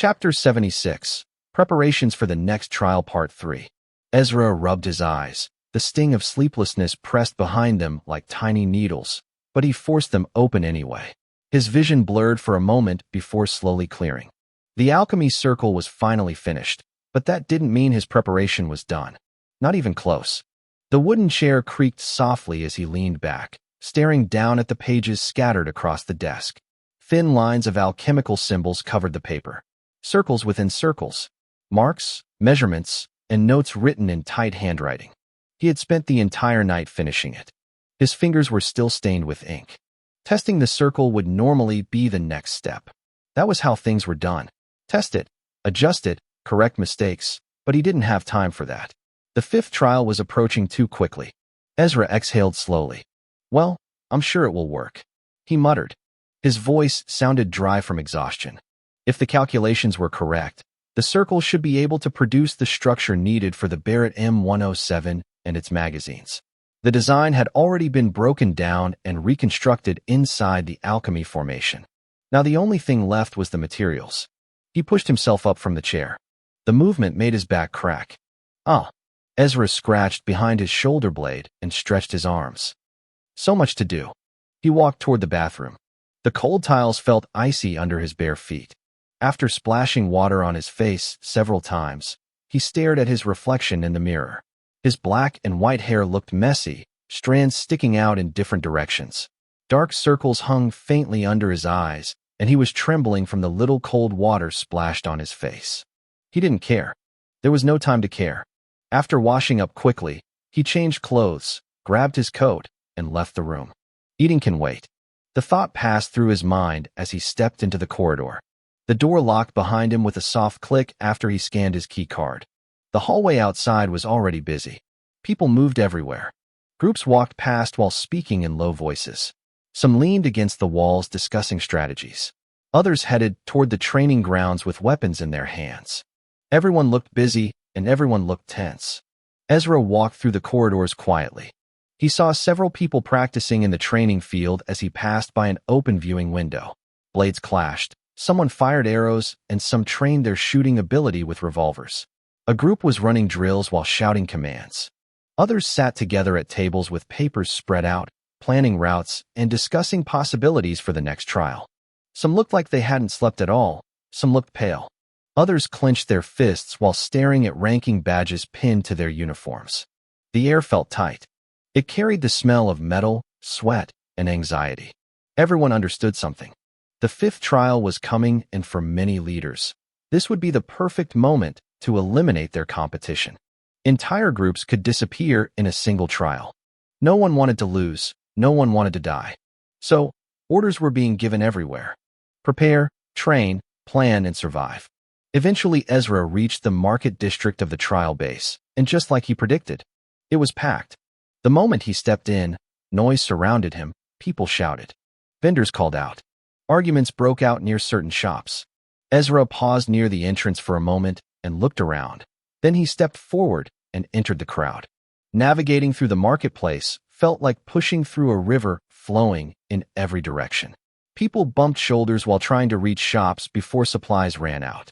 Chapter 76. Preparations for the next trial Part 3. Ezra rubbed his eyes. The sting of sleeplessness pressed behind them like tiny needles, but he forced them open anyway. His vision blurred for a moment before slowly clearing. The alchemy circle was finally finished, but that didn't mean his preparation was done. Not even close. The wooden chair creaked softly as he leaned back, staring down at the pages scattered across the desk. Thin lines of alchemical symbols covered the paper. Circles within circles. Marks, measurements, and notes written in tight handwriting. He had spent the entire night finishing it. His fingers were still stained with ink. Testing the circle would normally be the next step. That was how things were done. Test it, adjust it, correct mistakes, but he didn't have time for that. The fifth trial was approaching too quickly. Ezra exhaled slowly. Well, I'm sure it will work, he muttered. His voice sounded dry from exhaustion. If the calculations were correct, the circle should be able to produce the structure needed for the Barrett M107 and its magazines. The design had already been broken down and reconstructed inside the alchemy formation. Now the only thing left was the materials. He pushed himself up from the chair. The movement made his back crack. Ezra scratched behind his shoulder blade and stretched his arms. So much to do. He walked toward the bathroom. The cold tiles felt icy under his bare feet. After splashing water on his face several times, he stared at his reflection in the mirror. His black and white hair looked messy, strands sticking out in different directions. Dark circles hung faintly under his eyes, and he was trembling from the little cold water splashed on his face. He didn't care. There was no time to care. After washing up quickly, he changed clothes, grabbed his coat, and left the room. Eating can wait. The thought passed through his mind as he stepped into the corridor. The door locked behind him with a soft click after he scanned his key card. The hallway outside was already busy. People moved everywhere. Groups walked past while speaking in low voices. Some leaned against the walls discussing strategies. Others headed toward the training grounds with weapons in their hands. Everyone looked busy, and everyone looked tense. Ezra walked through the corridors quietly. He saw several people practicing in the training field as he passed by an open viewing window. Blades clashed. Someone fired arrows, and some trained their shooting ability with revolvers. A group was running drills while shouting commands. Others sat together at tables with papers spread out, planning routes and discussing possibilities for the next trial. Some looked like they hadn't slept at all, some looked pale. Others clenched their fists while staring at ranking badges pinned to their uniforms. The air felt tight. It carried the smell of metal, sweat, and anxiety. Everyone understood something. The fifth trial was coming, and for many leaders, this would be the perfect moment to eliminate their competition. Entire groups could disappear in a single trial. No one wanted to lose, no one wanted to die. So, orders were being given everywhere. Prepare, train, plan, and survive. Eventually, Ezra reached the market district of the trial base, and just like he predicted, it was packed. The moment he stepped in, noise surrounded him, people shouted. Vendors called out. Arguments broke out near certain shops. Ezra paused near the entrance for a moment and looked around. Then he stepped forward and entered the crowd. Navigating through the marketplace felt like pushing through a river flowing in every direction. People bumped shoulders while trying to reach shops before supplies ran out.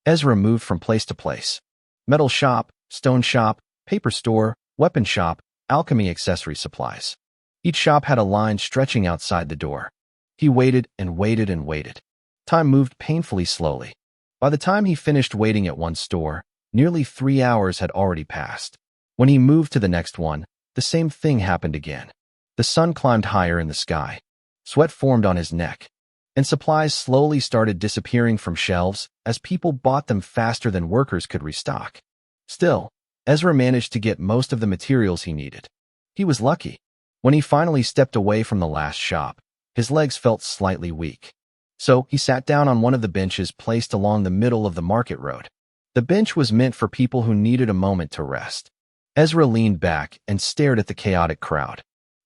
Ezra moved from place to place. Metal shop, stone shop, paper store, weapon shop, alchemy accessory supplies. Each shop had a line stretching outside the door. He waited and waited and waited. Time moved painfully slowly. By the time he finished waiting at one store, nearly 3 hours had already passed. When he moved to the next one, the same thing happened again. The sun climbed higher in the sky. Sweat formed on his neck. And supplies slowly started disappearing from shelves as people bought them faster than workers could restock. Still, Ezra managed to get most of the materials he needed. He was lucky. When he finally stepped away from the last shop, his legs felt slightly weak. So he sat down on one of the benches placed along the middle of the market road. The bench was meant for people who needed a moment to rest. Ezra leaned back and stared at the chaotic crowd.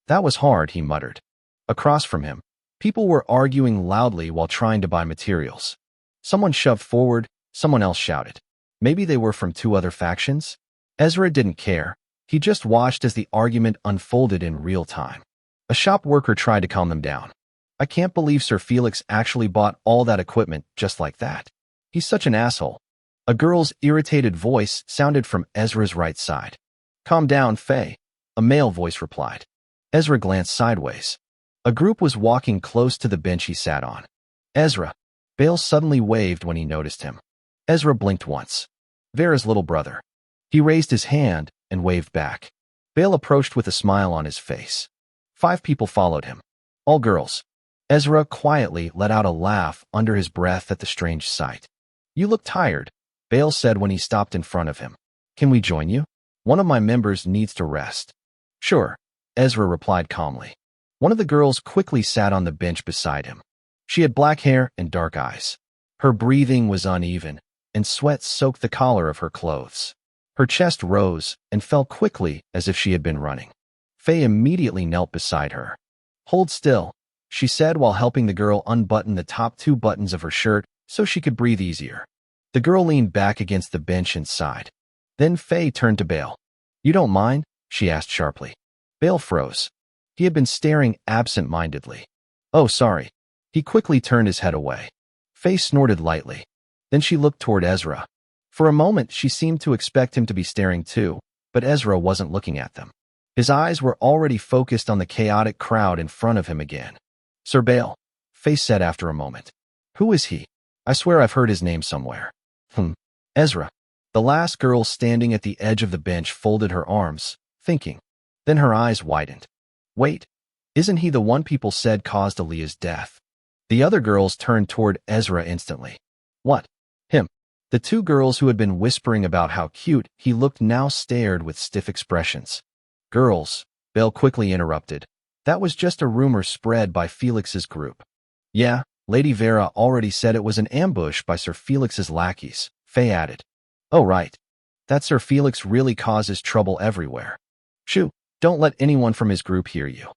That was hard, he muttered. Across from him, people were arguing loudly while trying to buy materials. Someone shoved forward, someone else shouted. Maybe they were from 2 other factions? Ezra didn't care. He just watched as the argument unfolded in real time. A shop worker tried to calm them down. I can't believe Sir Felix actually bought all that equipment just like that. He's such an asshole. A girl's irritated voice sounded from Ezra's right side. Calm down, Faye, a male voice replied. Ezra glanced sideways. A group was walking close to the bench he sat on. Ezra. Bale suddenly waved when he noticed him. Ezra blinked once. Vera's little brother. He raised his hand and waved back. Bale approached with a smile on his face. 5 people followed him. All girls. Ezra quietly let out a laugh under his breath at the strange sight. You look tired, Bale said when he stopped in front of him. Can we join you? One of my members needs to rest. Sure, Ezra replied calmly. One of the girls quickly sat on the bench beside him. She had black hair and dark eyes. Her breathing was uneven, and sweat soaked the collar of her clothes. Her chest rose and fell quickly as if she had been running. Faye immediately knelt beside her. Hold still, she said while helping the girl unbutton the top 2 buttons of her shirt so she could breathe easier. The girl leaned back against the bench and sighed. Then Faye turned to Bale. You don't mind? She asked sharply. Bale froze. He had been staring absent-mindedly. Oh, sorry. He quickly turned his head away. Faye snorted lightly. Then she looked toward Ezra. For a moment, she seemed to expect him to be staring too, but Ezra wasn't looking at them. His eyes were already focused on the chaotic crowd in front of him again. Sir Bale, Faye said after a moment. Who is he? I swear I've heard his name somewhere. Ezra. The last girl standing at the edge of the bench folded her arms, thinking. Then her eyes widened. Wait, isn't he the one people said caused Aaliyah's death? The other girls turned toward Ezra instantly. What? Him. The 2 girls who had been whispering about how cute he looked now stared with stiff expressions. Girls, Bale quickly interrupted. That was just a rumor spread by Felix's group. Yeah, Lady Vera already said it was an ambush by Sir Felix's lackeys, Faye added. Oh right. That Sir Felix really causes trouble everywhere. Shoo, don't let anyone from his group hear you.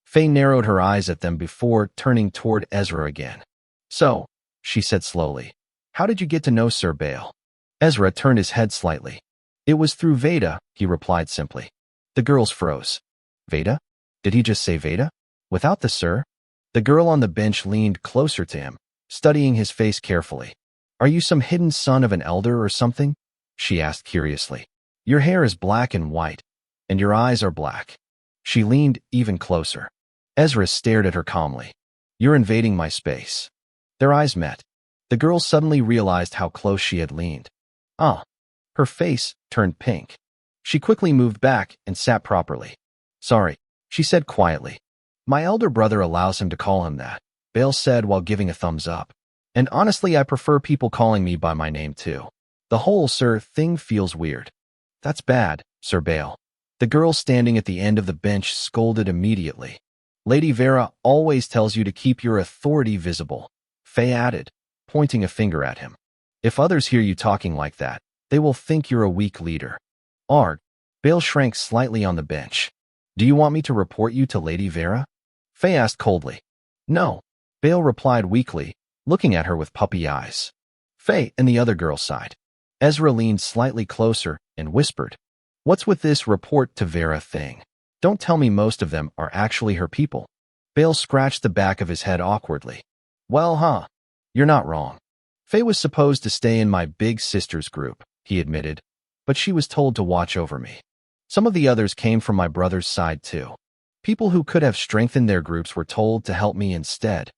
Faye narrowed her eyes at them before turning toward Ezra again. So, she said slowly, how did you get to know Sir Bale? Ezra turned his head slightly. It was through Veda, he replied simply. The girls froze. Veda? Did he just say Veda? Without the sir? The girl on the bench leaned closer to him, studying his face carefully. Are you some hidden son of an elder or something? She asked curiously. Your hair is black and white, and your eyes are black. She leaned even closer. Ezra stared at her calmly. You're invading my space. Their eyes met. The girl suddenly realized how close she had leaned. Ah. Her face turned pink. She quickly moved back and sat properly. Sorry, she said quietly. My elder brother allows him to call him that, Bale said while giving a thumbs up. And honestly, I prefer people calling me by my name too. The whole sir thing feels weird. That's bad, Sir Bale. The girl standing at the end of the bench scolded immediately. Lady Vera always tells you to keep your authority visible, Faye added, pointing a finger at him. If others hear you talking like that, they will think you're a weak leader. Arg. Bale shrank slightly on the bench. Do you want me to report you to Lady Vera? Faye asked coldly. No, Bale replied weakly, looking at her with puppy eyes. Faye and the other girl sighed. Ezra leaned slightly closer and whispered, What's with this report to Vera thing? Don't tell me most of them are actually her people. Bale scratched the back of his head awkwardly. Well, you're not wrong. Faye was supposed to stay in my big sister's group, he admitted, but she was told to watch over me. Some of the others came from my brother's side too. People who could have strengthened their groups were told to help me instead.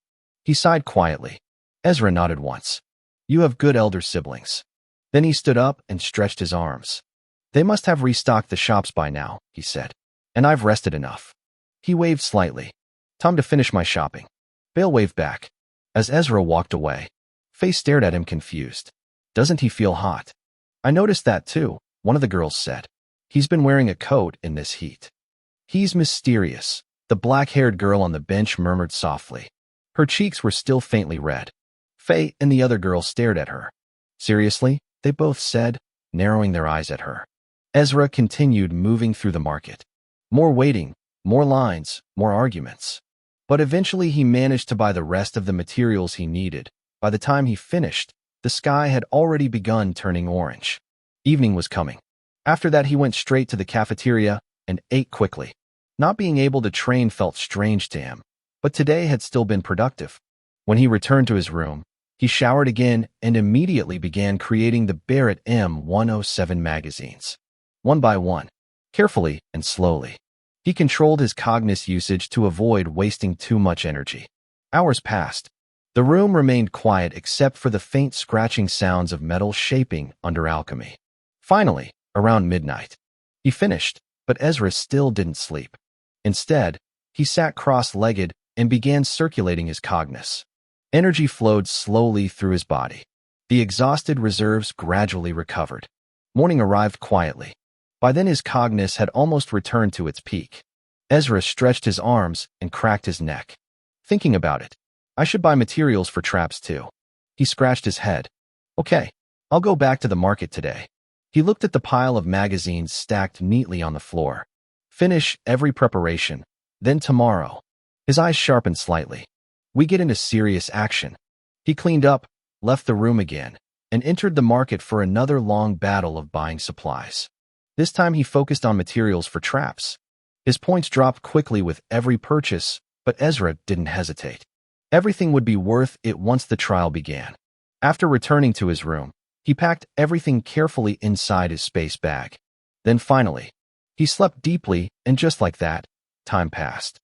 He sighed quietly. Ezra nodded once. You have good elder siblings. Then he stood up and stretched his arms. They must have restocked the shops by now, he said. And I've rested enough. He waved slightly. Time to finish my shopping. Bale waved back. As Ezra walked away, Faye stared at him confused. Doesn't he feel hot? I noticed that too, one of the girls said. He's been wearing a coat in this heat. He's mysterious, the black-haired girl on the bench murmured softly. Her cheeks were still faintly red. Faye and the other girl stared at her. Seriously? They both said, narrowing their eyes at her. Ezra continued moving through the market. More waiting, more lines, more arguments. But eventually he managed to buy the rest of the materials he needed. By the time he finished, the sky had already begun turning orange. Evening was coming. After that he went straight to the cafeteria and ate quickly. Not being able to train felt strange to him, but today had still been productive. When he returned to his room, He showered again and immediately began creating the Barrett M107 magazines. One by one, carefully and slowly. He controlled his cognitive usage to avoid wasting too much energy. Hours passed. The room remained quiet except for the faint scratching sounds of metal shaping under alchemy. Finally, around midnight, he finished, but Ezra still didn't sleep. Instead, he sat cross-legged and began circulating his cognition. Energy flowed slowly through his body. The exhausted reserves gradually recovered. Morning arrived quietly. By then his cognition had almost returned to its peak. Ezra stretched his arms and cracked his neck. Thinking about it, I should buy materials for traps too. He scratched his head. Okay, I'll go back to the market today. He looked at the pile of magazines stacked neatly on the floor. Finish every preparation, then tomorrow. His eyes sharpened slightly. We get into serious action. He cleaned up, left the room again, and entered the market for another long battle of buying supplies. This time he focused on materials for traps. His points dropped quickly with every purchase, but Ezra didn't hesitate. Everything would be worth it once the trial began. After returning to his room, he packed everything carefully inside his space bag. Then finally, he slept deeply, and just like that, time passed.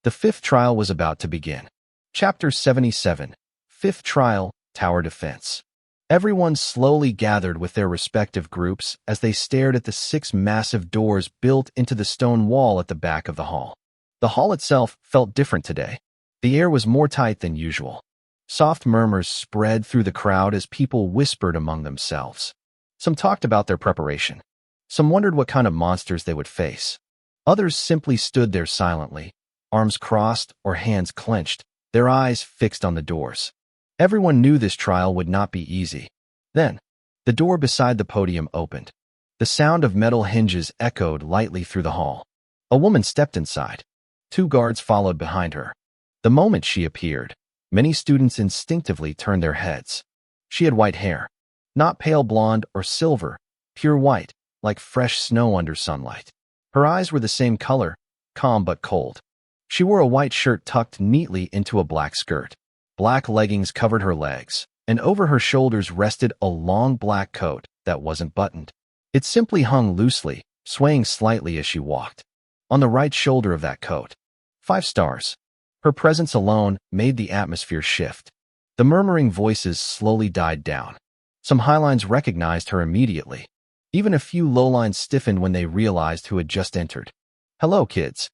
The fifth trial was about to begin. Chapter 77, Fifth Trial, Tower Defense. Everyone slowly gathered with their respective groups as they stared at the 6 massive doors built into the stone wall at the back of the hall. The hall itself felt different today. The air was more tight than usual. Soft murmurs spread through the crowd as people whispered among themselves. Some talked about their preparation. Some wondered what kind of monsters they would face. Others simply stood there silently, arms crossed or hands clenched, their eyes fixed on the doors. Everyone knew this trial would not be easy. Then, the door beside the podium opened. The sound of metal hinges echoed lightly through the hall. A woman stepped inside. 2 guards followed behind her. The moment she appeared, many students instinctively turned their heads. She had white hair. Not pale blonde or silver, pure white, like fresh snow under sunlight. Her eyes were the same color, calm but cold. She wore a white shirt tucked neatly into a black skirt. Black leggings covered her legs, and over her shoulders rested a long black coat that wasn't buttoned. It simply hung loosely, swaying slightly as she walked. On the right shoulder of that coat, 5 stars. Her presence alone made the atmosphere shift. The murmuring voices slowly died down. Some highlines recognized her immediately. Even a few lowlines stiffened when they realized who had just entered. Hello, kids.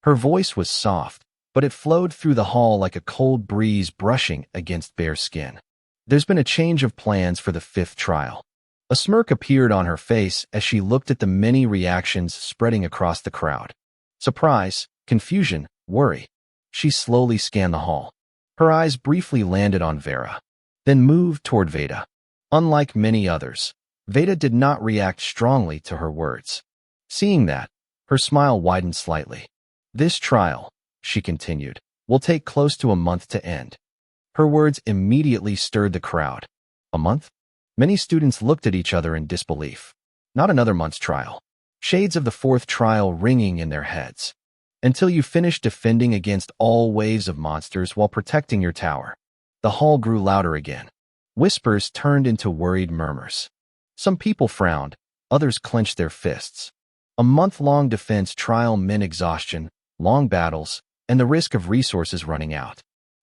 Her voice was soft, but it flowed through the hall like a cold breeze brushing against bare skin. There's been a change of plans for the 5th trial. A smirk appeared on her face as she looked at the many reactions spreading across the crowd. Surprise, confusion, worry. She slowly scanned the hall. Her eyes briefly landed on Vera, then moved toward Veda. Unlike many others, Veda did not react strongly to her words. Seeing that, her smile widened slightly. This trial, she continued, will take close to a month to end. Her words immediately stirred the crowd. A month? Many students looked at each other in disbelief. Not another month's trial. Shades of the 4th trial ringing in their heads. Until you finish defending against all waves of monsters while protecting your tower. The hall grew louder again. Whispers turned into worried murmurs. Some people frowned, others clenched their fists. A month-long defense trial meant exhaustion, long battles, and the risk of resources running out.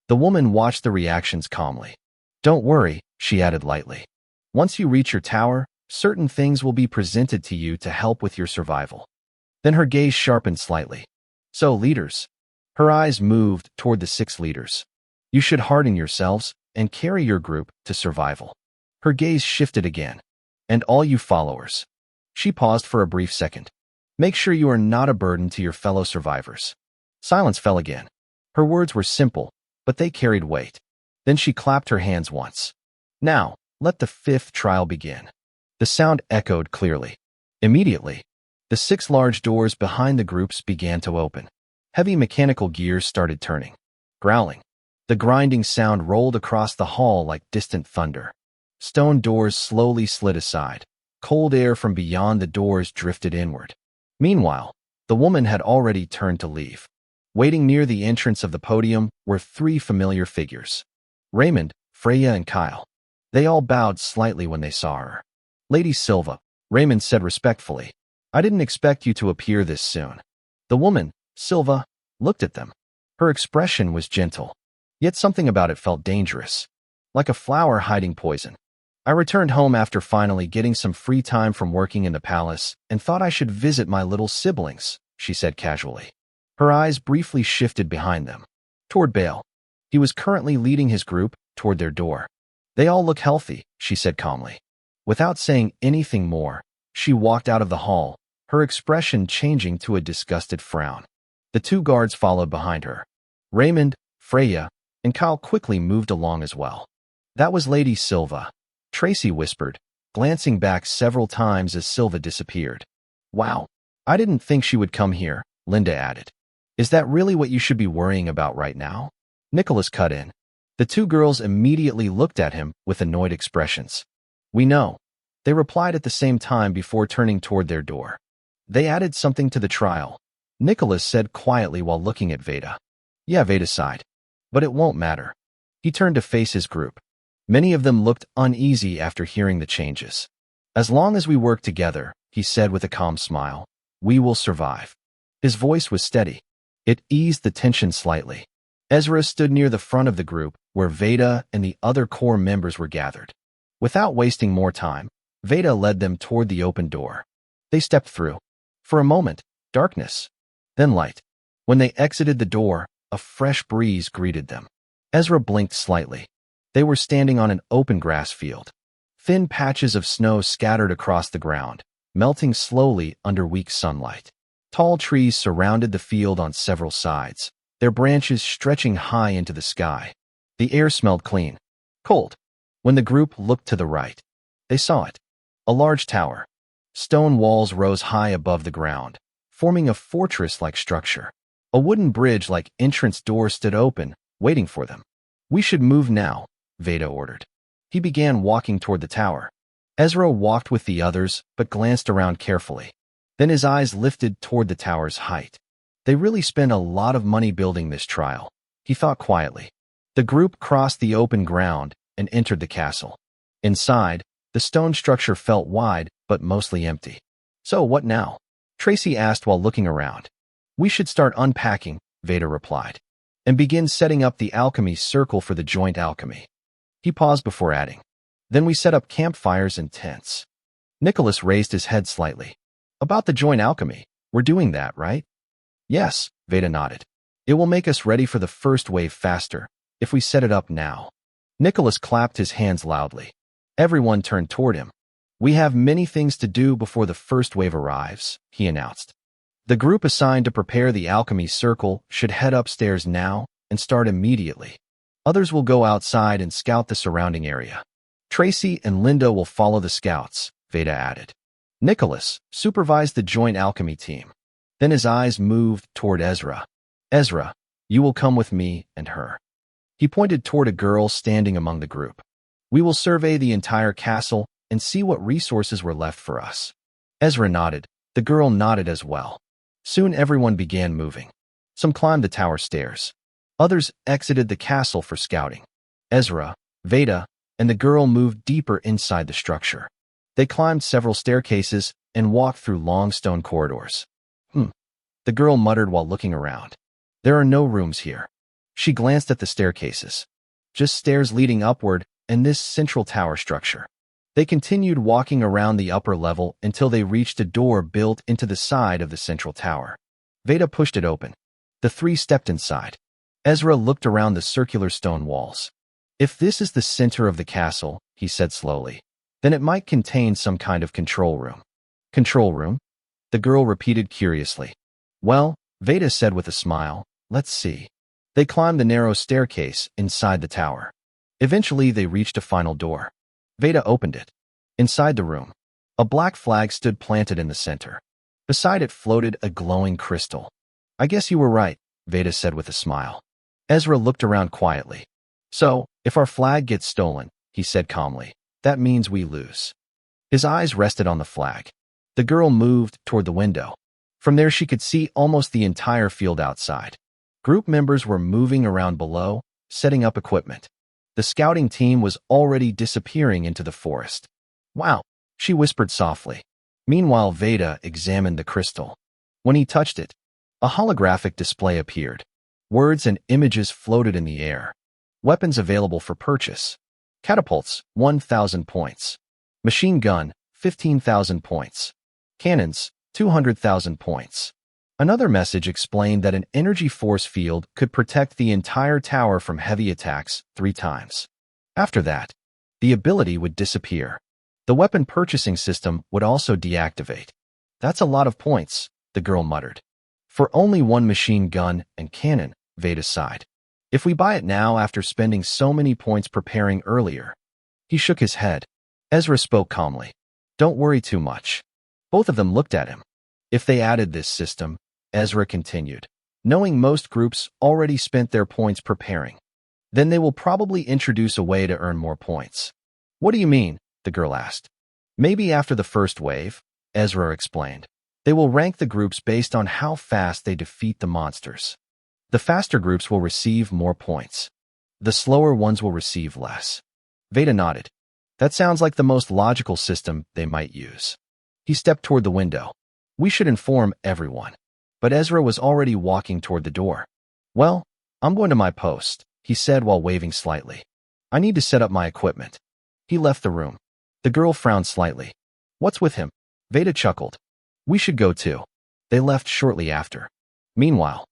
The woman watched the reactions calmly. Don't worry, she added lightly. Once you reach your tower, certain things will be presented to you to help with your survival. Then her gaze sharpened slightly. So, leaders. Her eyes moved toward the 6 leaders. You should harden yourselves and carry your group to survival. Her gaze shifted again. And all you followers. She paused for a brief second. Make sure you are not a burden to your fellow survivors. Silence fell again. Her words were simple, but they carried weight. Then she clapped her hands once. Now, let the 5th trial begin. The sound echoed clearly. Immediately, the 6 large doors behind the groups began to open. Heavy mechanical gears started turning. Growling. The grinding sound rolled across the hall like distant thunder. Stone doors slowly slid aside. Cold air from beyond the doors drifted inward. Meanwhile, the woman had already turned to leave. Waiting near the entrance of the podium were 3 familiar figures. Raymond, Freya and Kyle. They all bowed slightly when they saw her. Lady Silva, Raymond said respectfully. I didn't expect you to appear this soon. The woman, Silva, looked at them. Her expression was gentle, yet something about it felt dangerous, like a flower hiding poison. I returned home after finally getting some free time from working in the palace and thought I should visit my little siblings, she said casually. Her eyes briefly shifted behind them, toward Bale. He was currently leading his group toward their door. They all look healthy, she said calmly. Without saying anything more, she walked out of the hall, her expression changing to a disgusted frown. The two guards followed behind her. Raymond, Freya, and Kyle quickly moved along as well. That was Lady Silva, Tracy whispered, glancing back several times as Silva disappeared. Wow, I didn't think she would come here, Linda added. Is that really what you should be worrying about right now? Nicholas cut in. The two girls immediately looked at him with annoyed expressions. We know. They replied at the same time before turning toward their door. They added something to the trial, Nicholas said quietly while looking at Veda. Yeah, Veda sighed. But it won't matter. He turned to face his group. Many of them looked uneasy after hearing the changes. As long as we work together, he said with a calm smile, we will survive. His voice was steady. It eased the tension slightly. Ezra stood near the front of the group, where Veda and the other core members were gathered. Without wasting more time, Veda led them toward the open door. They stepped through. For a moment, darkness, then light. When they exited the door, a fresh breeze greeted them. Ezra blinked slightly. They were standing on an open grass field. Thin patches of snow scattered across the ground, melting slowly under weak sunlight. Tall trees surrounded the field on several sides, their branches stretching high into the sky. The air smelled clean, cold. When the group looked to the right, they saw it. A large tower. Stone walls rose high above the ground, forming a fortress-like structure. A wooden bridge-like entrance door stood open, waiting for them. We should move now, Veda ordered. He began walking toward the tower. Ezra walked with the others, but glanced around carefully. Then his eyes lifted toward the tower's height. They really spent a lot of money building this trial, he thought quietly. The group crossed the open ground and entered the castle. Inside, the stone structure felt wide, but mostly empty. So what now? Tracy asked while looking around. We should start unpacking, Veda replied, and begin setting up the alchemy circle for the joint alchemy. He paused before adding, then we set up campfires and tents. Nicholas raised his head slightly. About the joint alchemy, we're doing that, right? Yes, Veda nodded. It will make us ready for the first wave faster, if we set it up now. Nicholas clapped his hands loudly. Everyone turned toward him. We have many things to do before the first wave arrives, he announced. The group assigned to prepare the alchemy circle should head upstairs now and start immediately. Others will go outside and scout the surrounding area. Tracy and Linda will follow the scouts, Veda added. Nicholas supervised the joint alchemy team. Then his eyes moved toward Ezra. Ezra, you will come with me and her. He pointed toward a girl standing among the group. We will survey the entire castle and see what resources were left for us. Ezra nodded. The girl nodded as well. Soon everyone began moving. Some climbed the tower stairs. Others exited the castle for scouting. Ezra, Veda, and the girl moved deeper inside the structure. They climbed several staircases and walked through long stone corridors. The girl muttered while looking around. There are no rooms here. She glanced at the staircases. Just stairs leading upward and this central tower structure. They continued walking around the upper level until they reached a door built into the side of the central tower. Veda pushed it open. The three stepped inside. Ezra looked around the circular stone walls. If this is the center of the castle, he said slowly, then it might contain some kind of control room. Control room? The girl repeated curiously. Well, Veda said with a smile, let's see. They climbed the narrow staircase inside the tower. Eventually, they reached a final door. Veda opened it. Inside the room, a black flag stood planted in the center. Beside it floated a glowing crystal. I guess you were right, Veda said with a smile. Ezra looked around quietly. So, if our flag gets stolen, he said calmly, that means we lose. His eyes rested on the flag. The girl moved toward the window. From there she could see almost the entire field outside. Group members were moving around below, setting up equipment. The scouting team was already disappearing into the forest. Wow, she whispered softly. Meanwhile, Veda examined the crystal. When he touched it, a holographic display appeared. Words and images floated in the air. Weapons available for purchase. Catapults, 1,000 points. Machine gun, 15,000 points. Cannons, 200,000 points. Another message explained that an energy force field could protect the entire tower from heavy attacks 3 times. After that, the ability would disappear. The weapon purchasing system would also deactivate. That's a lot of points, the girl muttered. For only one machine gun and cannon, Veda sighed. If we buy it now after spending so many points preparing earlier. He shook his head. Ezra spoke calmly. Don't worry too much. Both of them looked at him. If they added this system, Ezra continued, knowing most groups already spent their points preparing, then they will probably introduce a way to earn more points. What do you mean? The girl asked. Maybe after the first wave, Ezra explained. They will rank the groups based on how fast they defeat the monsters. The faster groups will receive more points. The slower ones will receive less. Veda nodded. That sounds like the most logical system they might use. He stepped toward the window. We should inform everyone. But Ezra was already walking toward the door. Well, I'm going to my post, he said while waving slightly. I need to set up my equipment. He left the room. The girl frowned slightly. What's with him? Veda chuckled. We should go too. They left shortly after. Meanwhile,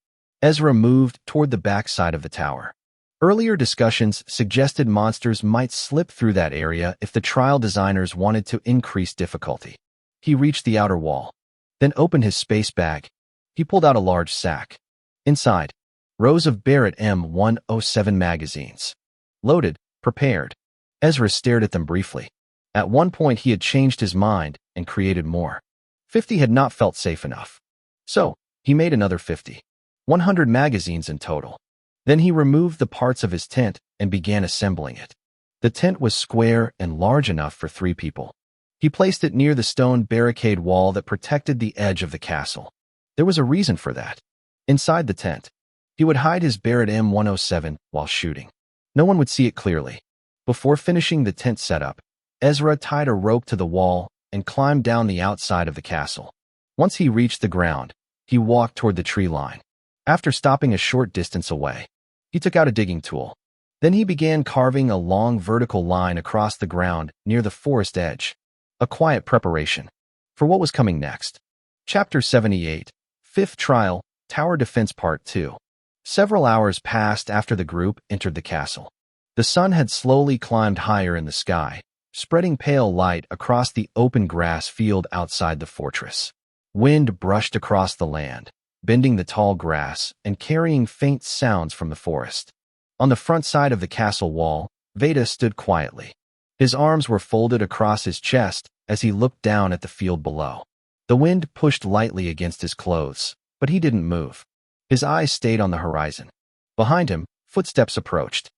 Ezra moved toward the back side of the tower. Earlier discussions suggested monsters might slip through that area if the trial designers wanted to increase difficulty. He reached the outer wall, then opened his space bag. He pulled out a large sack. Inside, rows of Barrett M107 magazines. Loaded, prepared. Ezra stared at them briefly. At one point he had changed his mind and created more. 50 had not felt safe enough. So, he made another 50. 100 magazines in total. Then he removed the parts of his tent and began assembling it. The tent was square and large enough for 3 people. He placed it near the stone barricade wall that protected the edge of the castle. There was a reason for that. Inside the tent, he would hide his Barrett M107 while shooting. No one would see it clearly. Before finishing the tent setup, Ezra tied a rope to the wall and climbed down the outside of the castle. Once he reached the ground, he walked toward the tree line. After stopping a short distance away, he took out a digging tool. Then he began carving a long vertical line across the ground near the forest edge. A quiet preparation for what was coming next. Chapter 78, 5th Trial, Tower Defense Part 2. Several hours passed after the group entered the castle. The sun had slowly climbed higher in the sky, spreading pale light across the open grass field outside the fortress. Wind brushed across the land, bending the tall grass and carrying faint sounds from the forest. On the front side of the castle wall, Veda stood quietly. His arms were folded across his chest as he looked down at the field below. The wind pushed lightly against his clothes, but he didn't move. His eyes stayed on the horizon. Behind him, footsteps approached.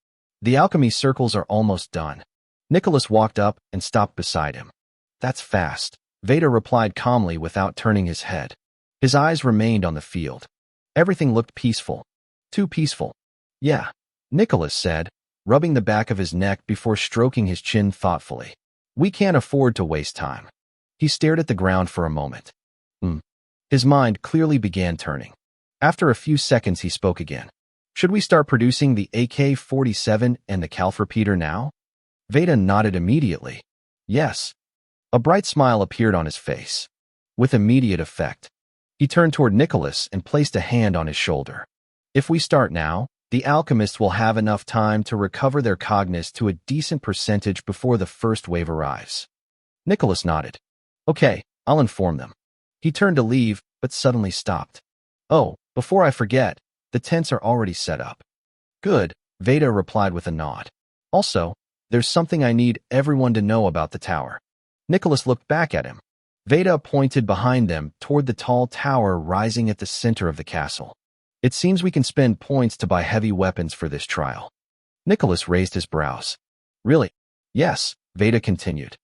The alchemy circles are almost done. Nicholas walked up and stopped beside him. That's fast, Veda replied calmly without turning his head. His eyes remained on the field. Everything looked peaceful. Too peaceful. Yeah, Nicholas said, rubbing the back of his neck before stroking his chin thoughtfully. We can't afford to waste time. He stared at the ground for a moment. His mind clearly began turning. After a few seconds he spoke again. Should we start producing the AK-47 and the calf repeater now? Veda nodded immediately. Yes. A bright smile appeared on his face. With immediate effect, he turned toward Nicholas and placed a hand on his shoulder. If we start now, the alchemists will have enough time to recover their cogniz to a decent percentage before the first wave arrives. Nicholas nodded. Okay, I'll inform them. He turned to leave, but suddenly stopped. Oh, before I forget, the tents are already set up. Good, Veda replied with a nod. Also, there's something I need everyone to know about the tower. Nicholas looked back at him. Veda pointed behind them toward the tall tower rising at the center of the castle. It seems we can spend points to buy heavy weapons for this trial. Nicholas raised his brows. Really? Yes, Veda continued.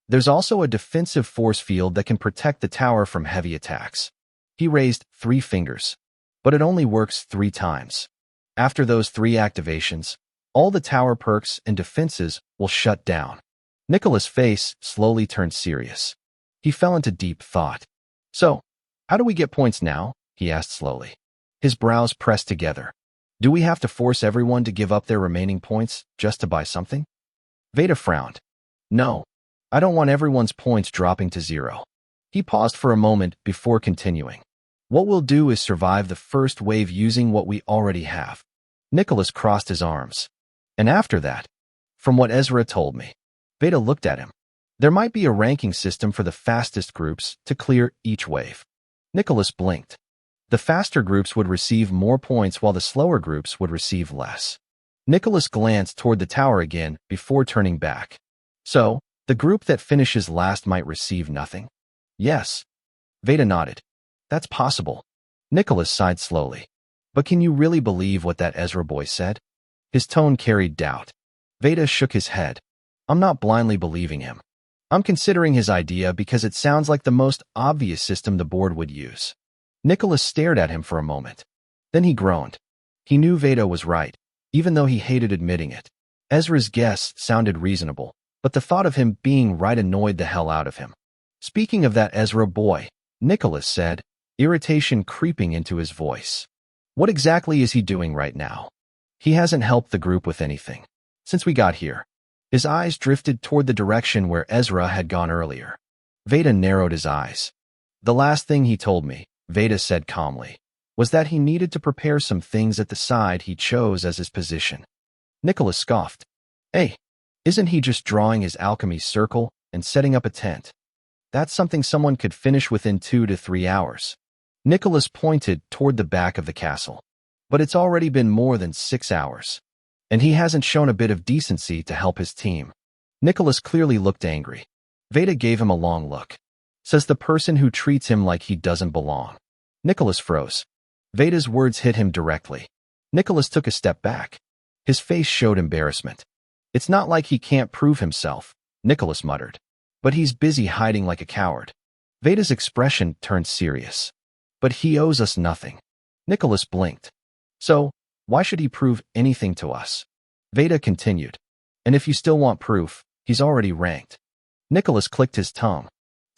There's also a defensive force field that can protect the tower from heavy attacks. He raised 3 fingers. But it only works 3 times. After those 3 activations, All the tower perks and defenses will shut down. Nicholas' face slowly turned serious. He fell into deep thought. So, how do we get points now? He asked slowly. His brows pressed together. Do we have to force everyone to give up their remaining points just to buy something? Veda frowned. No, I don't want everyone's points dropping to 0. He paused for a moment before continuing. What we'll do is survive the first wave using what we already have. Nicholas crossed his arms. And after that, from what Ezra told me, Veda looked at him. There might be a ranking system for the fastest groups to clear each wave. Nicholas blinked. The faster groups would receive more points while the slower groups would receive less. Nicholas glanced toward the tower again before turning back. So, the group that finishes last might receive nothing? Yes. Veda nodded. That's possible. Nicholas sighed slowly. But can you really believe what that Ezra boy said? His tone carried doubt. Veda shook his head. I'm not blindly believing him. I'm considering his idea because it sounds like the most obvious system the board would use. Nicholas stared at him for a moment. Then he groaned. He knew Veda was right, even though he hated admitting it. Ezra's guess sounded reasonable, but the thought of him being right annoyed the hell out of him. Speaking of that Ezra boy, Nicholas said, irritation creeping into his voice. What exactly is he doing right now? He hasn't helped the group with anything since we got here. His eyes drifted toward the direction where Ezra had gone earlier. Veda narrowed his eyes. The last thing he told me, Veda said calmly, was that he needed to prepare some things at the side he chose as his position. Nicholas scoffed. Hey, isn't he just drawing his alchemy circle and setting up a tent? That's something someone could finish within 2 to 3 hours. Nicholas pointed toward the back of the castle. But it's already been more than 6 hours. And he hasn't shown a bit of decency to help his team. Nicholas clearly looked angry. Veda gave him a long look. Says the person who treats him like he doesn't belong. Nicholas froze. Veda's words hit him directly. Nicholas took a step back. His face showed embarrassment. It's not like he can't prove himself, Nicholas muttered. But he's busy hiding like a coward. Veda's expression turned serious. But he owes us nothing. Nicholas blinked. So, why should he prove anything to us? Veda continued. And if you still want proof, he's already ranked. Nicholas clicked his tongue.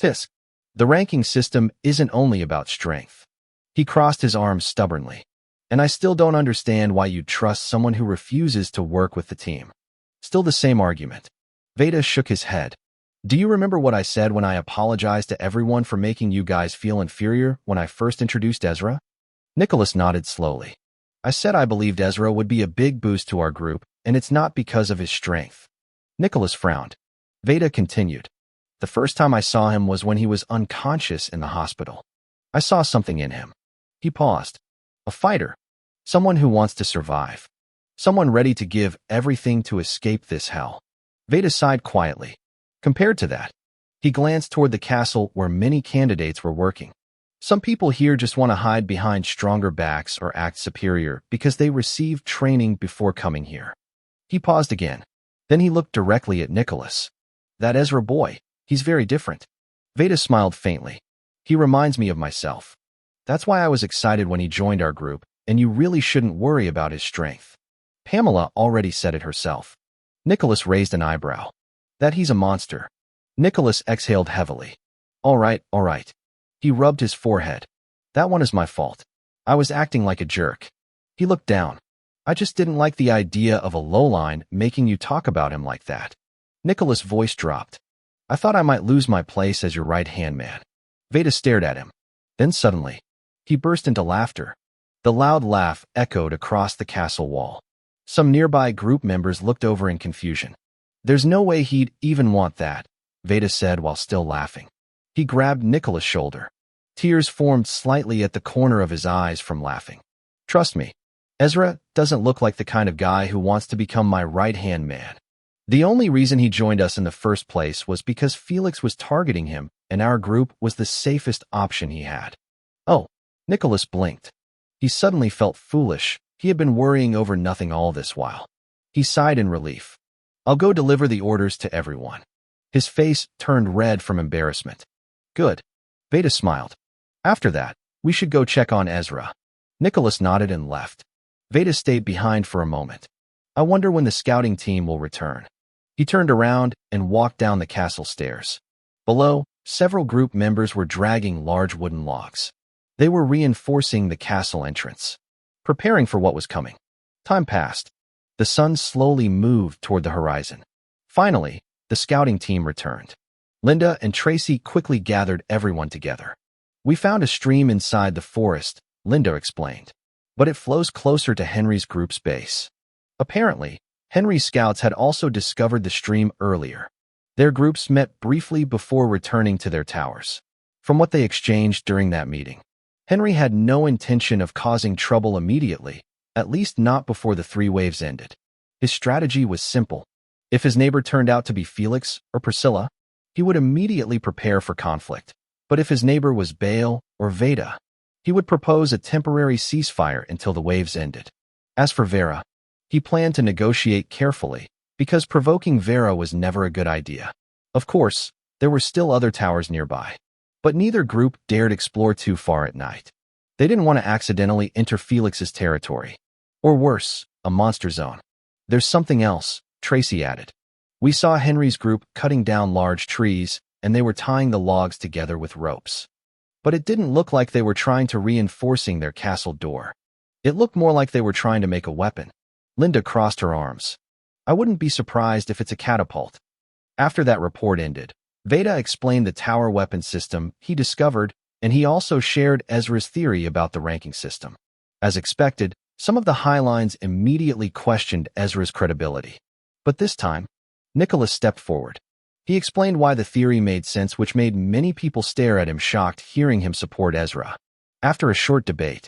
Tisk. The ranking system isn't only about strength. He crossed his arms stubbornly. And I still don't understand why you'd trust someone who refuses to work with the team. Still the same argument. Veda shook his head. Do you remember what I said when I apologized to everyone for making you guys feel inferior when I first introduced Ezra? Nicholas nodded slowly. I said I believed Ezra would be a big boost to our group, and it's not because of his strength. Nicholas frowned. Veda continued. The first time I saw him was when he was unconscious in the hospital. I saw something in him. He paused. A fighter. Someone who wants to survive. Someone ready to give everything to escape this hell. Veda sighed quietly. Compared to that, he glanced toward the castle where many candidates were working. Some people here just want to hide behind stronger backs or act superior because they received training before coming here. He paused again. Then he looked directly at Nicholas. That Ezra boy, he's very different. Veda smiled faintly. He reminds me of myself. That's why I was excited when he joined our group, and you really shouldn't worry about his strength. Pamela already said it herself. Nicholas raised an eyebrow. That he's a monster. Nicholas exhaled heavily. All right. He rubbed his forehead. That one is my fault. I was acting like a jerk. He looked down. I just didn't like the idea of a lowline making you talk about him like that. Nicholas' voice dropped. I thought I might lose my place as your right-hand man. Veda stared at him. Then suddenly, he burst into laughter. The loud laugh echoed across the castle wall. Some nearby group members looked over in confusion. There's no way he'd even want that, Veda said while still laughing. He grabbed Nicholas' shoulder. Tears formed slightly at the corner of his eyes from laughing. Trust me, Ezra doesn't look like the kind of guy who wants to become my right-hand man. The only reason he joined us in the first place was because Felix was targeting him, and our group was the safest option he had. Oh, Nicholas blinked. He suddenly felt foolish. He had been worrying over nothing all this while. He sighed in relief. I'll go deliver the orders to everyone. His face turned red from embarrassment. Good. Veda smiled. After that, we should go check on Ezra. Nicholas nodded and left. Veda stayed behind for a moment. I wonder when the scouting team will return. He turned around and walked down the castle stairs. Below, several group members were dragging large wooden logs. They were reinforcing the castle entrance, preparing for what was coming. Time passed. The sun slowly moved toward the horizon. Finally, the scouting team returned. Linda and Tracy quickly gathered everyone together. We found a stream inside the forest, Linda explained, but it flows closer to Henry's group's base. Apparently, Henry's scouts had also discovered the stream earlier. Their groups met briefly before returning to their towers. From what they exchanged during that meeting, Henry had no intention of causing trouble immediately, at least not before the 3 waves ended. His strategy was simple. If his neighbor turned out to be Felix or Priscilla, he would immediately prepare for conflict. But if his neighbor was Baal or Veda, he would propose a temporary ceasefire until the waves ended. As for Vera, he planned to negotiate carefully, because provoking Vera was never a good idea. Of course, there were still other towers nearby, but neither group dared explore too far at night. They didn't want to accidentally enter Felix's territory. Or worse, a monster zone. There's something else, Tracy added. We saw Henry's group cutting down large trees, and they were tying the logs together with ropes. But it didn't look like they were trying to reinforcing their castle door. It looked more like they were trying to make a weapon. Linda crossed her arms. I wouldn't be surprised if it's a catapult. After that report ended, Veda explained the tower weapon system he discovered, and he also shared Ezra's theory about the ranking system. As expected, some of the Highlines immediately questioned Ezra's credibility. But this time, Nicholas stepped forward. He explained why the theory made sense, which made many people stare at him shocked hearing him support Ezra. After a short debate,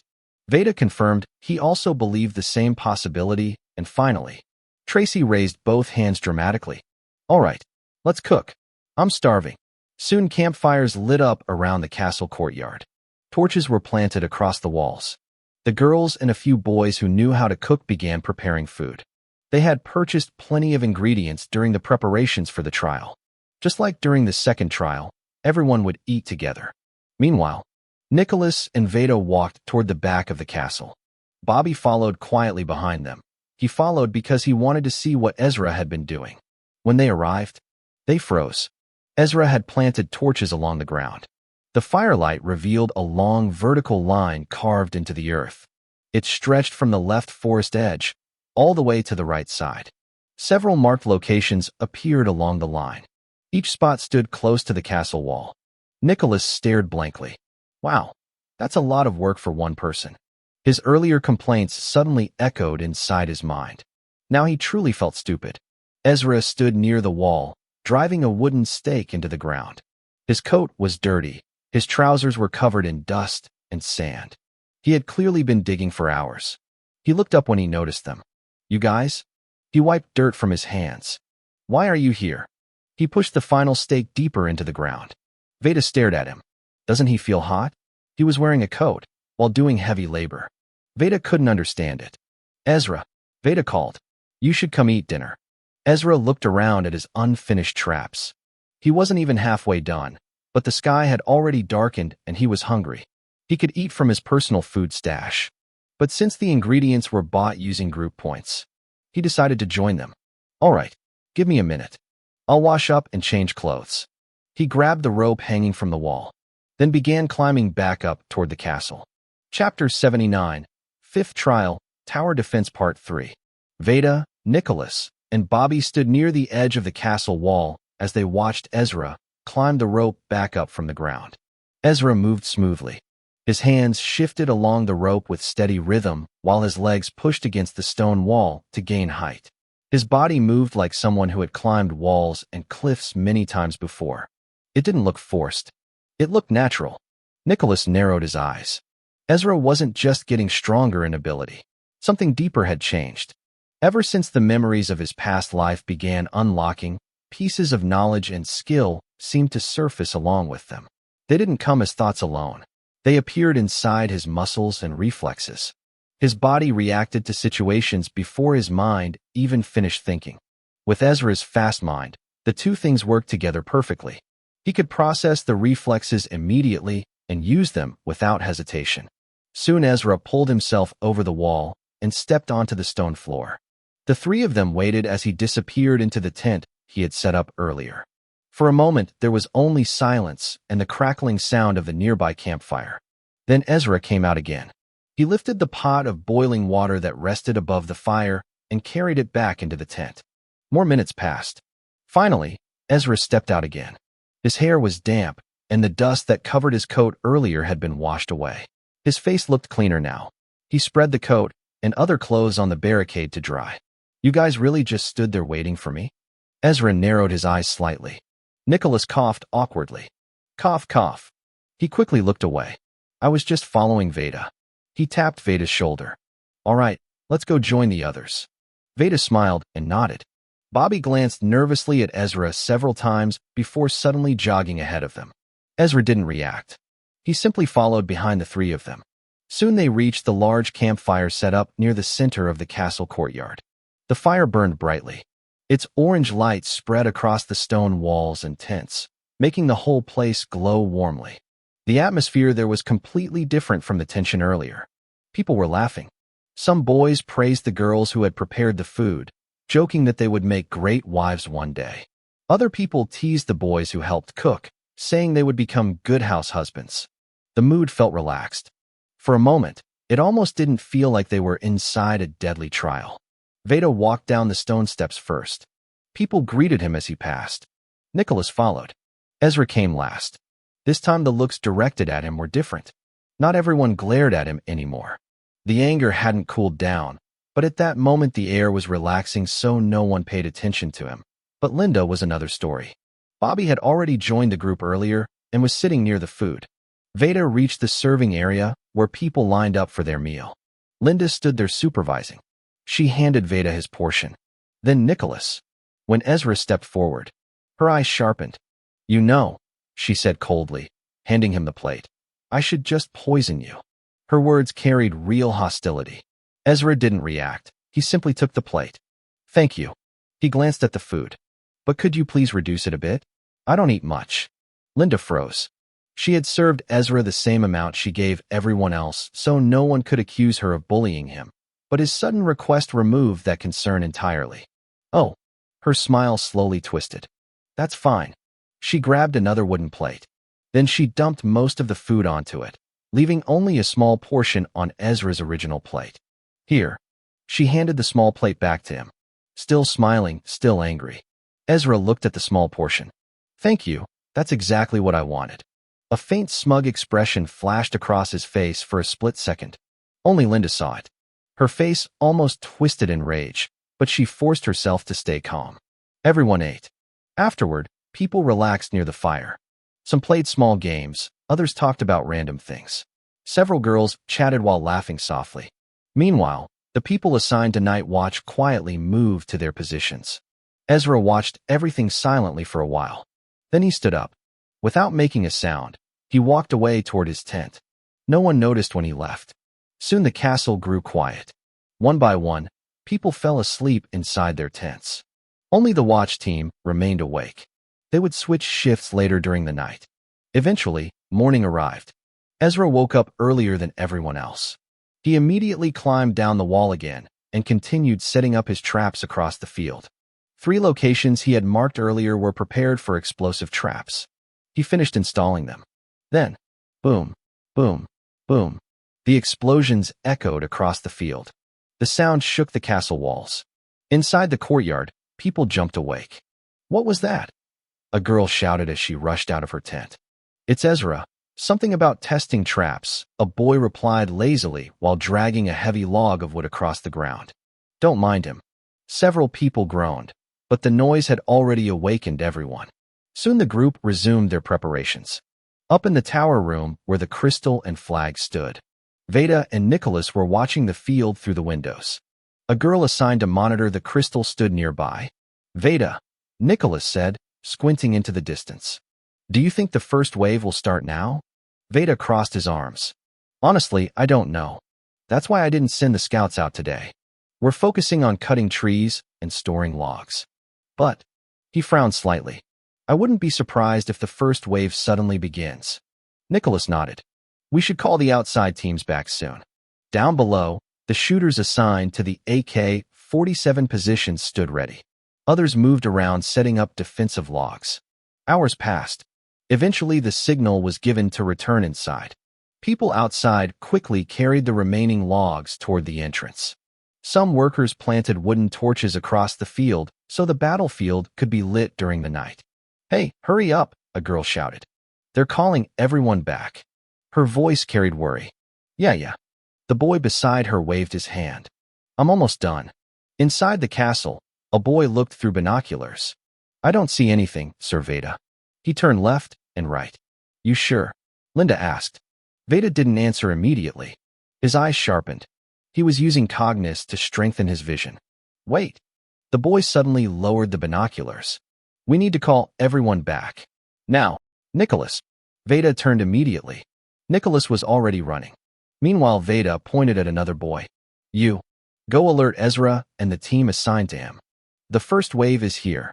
Veda confirmed he also believed the same possibility, and finally, Tracy raised both hands dramatically. All right, let's cook. I'm starving. Soon campfires lit up around the castle courtyard. Torches were planted across the walls. The girls and a few boys who knew how to cook began preparing food. They had purchased plenty of ingredients during the preparations for the trial. Just like during the second trial, everyone would eat together. Meanwhile, Nicholas and Veda walked toward the back of the castle. Bobby followed quietly behind them. He followed because he wanted to see what Ezra had been doing. When they arrived, they froze. Ezra had planted torches along the ground. The firelight revealed a long vertical line carved into the earth. It stretched from the left forest edge all the way to the right side. Several marked locations appeared along the line. Each spot stood close to the castle wall. Nicholas stared blankly. Wow, that's a lot of work for one person. His earlier complaints suddenly echoed inside his mind. Now he truly felt stupid. Ezra stood near the wall, driving a wooden stake into the ground. His coat was dirty. His trousers were covered in dust and sand. He had clearly been digging for hours. He looked up when he noticed them. You guys? He wiped dirt from his hands. Why are you here? He pushed the final stake deeper into the ground. Veda stared at him. Doesn't he feel hot? He was wearing a coat while doing heavy labor. Veda couldn't understand it. Ezra, Veda called. You should come eat dinner. Ezra looked around at his unfinished traps. He wasn't even halfway done, but the sky had already darkened and he was hungry. He could eat from his personal food stash. But since the ingredients were bought using group points, he decided to join them. All right, give me a minute. I'll wash up and change clothes. He grabbed the rope hanging from the wall, then began climbing back up toward the castle. Chapter 79, Fifth Trial, Tower Defense Part 3. Veda, Nicholas, and Bobby stood near the edge of the castle wall as they watched Ezra climb the rope back up from the ground. Ezra moved smoothly. His hands shifted along the rope with steady rhythm while his legs pushed against the stone wall to gain height. His body moved like someone who had climbed walls and cliffs many times before. It didn't look forced. It looked natural. Nicholas narrowed his eyes. Ezra wasn't just getting stronger in ability. Something deeper had changed. Ever since the memories of his past life began unlocking, pieces of knowledge and skill seemed to surface along with them. They didn't come as thoughts alone. They appeared inside his muscles and reflexes. His body reacted to situations before his mind even finished thinking. With Ezra's fast mind, the two things worked together perfectly. He could process the reflexes immediately and use them without hesitation. Soon Ezra pulled himself over the wall and stepped onto the stone floor. The three of them waited as he disappeared into the tent he had set up earlier. For a moment, there was only silence and the crackling sound of the nearby campfire. Then Ezra came out again. He lifted the pot of boiling water that rested above the fire and carried it back into the tent. More minutes passed. Finally, Ezra stepped out again. His hair was damp, and the dust that covered his coat earlier had been washed away. His face looked cleaner now. He spread the coat and other clothes on the barricade to dry. "You guys really just stood there waiting for me?" Ezra narrowed his eyes slightly. Nicholas coughed awkwardly. Cough, cough. He quickly looked away. "I was just following Veda." He tapped Veda's shoulder. "All right, let's go join the others." Veda smiled and nodded. Bobby glanced nervously at Ezra several times before suddenly jogging ahead of them. Ezra didn't react. He simply followed behind the three of them. Soon they reached the large campfire set up near the center of the castle courtyard. The fire burned brightly. Its orange light spread across the stone walls and tents, making the whole place glow warmly. The atmosphere there was completely different from the tension earlier. People were laughing. Some boys praised the girls who had prepared the food, joking that they would make great wives one day. Other people teased the boys who helped cook, saying they would become good house husbands. The mood felt relaxed. For a moment, it almost didn't feel like they were inside a deadly trial. Veda walked down the stone steps first. People greeted him as he passed. Nicholas followed. Ezra came last. This time the looks directed at him were different. Not everyone glared at him anymore. The anger hadn't cooled down, but at that moment the air was relaxing so no one paid attention to him. But Linda was another story. Bobby had already joined the group earlier and was sitting near the food. Veda reached the serving area where people lined up for their meal. Linda stood there supervising. She handed Veda his portion. Then Nicholas. When Ezra stepped forward, her eyes sharpened. "You know," she said coldly, handing him the plate, "I should just poison you." Her words carried real hostility. Ezra didn't react. He simply took the plate. "Thank you." He glanced at the food. "But could you please reduce it a bit? I don't eat much." Linda froze. She had served Ezra the same amount she gave everyone else, so no one could accuse her of bullying him. But his sudden request removed that concern entirely. "Oh." Her smile slowly twisted. "That's fine." She grabbed another wooden plate. Then she dumped most of the food onto it, leaving only a small portion on Ezra's original plate. "Here." She handed the small plate back to him. Still smiling, still angry. Ezra looked at the small portion. "Thank you, that's exactly what I wanted." A faint smug expression flashed across his face for a split second. Only Linda saw it. Her face almost twisted in rage, but she forced herself to stay calm. Everyone ate. Afterward, people relaxed near the fire. Some played small games, others talked about random things. Several girls chatted while laughing softly. Meanwhile, the people assigned to night watch quietly moved to their positions. Ezra watched everything silently for a while. Then he stood up. Without making a sound, he walked away toward his tent. No one noticed when he left. Soon the castle grew quiet. One by one, people fell asleep inside their tents. Only the watch team remained awake. They would switch shifts later during the night. Eventually, morning arrived. Ezra woke up earlier than everyone else. He immediately climbed down the wall again and continued setting up his traps across the field. 3 locations he had marked earlier were prepared for explosive traps. He finished installing them. Then, boom, boom, boom. The explosions echoed across the field. The sound shook the castle walls. Inside the courtyard, people jumped awake. "What was that?" a girl shouted as she rushed out of her tent. "It's Ezra. Something about testing traps," a boy replied lazily while dragging a heavy log of wood across the ground. "Don't mind him." Several people groaned, but the noise had already awakened everyone. Soon the group resumed their preparations. Up in the tower room where the crystal and flag stood, Veda and Nicholas were watching the field through the windows. A girl assigned to monitor the crystal stood nearby. "Veda," Nicholas said, squinting into the distance. "Do you think the first wave will start now?" Veda crossed his arms. "Honestly, I don't know. That's why I didn't send the scouts out today. We're focusing on cutting trees and storing logs." "But," he frowned slightly, "I wouldn't be surprised if the first wave suddenly begins." Nicholas nodded. "We should call the outside teams back soon." Down below, the shooters assigned to the AK-47 47 positions stood ready. Others moved around setting up defensive logs. Hours passed. Eventually, the signal was given to return inside. People outside quickly carried the remaining logs toward the entrance. Some workers planted wooden torches across the field so the battlefield could be lit during the night. "Hey, hurry up," a girl shouted. "They're calling everyone back." Her voice carried worry. Yeah. The boy beside her waved his hand. "I'm almost done." Inside the castle, a boy looked through binoculars. "I don't see anything, Sir Veda." He turned left and right. "You sure?" Linda asked. Veda didn't answer immediately. His eyes sharpened. He was using cognizance to strengthen his vision. "Wait." The boy suddenly lowered the binoculars. "We need to call everyone back. Now, Nicholas." Veda turned immediately. Nicholas was already running. Meanwhile, Veda pointed at another boy. "You. Go alert Ezra and the team assigned to him. The first wave is here."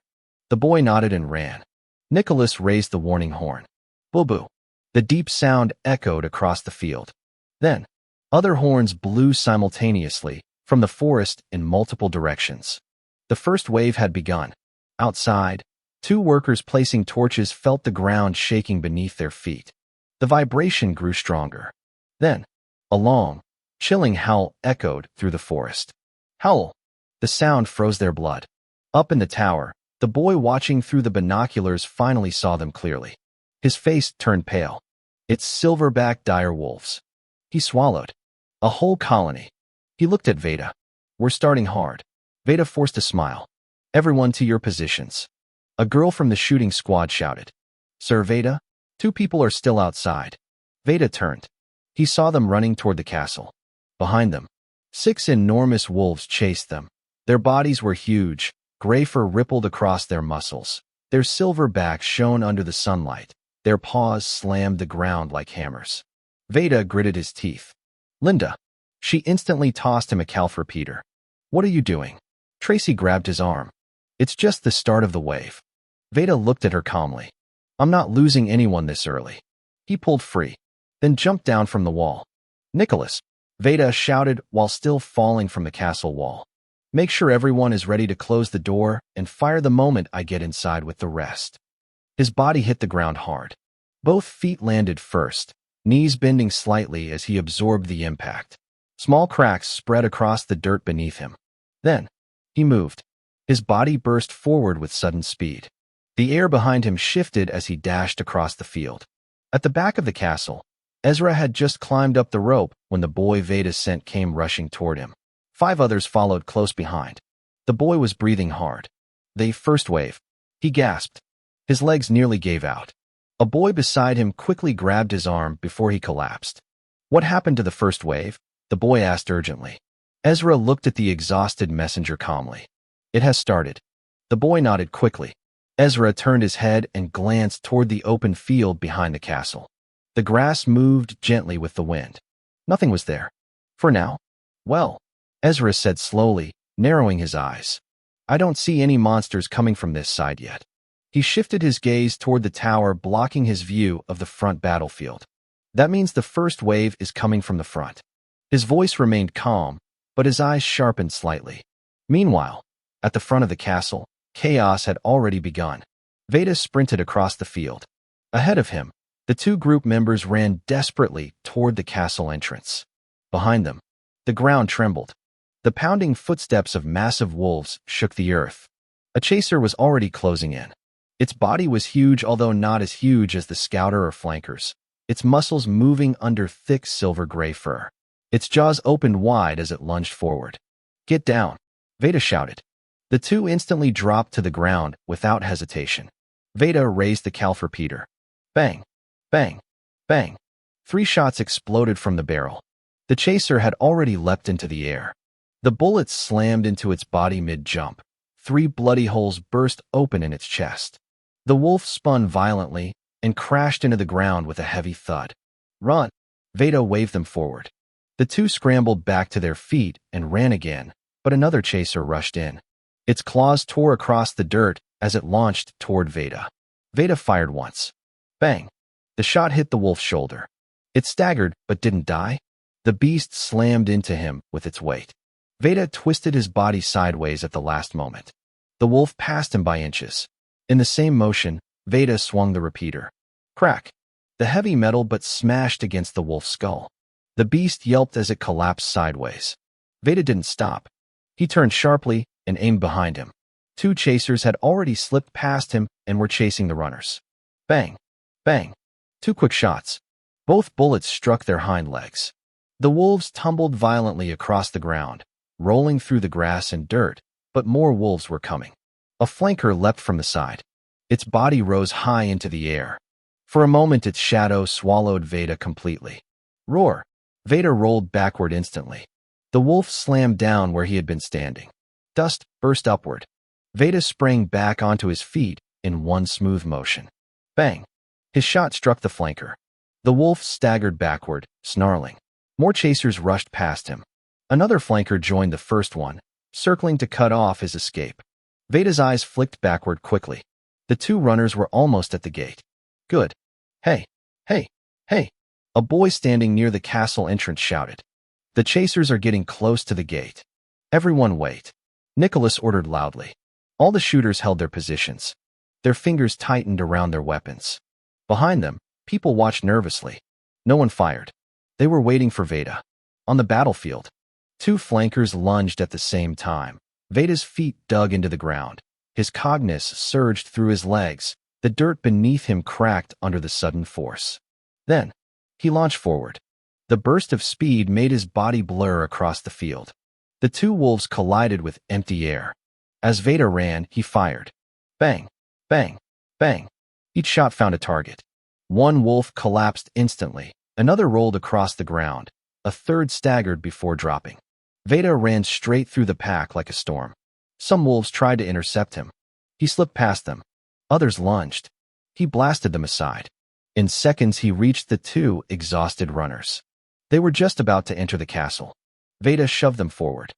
The boy nodded and ran. Nicholas raised the warning horn. Boo-boo. The deep sound echoed across the field. Then, other horns blew simultaneously from the forest in multiple directions. The first wave had begun. Outside, 2 workers placing torches felt the ground shaking beneath their feet. The vibration grew stronger. Then, a long, chilling howl echoed through the forest. Howl! The sound froze their blood. Up in the tower, the boy watching through the binoculars finally saw them clearly. His face turned pale. "It's silverback dire wolves." He swallowed. "A whole colony." He looked at Veda. "We're starting hard." Veda forced a smile. "Everyone to your positions." A girl from the shooting squad shouted. "Sir Veda, 2 people are still outside." Veda turned. He saw them running toward the castle. Behind them, 6 enormous wolves chased them. Their bodies were huge. Gray fur rippled across their muscles. Their silver backs shone under the sunlight. Their paws slammed the ground like hammers. Veda gritted his teeth. "Linda." She instantly tossed him a calf repeater. "What are you doing?" Tracy grabbed his arm. "It's just the start of the wave." Veda looked at her calmly. "I'm not losing anyone this early." He pulled free, then jumped down from the wall. "Nicholas," Veda shouted while still falling from the castle wall. "Make sure everyone is ready to close the door and fire the moment I get inside with the rest." His body hit the ground hard. Both feet landed first, knees bending slightly as he absorbed the impact. Small cracks spread across the dirt beneath him. Then, he moved. His body burst forward with sudden speed. The air behind him shifted as he dashed across the field. At the back of the castle, Ezra had just climbed up the rope when the boy Veda sent came rushing toward him. 5 others followed close behind. The boy was breathing hard. "The first wave." He gasped. His legs nearly gave out. A boy beside him quickly grabbed his arm before he collapsed. "What happened to the first wave?" the boy asked urgently. Ezra looked at the exhausted messenger calmly. "It has started." The boy nodded quickly. Ezra turned his head and glanced toward the open field behind the castle. The grass moved gently with the wind. Nothing was there. "For now?" "Well," Ezra said slowly, narrowing his eyes. "I don't see any monsters coming from this side yet." He shifted his gaze toward the tower, blocking his view of the front battlefield. "That means the first wave is coming from the front." His voice remained calm, but his eyes sharpened slightly. Meanwhile, at the front of the castle, chaos had already begun. Veda sprinted across the field. Ahead of him, the 2 group members ran desperately toward the castle entrance. Behind them, the ground trembled. The pounding footsteps of massive wolves shook the earth. A chaser was already closing in. Its body was huge, although not as huge as the scouter or flankers. Its muscles moving under thick silver-gray fur. Its jaws opened wide as it lunged forward. "Get down," Veda shouted. The 2 instantly dropped to the ground without hesitation. Veda raised the calf repeater. Bang, bang, bang. 3 shots exploded from the barrel. The chaser had already leapt into the air. The bullets slammed into its body mid-jump. 3 bloody holes burst open in its chest. The wolf spun violently and crashed into the ground with a heavy thud. "Run!" Veda waved them forward. The 2 scrambled back to their feet and ran again, but another chaser rushed in. Its claws tore across the dirt as it launched toward Veda. Veda fired once. Bang! The shot hit the wolf's shoulder. It staggered but didn't die. The beast slammed into him with its weight. Veda twisted his body sideways at the last moment. The wolf passed him by inches. In the same motion, Veda swung the repeater. Crack! The heavy metal but smashed against the wolf's skull. The beast yelped as it collapsed sideways. Veda didn't stop. He turned sharply and aimed behind him. Two chasers had already slipped past him and were chasing the runners. Bang! Bang! Two quick shots. Both bullets struck their hind legs. The wolves tumbled violently across the ground, rolling through the grass and dirt, but more wolves were coming. A flanker leapt from the side. Its body rose high into the air. For a moment its shadow swallowed Veda completely. Roar! Veda rolled backward instantly. The wolf slammed down where he had been standing. Dust burst upward. Veda sprang back onto his feet in one smooth motion. Bang! His shot struck the flanker. The wolf staggered backward, snarling. More chasers rushed past him. Another flanker joined the first one, circling to cut off his escape. Veda's eyes flicked backward quickly. The two runners were almost at the gate. Good. Hey! Hey! Hey! A boy standing near the castle entrance shouted. The chasers are getting close to the gate. Everyone wait. Nicholas ordered loudly. All the shooters held their positions. Their fingers tightened around their weapons. Behind them, people watched nervously. No one fired. They were waiting for Veda. On the battlefield, two flankers lunged at the same time. Veda's feet dug into the ground. His cognus surged through his legs. The dirt beneath him cracked under the sudden force. Then, he launched forward. The burst of speed made his body blur across the field. The two wolves collided with empty air. As Veda ran, he fired. Bang! Bang! Bang! Each shot found a target. One wolf collapsed instantly. Another rolled across the ground. A third staggered before dropping. Veda ran straight through the pack like a storm. Some wolves tried to intercept him. He slipped past them. Others lunged. He blasted them aside. In seconds he reached the two exhausted runners. They were just about to enter the castle. Veda shoved them forward.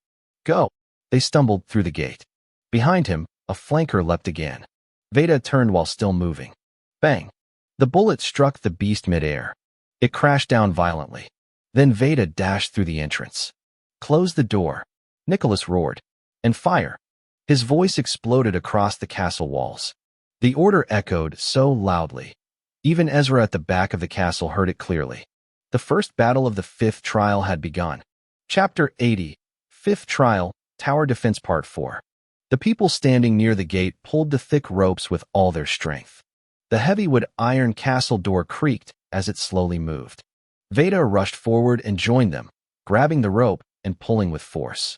Go! They stumbled through the gate. Behind him, a flanker leapt again. Veda turned while still moving. Bang! The bullet struck the beast mid-air. It crashed down violently. Then Veda dashed through the entrance. Close the door. Nicholas roared. And fire! His voice exploded across the castle walls. The order echoed so loudly. Even Ezra at the back of the castle heard it clearly. The first battle of the fifth trial had begun. Chapter 80, Fifth Trial, Tower Defense Part 4. The people standing near the gate pulled the thick ropes with all their strength. The heavy wood iron castle door creaked as it slowly moved. Veda rushed forward and joined them, grabbing the rope and pulling with force.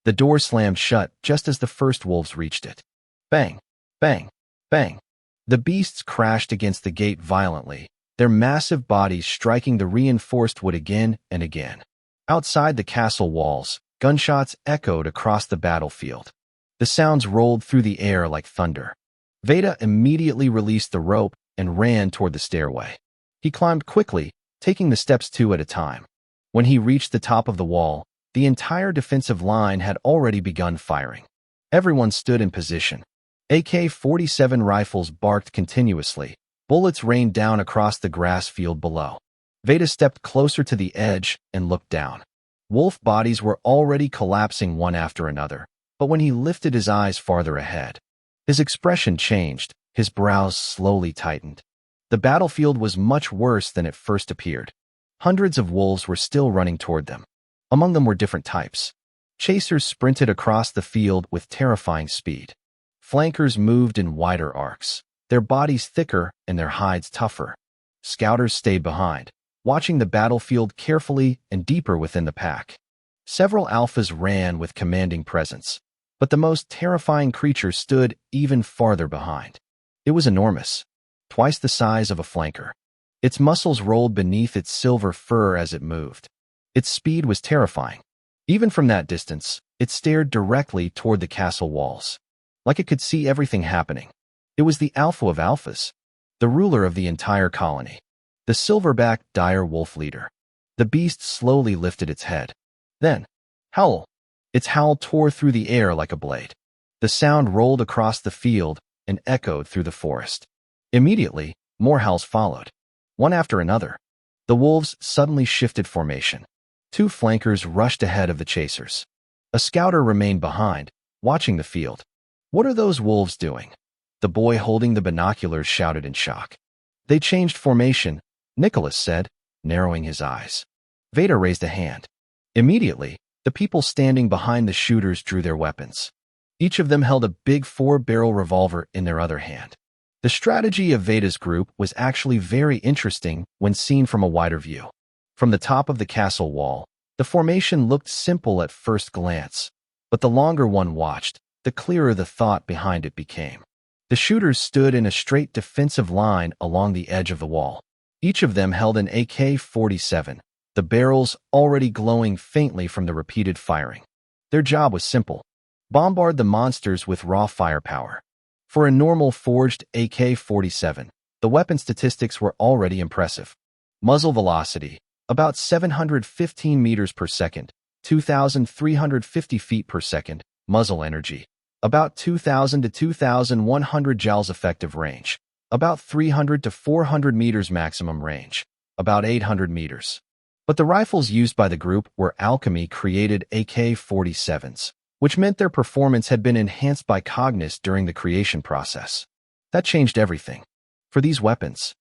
The door slammed shut just as the first wolves reached it. Bang! Bang! Bang! The beasts crashed against the gate violently, their massive bodies striking the reinforced wood again and again. Outside the castle walls, gunshots echoed across the battlefield. The sounds rolled through the air like thunder. Veda immediately released the rope and ran toward the stairway. He climbed quickly, taking the steps two at a time. When he reached the top of the wall, the entire defensive line had already begun firing. Everyone stood in position. AK-47 rifles barked continuously. Bullets rained down across the grass field below. Veda stepped closer to the edge and looked down. Wolf bodies were already collapsing one after another, but when he lifted his eyes farther ahead, his expression changed, his brows slowly tightened. The battlefield was much worse than it first appeared. Hundreds of wolves were still running toward them. Among them were different types. Chasers sprinted across the field with terrifying speed. Flankers moved in wider arcs, their bodies thicker and their hides tougher. Scouters stayed behind, watching the battlefield carefully and deeper within the pack. Several alphas ran with commanding presence, but the most terrifying creature stood even farther behind. It was enormous, twice the size of a flanker. Its muscles rolled beneath its silver fur as it moved. Its speed was terrifying. Even from that distance, it stared directly toward the castle walls, like it could see everything happening. It was the alpha of alphas, the ruler of the entire colony, the silverback dire wolf leader. The beast slowly lifted its head. Then, howl! Its howl tore through the air like a blade. The sound rolled across the field and echoed through the forest. Immediately, more howls followed, one after another. The wolves suddenly shifted formation. Two flankers rushed ahead of the chasers. A scouter remained behind, watching the field. "What are those wolves doing?" The boy holding the binoculars shouted in shock. "They changed formation," Nicholas said, narrowing his eyes. Veda raised a hand. Immediately, the people standing behind the shooters drew their weapons. Each of them held a big 4-barrel revolver in their other hand. The strategy of Veda's group was actually very interesting when seen from a wider view. From the top of the castle wall, the formation looked simple at first glance, but the longer one watched, the clearer the thought behind it became. The shooters stood in a straight defensive line along the edge of the wall. Each of them held an AK-47, the barrels already glowing faintly from the repeated firing. Their job was simple: bombard the monsters with raw firepower. For a normal forged AK-47, the weapon statistics were already impressive. Muzzle velocity, about 715 meters per second, 2,350 feet per second. Muzzle energy, about 2,000 to 2,100 joules. Effective range, about 300 to 400 meters. Maximum range, about 800 meters. But the rifles used by the group were Alchemy-created AK-47s, which meant their performance had been enhanced by Cognis during the creation process. That changed everything. For these weapons,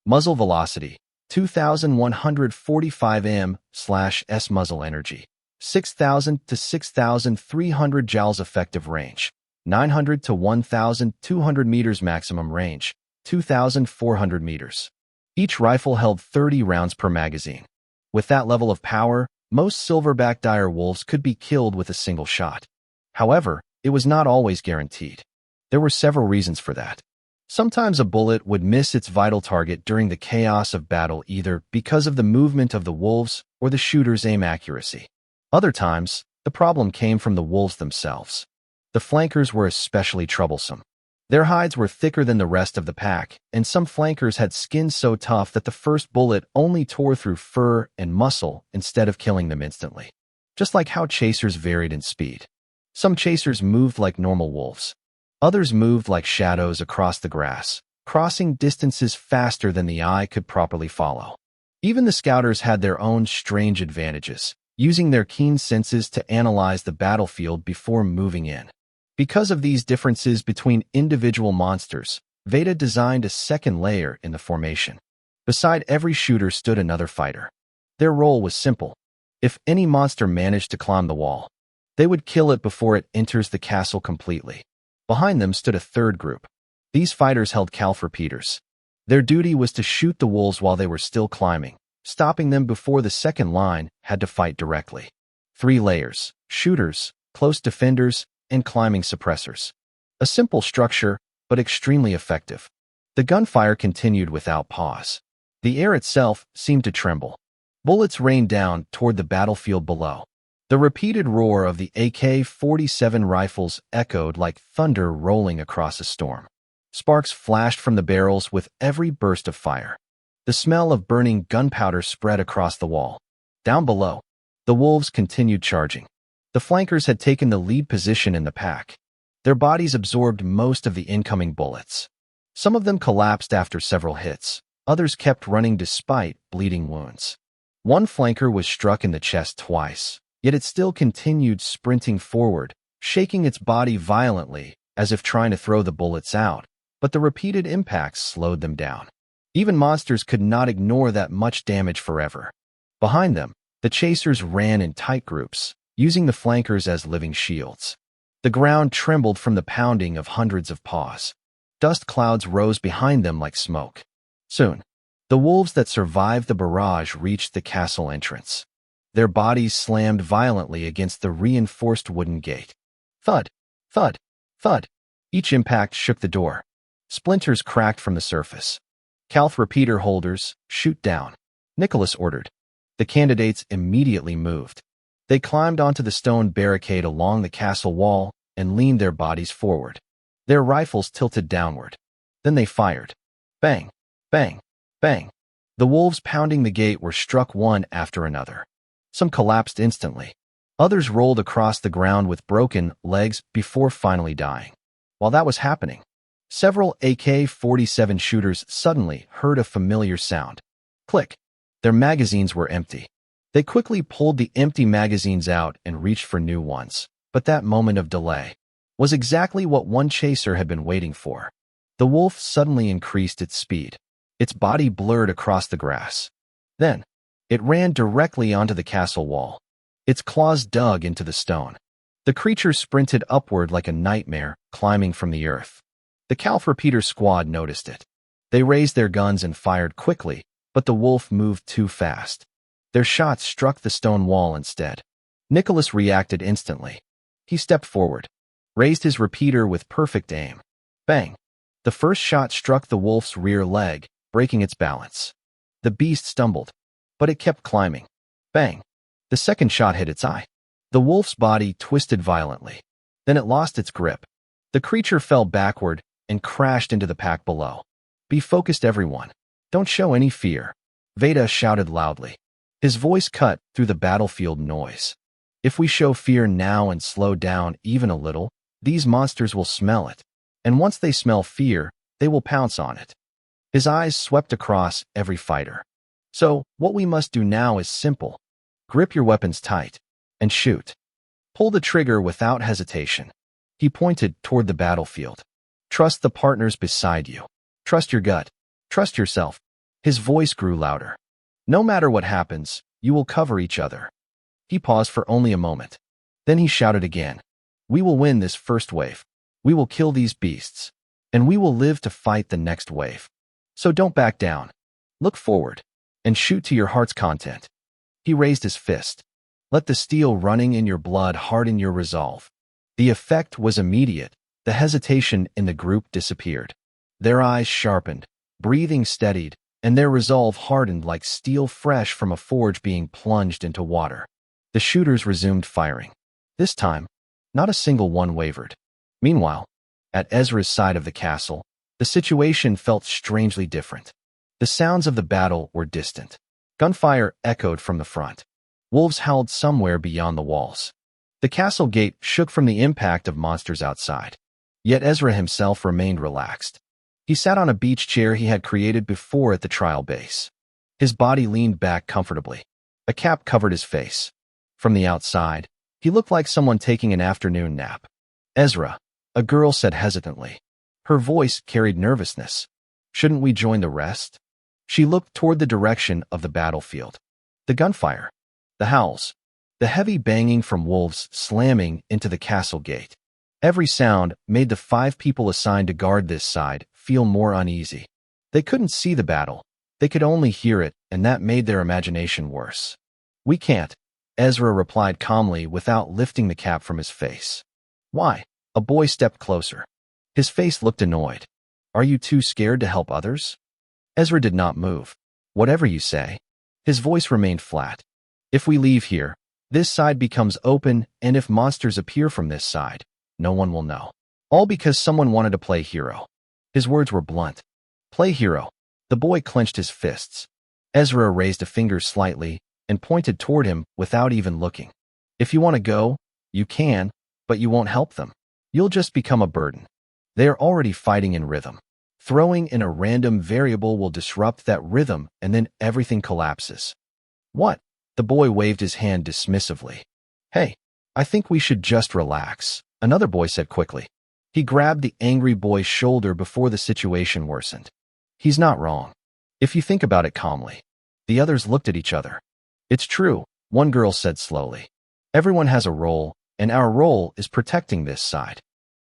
muzzle velocity, 2,145 m/s. Muzzle energy, 6,000 to 6,300 joules. Effective range, 900 to 1,200 meters. Maximum range, 2,400 meters. Each rifle held 30 rounds per magazine. With that level of power, most silverback dire wolves could be killed with a single shot. However, it was not always guaranteed. There were several reasons for that. Sometimes a bullet would miss its vital target during the chaos of battle, either because of the movement of the wolves or the shooter's aim accuracy. Other times, the problem came from the wolves themselves. The flankers were especially troublesome. Their hides were thicker than the rest of the pack, and some flankers had skin so tough that the first bullet only tore through fur and muscle instead of killing them instantly. Just like how chasers varied in speed. Some chasers moved like normal wolves. Others moved like shadows across the grass, crossing distances faster than the eye could properly follow. Even the scouters had their own strange advantages, using their keen senses to analyze the battlefield before moving in. Because of these differences between individual monsters, Veda designed a second layer in the formation. Beside every shooter stood another fighter. Their role was simple. If any monster managed to climb the wall, they would kill it before it enters the castle completely. Behind them stood a third group. These fighters held calf repeaters. Their duty was to shoot the wolves while they were still climbing, stopping them before the second line had to fight directly. 3 layers: shooters, close defenders, and climbing suppressors. A simple structure, but extremely effective. The gunfire continued without pause. The air itself seemed to tremble. Bullets rained down toward the battlefield below. The repeated roar of the AK-47 rifles echoed like thunder rolling across a storm. Sparks flashed from the barrels with every burst of fire. The smell of burning gunpowder spread across the wall. Down below, the wolves continued charging. The flankers had taken the lead position in the pack. Their bodies absorbed most of the incoming bullets. Some of them collapsed after several hits. Others kept running despite bleeding wounds. One flanker was struck in the chest twice, yet it still continued sprinting forward, shaking its body violently as if trying to throw the bullets out, but the repeated impacts slowed them down. Even monsters could not ignore that much damage forever. Behind them, the chasers ran in tight groups, using the flankers as living shields. The ground trembled from the pounding of hundreds of paws. Dust clouds rose behind them like smoke. Soon, the wolves that survived the barrage reached the castle entrance. Their bodies slammed violently against the reinforced wooden gate. Thud, thud, thud. Each impact shook the door. Splinters cracked from the surface. Calth repeater holders, shoot down, Nicholas ordered. The candidates immediately moved. They climbed onto the stone barricade along the castle wall and leaned their bodies forward. Their rifles tilted downward. Then they fired. Bang, bang, bang. The wolves pounding the gate were struck one after another. Some collapsed instantly. Others rolled across the ground with broken legs before finally dying. While that was happening, several AK-47 shooters suddenly heard a familiar sound. Click. Their magazines were empty. They quickly pulled the empty magazines out and reached for new ones. But that moment of delay was exactly what one chaser had been waiting for. The wolf suddenly increased its speed. Its body blurred across the grass. Then, it ran directly onto the castle wall. Its claws dug into the stone. The creature sprinted upward like a nightmare, climbing from the earth. The Calf Repeater squad noticed it. They raised their guns and fired quickly, but the wolf moved too fast. Their shots struck the stone wall instead. Nicholas reacted instantly. He stepped forward, raised his repeater with perfect aim. Bang! The first shot struck the wolf's rear leg, breaking its balance. The beast stumbled, but it kept climbing. Bang! The second shot hit its eye. The wolf's body twisted violently. Then it lost its grip. The creature fell backward and crashed into the pack below. Be focused, everyone. Don't show any fear, Veda shouted loudly. His voice cut through the battlefield noise. If we show fear now and slow down even a little, these monsters will smell it. And once they smell fear, they will pounce on it. His eyes swept across every fighter. So, what we must do now is simple. Grip your weapons tight and shoot. Pull the trigger without hesitation. He pointed toward the battlefield. Trust the partners beside you. Trust your gut. Trust yourself. His voice grew louder. No matter what happens, you will cover each other. He paused for only a moment. Then he shouted again. We will win this first wave. We will kill these beasts. And we will live to fight the next wave. So don't back down. Look forward. And shoot to your heart's content. He raised his fist. Let the steel running in your blood harden your resolve. The effect was immediate. The hesitation in the group disappeared. Their eyes sharpened, breathing steadied, and their resolve hardened like steel fresh from a forge being plunged into water. The shooters resumed firing. This time, not a single one wavered. Meanwhile, at Ezra's side of the castle, the situation felt strangely different. The sounds of the battle were distant. Gunfire echoed from the front. Wolves howled somewhere beyond the walls. The castle gate shook from the impact of monsters outside. Yet Ezra himself remained relaxed. He sat on a beach chair he had created before at the trial base. His body leaned back comfortably. A cap covered his face. From the outside, he looked like someone taking an afternoon nap. Ezra, a girl said hesitantly. Her voice carried nervousness. Shouldn't we join the rest? She looked toward the direction of the battlefield. The gunfire, the howls, the heavy banging from wolves slamming into the castle gate. Every sound made the 5 people assigned to guard this side feel more uneasy. They couldn't see the battle. They could only hear it, and that made their imagination worse. We can't, Ezra replied calmly without lifting the cap from his face. Why? A boy stepped closer. His face looked annoyed. Are you too scared to help others? Ezra did not move. Whatever you say. His voice remained flat. If we leave here, this side becomes open, and if monsters appear from this side, no one will know. All because someone wanted to play hero. His words were blunt. Play hero. The boy clenched his fists. Ezra raised a finger slightly and pointed toward him without even looking. If you want to go, you can, but you won't help them. You'll just become a burden. They are already fighting in rhythm. Throwing in a random variable will disrupt that rhythm, and then everything collapses. What? The boy waved his hand dismissively. Hey, I think we should just relax, another boy said quickly. He grabbed the angry boy's shoulder before the situation worsened. He's not wrong. If you think about it calmly. The others looked at each other. It's true, one girl said slowly. Everyone has a role, and our role is protecting this side.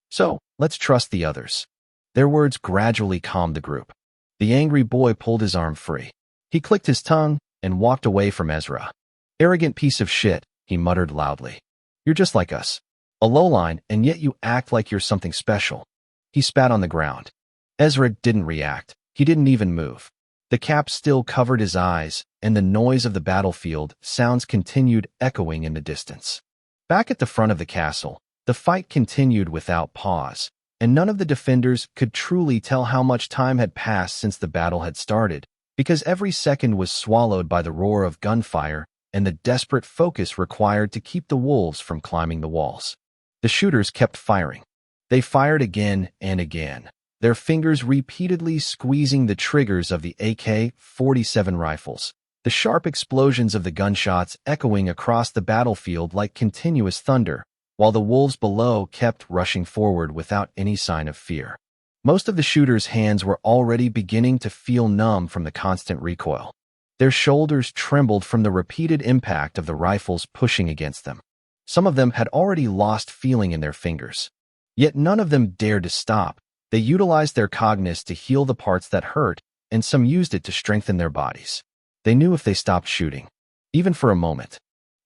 So, let's trust the others. Their words gradually calmed the group. The angry boy pulled his arm free. He clicked his tongue and walked away from Ezra. Arrogant piece of shit, he muttered loudly. You're just like us. A lowline, and yet you act like you're something special. He spat on the ground. Ezra didn't react. He didn't even move. The cap still covered his eyes, and the noise of the battlefield sounds continued echoing in the distance. Back at the front of the castle, the fight continued without pause, and none of the defenders could truly tell how much time had passed since the battle had started, because every second was swallowed by the roar of gunfire and the desperate focus required to keep the wolves from climbing the walls. The shooters kept firing. They fired again and again, their fingers repeatedly squeezing the triggers of the AK-47 rifles. the sharp explosions of the gunshots echoing across the battlefield like continuous thunder, while the wolves below kept rushing forward without any sign of fear. Most of the shooters' hands were already beginning to feel numb from the constant recoil. Their shoulders trembled from the repeated impact of the rifles pushing against them. Some of them had already lost feeling in their fingers. Yet none of them dared to stop. They utilized their cognizance to heal the parts that hurt, and some used it to strengthen their bodies. They knew if they stopped shooting, even for a moment,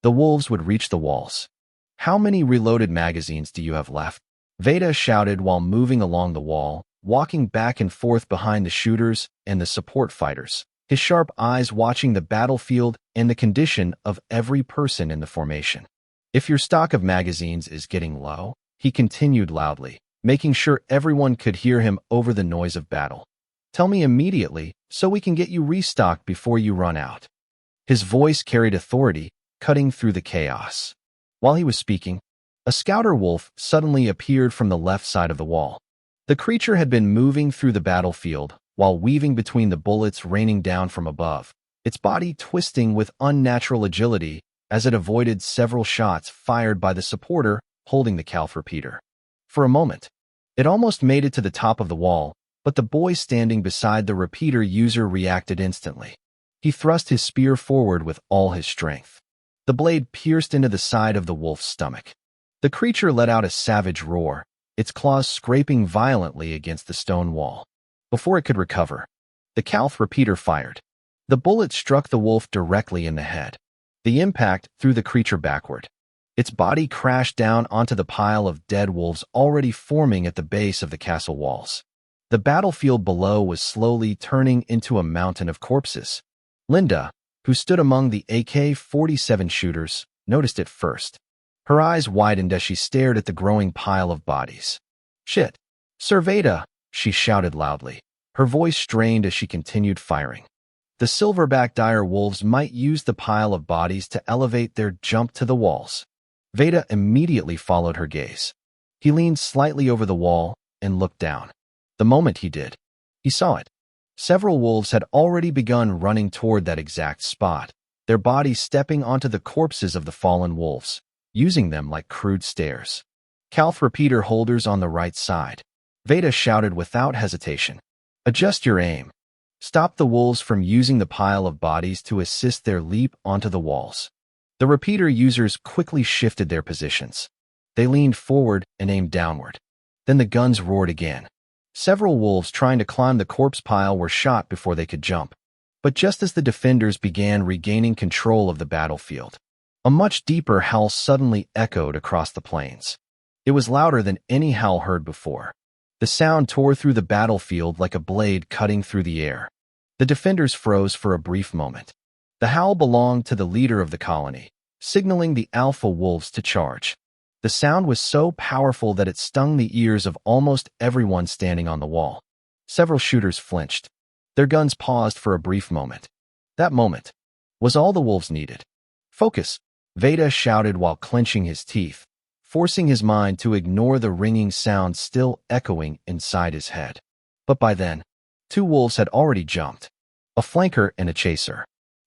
the wolves would reach the walls. "How many reloaded magazines do you have left?" Veda shouted while moving along the wall, walking back and forth behind the shooters and the support fighters, his sharp eyes watching the battlefield and the condition of every person in the formation. "If your stock of magazines is getting low," he continued loudly, making sure everyone could hear him over the noise of battle, "tell me immediately so we can get you restocked before you run out." His voice carried authority, cutting through the chaos. While he was speaking, a scouter wolf suddenly appeared from the left side of the wall. The creature had been moving through the battlefield while weaving between the bullets raining down from above, its body twisting with unnatural agility as it avoided several shots fired by the supporter holding the calf repeater. For a moment, it almost made it to the top of the wall, but the boy standing beside the repeater user reacted instantly. He thrust his spear forward with all his strength. The blade pierced into the side of the wolf's stomach. The creature let out a savage roar, its claws scraping violently against the stone wall. Before it could recover, the calf repeater fired. The bullet struck the wolf directly in the head. The impact threw the creature backward. Its body crashed down onto the pile of dead wolves already forming at the base of the castle walls. The battlefield below was slowly turning into a mountain of corpses. Linda, who stood among the AK-47 shooters, noticed it first. Her eyes widened as she stared at the growing pile of bodies. "Shit! Sir Veda!" she shouted loudly, her voice strained as she continued firing. The silverback dire wolves might use the pile of bodies to elevate their jump to the walls. Veda immediately followed her gaze. He leaned slightly over the wall and looked down. The moment he did, he saw it. Several wolves had already begun running toward that exact spot, their bodies stepping onto the corpses of the fallen wolves, using them like crude stairs. "Calf repeater holders on the right side," Veda shouted without hesitation. "Adjust your aim. Stop the wolves from using the pile of bodies to assist their leap onto the walls." The repeater users quickly shifted their positions. They leaned forward and aimed downward. Then the guns roared again. Several wolves trying to climb the corpse pile were shot before they could jump. But just as the defenders began regaining control of the battlefield, a much deeper howl suddenly echoed across the plains. It was louder than any howl heard before. The sound tore through the battlefield like a blade cutting through the air. The defenders froze for a brief moment. The howl belonged to the leader of the colony, signaling the alpha wolves to charge. The sound was so powerful that it stung the ears of almost everyone standing on the wall. Several shooters flinched. Their guns paused for a brief moment. That moment was all the wolves needed. "Focus," Veda shouted while clenching his teeth, forcing his mind to ignore the ringing sound still echoing inside his head. But by then, two wolves had already jumped, a flanker and a chaser.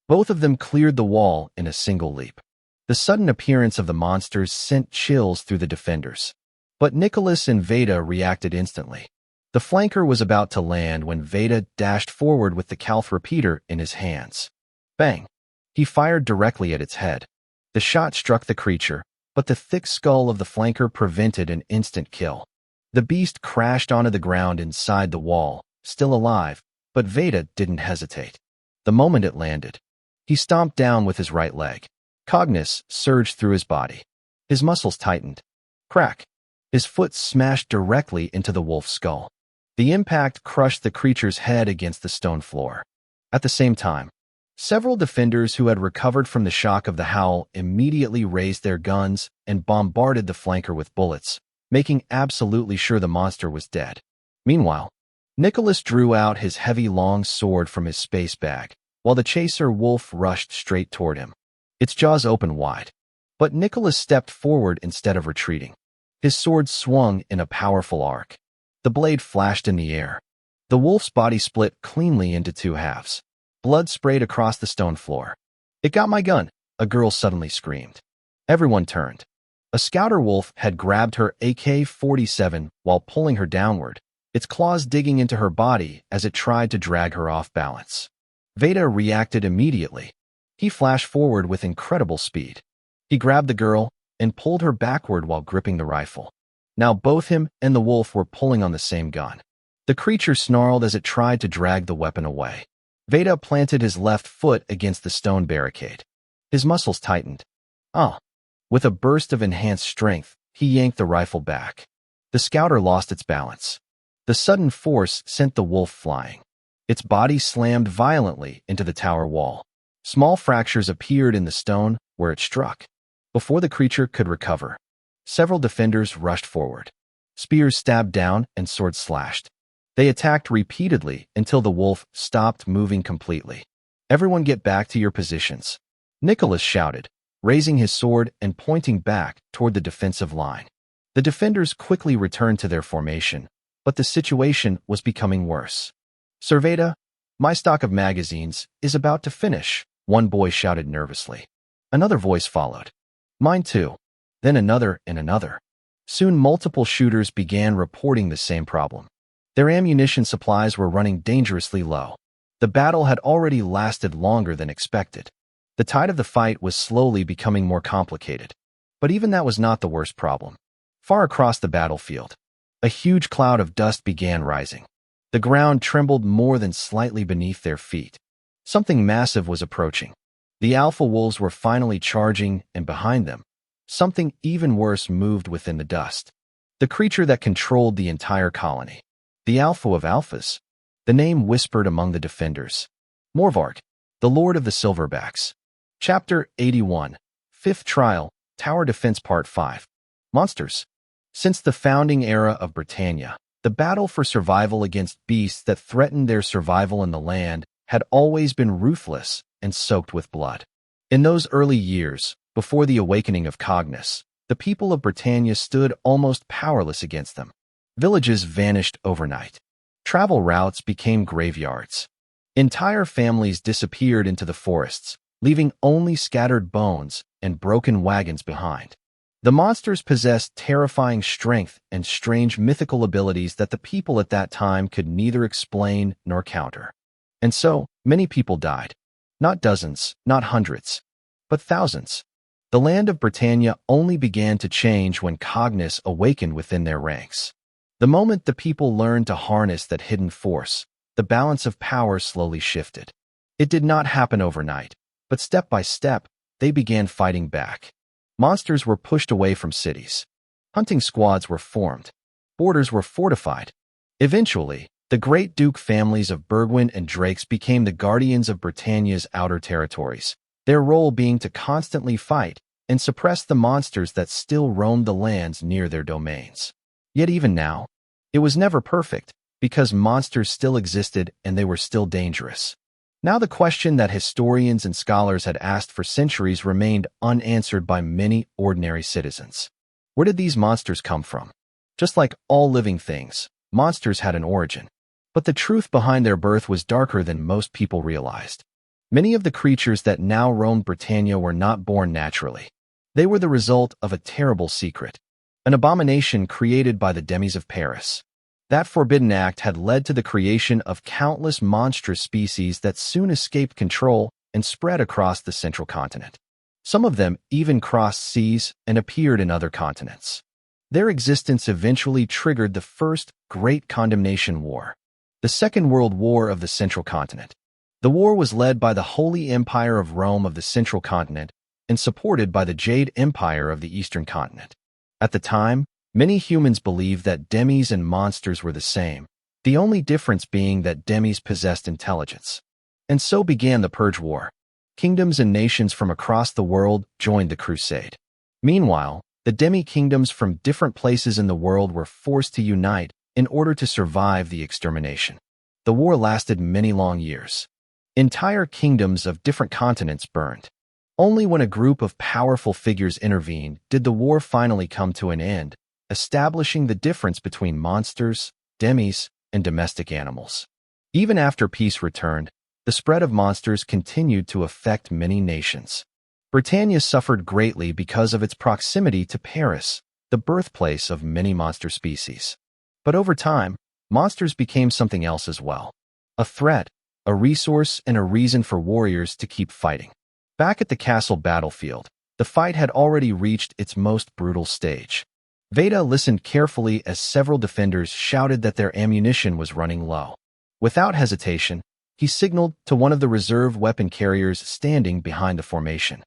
Both of them cleared the wall in a single leap. The sudden appearance of the monsters sent chills through the defenders. But Nicholas and Veda reacted instantly. The flanker was about to land when Veda dashed forward with the calf repeater in his hands. Bang! He fired directly at its head. The shot struck the creature, but the thick skull of the flanker prevented an instant kill. The beast crashed onto the ground inside the wall, still alive, but Veda didn't hesitate. The moment it landed, he stomped down with his right leg. Cognizance surged through his body. His muscles tightened. Crack! His foot smashed directly into the wolf's skull. The impact crushed the creature's head against the stone floor. At the same time, several defenders who had recovered from the shock of the howl immediately raised their guns and bombarded the flanker with bullets, making absolutely sure the monster was dead. Meanwhile, Nicholas drew out his heavy long sword from his space bag, while the chaser wolf rushed straight toward him, its jaws open wide. But Nicholas stepped forward instead of retreating. His sword swung in a powerful arc. The blade flashed in the air. The wolf's body split cleanly into two halves. Blood sprayed across the stone floor. "It got my gun," a girl suddenly screamed. Everyone turned. A scouter wolf had grabbed her AK-47 while pulling her downward, its claws digging into her body as it tried to drag her off balance. Veda reacted immediately. He flashed forward with incredible speed. He grabbed the girl and pulled her backward while gripping the rifle. Now both him and the wolf were pulling on the same gun. The creature snarled as it tried to drag the weapon away. Veda planted his left foot against the stone barricade. His muscles tightened. With a burst of enhanced strength, he yanked the rifle back. The scouter lost its balance. The sudden force sent the wolf flying. Its body slammed violently into the tower wall. Small fractures appeared in the stone where it struck. Before the creature could recover, several defenders rushed forward. Spears stabbed down and swords slashed. They attacked repeatedly until the wolf stopped moving completely. "Everyone get back to your positions," Nicholas shouted, raising his sword and pointing back toward the defensive line. The defenders quickly returned to their formation, but the situation was becoming worse. "Sir Veda, my stock of magazines is about to finish," one boy shouted nervously. Another voice followed. "Mine too." Then another and another. Soon multiple shooters began reporting the same problem. Their ammunition supplies were running dangerously low. The battle had already lasted longer than expected. The tide of the fight was slowly becoming more complicated. But even that was not the worst problem. Far across the battlefield, a huge cloud of dust began rising. The ground trembled more than slightly beneath their feet. Something massive was approaching. The alpha wolves were finally charging, and behind them, something even worse moved within the dust. The creature that controlled the entire colony. The Alpha of Alphas. The name whispered among the defenders. Morvark, the Lord of the Silverbacks. Chapter 81. Fifth Trial, Tower Defense Part 5. Monsters. Since the founding era of Britannia, the battle for survival against beasts that threatened their survival in the land had always been ruthless and soaked with blood. In those early years, before the awakening of Cognos, the people of Britannia stood almost powerless against them. Villages vanished overnight. Travel routes became graveyards. Entire families disappeared into the forests, leaving only scattered bones and broken wagons behind. The monsters possessed terrifying strength and strange mythical abilities that the people at that time could neither explain nor counter. And so, many people died. Not dozens, not hundreds, but thousands. The land of Britannia only began to change when Cognos awakened within their ranks. The moment the people learned to harness that hidden force, the balance of power slowly shifted. It did not happen overnight, but step by step, they began fighting back. Monsters were pushed away from cities. Hunting squads were formed. Borders were fortified. Eventually, the great Duke families of Burgwyn and Drakes became the guardians of Britannia's outer territories, their role being to constantly fight and suppress the monsters that still roamed the lands near their domains. Yet even now, it was never perfect, because monsters still existed and they were still dangerous. Now the question that historians and scholars had asked for centuries remained unanswered by many ordinary citizens. Where did these monsters come from? Just like all living things, monsters had an origin. But the truth behind their birth was darker than most people realized. Many of the creatures that now roamed Britannia were not born naturally. They were the result of a terrible secret, an abomination created by the demis of Paris. That forbidden act had led to the creation of countless monstrous species that soon escaped control and spread across the central continent. Some of them even crossed seas and appeared in other continents. Their existence eventually triggered the first Great Condemnation War, the Second World War of the Central Continent. The war was led by the Holy Empire of Rome of the Central Continent and supported by the Jade Empire of the Eastern Continent. At the time, many humans believed that demis and monsters were the same, the only difference being that demis possessed intelligence. And so began the Purge War. Kingdoms and nations from across the world joined the crusade. Meanwhile, the demi-kingdoms from different places in the world were forced to unite in order to survive the extermination. The war lasted many long years. Entire kingdoms of different continents burned. Only when a group of powerful figures intervened did the war finally come to an end, establishing the difference between monsters, demis, and domestic animals. Even after peace returned, the spread of monsters continued to affect many nations. Britannia suffered greatly because of its proximity to Paris, the birthplace of many monster species. But over time, monsters became something else as well. A threat, a resource, and a reason for warriors to keep fighting. Back at the castle battlefield, the fight had already reached its most brutal stage. Veda listened carefully as several defenders shouted that their ammunition was running low. Without hesitation, he signaled to one of the reserve weapon carriers standing behind the formation.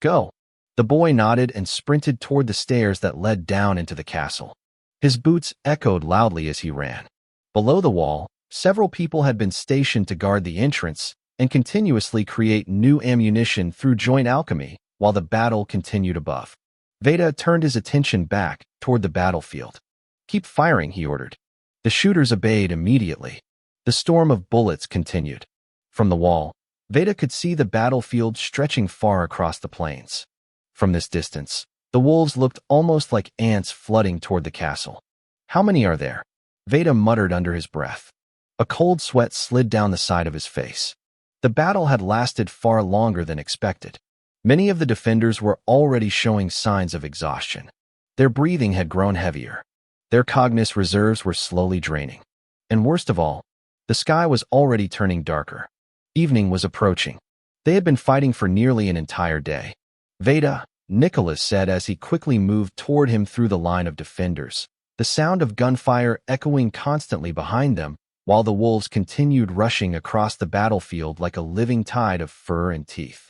"Go." The boy nodded and sprinted toward the stairs that led down into the castle. His boots echoed loudly as he ran. Below the wall, several people had been stationed to guard the entrance and continuously create new ammunition through joint alchemy while the battle continued above. Veda turned his attention back toward the battlefield. "Keep firing," he ordered. The shooters obeyed immediately. The storm of bullets continued. From the wall, Veda could see the battlefield stretching far across the plains. From this distance, the wolves looked almost like ants flooding toward the castle. "How many are there?" Veda muttered under his breath. A cold sweat slid down the side of his face. The battle had lasted far longer than expected. Many of the defenders were already showing signs of exhaustion. Their breathing had grown heavier. Their cognous reserves were slowly draining. And worst of all, the sky was already turning darker. Evening was approaching. They had been fighting for nearly an entire day. "Veda," Nicholas said as he quickly moved toward him through the line of defenders, the sound of gunfire echoing constantly behind them, while the wolves continued rushing across the battlefield like a living tide of fur and teeth.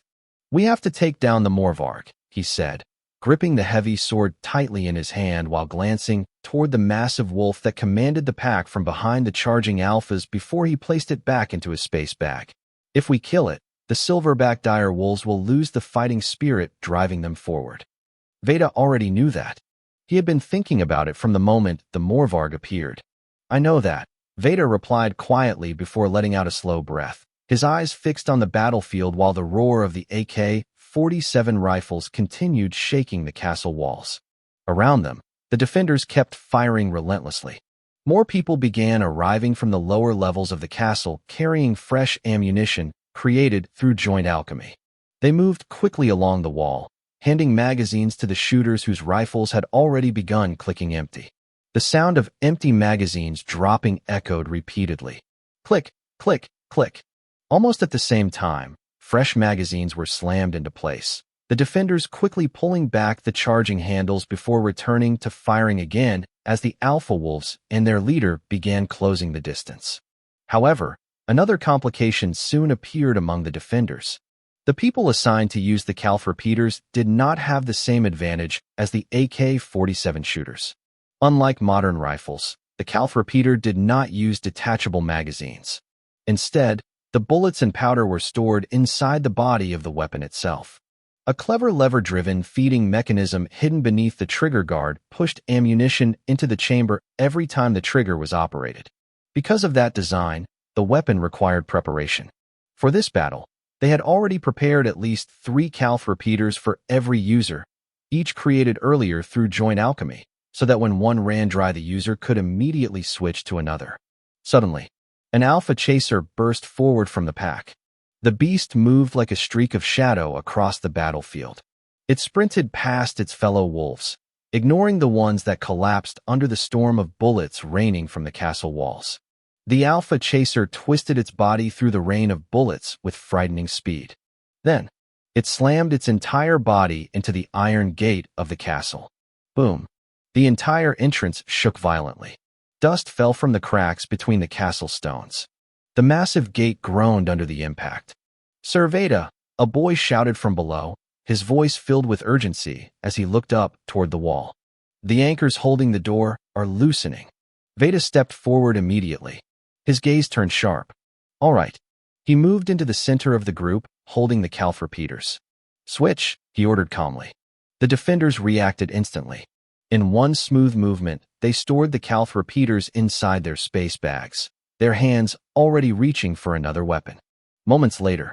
"We have to take down the Morvarg," he said, gripping the heavy sword tightly in his hand while glancing toward the massive wolf that commanded the pack from behind the charging alphas before he placed it back into his space bag. "If we kill it, the silverback dire wolves will lose the fighting spirit driving them forward." Veda already knew that. He had been thinking about it from the moment the Morvarg appeared. "I know that," Veda replied quietly before letting out a slow breath, his eyes fixed on the battlefield while the roar of the AK-47 rifles continued shaking the castle walls. Around them, the defenders kept firing relentlessly. More people began arriving from the lower levels of the castle carrying fresh ammunition created through joint alchemy. They moved quickly along the wall, handing magazines to the shooters whose rifles had already begun clicking empty. The sound of empty magazines dropping echoed repeatedly. Click, click, click. Almost at the same time, fresh magazines were slammed into place, the defenders quickly pulling back the charging handles before returning to firing again as the alpha wolves and their leader began closing the distance. However, another complication soon appeared among the defenders. The people assigned to use the calf repeaters did not have the same advantage as the AK-47 shooters. Unlike modern rifles, the calf repeater did not use detachable magazines. Instead, the bullets and powder were stored inside the body of the weapon itself. A clever lever-driven feeding mechanism hidden beneath the trigger guard pushed ammunition into the chamber every time the trigger was operated. Because of that design, the weapon required preparation. For this battle, they had already prepared at least 3 calf repeaters for every user, each created earlier through joint alchemy, so that when one ran dry the user could immediately switch to another. Suddenly, an alpha chaser burst forward from the pack. The beast moved like a streak of shadow across the battlefield. It sprinted past its fellow wolves, ignoring the ones that collapsed under the storm of bullets raining from the castle walls. The alpha chaser twisted its body through the rain of bullets with frightening speed. Then, it slammed its entire body into the iron gate of the castle. Boom! The entire entrance shook violently. Dust fell from the cracks between the castle stones. The massive gate groaned under the impact. "Sir Veda," a boy shouted from below, his voice filled with urgency as he looked up toward the wall. "The anchors holding the door are loosening." Veda stepped forward immediately. His gaze turned sharp. "All right." He moved into the center of the group, holding the calf repeaters. "Switch," he ordered calmly. The defenders reacted instantly. In one smooth movement, they stored the calf repeaters inside their space bags, their hands already reaching for another weapon. Moments later,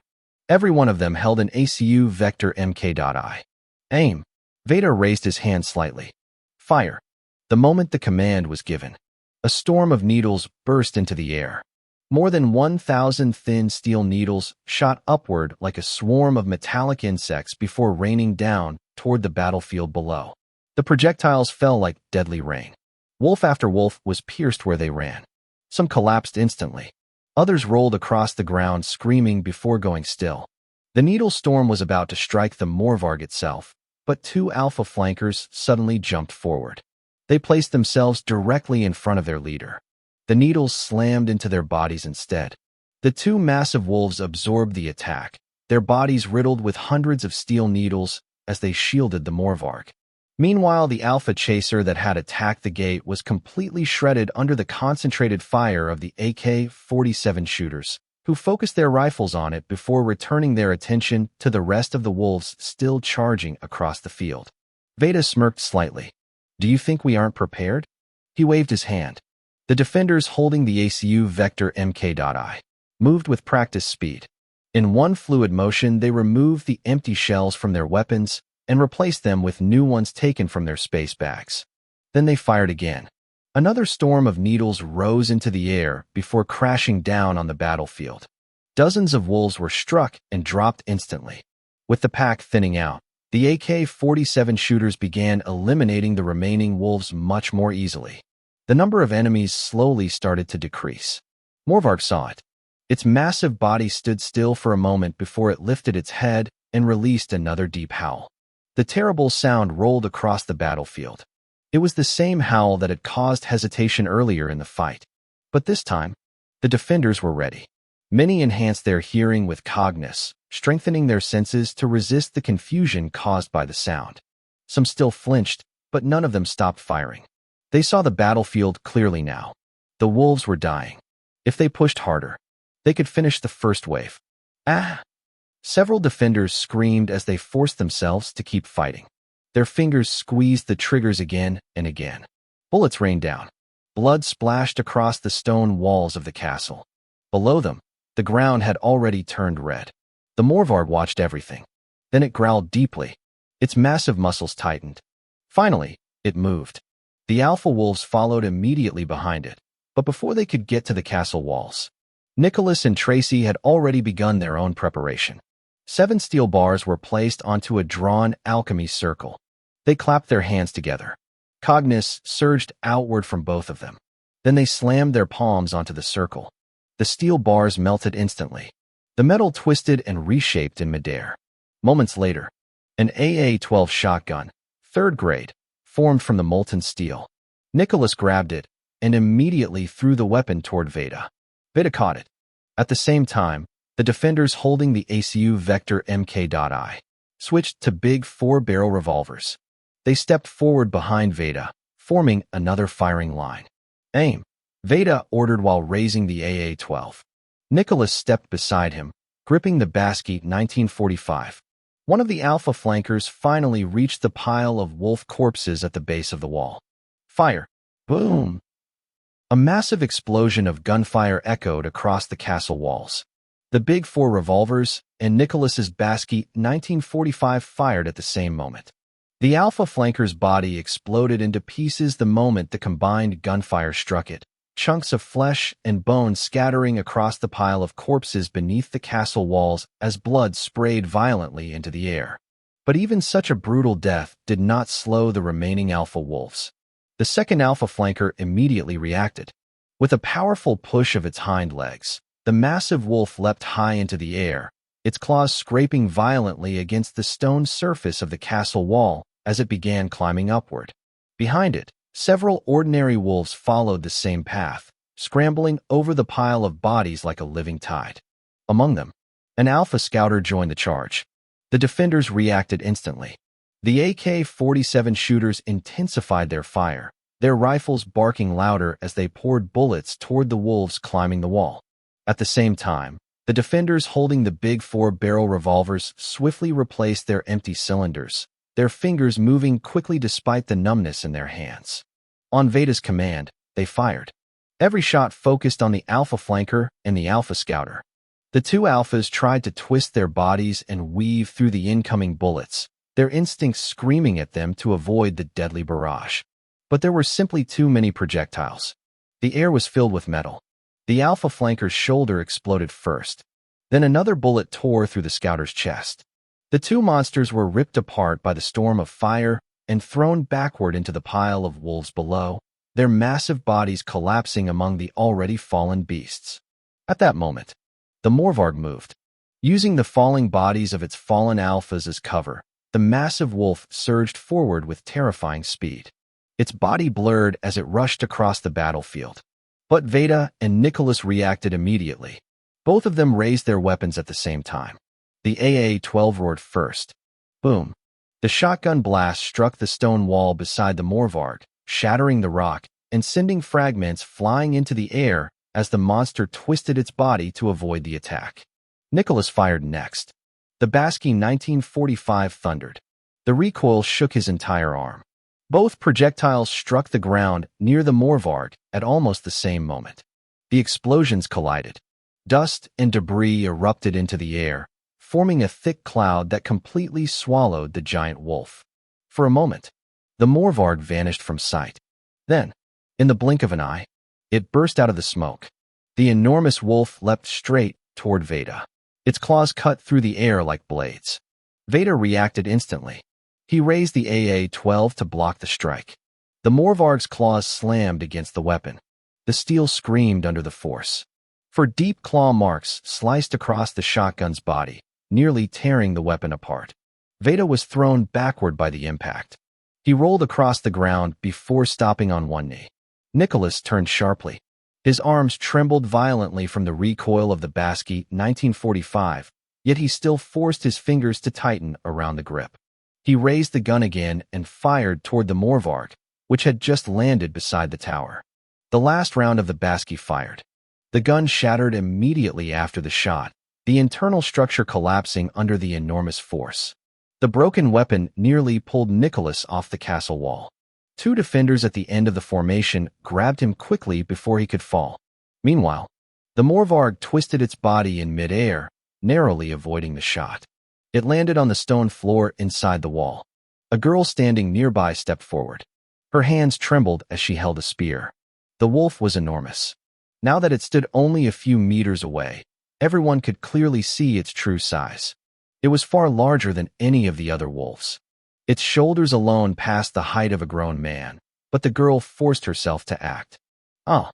every one of them held an ACU Vector MK.I. "Aim." Veda raised his hand slightly. "Fire." The moment the command was given, a storm of needles burst into the air. More than 1,000 thin steel needles shot upward like a swarm of metallic insects before raining down toward the battlefield below. The projectiles fell like deadly rain. Wolf after wolf was pierced where they ran. Some collapsed instantly. Others rolled across the ground screaming before going still. The needle storm was about to strike the Morvarg itself, but two alpha flankers suddenly jumped forward. They placed themselves directly in front of their leader. The needles slammed into their bodies instead. The two massive wolves absorbed the attack, their bodies riddled with hundreds of steel needles as they shielded the Morvarg. Meanwhile, the alpha chaser that had attacked the gate was completely shredded under the concentrated fire of the AK-47 shooters, who focused their rifles on it before returning their attention to the rest of the wolves still charging across the field. Veda smirked slightly. "Do you think we aren't prepared?" He waved his hand. The defenders holding the ACU Vector MK.I moved with practiced speed. In one fluid motion, they removed the empty shells from their weapons and replaced them with new ones taken from their space bags. Then they fired again. Another storm of needles rose into the air before crashing down on the battlefield. Dozens of wolves were struck and dropped instantly. With the pack thinning out, the AK-47 shooters began eliminating the remaining wolves much more easily. The number of enemies slowly started to decrease. Morvarg saw it. Its massive body stood still for a moment before it lifted its head and released another deep howl. The terrible sound rolled across the battlefield. It was the same howl that had caused hesitation earlier in the fight. But this time, the defenders were ready. Many enhanced their hearing with cognus, strengthening their senses to resist the confusion caused by the sound. Some still flinched, but none of them stopped firing. They saw the battlefield clearly now. The wolves were dying. If they pushed harder, they could finish the first wave. Ah! Several defenders screamed as they forced themselves to keep fighting. Their fingers squeezed the triggers again and again. Bullets rained down. Blood splashed across the stone walls of the castle. Below them, the ground had already turned red. The Morvarg watched everything. Then it growled deeply. Its massive muscles tightened. Finally, it moved. The alpha wolves followed immediately behind it, but before they could get to the castle walls, Nicholas and Tracy had already begun their own preparation. 7 steel bars were placed onto a drawn alchemy circle. They clapped their hands together. Cognus surged outward from both of them. Then they slammed their palms onto the circle. The steel bars melted instantly. The metal twisted and reshaped in midair. Moments later, an AA-12 shotgun, 3rd grade, formed from the molten steel. Nicholas grabbed it and immediately threw the weapon toward Veda. Veda caught it. At the same time, the defenders holding the ACU Vector MK.I switched to big 4-barrel revolvers. They stepped forward behind Veda, forming another firing line. "Aim," Veda ordered while raising the AA-12. Nicholas stepped beside him, gripping the Basket 1945. One of the alpha flankers finally reached the pile of wolf corpses at the base of the wall. Fire! Boom! A massive explosion of gunfire echoed across the castle walls. The big 4 revolvers and Nicholas's Basket 1945 fired at the same moment. The alpha flanker's body exploded into pieces the moment the combined gunfire struck it, chunks of flesh and bone scattering across the pile of corpses beneath the castle walls as blood sprayed violently into the air. But even such a brutal death did not slow the remaining alpha wolves. The second alpha flanker immediately reacted. With a powerful push of its hind legs, the massive wolf leapt high into the air, its claws scraping violently against the stone surface of the castle wall as it began climbing upward. Behind it, several ordinary wolves followed the same path, scrambling over the pile of bodies like a living tide. Among them, an alpha scouter joined the charge. The defenders reacted instantly. The AK-47 shooters intensified their fire, their rifles barking louder as they poured bullets toward the wolves climbing the wall. At the same time, the defenders holding the big 4-barrel revolvers swiftly replaced their empty cylinders, their fingers moving quickly despite the numbness in their hands. On Veda's command, they fired. Every shot focused on the alpha flanker and the alpha scouter. The two alphas tried to twist their bodies and weave through the incoming bullets, their instincts screaming at them to avoid the deadly barrage. But there were simply too many projectiles. The air was filled with metal. The alpha flanker's shoulder exploded first. Then another bullet tore through the scouter's chest. The two monsters were ripped apart by the storm of fire and thrown backward into the pile of wolves below, their massive bodies collapsing among the already fallen beasts. At that moment, the Morvarg moved. Using the falling bodies of its fallen alphas as cover, the massive wolf surged forward with terrifying speed. Its body blurred as it rushed across the battlefield. But Veda and Nicholas reacted immediately. Both of them raised their weapons at the same time. The AA-12 roared first. Boom. The shotgun blast struck the stone wall beside the Morvarg, shattering the rock and sending fragments flying into the air as the monster twisted its body to avoid the attack. Nicholas fired next. The Basque 1945 thundered. The recoil shook his entire arm. Both projectiles struck the ground near the Morvarg at almost the same moment. The explosions collided. Dust and debris erupted into the air, forming a thick cloud that completely swallowed the giant wolf. For a moment, the Morvarg vanished from sight. Then, in the blink of an eye, it burst out of the smoke. The enormous wolf leapt straight toward Veda. Its claws cut through the air like blades. Veda reacted instantly. He raised the AA-12 to block the strike. The Morvarg's claws slammed against the weapon. The steel screamed under the force. For deep claw marks sliced across the shotgun's body, nearly tearing the weapon apart. Veda was thrown backward by the impact. He rolled across the ground before stopping on one knee. Nicholas turned sharply. His arms trembled violently from the recoil of the Basque 1945, yet he still forced his fingers to tighten around the grip. He raised the gun again and fired toward the Morvarg, which had just landed beside the tower. The last round of the Basque fired. The gun shattered immediately after the shot, the internal structure collapsing under the enormous force. The broken weapon nearly pulled Nicholas off the castle wall. Two defenders at the end of the formation grabbed him quickly before he could fall. Meanwhile, the Morvarg twisted its body in mid-air, narrowly avoiding the shot. It landed on the stone floor inside the wall. A girl standing nearby stepped forward. Her hands trembled as she held a spear. The wolf was enormous. Now that it stood only a few meters away, everyone could clearly see its true size. It was far larger than any of the other wolves. Its shoulders alone passed the height of a grown man, but the girl forced herself to act. Oh.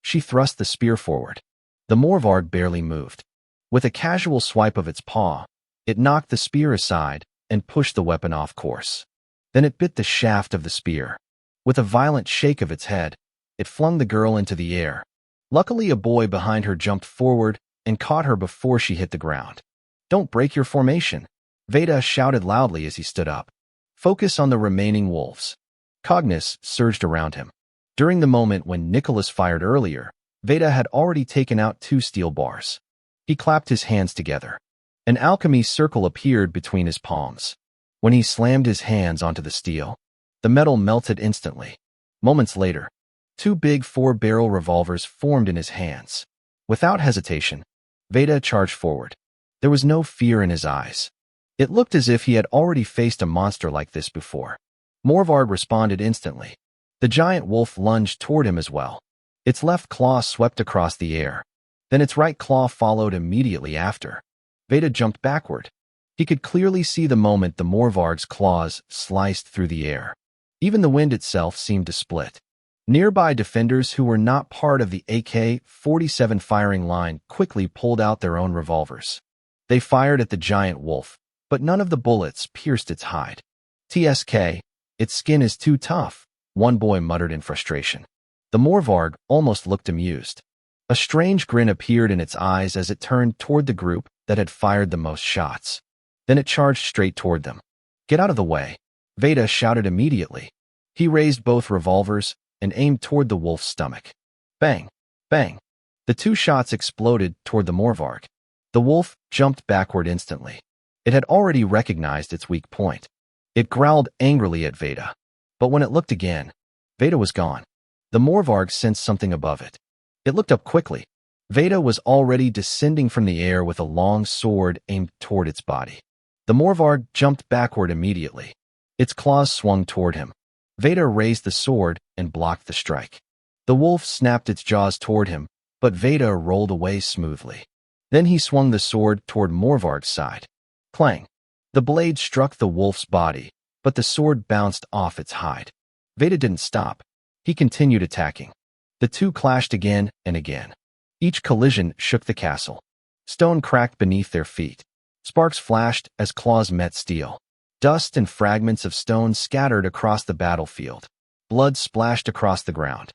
She thrust the spear forward. The Morvarg barely moved. With a casual swipe of its paw, it knocked the spear aside and pushed the weapon off course. Then it bit the shaft of the spear. With a violent shake of its head, it flung the girl into the air. Luckily, a boy behind her jumped forward and caught her before she hit the ground. "Don't break your formation," Veda shouted loudly as he stood up. "Focus on the remaining wolves." Cognition surged around him. During the moment when Nicholas fired earlier, Veda had already taken out 2 steel bars. He clapped his hands together. An alchemy circle appeared between his palms. When he slammed his hands onto the steel, the metal melted instantly. Moments later, 2 big 4-barrel revolvers formed in his hands. Without hesitation, Veda charged forward. There was no fear in his eyes. It looked as if he had already faced a monster like this before. Morvarg responded instantly. The giant wolf lunged toward him as well. Its left claw swept across the air. Then its right claw followed immediately after. Veda jumped backward. He could clearly see the moment the Morvarg's claws sliced through the air. Even the wind itself seemed to split. Nearby defenders who were not part of the AK-47 firing line quickly pulled out their own revolvers. They fired at the giant wolf, but none of the bullets pierced its hide. "TSK, its skin is too tough," one boy muttered in frustration. The Morvarg almost looked amused. A strange grin appeared in its eyes as it turned toward the group that had fired the most shots. Then it charged straight toward them. "Get out of the way," Veda shouted immediately. He raised both revolvers and aimed toward the wolf's stomach. Bang! Bang! The 2 shots exploded toward the Morvarg. The wolf jumped backward instantly. It had already recognized its weak point. It growled angrily at Veda. But when it looked again, Veda was gone. The Morvarg sensed something above it. It looked up quickly. Veda was already descending from the air with a long sword aimed toward its body. The Morvarg jumped backward immediately. Its claws swung toward him. Veda raised the sword and blocked the strike. The wolf snapped its jaws toward him, but Veda rolled away smoothly. Then he swung the sword toward Morvarg's side. Clang! The blade struck the wolf's body, but the sword bounced off its hide. Veda didn't stop. He continued attacking. The two clashed again and again. Each collision shook the castle. Stone cracked beneath their feet. Sparks flashed as claws met steel. Dust and fragments of stone scattered across the battlefield. Blood splashed across the ground.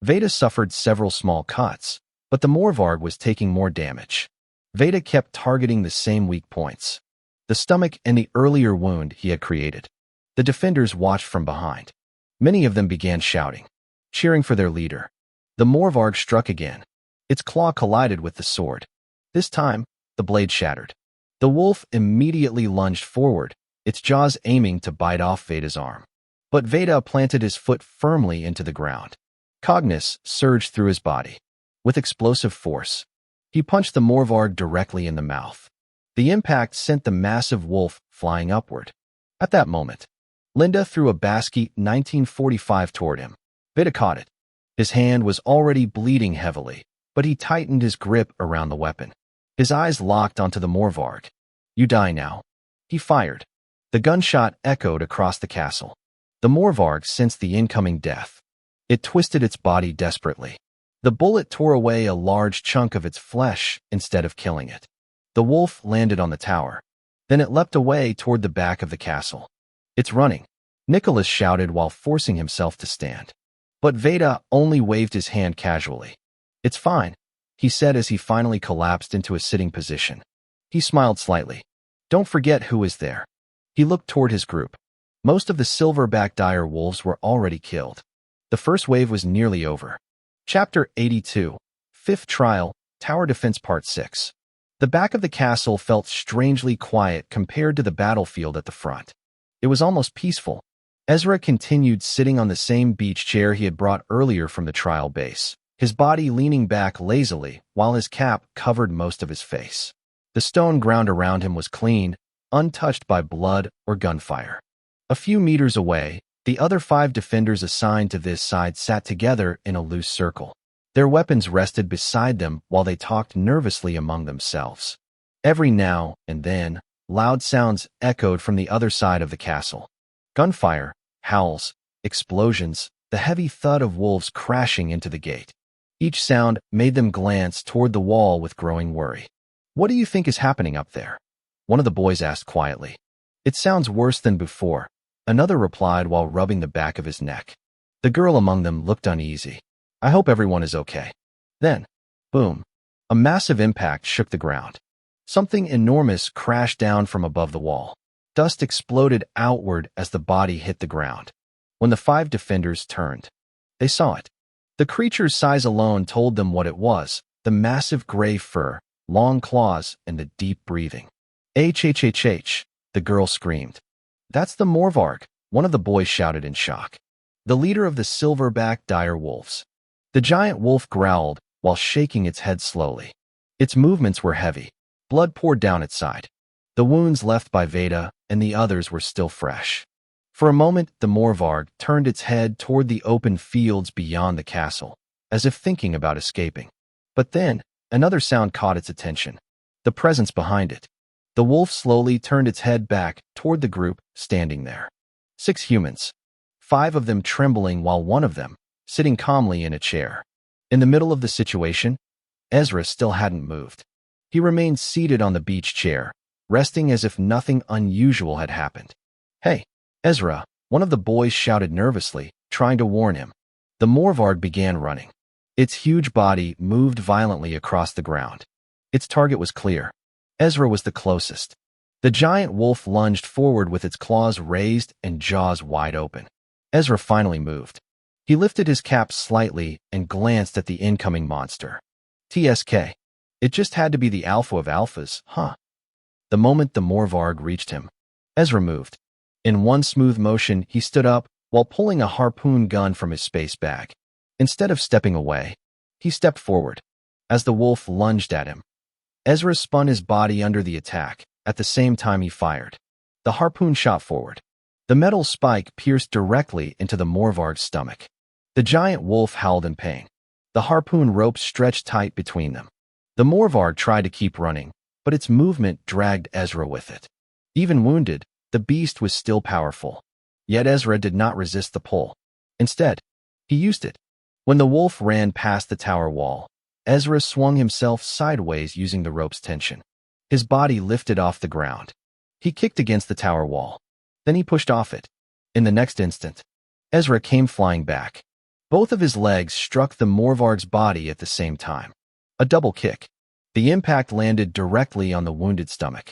Veda suffered several small cuts, but the Morvarg was taking more damage. Veda kept targeting the same weak points. The stomach and the earlier wound he had created. The defenders watched from behind. Many of them began shouting, cheering for their leader. The Morvarg struck again. Its claw collided with the sword. This time, the blade shattered. The wolf immediately lunged forward, its jaws aiming to bite off Veda's arm. But Veda planted his foot firmly into the ground. Cognus surged through his body. With explosive force, he punched the Morvarg directly in the mouth. The impact sent the massive wolf flying upward. At that moment, Linda threw a basket 1945 toward him. Veda caught it. His hand was already bleeding heavily, but he tightened his grip around the weapon. His eyes locked onto the Morvarg. "You die now." He fired. The gunshot echoed across the castle. The Morvarg sensed the incoming death. It twisted its body desperately. The bullet tore away a large chunk of its flesh instead of killing it. The wolf landed on the tower. Then it leapt away toward the back of the castle. "It's running," Nicholas shouted while forcing himself to stand. But Veda only waved his hand casually. "It's fine," he said as he finally collapsed into a sitting position. He smiled slightly. "Don't forget who is there." He looked toward his group. Most of the silverback dire wolves were already killed. The first wave was nearly over. Chapter 82, Fifth Trial, Tower Defense Part 6. The back of the castle felt strangely quiet compared to the battlefield at the front. It was almost peaceful. Ezra continued sitting on the same beach chair he had brought earlier from the trial base, his body leaning back lazily while his cap covered most of his face. The stone ground around him was clean, untouched by blood or gunfire. A few meters away, the other 5 defenders assigned to this side sat together in a loose circle. Their weapons rested beside them while they talked nervously among themselves. Every now and then, loud sounds echoed from the other side of the castle. Gunfire, howls, explosions, the heavy thud of wolves crashing into the gate. Each sound made them glance toward the wall with growing worry. "What do you think is happening up there?" one of the boys asked quietly. "It sounds worse than before," another replied while rubbing the back of his neck. The girl among them looked uneasy. "I hope everyone is okay." Then, boom, a massive impact shook the ground. Something enormous crashed down from above the wall. Dust exploded outward as the body hit the ground. When the 5 defenders turned, they saw it. The creature's size alone told them what it was: the massive gray fur, long claws, and the deep breathing. "H, the girl screamed. "That's the Morvarg," one of the boys shouted in shock. "The leader of the silverback dire wolves." The giant wolf growled while shaking its head slowly. Its movements were heavy. Blood poured down its side. The wounds left by Veda and the others were still fresh. For a moment, the Morvarg turned its head toward the open fields beyond the castle, as if thinking about escaping. But then, another sound caught its attention. The presence behind it. The wolf slowly turned its head back toward the group standing there. 6 humans. 5 of them trembling while one of them, sitting calmly in a chair. In the middle of the situation, Ezra still hadn't moved. He remained seated on the beach chair, resting as if nothing unusual had happened. "Hey, Ezra," one of the boys shouted nervously, trying to warn him. The Morvarg began running. Its huge body moved violently across the ground. Its target was clear. Ezra was the closest. The giant wolf lunged forward with its claws raised and jaws wide open. Ezra finally moved. He lifted his cap slightly and glanced at the incoming monster. TSK. It just had to be the alpha of alphas, huh? The moment the Morvarg reached him, Ezra moved. In one smooth motion, he stood up while pulling a harpoon gun from his space bag. Instead of stepping away, he stepped forward. As the wolf lunged at him, Ezra spun his body under the attack. At the same time he fired. The harpoon shot forward. The metal spike pierced directly into the Morvarg's stomach. The giant wolf howled in pain. The harpoon rope stretched tight between them. The Morvarg tried to keep running, but its movement dragged Ezra with it. Even wounded, the beast was still powerful. Yet Ezra did not resist the pull. Instead, he used it. When the wolf ran past the tower wall, Ezra swung himself sideways using the rope's tension. His body lifted off the ground. He kicked against the tower wall. Then he pushed off it. In the next instant, Ezra came flying back. Both of his legs struck the Morvarg's body at the same time. A double kick. The impact landed directly on the wounded stomach.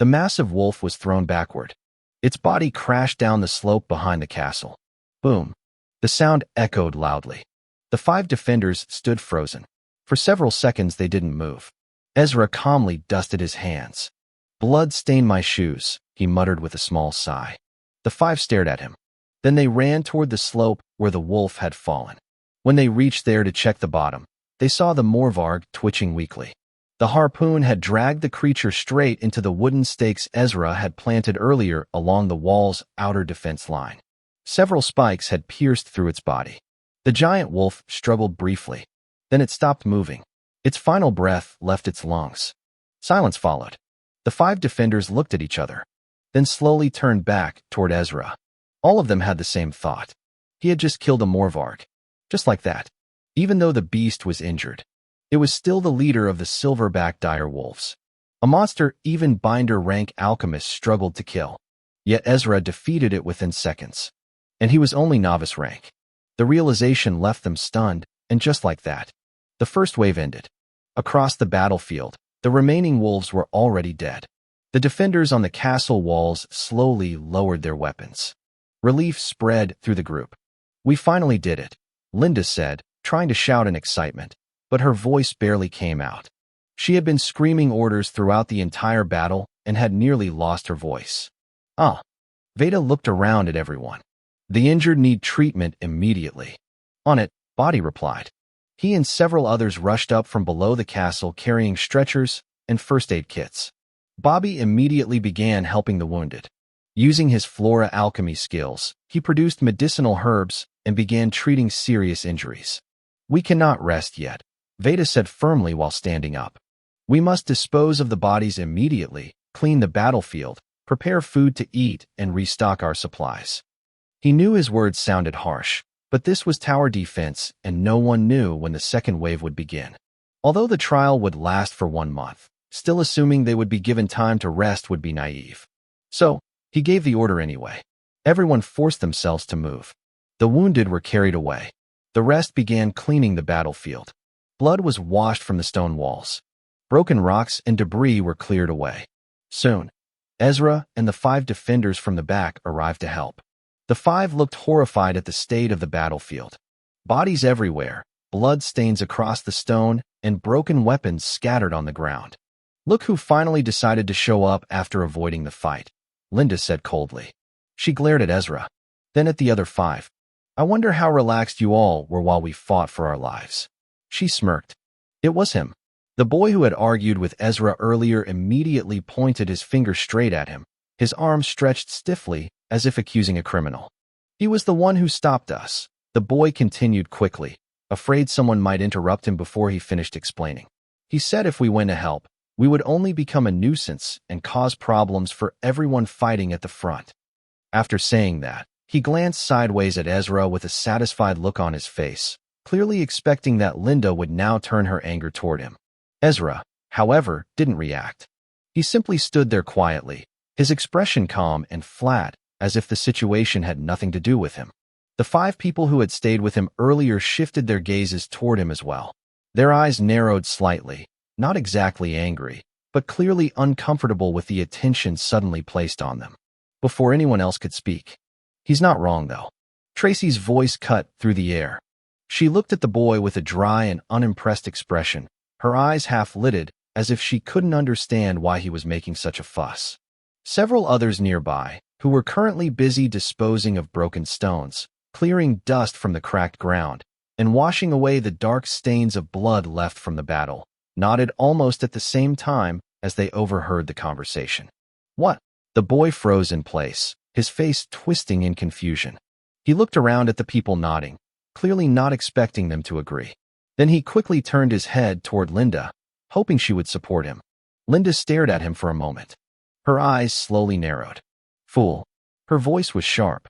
The massive wolf was thrown backward. Its body crashed down the slope behind the castle. Boom. The sound echoed loudly. The 5 defenders stood frozen. For several seconds they didn't move. Ezra calmly dusted his hands. "Blood stained my shoes," he muttered with a small sigh. The 5 stared at him. Then they ran toward the slope where the wolf had fallen. When they reached there to check the bottom, they saw the Morvarg twitching weakly. The harpoon had dragged the creature straight into the wooden stakes Ezra had planted earlier along the wall's outer defense line. Several spikes had pierced through its body. The giant wolf struggled briefly. Then it stopped moving. Its final breath left its lungs. Silence followed. The 5 defenders looked at each other, then slowly turned back toward Ezra. All of them had the same thought. He had just killed a Morvarg. Just like that. Even though the beast was injured, it was still the leader of the silverback dire wolves. A monster even binder rank alchemist struggled to kill. Yet Ezra defeated it within seconds. And he was only novice rank. The realization left them stunned, and just like that, the first wave ended. Across the battlefield, the remaining wolves were already dead. The defenders on the castle walls slowly lowered their weapons. Relief spread through the group. "We finally did it," Linda said, trying to shout in excitement, but her voice barely came out. She had been screaming orders throughout the entire battle and had nearly lost her voice. "Ah." Veda looked around at everyone. "The injured need treatment immediately." "On it," Body replied. He and several others rushed up from below the castle carrying stretchers and first aid kits. Bobby immediately began helping the wounded. Using his flora alchemy skills, he produced medicinal herbs and began treating serious injuries. "We cannot rest yet," Veda said firmly while standing up. "We must dispose of the bodies immediately, clean the battlefield, prepare food to eat, and restock our supplies." He knew his words sounded harsh, but this was tower defense, and no one knew when the second wave would begin. Although the trial would last for 1 month, still assuming they would be given time to rest would be naive. So, he gave the order anyway. Everyone forced themselves to move. The wounded were carried away. The rest began cleaning the battlefield. Blood was washed from the stone walls. Broken rocks and debris were cleared away. Soon, Ezra and the 5 defenders from the back arrived to help. The 5 looked horrified at the state of the battlefield. Bodies everywhere, blood stains across the stone, and broken weapons scattered on the ground. "Look who finally decided to show up after avoiding the fight," Linda said coldly. She glared at Ezra, then at the other 5. "I wonder how relaxed you all were while we fought for our lives." She smirked. It was him. The boy who had argued with Ezra earlier immediately pointed his finger straight at him, his arm stretched stiffly as if accusing a criminal. "He was the one who stopped us," the boy continued quickly, afraid someone might interrupt him before he finished explaining. "He said if we went to help, we would only become a nuisance and cause problems for everyone fighting at the front." After saying that, he glanced sideways at Ezra with a satisfied look on his face, clearly expecting that Linda would now turn her anger toward him. Ezra, however, didn't react. He simply stood there quietly, his expression calm and flat, as if the situation had nothing to do with him. The 5 people who had stayed with him earlier shifted their gazes toward him as well. Their eyes narrowed slightly, not exactly angry, but clearly uncomfortable with the attention suddenly placed on them. Before anyone else could speak. "He's not wrong, though." Tracy's voice cut through the air. She looked at the boy with a dry and unimpressed expression, her eyes half-lidded, as if she couldn't understand why he was making such a fuss. Several others nearby, who were currently busy disposing of broken stones, clearing dust from the cracked ground, and washing away the dark stains of blood left from the battle, nodded almost at the same time as they overheard the conversation. "What?" The boy froze in place, his face twisting in confusion. He looked around at the people nodding, clearly not expecting them to agree. Then he quickly turned his head toward Linda, hoping she would support him. Linda stared at him for a moment. Her eyes slowly narrowed. Fool. Her voice was sharp.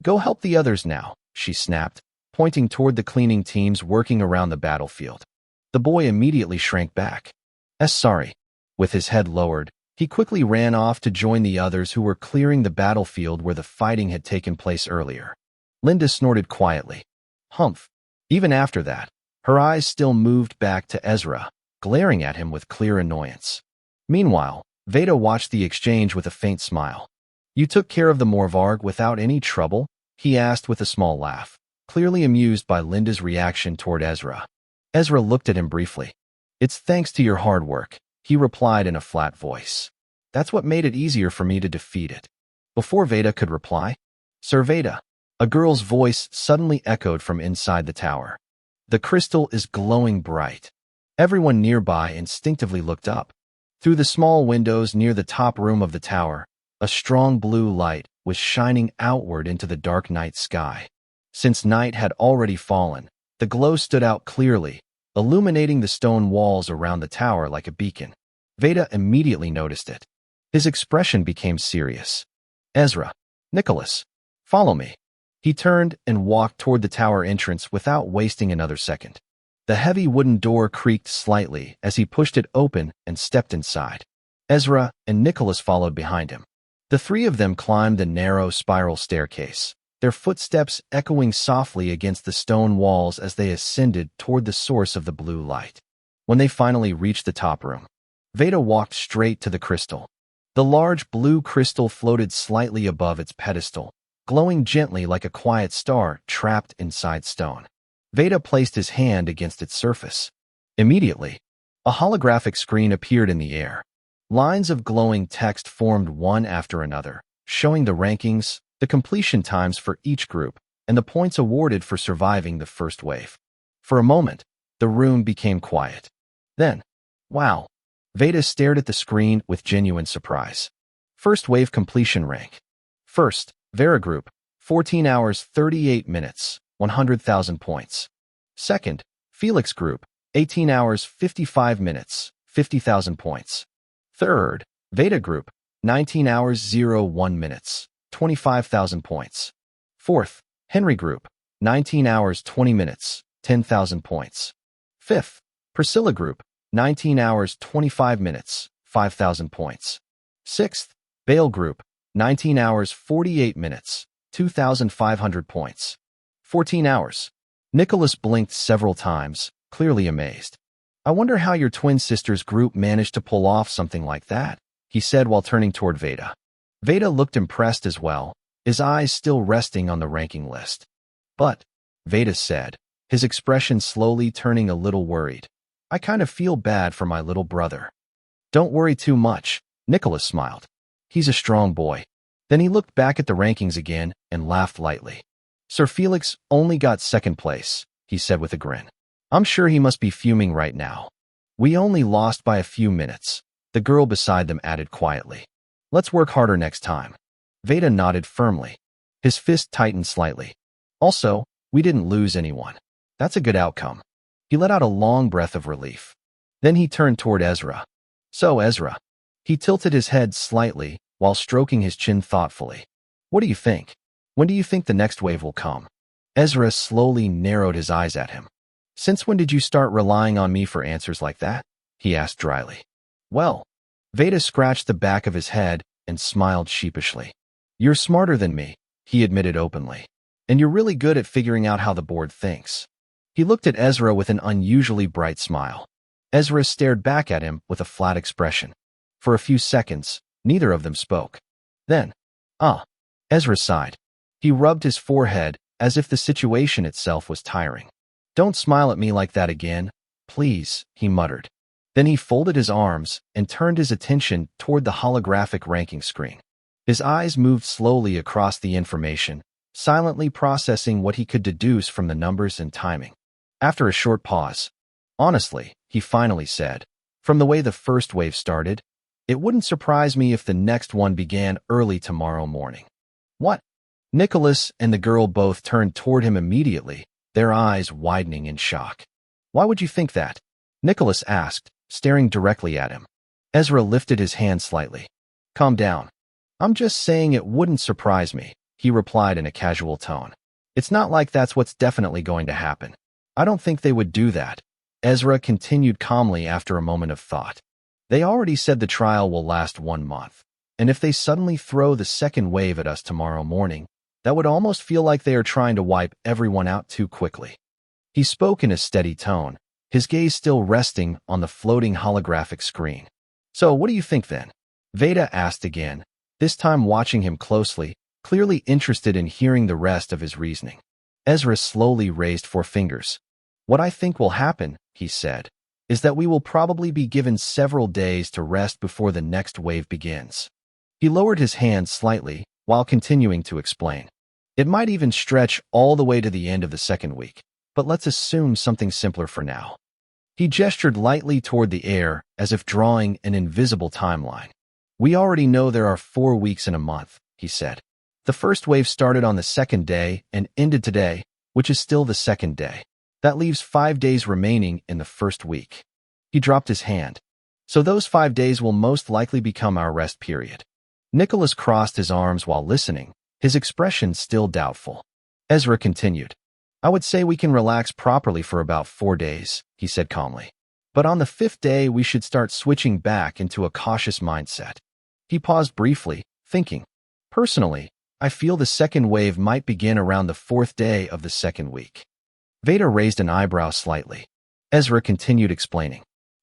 Go help the others now, she snapped, pointing toward the cleaning teams working around the battlefield. The boy immediately shrank back. Sorry. With his head lowered, he quickly ran off to join the others who were clearing the battlefield where the fighting had taken place earlier. Linda snorted quietly. Humph. Even after that, her eyes still moved back to Ezra, glaring at him with clear annoyance. Meanwhile, Veda watched the exchange with a faint smile. You took care of the Morvarg without any trouble? He asked with a small laugh, clearly amused by Linda's reaction toward Ezra. Ezra looked at him briefly. It's thanks to your hard work, he replied in a flat voice. That's what made it easier for me to defeat it. Before Veda could reply, Sir Veda, a girl's voice suddenly echoed from inside the tower. The crystal is glowing bright. Everyone nearby instinctively looked up. Through the small windows near the top room of the tower, a strong blue light was shining outward into the dark night sky. Since night had already fallen, the glow stood out clearly, illuminating the stone walls around the tower like a beacon. Veda immediately noticed it. His expression became serious. Ezra, Nicholas, follow me. He turned and walked toward the tower entrance without wasting another second. The heavy wooden door creaked slightly as he pushed it open and stepped inside. Ezra and Nicholas followed behind him. The three of them climbed the narrow spiral staircase, their footsteps echoing softly against the stone walls as they ascended toward the source of the blue light. When they finally reached the top room, Veda walked straight to the crystal. The large blue crystal floated slightly above its pedestal, glowing gently like a quiet star trapped inside stone. Veda placed his hand against its surface. Immediately, a holographic screen appeared in the air. Lines of glowing text formed one after another, showing the rankings, the completion times for each group, and the points awarded for surviving the first wave. For a moment, the room became quiet. Then, wow! Veda stared at the screen with genuine surprise. First wave completion rank. First, Vera Group, 14 hours 38 minutes, 100,000 points. Second, Felix Group, 18 hours 55 minutes, 50,000 points. Third, Veda Group, 19 hours 01 minutes, 25,000 points. Fourth, Henry Group, 19 hours 20 minutes, 10,000 points. Fifth, Priscilla Group, 19 hours 25 minutes, 5,000 points. Sixth, Bale Group, 19 hours 48 minutes, 2,500 points. 14 hours. Nicholas blinked several times, clearly amazed. I wonder how your twin sister's group managed to pull off something like that, he said while turning toward Veda. Veda looked impressed as well, his eyes still resting on the ranking list. But, Veda said, his expression slowly turning a little worried, I kind of feel bad for my little brother. Don't worry too much, Nicholas smiled. He's a strong boy. Then he looked back at the rankings again and laughed lightly. Sir Felix only got second place, he said with a grin. I'm sure he must be fuming right now. We only lost by a few minutes, the girl beside them added quietly. Let's work harder next time. Veda nodded firmly. His fist tightened slightly. Also, we didn't lose anyone. That's a good outcome. He let out a long breath of relief. Then he turned toward Ezra. So, Ezra. He tilted his head slightly while stroking his chin thoughtfully. What do you think? When do you think the next wave will come? Ezra slowly narrowed his eyes at him. Since when did you start relying on me for answers like that? He asked dryly. Well, Veda scratched the back of his head and smiled sheepishly. You're smarter than me, he admitted openly. And you're really good at figuring out how the board thinks. He looked at Ezra with an unusually bright smile. Ezra stared back at him with a flat expression. For a few seconds, neither of them spoke. Then, Ezra sighed. He rubbed his forehead as if the situation itself was tiring. Don't smile at me like that again, please, he muttered. Then he folded his arms and turned his attention toward the holographic ranking screen. His eyes moved slowly across the information, silently processing what he could deduce from the numbers and timing. After a short pause, honestly, he finally said, from the way the first wave started, it wouldn't surprise me if the next one began early tomorrow morning. What? Nicholas and the girl both turned toward him immediately, their eyes widening in shock. Why would you think that? Nicholas asked, staring directly at him. Ezra lifted his hand slightly. Calm down. I'm just saying it wouldn't surprise me, he replied in a casual tone. It's not like that's what's definitely going to happen. I don't think they would do that. Ezra continued calmly after a moment of thought. They already said the trial will last 1 month. And if they suddenly throw the second wave at us tomorrow morning, that would almost feel like they are trying to wipe everyone out too quickly. He spoke in a steady tone, his gaze still resting on the floating holographic screen. So what do you think then? Veda asked again, this time watching him closely, clearly interested in hearing the rest of his reasoning. Ezra slowly raised 4 fingers. What I think will happen, he said, is that we will probably be given several days to rest before the next wave begins. He lowered his hand slightly while continuing to explain. It might even stretch all the way to the end of the second week, but let's assume something simpler for now. He gestured lightly toward the air as if drawing an invisible timeline. We already know there are 4 weeks in a month, he said. The first wave started on the second day and ended today, which is still the second day. That leaves 5 days remaining in the first week. He dropped his hand. So those 5 days will most likely become our rest period. Nicholas crossed his arms while listening, his expression still doubtful. Ezra continued. I would say we can relax properly for about 4 days, he said calmly. But on the 5th day, we should start switching back into a cautious mindset. He paused briefly, thinking. Personally, I feel the second wave might begin around the 4th day of the second week. Veda raised an eyebrow slightly. Ezra continued explaining.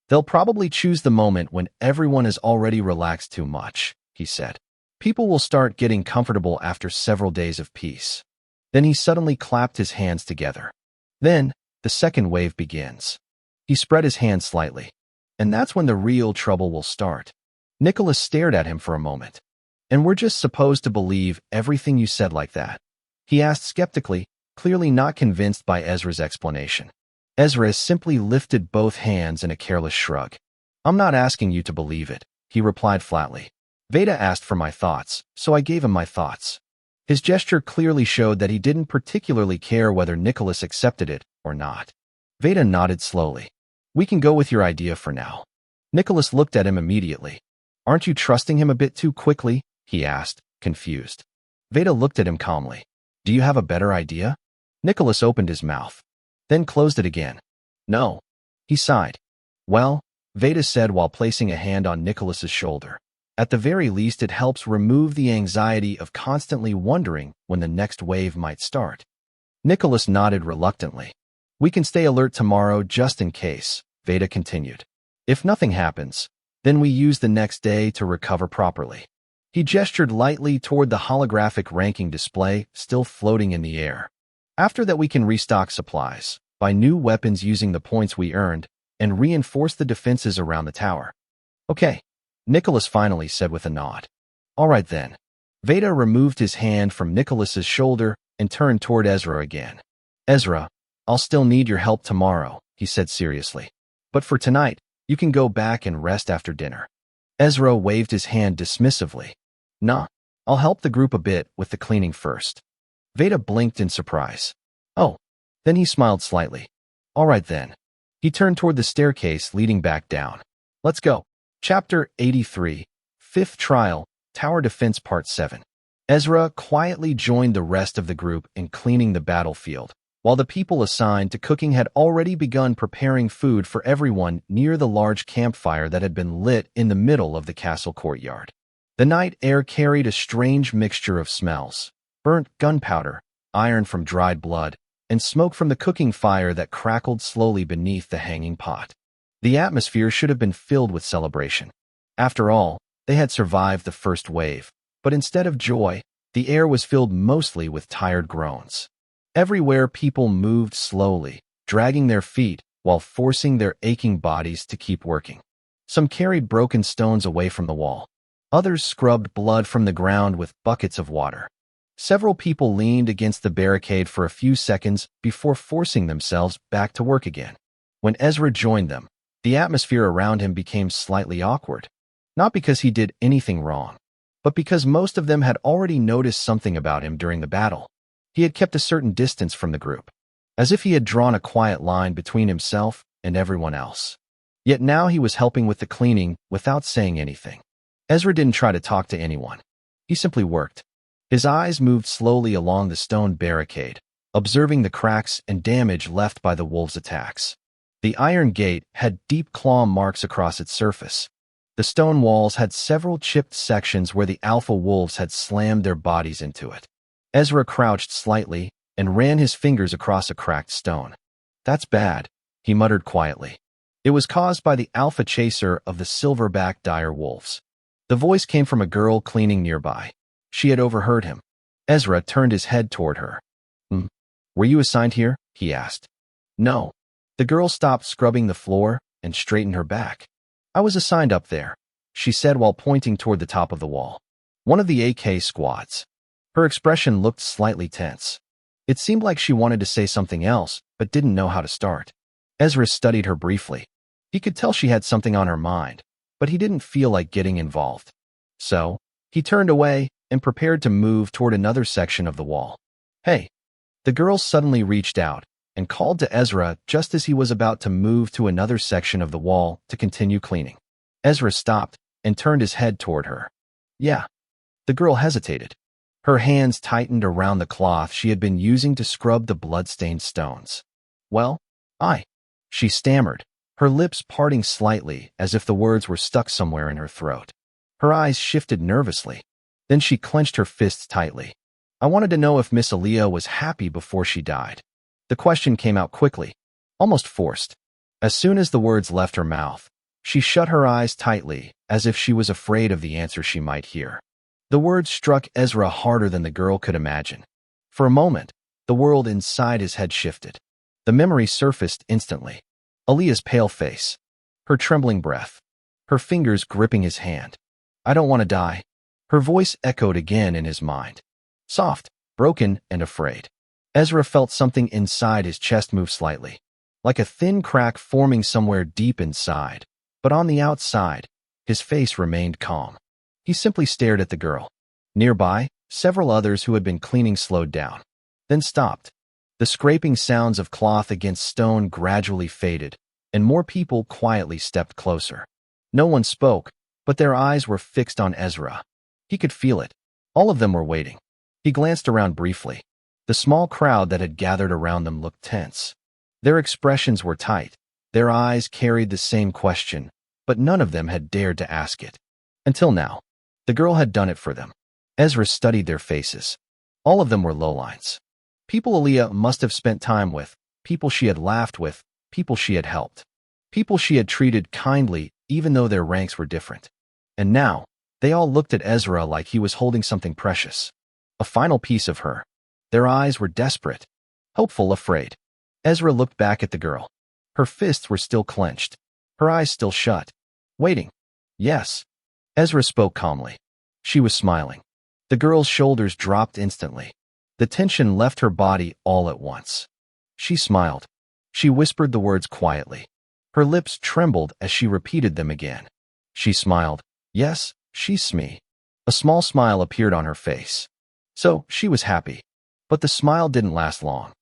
They'll probably choose the moment when everyone is already relaxed too much, he said. People will start getting comfortable after several days of peace. Then he suddenly clapped his hands together. Then, the second wave begins. He spread his hands slightly. And that's when the real trouble will start. Nicholas stared at him for a moment. And we're just supposed to believe everything you said like that? He asked skeptically, clearly not convinced by Ezra's explanation. Ezra simply lifted both hands in a careless shrug. I'm not asking you to believe it, he replied flatly. Veda asked for my thoughts, so I gave him my thoughts. His gesture clearly showed that he didn't particularly care whether Nicholas accepted it or not. Veda nodded slowly. We can go with your idea for now. Nicholas looked at him immediately. Aren't you trusting him a bit too quickly? He asked, confused. Veda looked at him calmly. Do you have a better idea? Nicholas opened his mouth, then closed it again. No. He sighed. Well, Veda said while placing a hand on Nicholas's shoulder. At the very least, it helps remove the anxiety of constantly wondering when the next wave might start. Nicholas nodded reluctantly. We can stay alert tomorrow just in case, Veda continued. If nothing happens, then we use the next day to recover properly. He gestured lightly toward the holographic ranking display still floating in the air. After that, we can restock supplies, buy new weapons using the points we earned, and reinforce the defenses around the tower. Okay, Nicholas finally said with a nod. All right then. Veda removed his hand from Nicholas's shoulder and turned toward Ezra again. Ezra, I'll still need your help tomorrow, he said seriously. But for tonight, you can go back and rest after dinner. Ezra waved his hand dismissively. Nah, I'll help the group a bit with the cleaning first. Veda blinked in surprise. Oh, then he smiled slightly. All right then. He turned toward the staircase leading back down. Let's go. Chapter 83, 5th Trial, Tower Defense Part 7. Ezra quietly joined the rest of the group in cleaning the battlefield, while the people assigned to cooking had already begun preparing food for everyone near the large campfire that had been lit in the middle of the castle courtyard. The night air carried a strange mixture of smells: burnt gunpowder, iron from dried blood, and smoke from the cooking fire that crackled slowly beneath the hanging pot. The atmosphere should have been filled with celebration. After all, they had survived the first wave, but instead of joy, the air was filled mostly with tired groans. Everywhere people moved slowly, dragging their feet while forcing their aching bodies to keep working. Some carried broken stones away from the wall. Others scrubbed blood from the ground with buckets of water. Several people leaned against the barricade for a few seconds before forcing themselves back to work again. When Ezra joined them, the atmosphere around him became slightly awkward. Not because he did anything wrong, but because most of them had already noticed something about him during the battle. He had kept a certain distance from the group. as if he had drawn a quiet line between himself and everyone else. Yet now he was helping with the cleaning without saying anything. Ezra didn't try to talk to anyone. He simply worked. His eyes moved slowly along the stone barricade, observing the cracks and damage left by the wolves' attacks. The iron gate had deep claw marks across its surface. The stone walls had several chipped sections where the alpha wolves had slammed their bodies into it. Ezra crouched slightly and ran his fingers across a cracked stone. "That's bad," he muttered quietly. It was caused by the alpha chaser of the silverback dire wolves. The voice came from a girl cleaning nearby. She had overheard him. Ezra turned his head toward her. Were you assigned here?" he asked. "No." The girl stopped scrubbing the floor and straightened her back. "I was assigned up there," she said while pointing toward the top of the wall. "One of the AK squads." Her expression looked slightly tense. It seemed like she wanted to say something else, but didn't know how to start. Ezra studied her briefly. He could tell she had something on her mind, but he didn't feel like getting involved. So, he turned away and prepared to move toward another section of the wall. "Hey!" The girl suddenly reached out and called to Ezra just as he was about to move to another section of the wall to continue cleaning. Ezra stopped and turned his head toward her. "Yeah." The girl hesitated. Her hands tightened around the cloth she had been using to scrub the blood-stained stones. "Well, she stammered, her lips parting slightly as if the words were stuck somewhere in her throat. Her eyes shifted nervously. Then she clenched her fists tightly. "I wanted to know if Miss Aaliyah was happy before she died." The question came out quickly, almost forced. As soon as the words left her mouth, she shut her eyes tightly as if she was afraid of the answer she might hear. The words struck Ezra harder than the girl could imagine. For a moment, the world inside his head shifted. The memory surfaced instantly. Aaliyah's pale face, her trembling breath, her fingers gripping his hand. "I don't want to die." Her voice echoed again in his mind. Soft, broken, and afraid. Ezra felt something inside his chest move slightly, like a thin crack forming somewhere deep inside. But on the outside, his face remained calm. He simply stared at the girl. Nearby, several others who had been cleaning slowed down, then stopped. The scraping sounds of cloth against stone gradually faded, and more people quietly stepped closer. No one spoke, but their eyes were fixed on Ezra. He could feel it. All of them were waiting. He glanced around briefly. The small crowd that had gathered around them looked tense. Their expressions were tight. Their eyes carried the same question, but none of them had dared to ask it. Until now. The girl had done it for them. Ezra studied their faces. All of them were lowlines. People Aaliyah must have spent time with, people she had laughed with, people she had helped, people she had treated kindly even though their ranks were different. And now, they all looked at Ezra like he was holding something precious. A final piece of her. Their eyes were desperate, hopeful, afraid. Ezra looked back at the girl. Her fists were still clenched, her eyes still shut. Waiting. "Yes." Ezra spoke calmly. She was smiling. The girl's shoulders dropped instantly. The tension left her body all at once. She smiled. She whispered the words quietly. Her lips trembled as she repeated them again. She smiled. "Yes, she's me." A small smile appeared on her face. So, she was happy. But the smile didn't last long.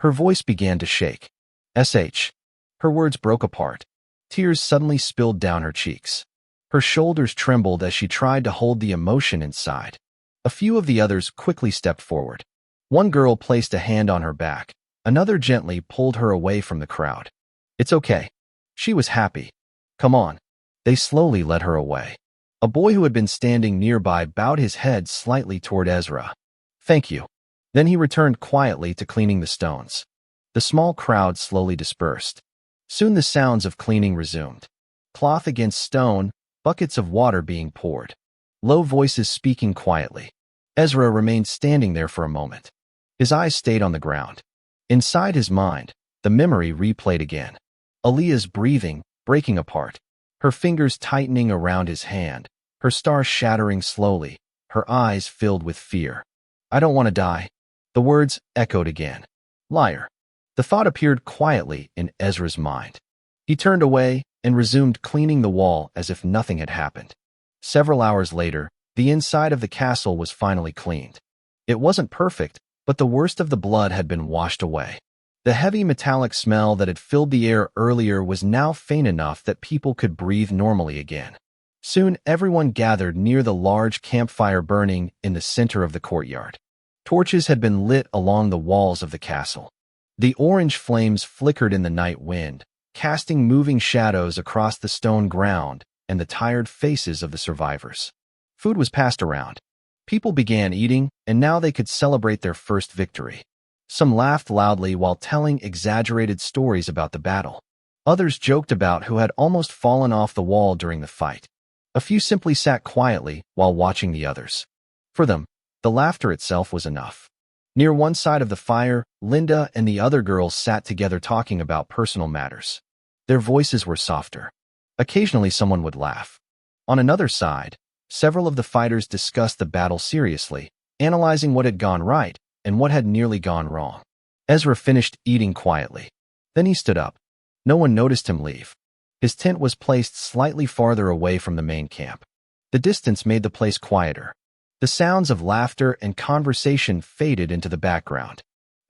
Her voice began to shake. "SH." Her words broke apart. Tears suddenly spilled down her cheeks. Her shoulders trembled as she tried to hold the emotion inside. A few of the others quickly stepped forward. One girl placed a hand on her back. Another gently pulled her away from the crowd. "It's okay." She was happy. "Come on." They slowly led her away. A boy who had been standing nearby bowed his head slightly toward Ezra. "Thank you." Then he returned quietly to cleaning the stones. The small crowd slowly dispersed. Soon the sounds of cleaning resumed. Cloth against stone, buckets of water being poured. Low voices speaking quietly. Ezra remained standing there for a moment. His eyes stayed on the ground. Inside his mind, the memory replayed again. Aaliyah's breathing, breaking apart. Her fingers tightening around his hand. Her star shattering slowly. Her eyes filled with fear. "I don't want to die." The words echoed again. "Liar." The thought appeared quietly in Ezra's mind. He turned away and resumed cleaning the wall as if nothing had happened. Several hours later, the inside of the castle was finally cleaned. It wasn't perfect, but the worst of the blood had been washed away. The heavy metallic smell that had filled the air earlier was now faint enough that people could breathe normally again. Soon, everyone gathered near the large campfire burning in the center of the courtyard. Torches had been lit along the walls of the castle. The orange flames flickered in the night wind, casting moving shadows across the stone ground and the tired faces of the survivors. Food was passed around. People began eating, and now they could celebrate their first victory. Some laughed loudly while telling exaggerated stories about the battle. Others joked about who had almost fallen off the wall during the fight. A few simply sat quietly while watching the others. For them, the laughter itself was enough. Near one side of the fire, Linda and the other girls sat together talking about personal matters. Their voices were softer. Occasionally someone would laugh. On another side, several of the fighters discussed the battle seriously, analyzing what had gone right and what had nearly gone wrong. Ezra finished eating quietly. Then he stood up. No one noticed him leave. His tent was placed slightly farther away from the main camp. The distance made the place quieter. The sounds of laughter and conversation faded into the background.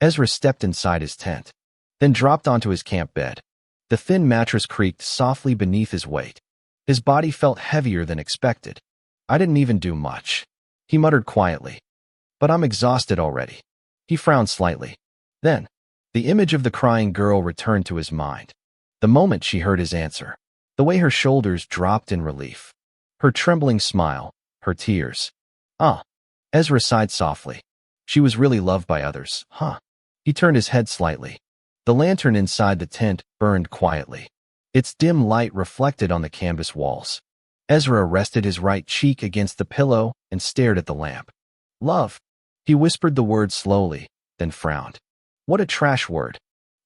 Ezra stepped inside his tent, then dropped onto his camp bed. The thin mattress creaked softly beneath his weight. His body felt heavier than expected. "I didn't even do much," he muttered quietly. "But I'm exhausted already." He frowned slightly. Then, the image of the crying girl returned to his mind. The moment she heard his answer, the way her shoulders dropped in relief, her trembling smile, her tears. Ah, Ezra sighed softly. She was really loved by others, huh? He turned his head slightly. The lantern inside the tent burned quietly. Its dim light reflected on the canvas walls. Ezra rested his right cheek against the pillow and stared at the lamp. "Love." He whispered the word slowly, then frowned. What a trash word.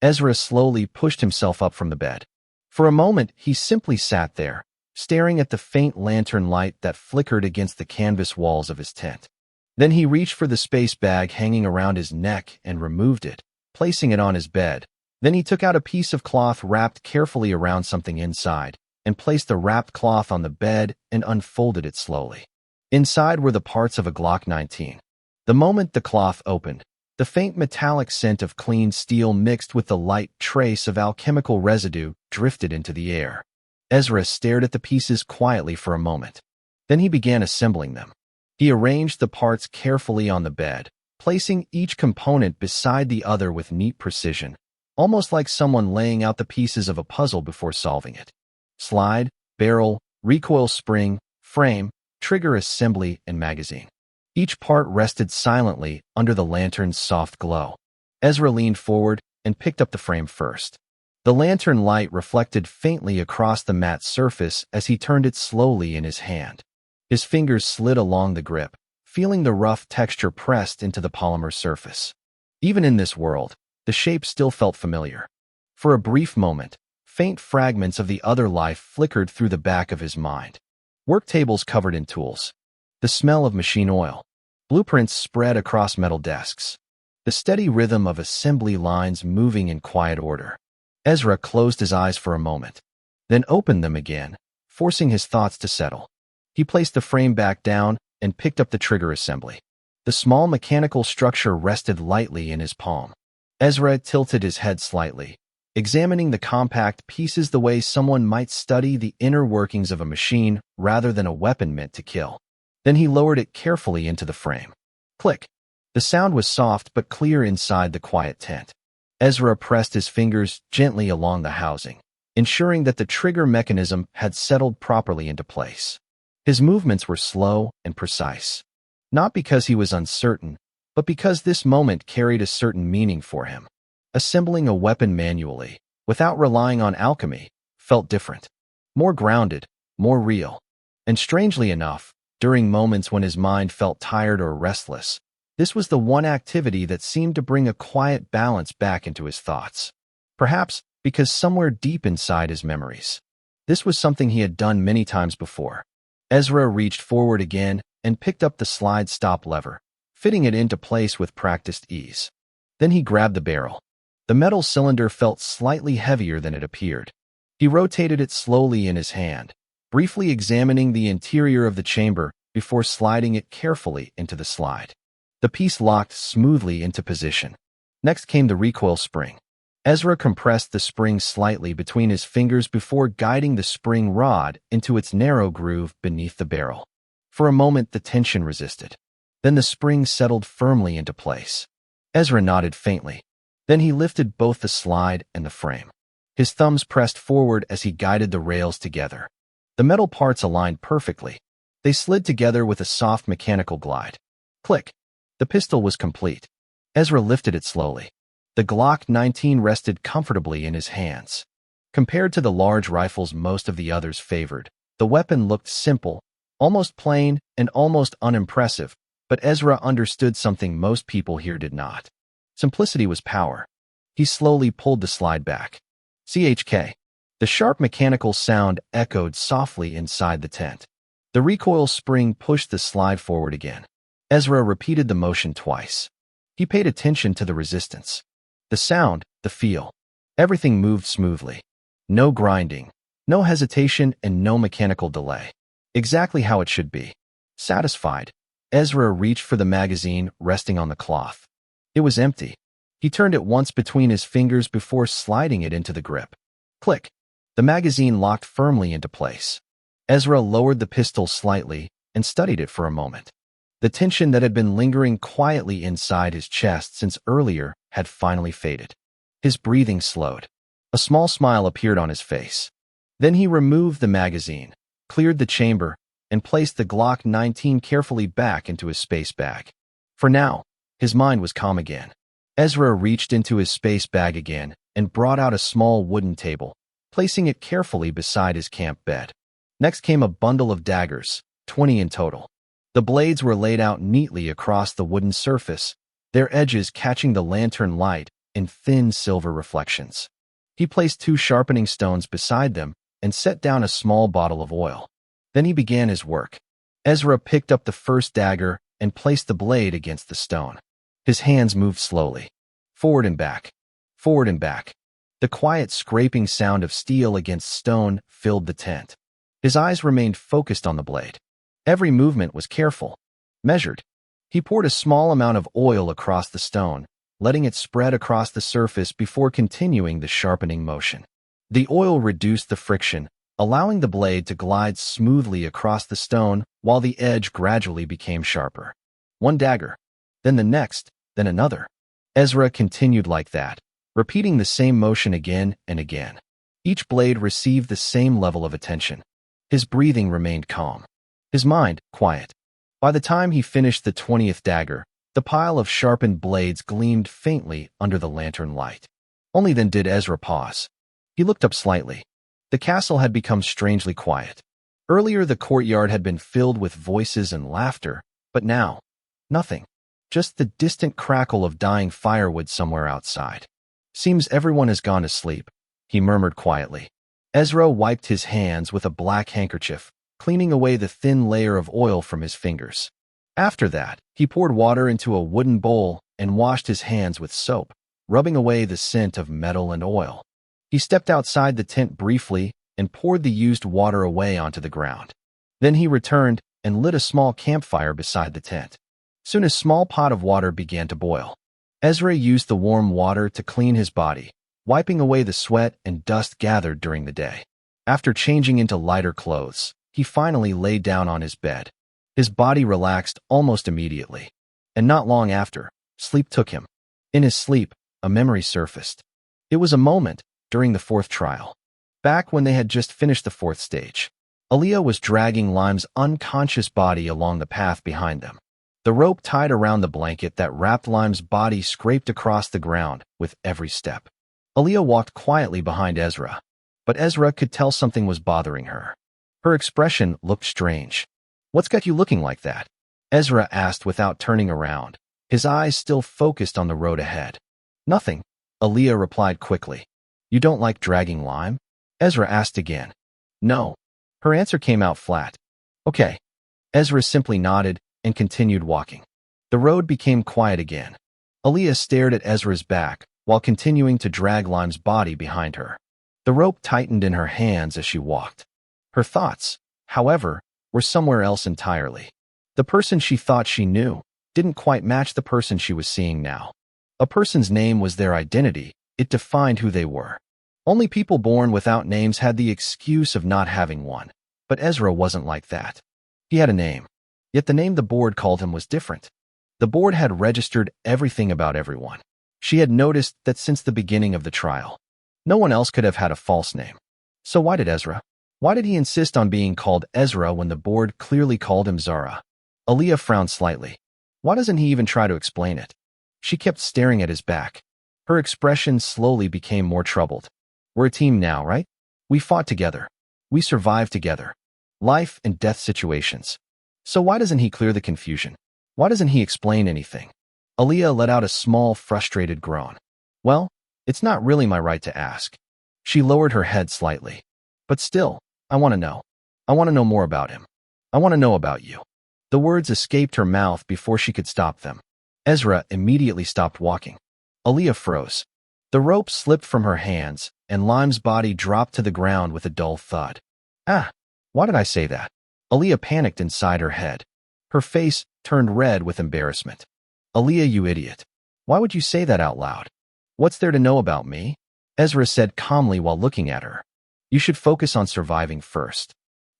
Ezra slowly pushed himself up from the bed. For a moment, he simply sat there, staring at the faint lantern light that flickered against the canvas walls of his tent. Then he reached for the space bag hanging around his neck and removed it, placing it on his bed. Then he took out a piece of cloth wrapped carefully around something inside, and placed the wrapped cloth on the bed and unfolded it slowly. Inside were the parts of a Glock 19. The moment the cloth opened, the faint metallic scent of clean steel mixed with the light trace of alchemical residue drifted into the air. Ezra stared at the pieces quietly for a moment. Then he began assembling them. He arranged the parts carefully on the bed, placing each component beside the other with neat precision, almost like someone laying out the pieces of a puzzle before solving it. Slide, barrel, recoil spring, frame, trigger assembly, and magazine. Each part rested silently under the lantern's soft glow. Ezra leaned forward and picked up the frame first. The lantern light reflected faintly across the matte surface as he turned it slowly in his hand. His fingers slid along the grip, feeling the rough texture pressed into the polymer surface. Even in this world, the shape still felt familiar. For a brief moment, faint fragments of the other life flickered through the back of his mind. Work tables covered in tools. The smell of machine oil. Blueprints spread across metal desks. The steady rhythm of assembly lines moving in quiet order. Ezra closed his eyes for a moment, then opened them again, forcing his thoughts to settle. He placed the frame back down and picked up the trigger assembly. The small mechanical structure rested lightly in his palm. Ezra tilted his head slightly, examining the compact pieces the way someone might study the inner workings of a machine rather than a weapon meant to kill. Then he lowered it carefully into the frame. Click. The sound was soft but clear inside the quiet tent. Ezra pressed his fingers gently along the housing, ensuring that the trigger mechanism had settled properly into place. His movements were slow and precise, not because he was uncertain, but because this moment carried a certain meaning for him. Assembling a weapon manually, without relying on alchemy, felt different, more grounded, more real. And strangely enough, during moments when his mind felt tired or restless, this was the one activity that seemed to bring a quiet balance back into his thoughts. Perhaps because somewhere deep inside his memories, this was something he had done many times before. Ezra reached forward again and picked up the slide stop lever, fitting it into place with practiced ease. Then he grabbed the barrel. The metal cylinder felt slightly heavier than it appeared. He rotated it slowly in his hand, briefly examining the interior of the chamber before sliding it carefully into the slide. The piece locked smoothly into position. Next came the recoil spring. Ezra compressed the spring slightly between his fingers before guiding the spring rod into its narrow groove beneath the barrel. For a moment, the tension resisted. Then the spring settled firmly into place. Ezra nodded faintly. Then he lifted both the slide and the frame. His thumbs pressed forward as he guided the rails together. The metal parts aligned perfectly. They slid together with a soft mechanical glide. Click. The pistol was complete. Ezra lifted it slowly. The Glock 19 rested comfortably in his hands. Compared to the large rifles most of the others favored, the weapon looked simple, almost plain, and almost unimpressive, but Ezra understood something most people here did not. Simplicity was power. He slowly pulled the slide back. CHK. The sharp mechanical sound echoed softly inside the tent. The recoil spring pushed the slide forward again. Ezra repeated the motion twice. He paid attention to the resistance. The sound, the feel. Everything moved smoothly. No grinding, no hesitation, and no mechanical delay. Exactly how it should be. Satisfied, Ezra reached for the magazine resting on the cloth. It was empty. He turned it once between his fingers before sliding it into the grip. Click. The magazine locked firmly into place. Ezra lowered the pistol slightly and studied it for a moment. The tension that had been lingering quietly inside his chest since earlier had finally faded. His breathing slowed. A small smile appeared on his face. Then he removed the magazine, cleared the chamber, and placed the Glock 19 carefully back into his space bag. For now, his mind was calm again. Ezra reached into his space bag again and brought out a small wooden table, placing it carefully beside his camp bed. Next came a bundle of daggers, 20 in total. The blades were laid out neatly across the wooden surface, their edges catching the lantern light in thin silver reflections. He placed 2 sharpening stones beside them and set down a small bottle of oil. Then he began his work. Ezra picked up the first dagger and placed the blade against the stone. His hands moved slowly, forward and back, forward and back. The quiet scraping sound of steel against stone filled the tent. His eyes remained focused on the blade. Every movement was careful, measured. He poured a small amount of oil across the stone, letting it spread across the surface before continuing the sharpening motion. The oil reduced the friction, allowing the blade to glide smoothly across the stone while the edge gradually became sharper. One dagger, then the next, then another. Ezra continued like that, repeating the same motion again and again. Each blade received the same level of attention. His breathing remained calm. His mind, quiet. By the time he finished the 20th dagger, the pile of sharpened blades gleamed faintly under the lantern light. Only then did Ezra pause. He looked up slightly. The castle had become strangely quiet. Earlier, the courtyard had been filled with voices and laughter, but now, nothing. Just the distant crackle of dying firewood somewhere outside. Seems everyone has gone to sleep, he murmured quietly. Ezra wiped his hands with a black handkerchief, cleaning away the thin layer of oil from his fingers. After that, he poured water into a wooden bowl and washed his hands with soap, rubbing away the scent of metal and oil. He stepped outside the tent briefly and poured the used water away onto the ground. Then he returned and lit a small campfire beside the tent. Soon a small pot of water began to boil. Ezra used the warm water to clean his body, wiping away the sweat and dust gathered during the day. After changing into lighter clothes, he finally lay down on his bed. His body relaxed almost immediately. And not long after, sleep took him. In his sleep, a memory surfaced. It was a moment during the 4th trial. Back when they had just finished the 4th stage, Aaliyah was dragging Lime's unconscious body along the path behind them. The rope tied around the blanket that wrapped Lime's body scraped across the ground with every step. Aaliyah walked quietly behind Ezra, but Ezra could tell something was bothering her. Her expression looked strange. "What's got you looking like that?" Ezra asked without turning around, his eyes still focused on the road ahead. "Nothing," Aaliyah replied quickly. "You don't like dragging Lime?" Ezra asked again. "No." Her answer came out flat. "Okay." Ezra simply nodded and continued walking. The road became quiet again. Aaliyah stared at Ezra's back while continuing to drag Lime's body behind her. The rope tightened in her hands as she walked. Her thoughts, however, were somewhere else entirely. The person she thought she knew didn't quite match the person she was seeing now. A person's name was their identity, It defined who they were. Only people born without names had the excuse of not having one. But Ezra wasn't like that. He had a name. Yet the name the board called him was different. The board had registered everything about everyone. She had noticed that since the beginning of the trial, no one else could have had a false name. So why did Ezra? Why did he insist on being called Ezra when the board clearly called him Zara? Aaliyah frowned slightly. Why doesn't he even try to explain it? She kept staring at his back. Her expression slowly became more troubled. We're a team now, right? We fought together. We survived together. Life and death situations. So why doesn't he clear the confusion? Why doesn't he explain anything? Aaliyah let out a small, frustrated groan. Well, it's not really my right to ask. She lowered her head slightly. But still, I want to know. I want to know more about him. I want to know about you. The words escaped her mouth before she could stop them. Ezra immediately stopped walking. Aaliyah froze. The rope slipped from her hands, and Lime's body dropped to the ground with a dull thud. Ah, why did I say that? Aaliyah panicked inside her head. Her face turned red with embarrassment. Aaliyah, you idiot. Why would you say that out loud? What's there to know about me? Ezra said calmly while looking at her. You should focus on surviving first.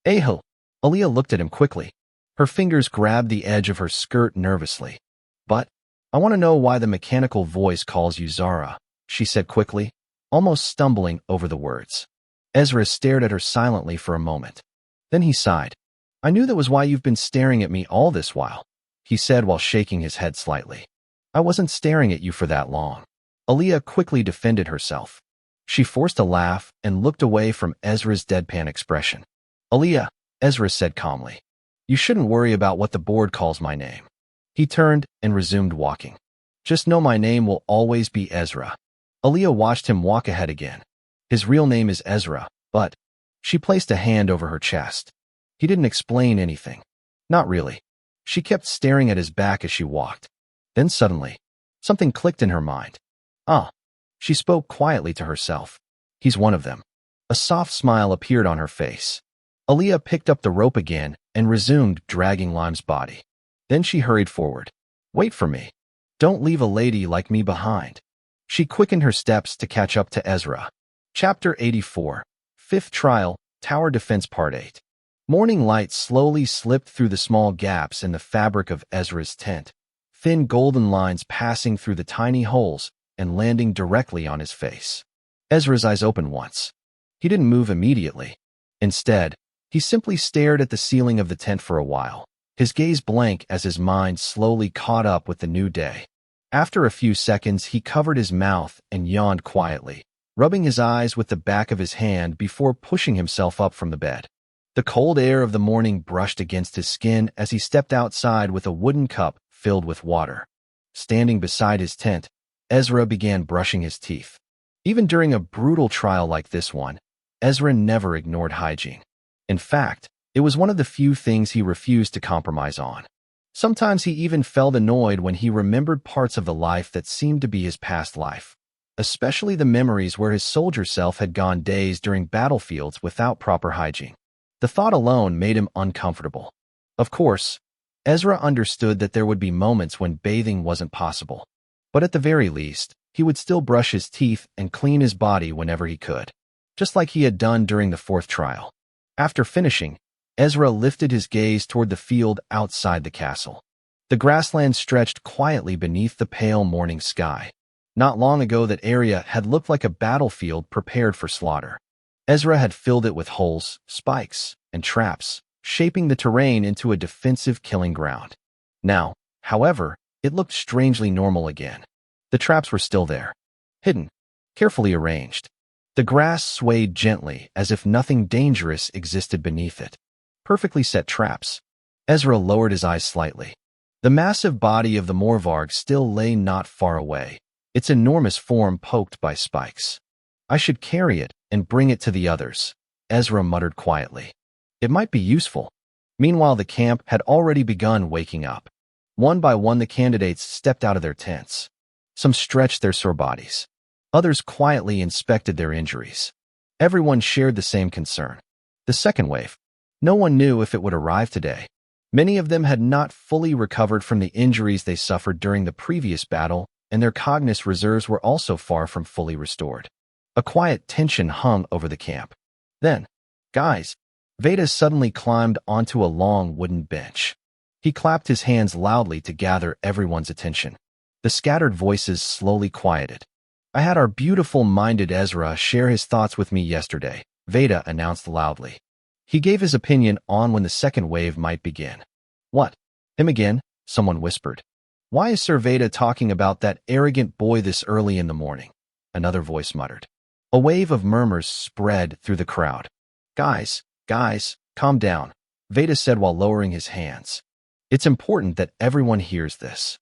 Aho! Aaliyah looked at him quickly. Her fingers grabbed the edge of her skirt nervously. But, I want to know why the mechanical voice calls you Zara, she said quickly, almost stumbling over the words. Ezra stared at her silently for a moment. Then he sighed. I knew that was why you've been staring at me all this while, he said while shaking his head slightly. I wasn't staring at you for that long. Aaliyah quickly defended herself. She forced a laugh and looked away from Ezra's deadpan expression. Aaliyah, Ezra said calmly. You shouldn't worry about what the board calls my name. He turned and resumed walking. Just know my name will always be Ezra. Aaliyah watched him walk ahead again. His real name is Ezra, but... She placed a hand over her chest. He didn't explain anything. Not really. She kept staring at his back as she walked. Then suddenly, something clicked in her mind. Ah. She spoke quietly to herself. He's one of them. A soft smile appeared on her face. Aaliyah picked up the rope again and resumed dragging Lime's body. Then she hurried forward. Wait for me. Don't leave a lady like me behind. She quickened her steps to catch up to Ezra. Chapter 84. Fifth Trial, Tower Defense Part 8. Morning light slowly slipped through the small gaps in the fabric of Ezra's tent, thin golden lines passing through the tiny holes and landing directly on his face. Ezra's eyes opened once. He didn't move immediately. Instead, he simply stared at the ceiling of the tent for a while, his gaze blank as his mind slowly caught up with the new day. After a few seconds, he covered his mouth and yawned quietly, rubbing his eyes with the back of his hand before pushing himself up from the bed. The cold air of the morning brushed against his skin as he stepped outside with a wooden cup filled with water. Standing beside his tent, Ezra began brushing his teeth. Even during a brutal trial like this one, Ezra never ignored hygiene. In fact, it was one of the few things he refused to compromise on. Sometimes he even felt annoyed when he remembered parts of the life that seemed to be his past life, especially the memories where his soldier self had gone days during battlefields without proper hygiene. The thought alone made him uncomfortable. Of course, Ezra understood that there would be moments when bathing wasn't possible, but at the very least, he would still brush his teeth and clean his body whenever he could, just like he had done during the fourth trial. After finishing, Ezra lifted his gaze toward the field outside the castle. The grassland stretched quietly beneath the pale morning sky. Not long ago, that area had looked like a battlefield prepared for slaughter. Ezra had filled it with holes, spikes, and traps, shaping the terrain into a defensive killing ground. Now, however, it looked strangely normal again. The traps were still there, hidden, carefully arranged. The grass swayed gently as if nothing dangerous existed beneath it. Perfectly set traps. Ezra lowered his eyes slightly. The massive body of the Morvarg still lay not far away, its enormous form poked by spikes. I should carry it and bring it to the others, Ezra muttered quietly. It might be useful. Meanwhile, the camp had already begun waking up. One by one, the candidates stepped out of their tents. Some stretched their sore bodies. Others quietly inspected their injuries. Everyone shared the same concern. The second wave. No one knew if it would arrive today. Many of them had not fully recovered from the injuries they suffered during the previous battle and their cognizant reserves were also far from fully restored. A quiet tension hung over the camp. Then, guys, Veda suddenly climbed onto a long wooden bench. He clapped his hands loudly to gather everyone's attention. The scattered voices slowly quieted. I had our beautiful-minded Ezra share his thoughts with me yesterday, Veda announced loudly. He gave his opinion on when the second wave might begin. What? Him again? Someone whispered. Why is Sir Veda talking about that arrogant boy this early in the morning? Another voice muttered. A wave of murmurs spread through the crowd. Guys, calm down, Veda said while lowering his hands. It's important that everyone hears this.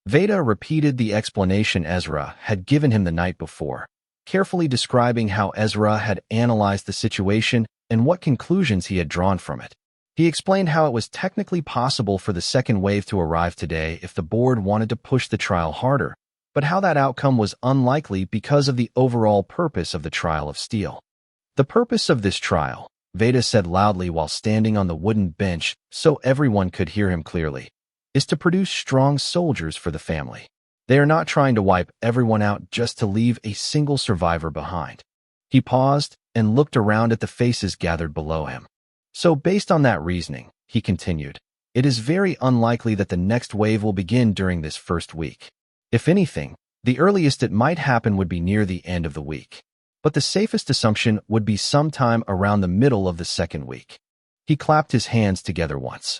Veda repeated the explanation Ezra had given him the night before, carefully describing how Ezra had analyzed the situation and what conclusions he had drawn from it. He explained how it was technically possible for the second wave to arrive today if the board wanted to push the trial harder, but how that outcome was unlikely because of the overall purpose of the trial of steel. The purpose of this trial, Veda said loudly while standing on the wooden bench so everyone could hear him clearly, is to produce strong soldiers for the family. They are not trying to wipe everyone out just to leave a single survivor behind. He paused and looked around at the faces gathered below him. So based on that reasoning, he continued, it is very unlikely that the next wave will begin during this first week. If anything, the earliest it might happen would be near the end of the week. But the safest assumption would be sometime around the middle of the second week. He clapped his hands together once.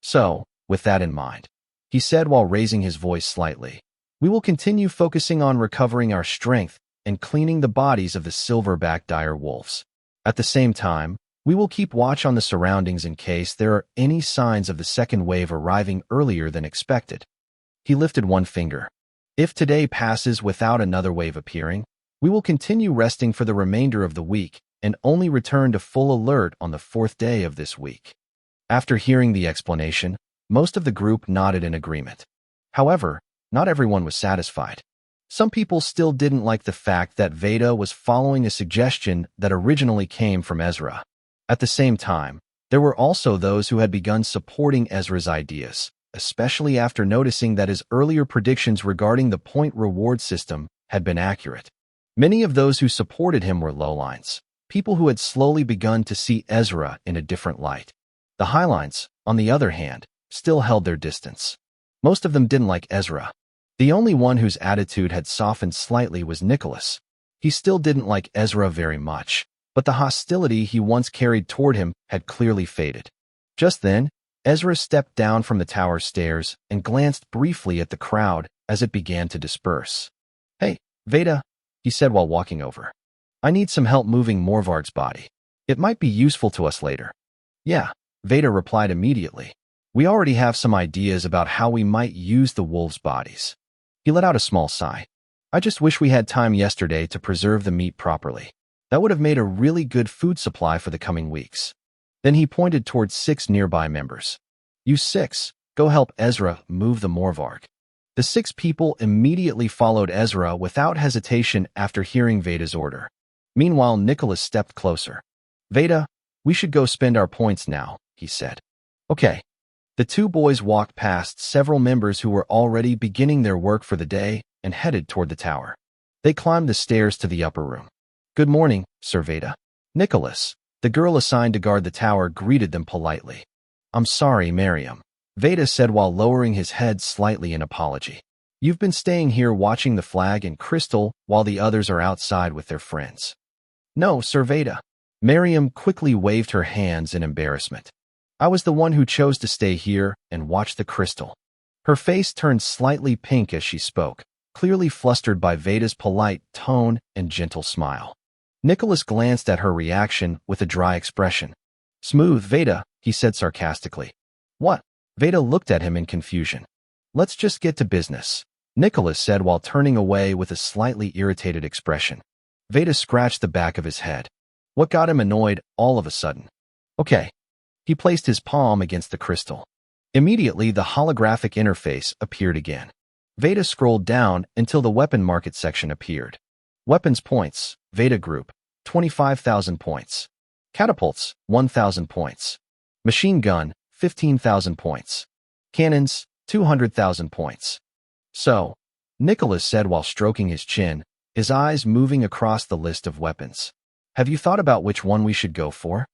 So, with that in mind, he said while raising his voice slightly, we will continue focusing on recovering our strength and cleaning the bodies of the silverback dire wolves. At the same time, we will keep watch on the surroundings in case there are any signs of the second wave arriving earlier than expected. He lifted one finger. If today passes without another wave appearing, we will continue resting for the remainder of the week and only return to full alert on the fourth day of this week. After hearing the explanation, most of the group nodded in agreement. However, not everyone was satisfied. Some people still didn't like the fact that Veda was following a suggestion that originally came from Ezra. At the same time, there were also those who had begun supporting Ezra's ideas, especially after noticing that his earlier predictions regarding the point reward system had been accurate. Many of those who supported him were lowlines, people who had slowly begun to see Ezra in a different light. The highlines, on the other hand, still held their distance. Most of them didn't like Ezra. The only one whose attitude had softened slightly was Nicholas. He still didn't like Ezra very much, but the hostility he once carried toward him had clearly faded. Just then, Ezra stepped down from the tower stairs and glanced briefly at the crowd as it began to disperse. Hey, Veda, he said while walking over. I need some help moving Morvarg's body. It might be useful to us later. Yeah, Veda replied immediately. We already have some ideas about how we might use the wolves' bodies. He let out a small sigh. I just wish we had time yesterday to preserve the meat properly. That would have made a really good food supply for the coming weeks. Then he pointed towards 6 nearby members. You 6, go help Ezra move the Morvarg. The 6 people immediately followed Ezra without hesitation after hearing Veda's order. Meanwhile, Nicholas stepped closer. Veda, we should go spend our points now, he said. Okay. The 2 boys walked past several members who were already beginning their work for the day and headed toward the tower. They climbed the stairs to the upper room. Good morning, Sir Veda. Nicholas, the girl assigned to guard the tower, greeted them politely. I'm sorry, Miriam, Veda said while lowering his head slightly in apology. You've been staying here watching the flag and crystal while the others are outside with their friends. No, Sir Veda. Miriam quickly waved her hands in embarrassment. I was the one who chose to stay here and watch the crystal. Her face turned slightly pink as she spoke, clearly flustered by Veda's polite tone and gentle smile. Nicholas glanced at her reaction with a dry expression. Smooth, Veda, he said sarcastically. What? Veda looked at him in confusion. Let's just get to business, Nicholas said while turning away with a slightly irritated expression. Veda scratched the back of his head. What got him annoyed all of a sudden? Okay. He placed his palm against the crystal. Immediately, the holographic interface appeared again. Veda scrolled down until the weapon market section appeared. Weapons points, Veda Group, 25,000 points. Catapults, 1,000 points. Machine gun, 15,000 points. Cannons, 200,000 points. So, Nicholas said while stroking his chin, his eyes moving across the list of weapons. Have you thought about which one we should go for?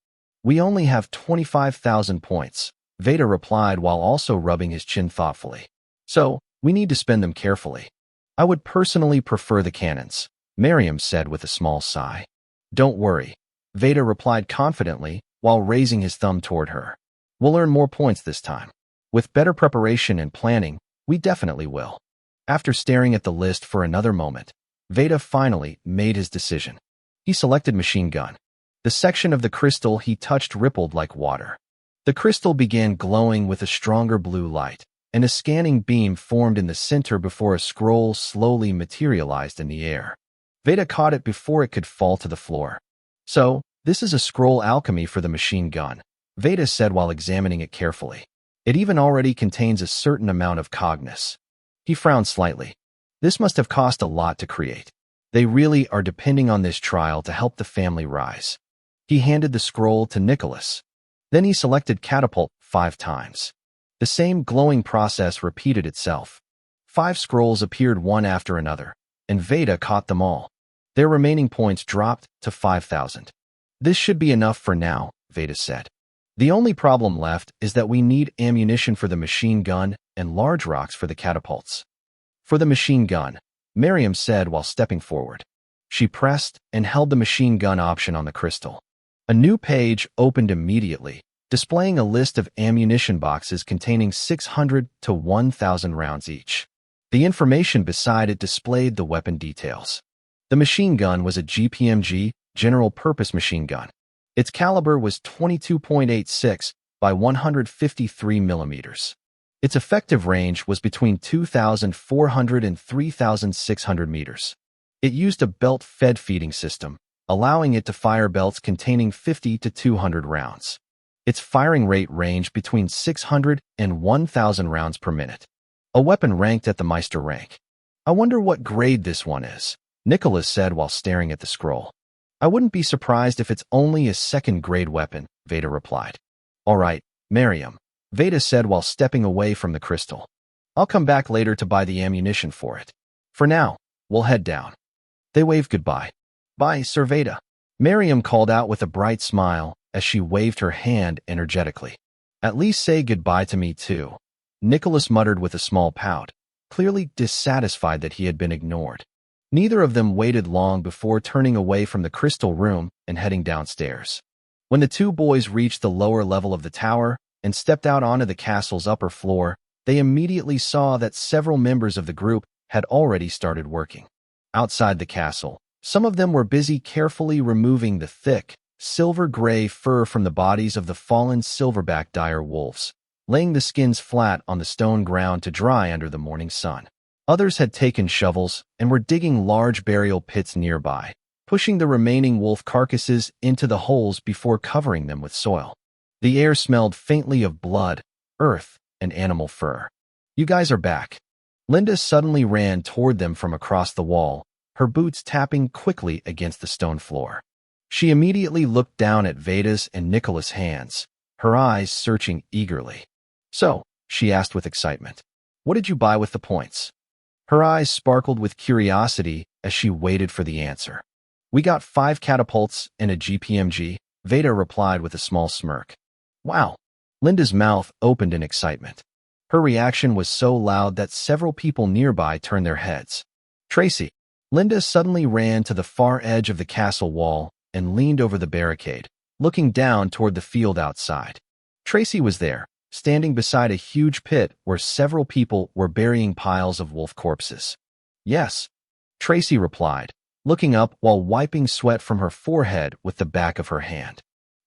We only have 25,000 points, Veda replied while also rubbing his chin thoughtfully. So, we need to spend them carefully. I would personally prefer the cannons, Miriam said with a small sigh. Don't worry, Veda replied confidently while raising his thumb toward her. We'll earn more points this time. With better preparation and planning, we definitely will. After staring at the list for another moment, Veda finally made his decision. He selected machine gun. The section of the crystal he touched rippled like water. The crystal began glowing with a stronger blue light, and a scanning beam formed in the center before a scroll slowly materialized in the air. Veda caught it before it could fall to the floor. So, this is a scroll alchemy for the machine gun, Veda said while examining it carefully. It even already contains a certain amount of cognus. He frowned slightly. This must have cost a lot to create. They really are depending on this trial to help the family rise. He handed the scroll to Nicholas. Then he selected catapult 5 times. The same glowing process repeated itself. 5 scrolls appeared one after another, and Veda caught them all. Their remaining points dropped to 5,000. This should be enough for now, Veda said. The only problem left is that we need ammunition for the machine gun and large rocks for the catapults. For the machine gun, Miriam said while stepping forward. She pressed and held the machine gun option on the crystal. A new page opened immediately, displaying a list of ammunition boxes containing 600 to 1,000 rounds each. The information beside it displayed the weapon details. The machine gun was a GPMG, general-purpose machine gun. Its caliber was 22.86 by 153 millimeters. Its effective range was between 2,400 and 3,600 meters. It used a belt-fed feeding system, allowing it to fire belts containing 50 to 200 rounds. Its firing rate ranged between 600 and 1,000 rounds per minute. A weapon ranked at the Meister rank. I wonder what grade this one is, Nicholas said while staring at the scroll. I wouldn't be surprised if it's only a second-grade weapon, Veda replied. All right, Miriam, Veda said while stepping away from the crystal. I'll come back later to buy the ammunition for it. For now, we'll head down. They waved goodbye. Bye, Sir Veda, Miriam called out with a bright smile as she waved her hand energetically. At least say goodbye to me too, Nicholas muttered with a small pout, clearly dissatisfied that he had been ignored. Neither of them waited long before turning away from the crystal room and heading downstairs. When the two boys reached the lower level of the tower and stepped out onto the castle's upper floor, they immediately saw that several members of the group had already started working. Outside the castle, some of them were busy carefully removing the thick, silver-gray fur from the bodies of the fallen silverback dire wolves, laying the skins flat on the stone ground to dry under the morning sun. Others had taken shovels and were digging large burial pits nearby, pushing the remaining wolf carcasses into the holes before covering them with soil. The air smelled faintly of blood, earth, and animal fur. You guys are back. Linda suddenly ran toward them from across the wall, her boots tapping quickly against the stone floor. She immediately looked down at Veda's and Nicholas' hands, her eyes searching eagerly. So, she asked with excitement, what did you buy with the points? Her eyes sparkled with curiosity as she waited for the answer. We got 5 catapults and a GPMG, Veda replied with a small smirk. Wow! Linda's mouth opened in excitement. Her reaction was so loud that several people nearby turned their heads. Tracy. Linda suddenly ran to the far edge of the castle wall and leaned over the barricade, looking down toward the field outside. Tracy was there, standing beside a huge pit where several people were burying piles of wolf corpses. Yes, Tracy replied, looking up while wiping sweat from her forehead with the back of her hand.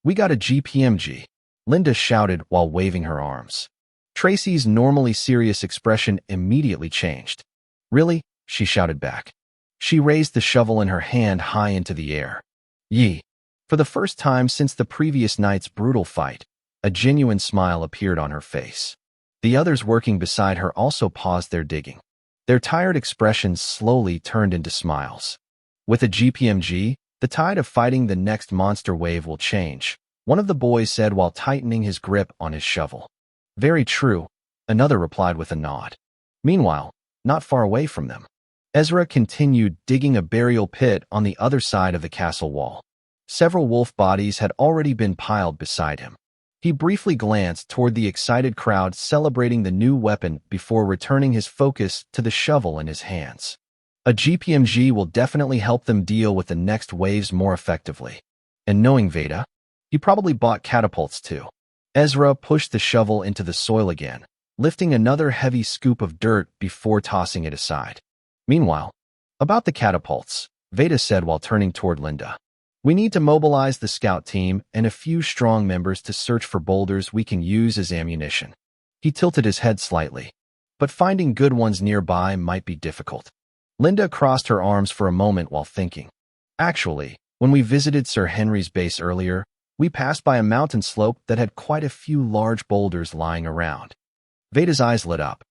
We got a GPMG, Linda shouted while waving her arms. Tracy's normally serious expression immediately changed. Really? She shouted back. She raised the shovel in her hand high into the air. Yee. For the first time since the previous night's brutal fight, a genuine smile appeared on her face. The others working beside her also paused their digging. Their tired expressions slowly turned into smiles. With a GPMG, the tide of fighting the next monster wave will change, one of the boys said while tightening his grip on his shovel. Very true, another replied with a nod. Meanwhile, not far away from them. Ezra continued digging a burial pit on the other side of the castle wall. Several wolf bodies had already been piled beside him. He briefly glanced toward the excited crowd celebrating the new weapon before returning his focus to the shovel in his hands. A GPMG will definitely help them deal with the next waves more effectively. And knowing Veda, he probably bought catapults too. Ezra pushed the shovel into the soil again, lifting another heavy scoop of dirt before tossing it aside. Meanwhile, about the catapults, Veda said while turning toward Linda. We need to mobilize the scout team and a few strong members to search for boulders we can use as ammunition. He tilted his head slightly, but finding good ones nearby might be difficult. Linda crossed her arms for a moment while thinking. Actually, when we visited Sir Henry's base earlier, we passed by a mountain slope that had quite a few large boulders lying around. Veda's eyes lit up.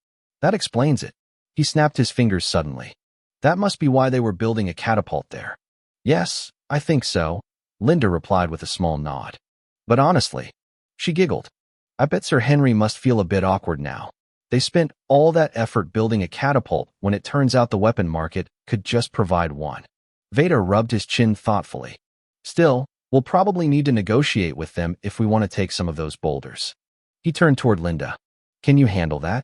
That explains it. He snapped his fingers suddenly. That must be why they were building a catapult there. Yes, I think so, Linda replied with a small nod. But honestly, she giggled. I bet Sir Henry must feel a bit awkward now. They spent all that effort building a catapult when it turns out the weapon market could just provide one. Veda rubbed his chin thoughtfully. Still, we'll probably need to negotiate with them if we want to take some of those boulders. He turned toward Linda. Can you handle that?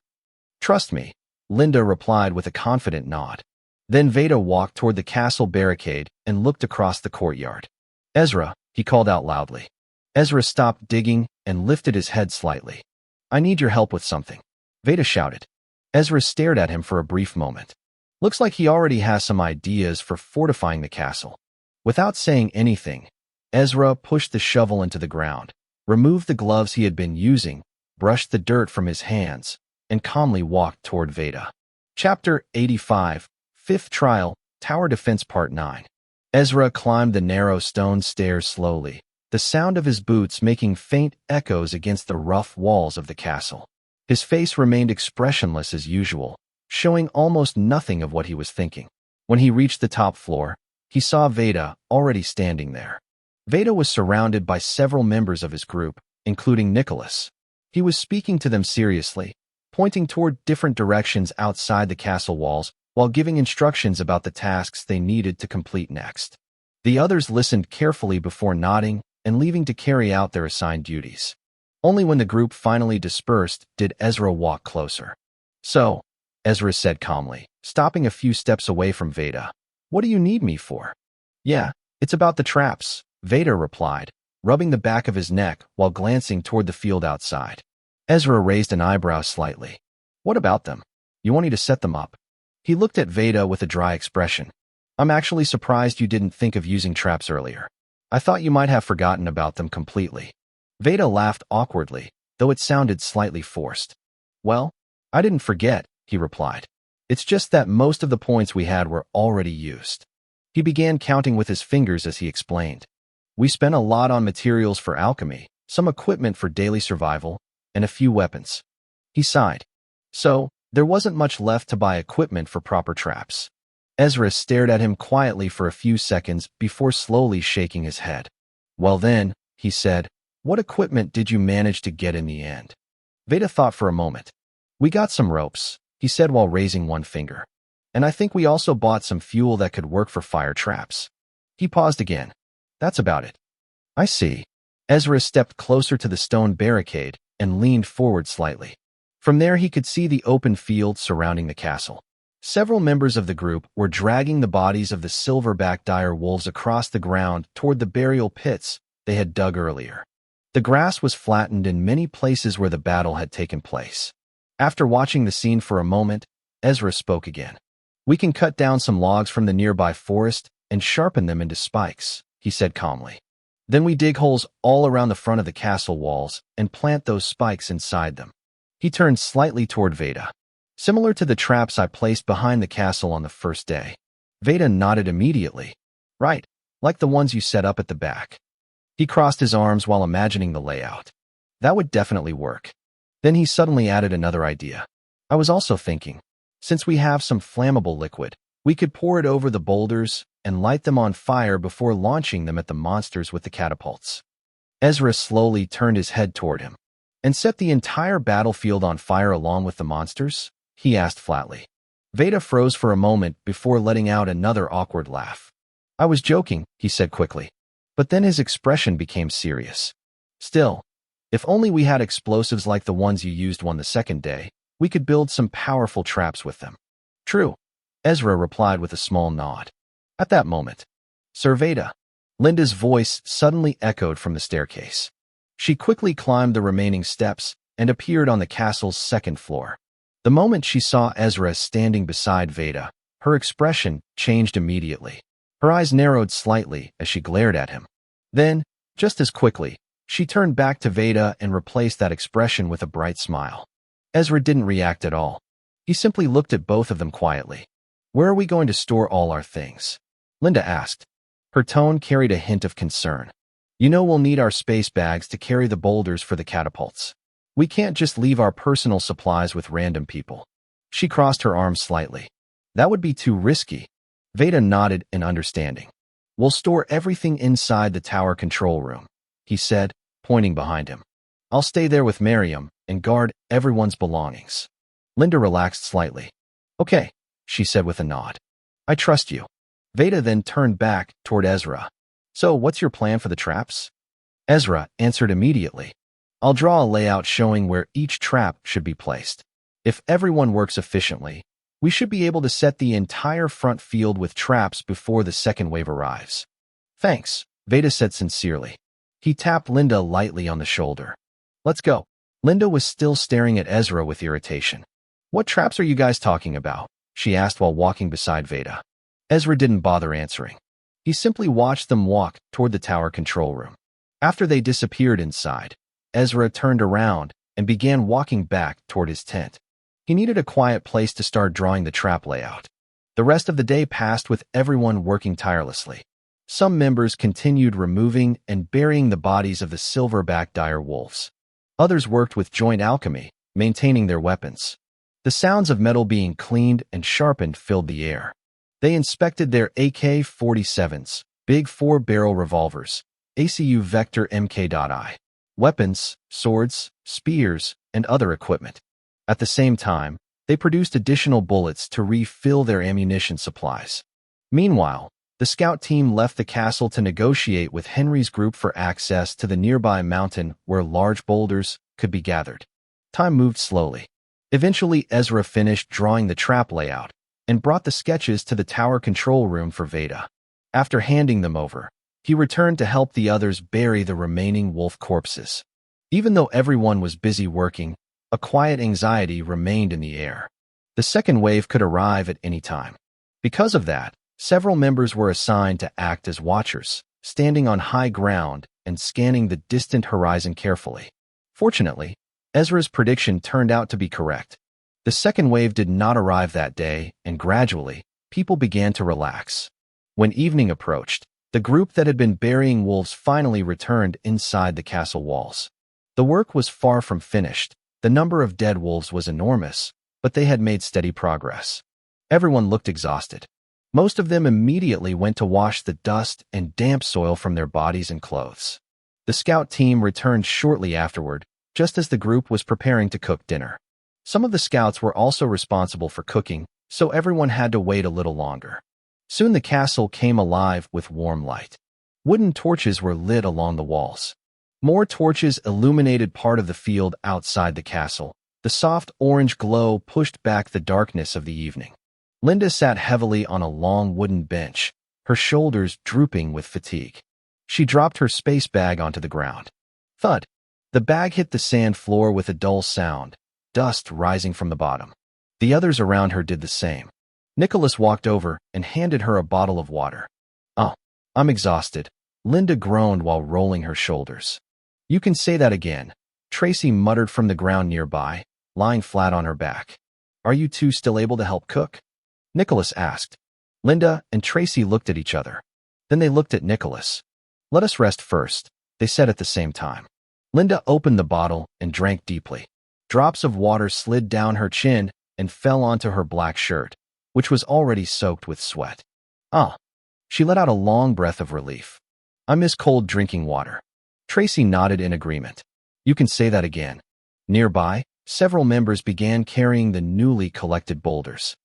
Trust me, Linda replied with a confident nod. Then Veda walked toward the castle barricade and looked across the courtyard. Ezra, he called out loudly. Ezra stopped digging and lifted his head slightly. I need your help with something, Veda shouted. Ezra stared at him for a brief moment. Looks like he already has some ideas for fortifying the castle. Without saying anything, Ezra pushed the shovel into the ground, removed the gloves he had been using, brushed the dirt from his hands, and calmly walked toward Veda. Chapter 85, Fifth Trial, Tower Defense Part 9. Ezra climbed the narrow stone stairs slowly, the sound of his boots making faint echoes against the rough walls of the castle. His face remained expressionless as usual, showing almost nothing of what he was thinking. When he reached the top floor, he saw Veda already standing there. Veda was surrounded by several members of his group, including Nicholas. He was speaking to them seriously, pointing toward different directions outside the castle walls while giving instructions about the tasks they needed to complete next. The others listened carefully before nodding and leaving to carry out their assigned duties. Only when the group finally dispersed did Ezra walk closer. So, Ezra said calmly, stopping a few steps away from Veda. What do you need me for? Yeah, it's about the traps, Veda replied, rubbing the back of his neck while glancing toward the field outside. Ezra raised an eyebrow slightly. What about them? You want me to set them up? He looked at Veda with a dry expression. I'm actually surprised you didn't think of using traps earlier. I thought you might have forgotten about them completely. Veda laughed awkwardly, though it sounded slightly forced. Well, I didn't forget, he replied. It's just that most of the points we had were already used. He began counting with his fingers as he explained. We spent a lot on materials for alchemy, some equipment for daily survival, and a few weapons. He sighed. So, there wasn't much left to buy equipment for proper traps. Ezra stared at him quietly for a few seconds before slowly shaking his head. Well then, he said, what equipment did you manage to get in the end? Veda thought for a moment. We got some ropes, he said while raising one finger. And I think we also bought some fuel that could work for fire traps. He paused again. That's about it. I see. Ezra stepped closer to the stone barricade and leaned forward slightly. From there he could see the open field surrounding the castle. Several members of the group were dragging the bodies of the silverback dire wolves across the ground toward the burial pits they had dug earlier. The grass was flattened in many places where the battle had taken place. After watching the scene for a moment, Ezra spoke again. We can cut down some logs from the nearby forest and sharpen them into spikes, he said calmly. Then we dig holes all around the front of the castle walls and plant those spikes inside them. He turned slightly toward Veda. Similar to the traps I placed behind the castle on the first day. Veda nodded immediately. Right, like the ones you set up at the back. He crossed his arms while imagining the layout. That would definitely work. Then he suddenly added another idea. I was also thinking, since we have some flammable liquid, we could pour it over the boulders and light them on fire before launching them at the monsters with the catapults. Ezra slowly turned his head toward him. And set the entire battlefield on fire along with the monsters? He asked flatly. Veda froze for a moment before letting out another awkward laugh. I was joking, he said quickly. But then his expression became serious. Still, if only we had explosives like the ones you used the second day, we could build some powerful traps with them. True, Ezra replied with a small nod. At that moment, Sir Veda, Linda's voice suddenly echoed from the staircase. She quickly climbed the remaining steps and appeared on the castle's second floor. The moment she saw Ezra standing beside Veda, her expression changed immediately. Her eyes narrowed slightly as she glared at him. Then, just as quickly, she turned back to Veda and replaced that expression with a bright smile. Ezra didn't react at all. He simply looked at both of them quietly. Where are we going to store all our things? Linda asked. Her tone carried a hint of concern. You know we'll need our space bags to carry the boulders for the catapults. We can't just leave our personal supplies with random people. She crossed her arms slightly. That would be too risky. Veda nodded in understanding. We'll store everything inside the tower control room, he said, pointing behind him. I'll stay there with Miriam and guard everyone's belongings. Linda relaxed slightly. Okay, she said with a nod. I trust you. Veda then turned back toward Ezra. So what's your plan for the traps? Ezra answered immediately. I'll draw a layout showing where each trap should be placed. If everyone works efficiently, we should be able to set the entire front field with traps before the second wave arrives. Thanks, Veda said sincerely. He tapped Linda lightly on the shoulder. Let's go. Linda was still staring at Ezra with irritation. What traps are you guys talking about? She asked while walking beside Veda. Ezra didn't bother answering. He simply watched them walk toward the tower control room. After they disappeared inside, Ezra turned around and began walking back toward his tent. He needed a quiet place to start drawing the trap layout. The rest of the day passed with everyone working tirelessly. Some members continued removing and burying the bodies of the silverback dire wolves. Others worked with joint alchemy, maintaining their weapons. The sounds of metal being cleaned and sharpened filled the air. They inspected their AK-47s, big 4-barrel revolvers, ACU Vector MK.I, weapons, swords, spears, and other equipment. At the same time, they produced additional bullets to refill their ammunition supplies. Meanwhile, the scout team left the castle to negotiate with Henry's group for access to the nearby mountain where large boulders could be gathered. Time moved slowly. Eventually, Ezra finished drawing the trap layout and brought the sketches to the tower control room for Veda. After handing them over, he returned to help the others bury the remaining wolf corpses. Even though everyone was busy working, a quiet anxiety remained in the air. The second wave could arrive at any time. Because of that, several members were assigned to act as watchers, standing on high ground and scanning the distant horizon carefully. Fortunately, Ezra's prediction turned out to be correct. The second wave did not arrive that day, and gradually, people began to relax. When evening approached, the group that had been burying wolves finally returned inside the castle walls. The work was far from finished. The number of dead wolves was enormous, but they had made steady progress. Everyone looked exhausted. Most of them immediately went to wash the dust and damp soil from their bodies and clothes. The scout team returned shortly afterward, just as the group was preparing to cook dinner. Some of the scouts were also responsible for cooking, so everyone had to wait a little longer. Soon the castle came alive with warm light. Wooden torches were lit along the walls. More torches illuminated part of the field outside the castle. The soft orange glow pushed back the darkness of the evening. Linda sat heavily on a long wooden bench, her shoulders drooping with fatigue. She dropped her space bag onto the ground. Thud! The bag hit the sand floor with a dull sound, dust rising from the bottom. The others around her did the same. Nicholas walked over and handed her a bottle of water. Oh, I'm exhausted, Linda groaned while rolling her shoulders. You can say that again, Tracy muttered from the ground nearby, lying flat on her back. Are you two still able to help cook? Nicholas asked. Linda and Tracy looked at each other. Then they looked at Nicholas. Let us rest first, they said at the same time. Linda opened the bottle and drank deeply. Drops of water slid down her chin and fell onto her black shirt, which was already soaked with sweat. Ah! She let out a long breath of relief. I miss cold drinking water. Tracy nodded in agreement. You can say that again. Nearby, several members began carrying the newly collected boulders.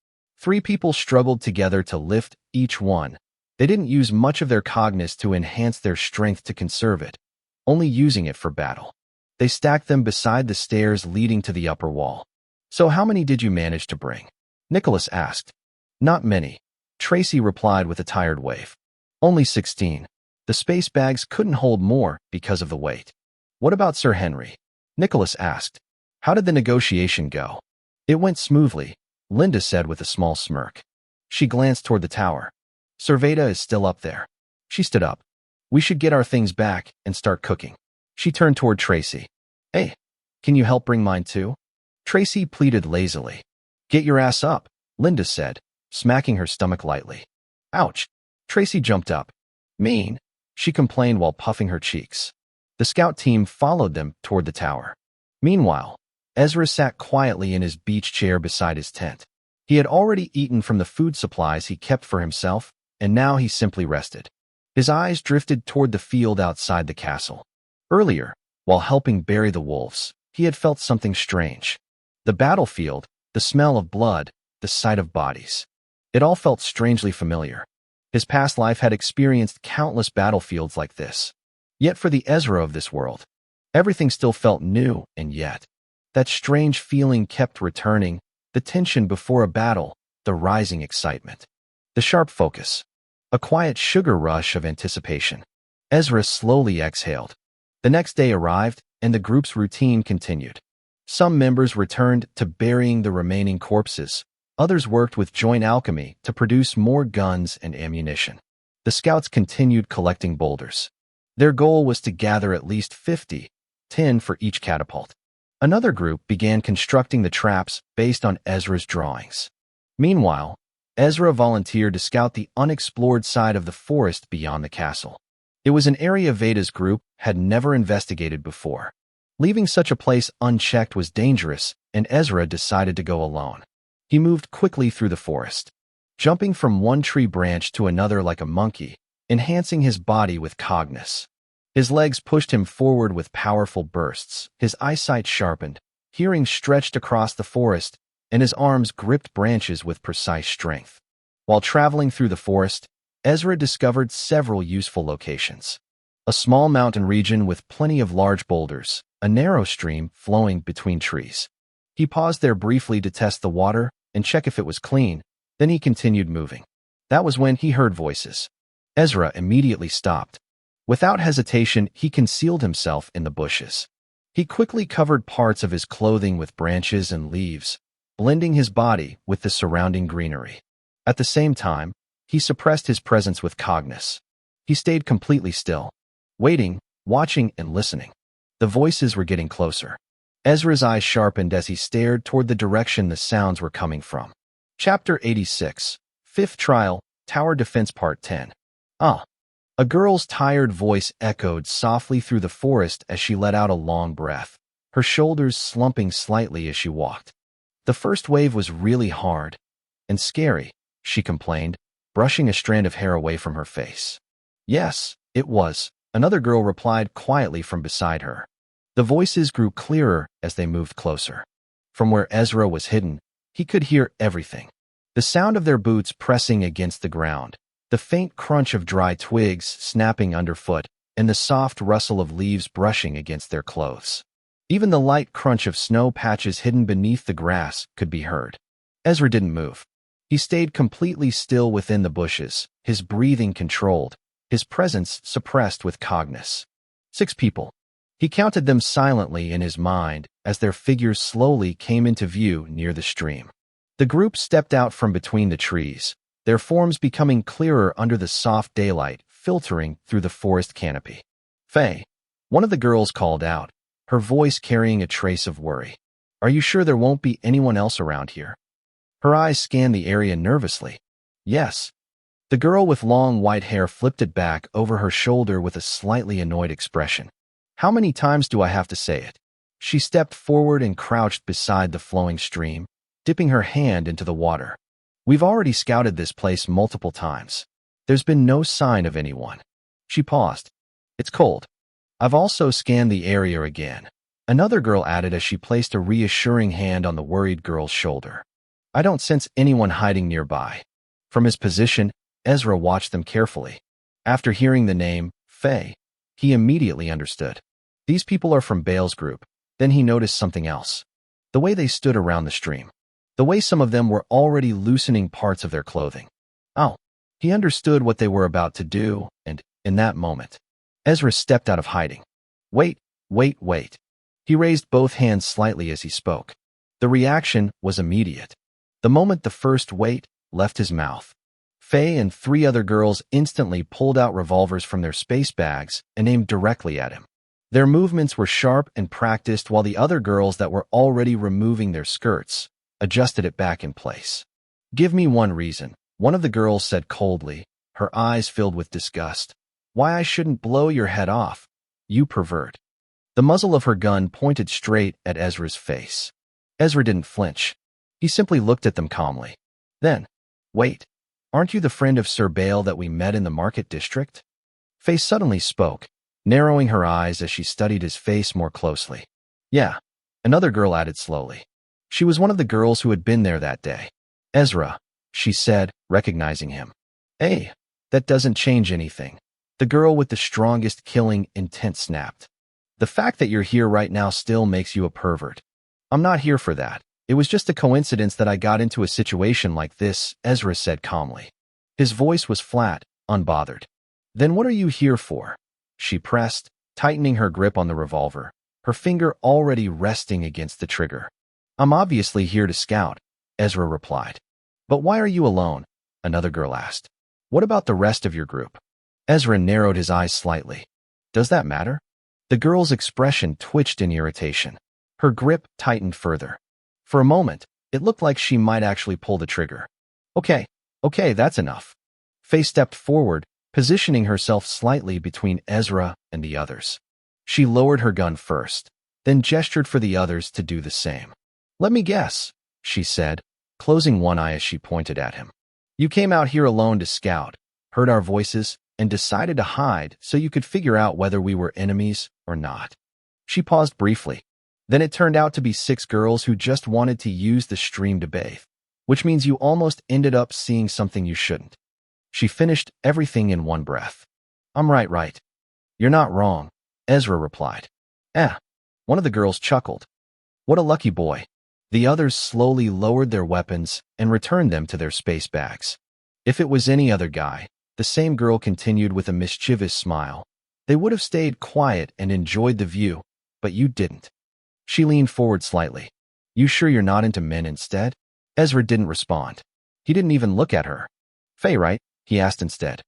3 people struggled together to lift each one. They didn't use much of their cognizance to enhance their strength to conserve it, only using it for battle. They stacked them beside the stairs leading to the upper wall. "So how many did you manage to bring?" Nicholas asked. "Not many," Tracy replied with a tired wave. "Only 16. The space bags couldn't hold more because of the weight." "What about Sir Henry?" Nicholas asked. "How did the negotiation go?" "It went smoothly," Linda said with a small smirk. She glanced toward the tower. "Sir Veda is still up there." She stood up. "We should get our things back and start cooking." She turned toward Tracy. "Hey, can you help bring mine too?" Tracy pleaded lazily. "Get your ass up," Linda said, smacking her stomach lightly. "Ouch." Tracy jumped up. "Mean," she complained while puffing her cheeks. The scout team followed them toward the tower. Meanwhile, Ezra sat quietly in his beach chair beside his tent. He had already eaten from the food supplies he kept for himself, and now he simply rested. His eyes drifted toward the field outside the castle. Earlier, while helping bury the wolves, he had felt something strange. The battlefield, the smell of blood, the sight of bodies. It all felt strangely familiar. His past life had experienced countless battlefields like this. Yet for the Ezra of this world, everything still felt new, and yet that strange feeling kept returning, the tension before a battle, the rising excitement. The sharp focus. A quiet sugar rush of anticipation. Ezra slowly exhaled. The next day arrived, and the group's routine continued. Some members returned to burying the remaining corpses. Others worked with joint alchemy to produce more guns and ammunition. The scouts continued collecting boulders. Their goal was to gather at least 50, 10 for each catapult. Another group began constructing the traps based on Ezra's drawings. Meanwhile, Ezra volunteered to scout the unexplored side of the forest beyond the castle. It was an area Veda's group had never investigated before. Leaving such a place unchecked was dangerous, and Ezra decided to go alone. He moved quickly through the forest, jumping from one tree branch to another like a monkey, enhancing his body with cognizance. His legs pushed him forward with powerful bursts, his eyesight sharpened, hearing stretched across the forest, and his arms gripped branches with precise strength. While traveling through the forest, Ezra discovered several useful locations. A small mountain region with plenty of large boulders, a narrow stream flowing between trees. He paused there briefly to test the water and check if it was clean, then he continued moving. That was when he heard voices. Ezra immediately stopped. Without hesitation, he concealed himself in the bushes. He quickly covered parts of his clothing with branches and leaves, blending his body with the surrounding greenery. At the same time, he suppressed his presence with cognizance. He stayed completely still, waiting, watching, and listening. The voices were getting closer. Ezra's eyes sharpened as he stared toward the direction the sounds were coming from. Chapter 86, Fifth Trial, Tower Defense Part 10. Ah. A girl's tired voice echoed softly through the forest as she let out a long breath, her shoulders slumping slightly as she walked. The first wave was really hard and scary, she complained, brushing a strand of hair away from her face. "Yes, it was," another girl replied quietly from beside her. The voices grew clearer as they moved closer. From where Ezra was hidden, he could hear everything. The sound of their boots pressing against the ground, the faint crunch of dry twigs snapping underfoot, and the soft rustle of leaves brushing against their clothes. Even the light crunch of snow patches hidden beneath the grass could be heard. Ezra didn't move. He stayed completely still within the bushes, his breathing controlled, his presence suppressed with cognizance. 6 people. He counted them silently in his mind as their figures slowly came into view near the stream. The group stepped out from between the trees, their forms becoming clearer under the soft daylight filtering through the forest canopy. "Faye," one of the girls called out, her voice carrying a trace of worry. "Are you sure there won't be anyone else around here?" Her eyes scanned the area nervously. "Yes." The girl with long white hair flipped it back over her shoulder with a slightly annoyed expression. "How many times do I have to say it?" She stepped forward and crouched beside the flowing stream, dipping her hand into the water. "We've already scouted this place multiple times. There's been no sign of anyone." She paused. "It's cold. I've also scanned the area again," another girl added as she placed a reassuring hand on the worried girl's shoulder. I don't sense anyone hiding nearby. From his position, Ezra watched them carefully. After hearing the name, Faye, he immediately understood. These people are from Bale's group. Then he noticed something else. The way they stood around the stream. The way some of them were already loosening parts of their clothing. Oh, he understood what they were about to do, and, in that moment, Ezra stepped out of hiding. Wait, wait, wait. He raised both hands slightly as he spoke. The reaction was immediate. The moment the first wait left his mouth, Faye and 3 other girls instantly pulled out revolvers from their space bags and aimed directly at him. Their movements were sharp and practiced, while the other girls that were already removing their skirts adjusted it back in place. Give me one reason, one of the girls said coldly, her eyes filled with disgust. Why I shouldn't blow your head off, you pervert. The muzzle of her gun pointed straight at Ezra's face. Ezra didn't flinch. He simply looked at them calmly. Then, wait, aren't you the friend of Sir Bale that we met in the market district? Faye suddenly spoke, narrowing her eyes as she studied his face more closely. Yeah, another girl added slowly. She was one of the girls who had been there that day. Ezra, she said, recognizing him. Hey, that doesn't change anything. The girl with the strongest killing intent snapped. The fact that you're here right now still makes you a pervert. I'm not here for that. It was just a coincidence that I got into a situation like this, Ezra said calmly. His voice was flat, unbothered. Then what are you here for? She pressed, tightening her grip on the revolver, her finger already resting against the trigger. I'm obviously here to scout, Ezra replied. But why are you alone? Another girl asked. What about the rest of your group? Ezra narrowed his eyes slightly. Does that matter? The girl's expression twitched in irritation. Her grip tightened further. For a moment, it looked like she might actually pull the trigger. Okay, that's enough. Faye stepped forward, positioning herself slightly between Ezra and the others. She lowered her gun first, then gestured for the others to do the same. Let me guess, she said, closing one eye as she pointed at him. You came out here alone to scout, heard our voices, and decided to hide so you could figure out whether we were enemies or not. She paused briefly. Then it turned out to be 6 girls who just wanted to use the stream to bathe, which means you almost ended up seeing something you shouldn't. She finished everything in one breath. I'm right. You're not wrong, Ezra replied. One of the girls chuckled. What a lucky boy. The others slowly lowered their weapons and returned them to their space bags. If it was any other guy, the same girl continued with a mischievous smile. They would have stayed quiet and enjoyed the view, but you didn't. She leaned forward slightly. You sure you're not into men instead? Ezra didn't respond. He didn't even look at her. Faye, right? He asked instead.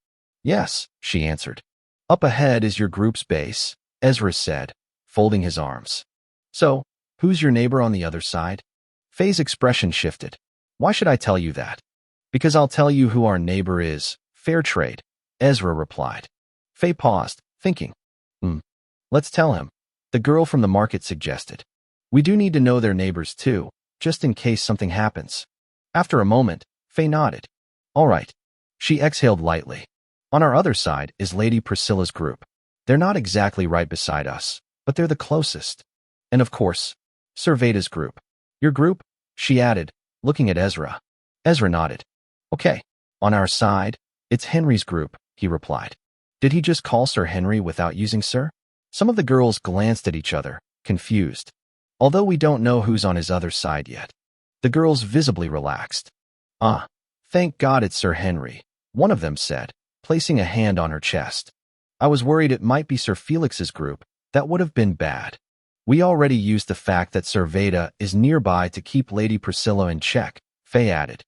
Yes, she answered. Up ahead is your group's base, Ezra said, folding his arms. So, who's your neighbor on the other side? Faye's expression shifted. Why should I tell you that? Because I'll tell you who our neighbor is. Fair trade, Ezra replied. Faye paused, thinking. Let's tell him. The girl from the market suggested. We do need to know their neighbors too, just in case something happens. After a moment, Faye nodded. All right. She exhaled lightly. On our other side is Lady Priscilla's group. They're not exactly right beside us, but they're the closest. And of course, Sir Veda's group. Your group? She added, looking at Ezra. Ezra nodded. Okay. On our side, it's Henry's group, he replied. Did he just call Sir Henry without using Sir? Some of the girls glanced at each other, confused. Although we don't know who's on his other side yet. The girls visibly relaxed. Thank God it's Sir Henry, one of them said, placing a hand on her chest. I was worried it might be Sir Felix's group. That would have been bad. We already used the fact that Sir Veda is nearby to keep Lady Priscilla in check, Faye added.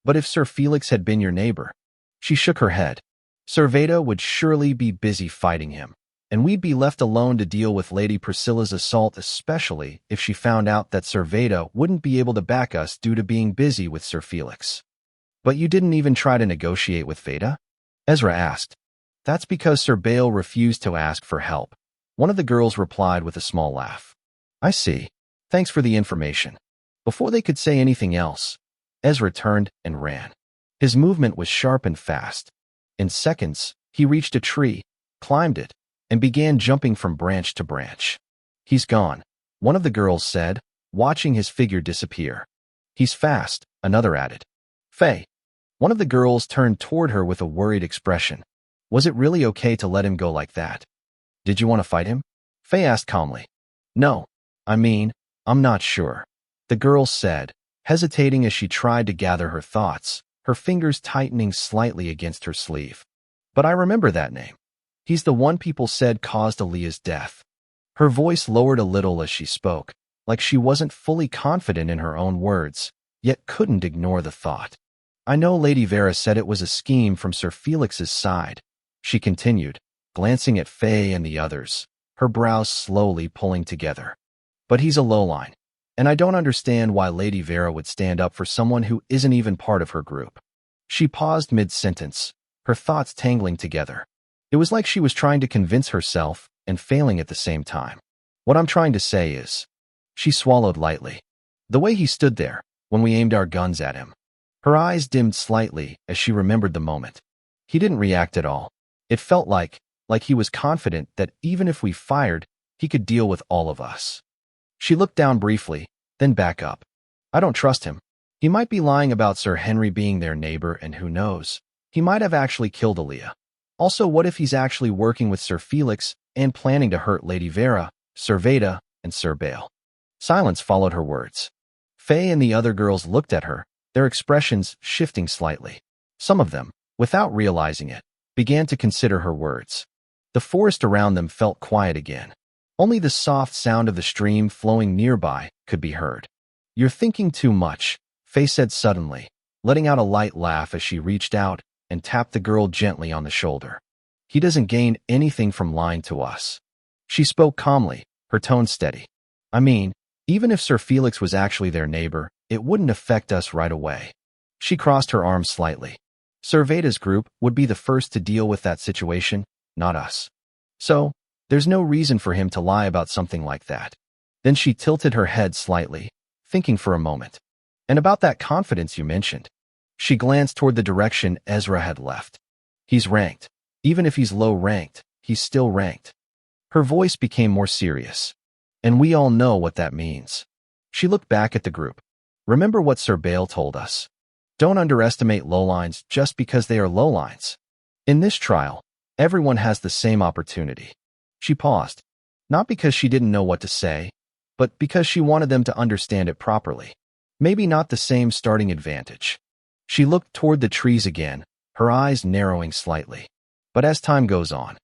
But if Sir Felix had been your neighbor? She shook her head. Sir Veda would surely be busy fighting him, and we'd be left alone to deal with Lady Priscilla's assault, especially if she found out that Sir Veda wouldn't be able to back us due to being busy with Sir Felix. But you didn't even try to negotiate with Veda? Ezra asked. That's because Sir Bale refused to ask for help. One of the girls replied with a small laugh. I see. Thanks for the information. Before they could say anything else, Ezra turned and ran. His movement was sharp and fast. In seconds, he reached a tree, climbed it, and began jumping from branch to branch. He's gone, one of the girls said, watching his figure disappear. He's fast, another added. Faye. One of the girls turned toward her with a worried expression. Was it really okay to let him go like that? Did you want to fight him? Faye asked calmly. No. I'm not sure. The girl said, hesitating as she tried to gather her thoughts, her fingers tightening slightly against her sleeve. But I remember that name. He's the one people said caused Aaliyah's death. Her voice lowered a little as she spoke, like she wasn't fully confident in her own words, yet couldn't ignore the thought. I know Lady Vera said it was a scheme from Sir Felix's side, she continued, glancing at Faye and the others, her brows slowly pulling together. But he's a lowline, and I don't understand why Lady Vera would stand up for someone who isn't even part of her group. She paused mid-sentence, her thoughts tangling together. It was like she was trying to convince herself and failing at the same time. What I'm trying to say is, she swallowed lightly. The way he stood there, when we aimed our guns at him. Her eyes dimmed slightly as she remembered the moment. He didn't react at all. It felt like he was confident that even if we fired, he could deal with all of us. She looked down briefly, then back up. I don't trust him. He might be lying about Sir Henry being their neighbor, and who knows, he might have actually killed Aaliyah. Also, what if he's actually working with Sir Felix and planning to hurt Lady Vera, Sir Veda, and Sir Bale? Silence followed her words. Faye and the other girls looked at her, their expressions shifting slightly. Some of them, without realizing it, began to consider her words. The forest around them felt quiet again. Only the soft sound of the stream flowing nearby could be heard. You're thinking too much, Faye said suddenly, letting out a light laugh as she reached out and tapped the girl gently on the shoulder. He doesn't gain anything from lying to us. She spoke calmly, her tone steady. Even if Sir Felix was actually their neighbor, it wouldn't affect us right away. She crossed her arms slightly. Sir Veda's group would be the first to deal with that situation, not us. So, there's no reason for him to lie about something like that. Then she tilted her head slightly, thinking for a moment. And about that confidence you mentioned. She glanced toward the direction Ezra had left. He's ranked. Even if he's low-ranked, he's still ranked. Her voice became more serious. And we all know what that means. She looked back at the group. Remember what Sir Bale told us. Don't underestimate lowlines just because they are lowlines. In this trial, everyone has the same opportunity. She paused, not because she didn't know what to say, but because she wanted them to understand it properly. Maybe not the same starting advantage. She looked toward the trees again, her eyes narrowing slightly. But as time goes on,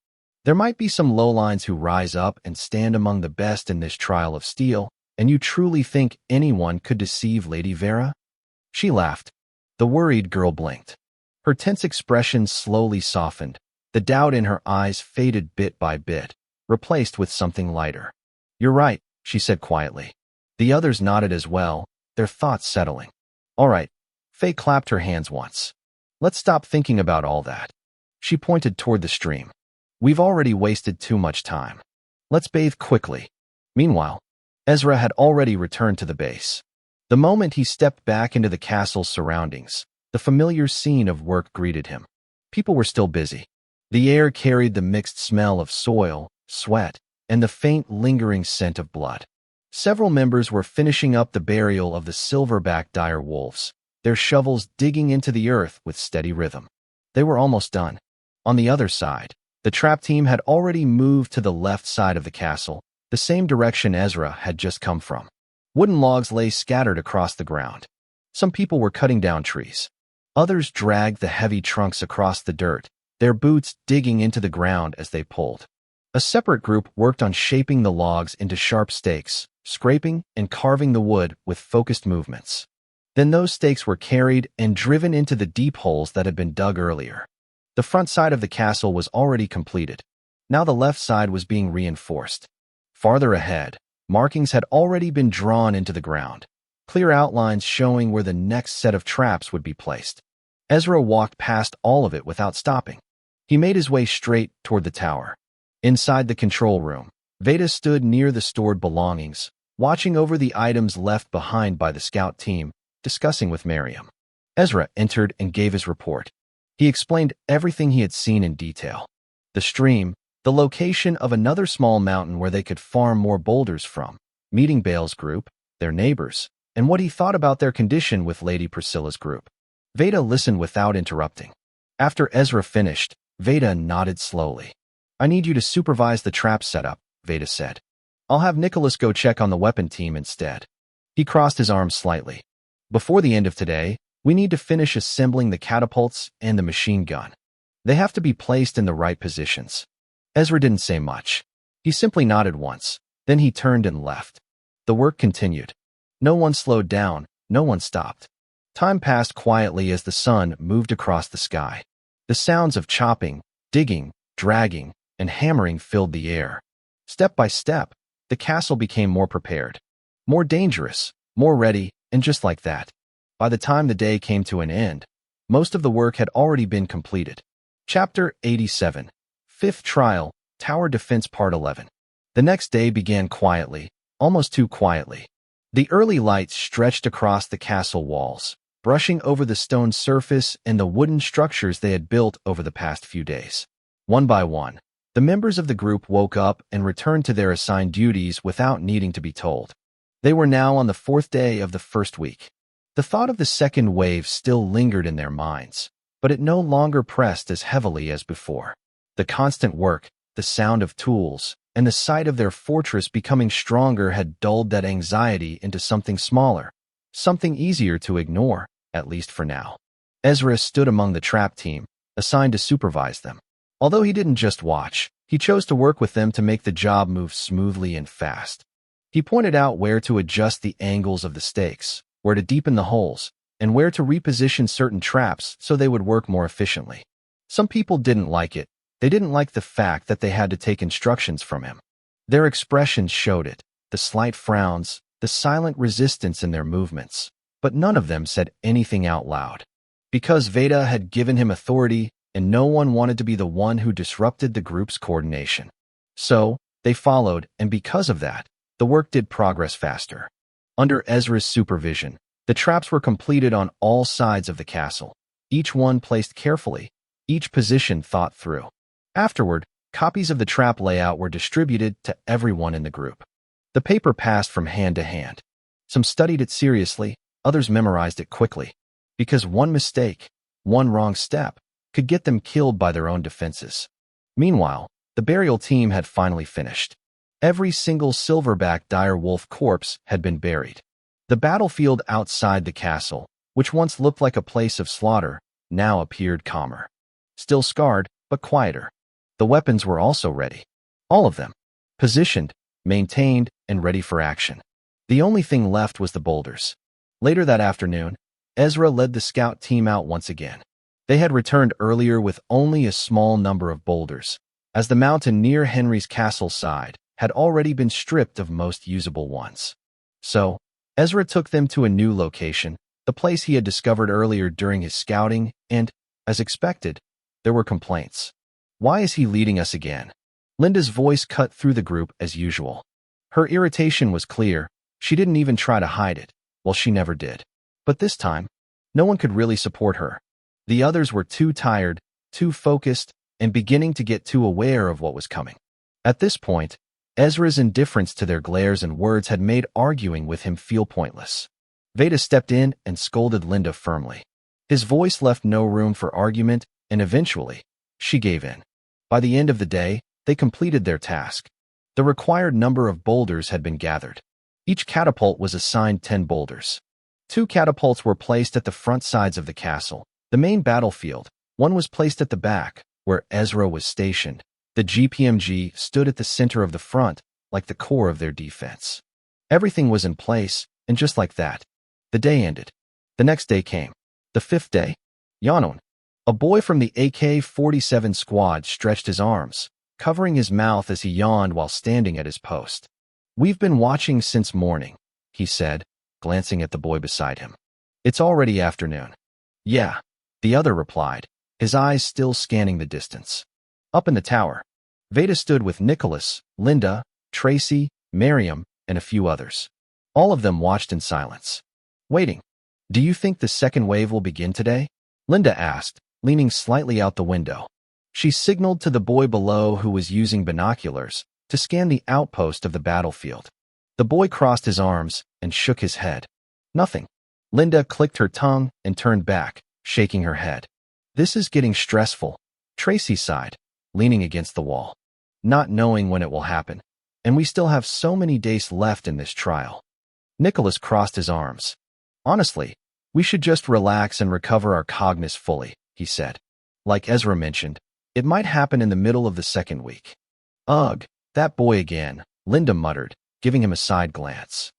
there might be some lowlines who rise up and stand among the best in this trial of steel, and you truly think anyone could deceive Lady Vera? She laughed. The worried girl blinked. Her tense expression slowly softened. The doubt in her eyes faded bit by bit, replaced with something lighter. You're right, she said quietly. The others nodded as well, their thoughts settling. All right. Faye clapped her hands once. Let's stop thinking about all that. She pointed toward the stream. We've already wasted too much time. Let's bathe quickly. Meanwhile, Ezra had already returned to the base. The moment he stepped back into the castle's surroundings, the familiar scene of work greeted him. People were still busy. The air carried the mixed smell of soil, sweat, and the faint lingering scent of blood. Several members were finishing up the burial of the silverback dire wolves, their shovels digging into the earth with steady rhythm. They were almost done. On the other side, the trap team had already moved to the left side of the castle, the same direction Ezra had just come from. Wooden logs lay scattered across the ground. Some people were cutting down trees. Others dragged the heavy trunks across the dirt, their boots digging into the ground as they pulled. A separate group worked on shaping the logs into sharp stakes, scraping and carving the wood with focused movements. Then those stakes were carried and driven into the deep holes that had been dug earlier. The front side of the castle was already completed. Now the left side was being reinforced. Farther ahead, markings had already been drawn into the ground, clear outlines showing where the next set of traps would be placed. Ezra walked past all of it without stopping. He made his way straight toward the tower. Inside the control room, Veda stood near the stored belongings, watching over the items left behind by the scout team, discussing with Miriam. Ezra entered and gave his report. He explained everything he had seen in detail. The stream, the location of another small mountain where they could farm more boulders from, meeting Bale's group, their neighbors, and what he thought about their condition with Lady Priscilla's group. Veda listened without interrupting. After Ezra finished, Veda nodded slowly. I need you to supervise the trap setup, Veda said. I'll have Nicholas go check on the weapon team instead. He crossed his arms slightly. Before the end of today, we need to finish assembling the catapults and the machine gun. They have to be placed in the right positions. Ezra didn't say much. He simply nodded once. Then he turned and left. The work continued. No one slowed down, no one stopped. Time passed quietly as the sun moved across the sky. The sounds of chopping, digging, dragging, and hammering filled the air. Step by step, the castle became more prepared. More dangerous, more ready, and just like that. By the time the day came to an end, most of the work had already been completed. Chapter 87. Fifth Trial, Tower Defense Part 11. The next day began quietly, almost too quietly. The early light stretched across the castle walls, brushing over the stone surface and the wooden structures they had built over the past few days. One by one, the members of the group woke up and returned to their assigned duties without needing to be told. They were now on the fourth day of the first week. The thought of the second wave still lingered in their minds, but it no longer pressed as heavily as before. The constant work, the sound of tools, and the sight of their fortress becoming stronger had dulled that anxiety into something smaller, something easier to ignore, at least for now. Ezra stood among the trap team, assigned to supervise them. Although he didn't just watch, he chose to work with them to make the job move smoothly and fast. He pointed out where to adjust the angles of the stakes, where to deepen the holes, and where to reposition certain traps so they would work more efficiently. Some people didn't like it. They didn't like the fact that they had to take instructions from him. Their expressions showed it, the slight frowns, the silent resistance in their movements, but none of them said anything out loud. Because Veda had given him authority, and no one wanted to be the one who disrupted the group's coordination. So, they followed, and because of that, the work did progress faster. Under Ezra's supervision, the traps were completed on all sides of the castle, each one placed carefully, each position thought through. Afterward, copies of the trap layout were distributed to everyone in the group. The paper passed from hand to hand. Some studied it seriously, others memorized it quickly, because one mistake, one wrong step, could get them killed by their own defenses. Meanwhile, the burial team had finally finished. Every single silverback dire wolf corpse had been buried. The battlefield outside the castle, which once looked like a place of slaughter, now appeared calmer. Still scarred, but quieter. The weapons were also ready. All of them. Positioned, maintained, and ready for action. The only thing left was the boulders. Later that afternoon, Ezra led the scout team out once again. They had returned earlier with only a small number of boulders, as the mountain near Henry's castle side had already been stripped of most usable ones. So, Ezra took them to a new location, the place he had discovered earlier during his scouting, and, as expected, there were complaints. Why is he leading us again? Linda's voice cut through the group as usual. Her irritation was clear. She didn't even try to hide it. Well, she never did. But this time, no one could really support her. The others were too tired, too focused, and beginning to get too aware of what was coming. At this point, Ezra's indifference to their glares and words had made arguing with him feel pointless. Veda stepped in and scolded Linda firmly. His voice left no room for argument, and eventually, she gave in. By the end of the day, they completed their task. The required number of boulders had been gathered. Each catapult was assigned 10 boulders. 2 catapults were placed at the front sides of the castle, the main battlefield. One was placed at the back, where Ezra was stationed. The GPMG stood at the center of the front, like the core of their defense. Everything was in place, and just like that, the day ended. The next day came. The 5th day. Yanon, a boy from the AK-47 squad, stretched his arms, covering his mouth as he yawned while standing at his post. We've been watching since morning, he said, glancing at the boy beside him. It's already afternoon. Yeah, the other replied, his eyes still scanning the distance. Up in the tower, Veda stood with Nicholas, Linda, Tracy, Miriam, and a few others. All of them watched in silence. Waiting. Do you think the second wave will begin today? Linda asked, leaning slightly out the window. She signaled to the boy below, who was using binoculars, to scan the outpost of the battlefield. The boy crossed his arms and shook his head. Nothing. Linda clicked her tongue and turned back, shaking her head. This is getting stressful, Tracy sighed, leaning against the wall, not knowing when it will happen. And we still have so many days left in this trial. Nicholas crossed his arms. Honestly, we should just relax and recover our cogniz fully, he said. Like Ezra mentioned, it might happen in the middle of the second week. Ugh, that boy again, Linda muttered, giving him a side glance.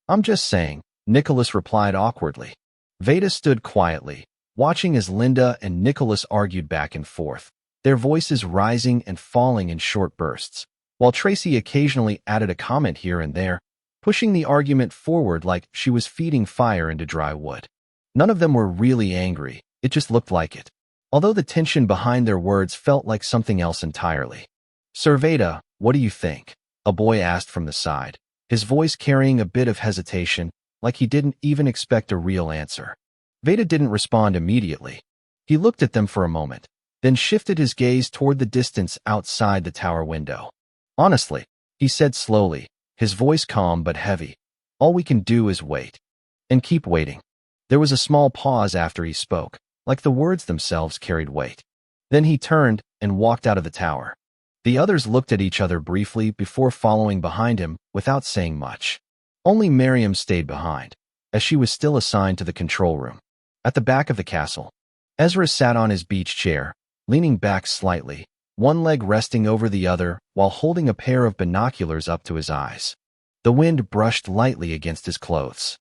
I'm just saying, Nicholas replied awkwardly. Veda stood quietly, watching as Linda and Nicholas argued back and forth, their voices rising and falling in short bursts, while Tracy occasionally added a comment here and there, pushing the argument forward like she was feeding fire into dry wood. None of them were really angry, it just looked like it, although the tension behind their words felt like something else entirely. Sir Veda, what do you think? A boy asked from the side, his voice carrying a bit of hesitation, like he didn't even expect a real answer. Veda didn't respond immediately. He looked at them for a moment, then shifted his gaze toward the distance outside the tower window. Honestly, he said slowly, his voice calm but heavy, all we can do is wait. And keep waiting. There was a small pause after he spoke, like the words themselves carried weight. Then he turned and walked out of the tower. The others looked at each other briefly before following behind him without saying much. Only Miriam stayed behind, as she was still assigned to the control room. At the back of the castle, Ezra sat on his beach chair, leaning back slightly, one leg resting over the other while holding a pair of binoculars up to his eyes. The wind brushed lightly against his clothes.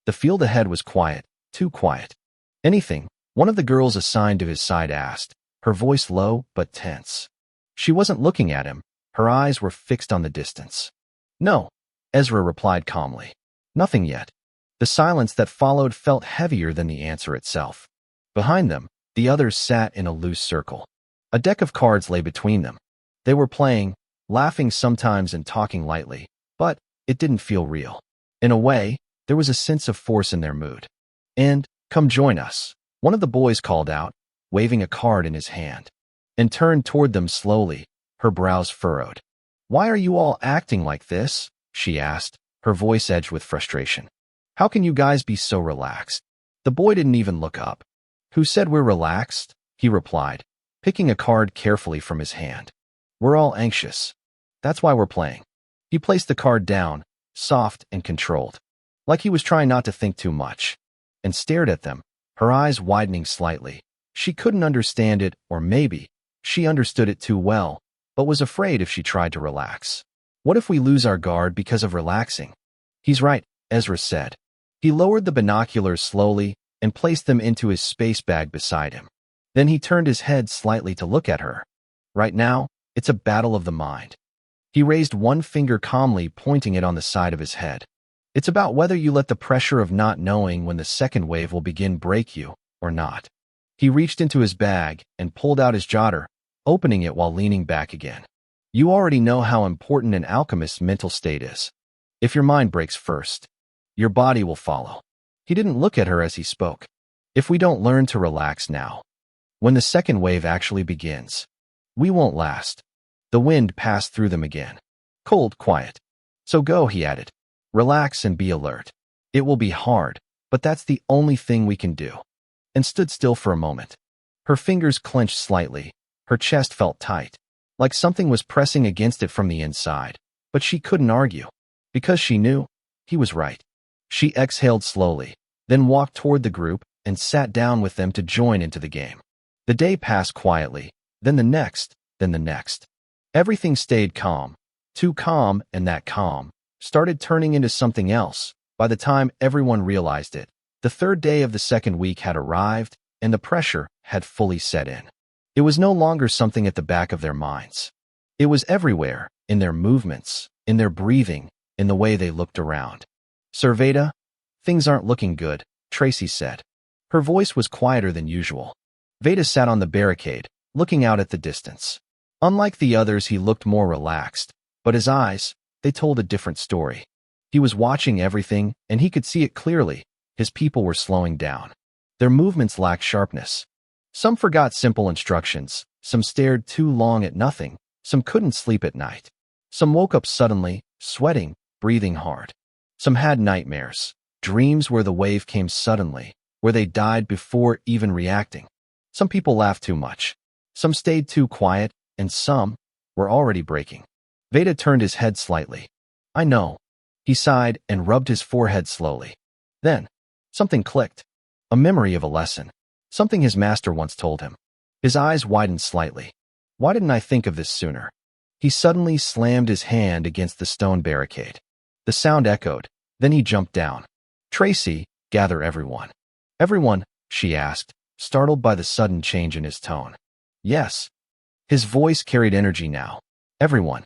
The field ahead was quiet, too quiet. Anything? One of the girls assigned to his side asked, her voice low but tense. She wasn't looking at him, her eyes were fixed on the distance. No, Ezra replied calmly. Nothing yet. The silence that followed felt heavier than the answer itself. Behind them, the others sat in a loose circle. A deck of cards lay between them. They were playing, laughing sometimes and talking lightly, but it didn't feel real. In a way, there was a sense of force in their mood. And, come join us, one of the boys called out, waving a card in his hand, and turned toward them slowly, her brows furrowed. Why are you all acting like this? She asked, her voice edged with frustration. How can you guys be so relaxed? The boy didn't even look up. Who said we're relaxed? He replied, picking a card carefully from his hand. We're all anxious. That's why we're playing. He placed the card down, soft and controlled, like he was trying not to think too much, and stared at them, her eyes widening slightly. She couldn't understand it, or maybe she understood it too well, but was afraid if she tried to relax. What if we lose our guard because of relaxing? He's right, Ezra said. He lowered the binoculars slowly and placed them into his space bag beside him. Then he turned his head slightly to look at her. Right now, it's a battle of the mind. He raised one finger calmly, pointing it on the side of his head. It's about whether you let the pressure of not knowing when the second wave will begin break you, or not. He reached into his bag and pulled out his jotter, opening it while leaning back again. You already know how important an alchemist's mental state is. If your mind breaks first, your body will follow. He didn't look at her as he spoke. If we don't learn to relax now, when the second wave actually begins, we won't last. The wind passed through them again. Cold, quiet. So go, he added. Relax and be alert. It will be hard, but that's the only thing we can do. And stood still for a moment. Her fingers clenched slightly. Her chest felt tight, like something was pressing against it from the inside. But she couldn't argue, because she knew he was right. She exhaled slowly, then walked toward the group and sat down with them to join into the game. The day passed quietly, then the next, then the next. Everything stayed calm. Too calm, and that calm started turning into something else. By the time everyone realized it, the third day of the second week had arrived, and the pressure had fully set in. It was no longer something at the back of their minds. It was everywhere, in their movements, in their breathing, in the way they looked around. Sir Veda, things aren't looking good, Tracy said. Her voice was quieter than usual. Veda sat on the barricade, looking out at the distance. Unlike the others, he looked more relaxed, but his eyes, they told a different story. He was watching everything, and he could see it clearly. His people were slowing down. Their movements lacked sharpness. Some forgot simple instructions, some stared too long at nothing, some couldn't sleep at night. Some woke up suddenly, sweating, breathing hard. Some had nightmares. Dreams where the wave came suddenly, where they died before even reacting. Some people laughed too much. Some stayed too quiet, and some were already breaking. Veda turned his head slightly. I know. He sighed and rubbed his forehead slowly. Then, something clicked. A memory of a lesson. Something his master once told him. His eyes widened slightly. Why didn't I think of this sooner? He suddenly slammed his hand against the stone barricade. The sound echoed. Then he jumped down. Tracy, gather everyone. Everyone, she asked, startled by the sudden change in his tone. Yes. His voice carried energy now. Everyone.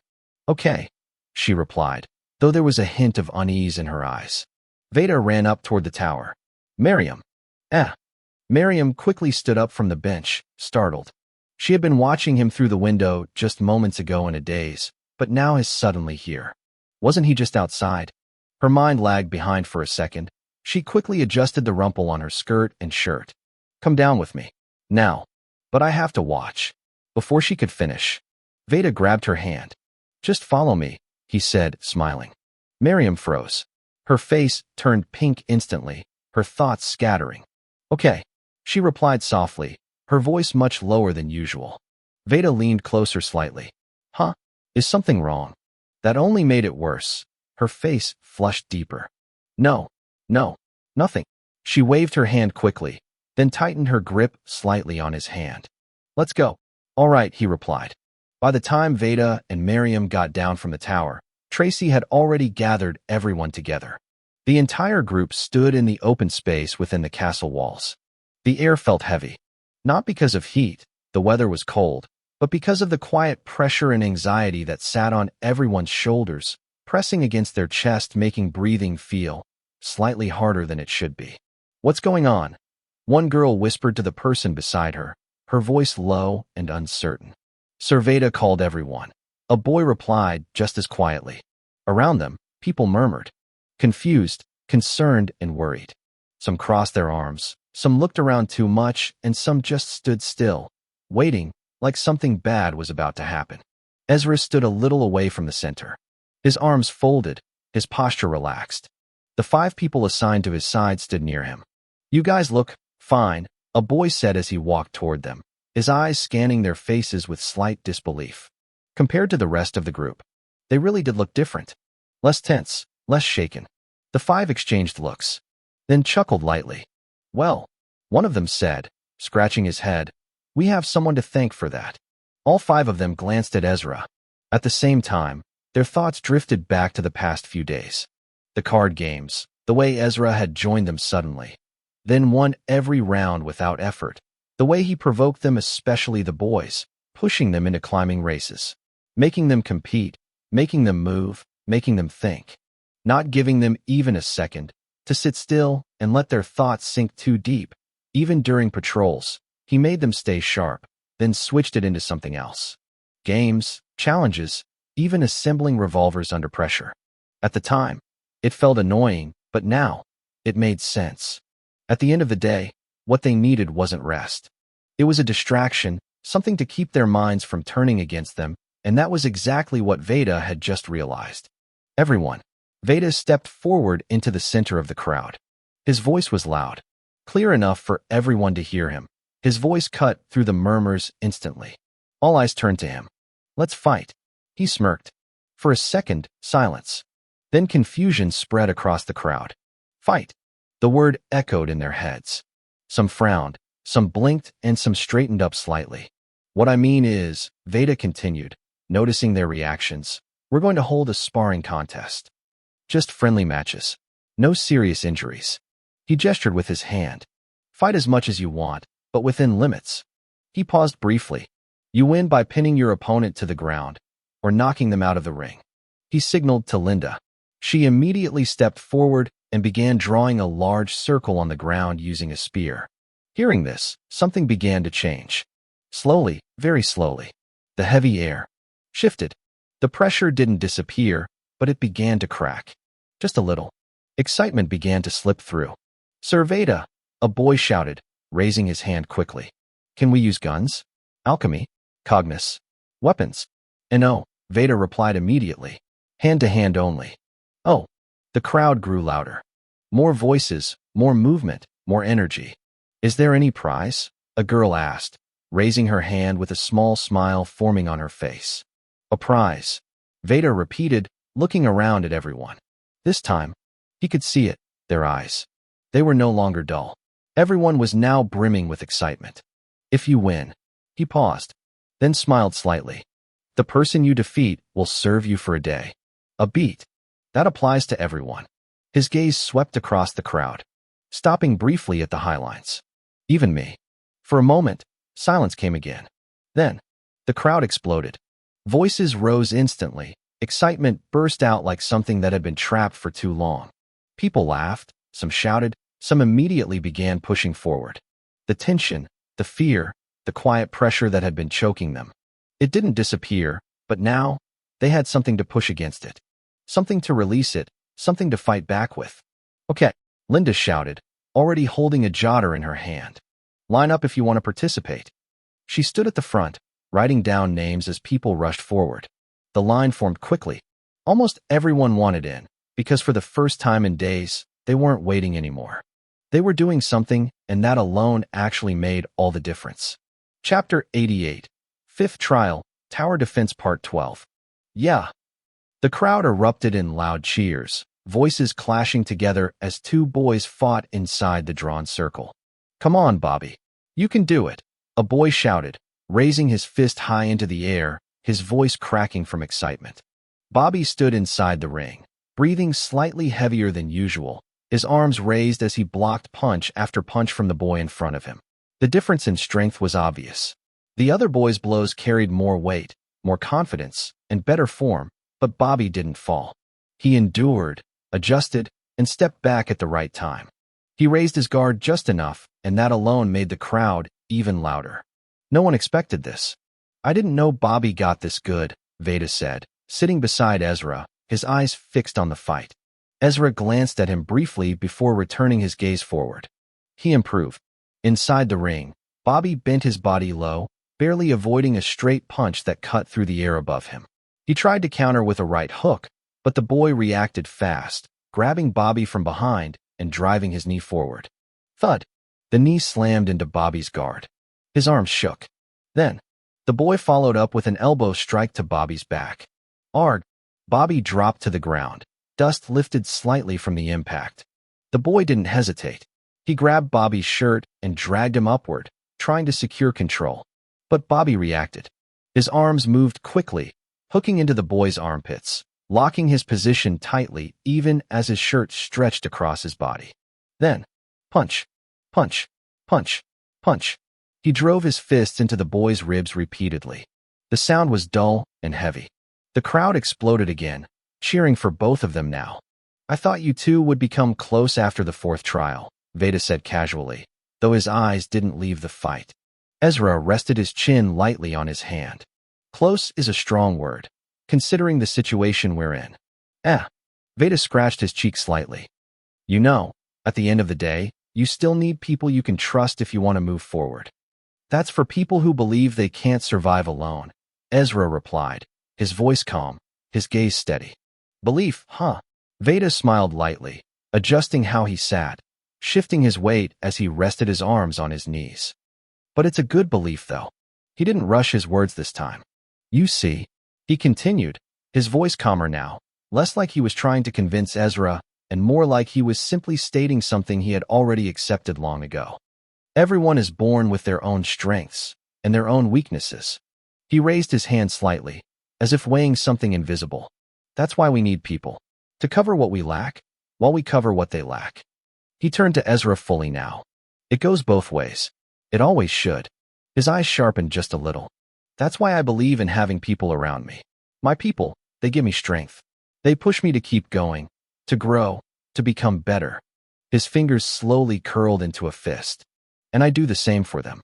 Okay, she replied, though there was a hint of unease in her eyes. Veda ran up toward the tower. Miriam. Miriam quickly stood up from the bench, startled. She had been watching him through the window just moments ago in a daze, but now is suddenly here. Wasn't he just outside? Her mind lagged behind for a second. She quickly adjusted the rumple on her skirt and shirt. Come down with me. Now. But I have to watch. Before she could finish, Veda grabbed her hand. Just follow me, he said, smiling. Miriam froze. Her face turned pink instantly, her thoughts scattering. Okay, she replied softly, her voice much lower than usual. Veda leaned closer slightly. Huh? Is something wrong? That only made it worse. Her face flushed deeper. No, nothing. She waved her hand quickly, then tightened her grip slightly on his hand. Let's go. All right, he replied. By the time Veda and Miriam got down from the tower, Tracy had already gathered everyone together. The entire group stood in the open space within the castle walls. The air felt heavy. Not because of heat, the weather was cold, but because of the quiet pressure and anxiety that sat on everyone's shoulders, pressing against their chest, making breathing feel slightly harder than it should be. What's going on? One girl whispered to the person beside her, her voice low and uncertain. Sir Veda called everyone. A boy replied just as quietly. Around them, people murmured. Confused, concerned, and worried. Some crossed their arms, some looked around too much, and some just stood still, waiting, like something bad was about to happen. Ezra stood a little away from the center. His arms folded, his posture relaxed. The 5 people assigned to his side stood near him. You guys look fine, a boy said as he walked toward them, his eyes scanning their faces with slight disbelief. Compared to the rest of the group, they really did look different. Less tense, less shaken. The 5 exchanged looks, then chuckled lightly. Well, one of them said, scratching his head, we have someone to thank for that. All 5 of them glanced at Ezra. At the same time, their thoughts drifted back to the past few days. The card games, the way Ezra had joined them suddenly, then won every round without effort. The way he provoked them, especially the boys, pushing them into climbing races, making them compete, making them move, making them think, not giving them even a second to sit still and let their thoughts sink too deep. Even during patrols, he made them stay sharp, then switched it into something else. Games, challenges, even assembling revolvers under pressure. At the time, it felt annoying, but now, it made sense. At the end of the day, what they needed wasn't rest. It was a distraction, something to keep their minds from turning against them, and that was exactly what Veda had just realized. Everyone. Veda stepped forward into the center of the crowd. His voice was loud, clear enough for everyone to hear him. His voice cut through the murmurs instantly. All eyes turned to him. Let's fight. He smirked. For a second, silence. Then confusion spread across the crowd. Fight. The word echoed in their heads. Some frowned, some blinked, and some straightened up slightly. What I mean is, Veda continued, noticing their reactions, we're going to hold a sparring contest. Just friendly matches. No serious injuries. He gestured with his hand. Fight as much as you want, but within limits. He paused briefly. You win by pinning your opponent to the ground, or knocking them out of the ring. He signaled to Linda. She immediately stepped forward and began drawing a large circle on the ground using a spear. Hearing this, something began to change. Slowly, very slowly. The heavy air shifted. The pressure didn't disappear, but it began to crack. Just a little. Excitement began to slip through. Sir Veda, a boy shouted, raising his hand quickly. Can we use guns? Alchemy? Cognis? Weapons? And no, Veda replied immediately. Hand to hand only. Oh. The crowd grew louder. More voices, more movement, more energy. Is there any prize? A girl asked, raising her hand with a small smile forming on her face. A prize, Veda repeated, looking around at everyone. This time, he could see it, their eyes. They were no longer dull. Everyone was now brimming with excitement. If you win. He paused, then smiled slightly. The person you defeat will serve you for a day. A beat. That applies to everyone. His gaze swept across the crowd, stopping briefly at the highlines. Even me. For a moment, silence came again. Then, the crowd exploded. Voices rose instantly. Excitement burst out like something that had been trapped for too long. People laughed, some shouted, some immediately began pushing forward. The tension, the fear, the quiet pressure that had been choking them. It didn't disappear, but now, they had something to push against it. Something to release it, something to fight back with. Okay, Linda shouted, already holding a jotter in her hand. Line up if you want to participate. She stood at the front, writing down names as people rushed forward. The line formed quickly. Almost everyone wanted in, because for the first time in days, they weren't waiting anymore. They were doing something, and that alone actually made all the difference. Chapter 88. Fifth Trial, Tower Defense Part 12. Yeah. The crowd erupted in loud cheers, voices clashing together as two boys fought inside the drawn circle. Come on, Bobby. You can do it, a boy shouted, raising his fist high into the air, his voice cracking from excitement. Bobby stood inside the ring, breathing slightly heavier than usual, his arms raised as he blocked punch after punch from the boy in front of him. The difference in strength was obvious. The other boy's blows carried more weight, more confidence, and better form, but Bobby didn't fall. He endured, adjusted, and stepped back at the right time. He raised his guard just enough, and that alone made the crowd even louder. No one expected this. I didn't know Bobby got this good, Veda said, sitting beside Ezra, his eyes fixed on the fight. Ezra glanced at him briefly before returning his gaze forward. He improved. Inside the ring, Bobby bent his body low, barely avoiding a straight punch that cut through the air above him. He tried to counter with a right hook, but the boy reacted fast, grabbing Bobby from behind and driving his knee forward. Thud! The knee slammed into Bobby's guard. His arms shook. Then, the boy followed up with an elbow strike to Bobby's back. Arg! Bobby dropped to the ground. Dust lifted slightly from the impact. The boy didn't hesitate. He grabbed Bobby's shirt and dragged him upward, trying to secure control. But Bobby reacted. His arms moved quickly, hooking into the boy's armpits, locking his position tightly even as his shirt stretched across his body. Then, punch, punch, punch, punch. He drove his fists into the boy's ribs repeatedly. The sound was dull and heavy. The crowd exploded again, cheering for both of them now. I thought you two would become close after the fourth trial, Veda said casually, though his eyes didn't leave the fight. Ezra rested his chin lightly on his hand. Close is a strong word, considering the situation we're in. Veda scratched his cheek slightly. You know, at the end of the day, you still need people you can trust if you want to move forward. That's for people who believe they can't survive alone, Ezra replied, his voice calm, his gaze steady. Belief, huh? Veda smiled lightly, adjusting how he sat, shifting his weight as he rested his arms on his knees. But it's a good belief, though. He didn't rush his words this time. You see, he continued, his voice calmer now, less like he was trying to convince Ezra, and more like he was simply stating something he had already accepted long ago. Everyone is born with their own strengths and their own weaknesses. He raised his hand slightly, as if weighing something invisible. That's why we need people. To cover what we lack, while we cover what they lack. He turned to Ezra fully now. It goes both ways. It always should. His eyes sharpened just a little. That's why I believe in having people around me. My people, they give me strength. They push me to keep going, to grow, to become better. His fingers slowly curled into a fist. And I do the same for them.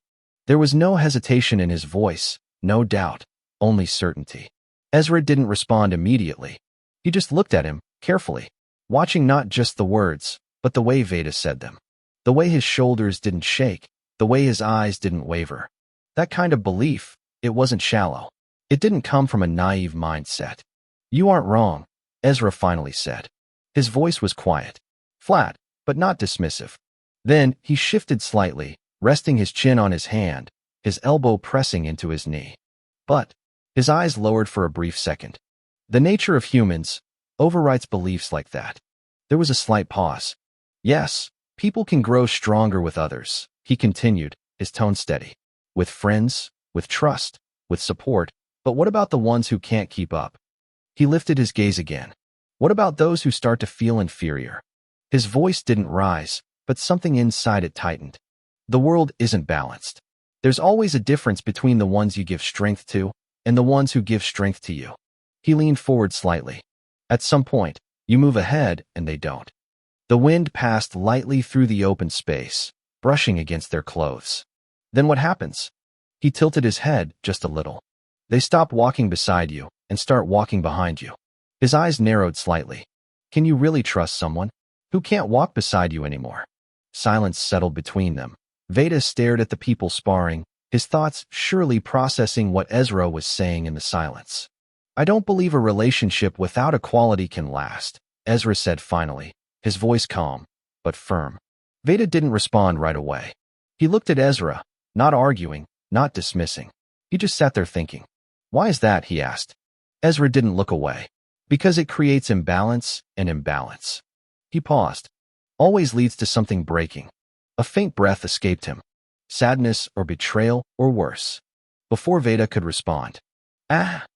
There was no hesitation in his voice, no doubt, only certainty. Ezra didn't respond immediately. He just looked at him, carefully, watching not just the words, but the way Veda said them. The way his shoulders didn't shake, the way his eyes didn't waver. That kind of belief, it wasn't shallow. It didn't come from a naive mindset. You aren't wrong, Ezra finally said. His voice was quiet, flat, but not dismissive. Then he shifted slightly, resting his chin on his hand, his elbow pressing into his knee. But his eyes lowered for a brief second. The nature of humans overrides beliefs like that. There was a slight pause. Yes, people can grow stronger with others, he continued, his tone steady. With friends, with trust, with support, but what about the ones who can't keep up? He lifted his gaze again. What about those who start to feel inferior? His voice didn't rise, but something inside it tightened. The world isn't balanced. There's always a difference between the ones you give strength to and the ones who give strength to you. He leaned forward slightly. At some point, you move ahead and they don't. The wind passed lightly through the open space, brushing against their clothes. Then what happens? He tilted his head just a little. They stop walking beside you and start walking behind you. His eyes narrowed slightly. Can you really trust someone who can't walk beside you anymore? Silence settled between them. Veda stared at the people sparring, his thoughts surely processing what Ezra was saying in the silence. I don't believe a relationship without equality can last, Ezra said finally, his voice calm, but firm. Veda didn't respond right away. He looked at Ezra, not arguing, not dismissing. He just sat there thinking. Why is that, he asked. Ezra didn't look away. Because it creates imbalance, and imbalance. He paused. Always leads to something breaking. A faint breath escaped him. Sadness or betrayal or worse. Before Veda could respond. Ah!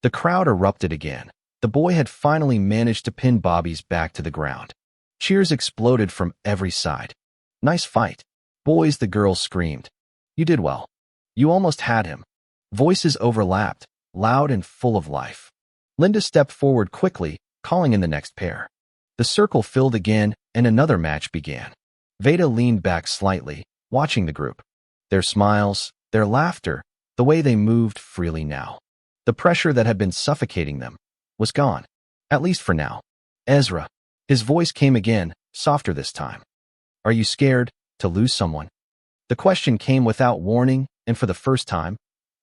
The crowd erupted again. The boy had finally managed to pin Bobby's back to the ground. Cheers exploded from every side. Nice fight. Boys, the girls screamed. You did well. You almost had him. Voices overlapped, loud and full of life. Linda stepped forward quickly, calling in the next pair. The circle filled again, and another match began. Veda leaned back slightly, watching the group. Their smiles, their laughter, the way they moved freely now. The pressure that had been suffocating them was gone, at least for now. Ezra. His voice came again, softer this time. Are you scared to lose someone? The question came without warning, and for the first time,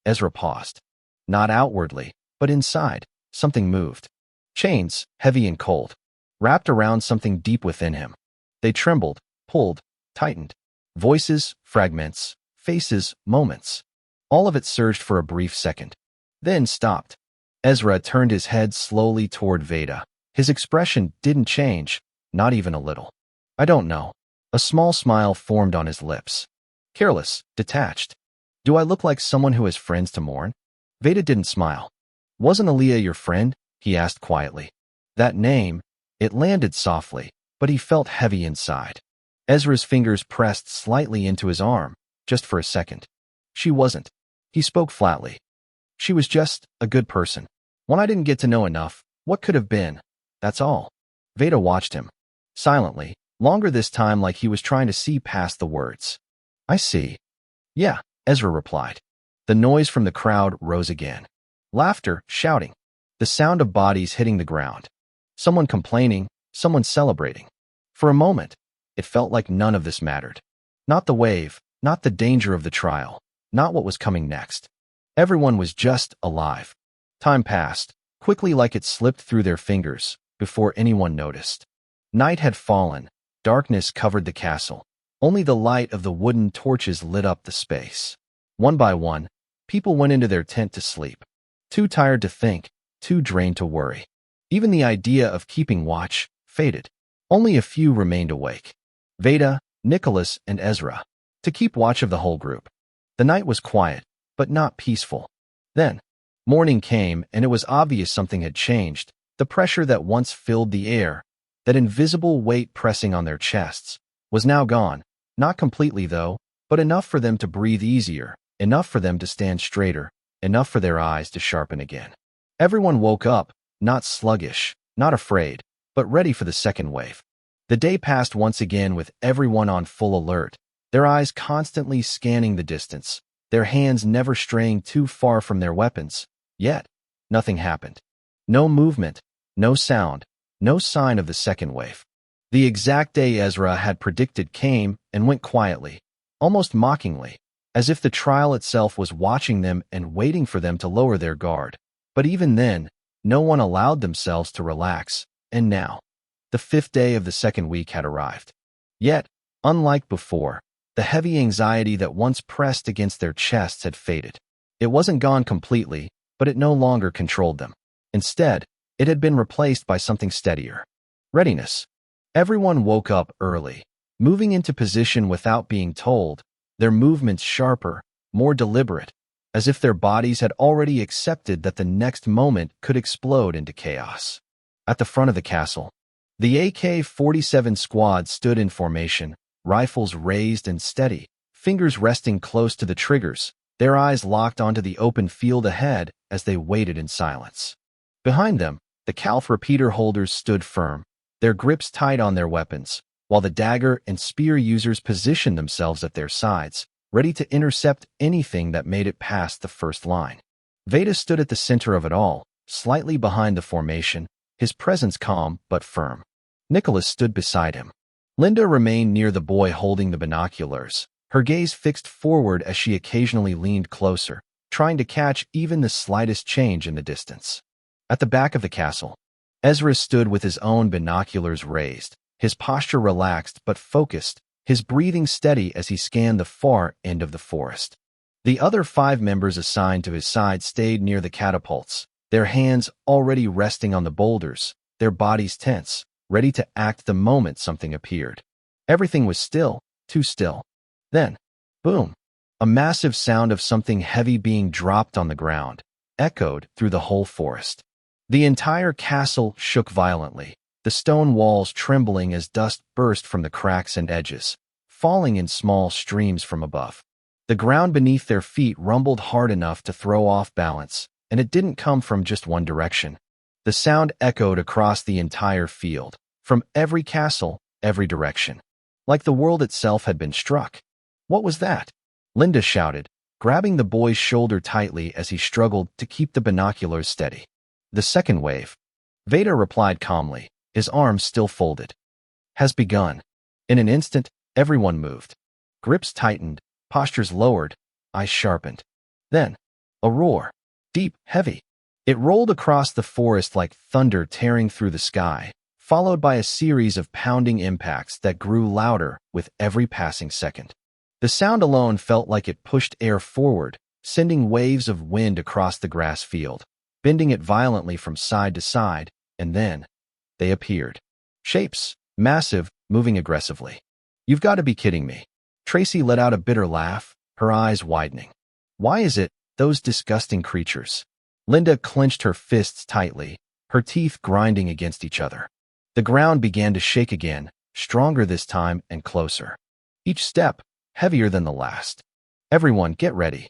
Ezra paused. Not outwardly, but inside. Something moved. Chains, heavy and cold, wrapped around something deep within him. They trembled, pulled, tightened. Voices, fragments, faces, moments. All of it surged for a brief second, then stopped. Ezra turned his head slowly toward Veda. His expression didn't change, not even a little. I don't know. A small smile formed on his lips. Careless, detached. Do I look like someone who has friends to mourn? Veda didn't smile. Wasn't Aaliyah your friend? He asked quietly. That name, it landed softly, but he felt heavy inside. Ezra's fingers pressed slightly into his arm, just for a second. She wasn't. He spoke flatly. She was just a good person. One I didn't get to know enough. What could have been? That's all. Veda watched him. Silently, longer this time, like he was trying to see past the words. I see. Yeah, Ezra replied. The noise from the crowd rose again. Laughter, shouting. The sound of bodies hitting the ground. Someone complaining, someone celebrating. For a moment, it felt like none of this mattered. Not the wave, not the danger of the trial, not what was coming next. Everyone was just alive. Time passed, quickly like it slipped through their fingers, before anyone noticed. Night had fallen, darkness covered the castle. Only the light of the wooden torches lit up the space. One by one, people went into their tent to sleep. Too tired to think, too drained to worry. Even the idea of keeping watch faded. Only a few remained awake. Veda, Nicholas, and Ezra, to keep watch of the whole group. The night was quiet, but not peaceful. Then, morning came, and it was obvious something had changed. The pressure that once filled the air, that invisible weight pressing on their chests, was now gone. Not completely, though, but enough for them to breathe easier, enough for them to stand straighter, enough for their eyes to sharpen again. Everyone woke up, not sluggish, not afraid, but ready for the second wave. The day passed once again with everyone on full alert, their eyes constantly scanning the distance, their hands never straying too far from their weapons. Yet, nothing happened. No movement, no sound, no sign of the second wave. The exact day Ezra had predicted came and went quietly, almost mockingly, as if the trial itself was watching them and waiting for them to lower their guard. But even then, no one allowed themselves to relax, and now, the 5th day of the second week had arrived. Yet, unlike before, the heavy anxiety that once pressed against their chests had faded. It wasn't gone completely, but it no longer controlled them. Instead, it had been replaced by something steadier. Readiness. Everyone woke up early, moving into position without being told, their movements sharper, more deliberate, as if their bodies had already accepted that the next moment could explode into chaos. At the front of the castle, the AK-47 squad stood in formation, rifles raised and steady, fingers resting close to the triggers, their eyes locked onto the open field ahead as they waited in silence. Behind them, the calf repeater holders stood firm, their grips tight on their weapons, while the dagger and spear users positioned themselves at their sides, ready to intercept anything that made it past the first line. Veda stood at the center of it all, slightly behind the formation, his presence calm but firm. Nicholas stood beside him. Linda remained near the boy holding the binoculars, her gaze fixed forward as she occasionally leaned closer, trying to catch even the slightest change in the distance. At the back of the castle, Ezra stood with his own binoculars raised, his posture relaxed but focused, his breathing steady as he scanned the far end of the forest. The other 5 members assigned to his side stayed near the catapults, their hands already resting on the boulders, their bodies tense, ready to act the moment something appeared. Everything was still, too still. Then, boom! A massive sound of something heavy being dropped on the ground echoed through the whole forest. The entire castle shook violently, the stone walls trembling as dust burst from the cracks and edges, falling in small streams from above. The ground beneath their feet rumbled hard enough to throw off balance, and it didn't come from just one direction. The sound echoed across the entire field, from every castle, every direction, like the world itself had been struck. What was that? Linda shouted, grabbing the boy's shoulder tightly as he struggled to keep the binoculars steady. The second wave, Veda replied calmly, his arms still folded, has begun. In an instant, everyone moved. Grips tightened, postures lowered, eyes sharpened. Then, a roar, deep, heavy. It rolled across the forest like thunder tearing through the sky, followed by a series of pounding impacts that grew louder with every passing second. The sound alone felt like it pushed air forward, sending waves of wind across the grass field, bending it violently from side to side, and then they appeared. Shapes, massive, moving aggressively. You've got to be kidding me. Tracy let out a bitter laugh, her eyes widening. Why is it, those disgusting creatures? Linda clenched her fists tightly, her teeth grinding against each other. The ground began to shake again, stronger this time and closer. Each step, heavier than the last. Everyone, get ready.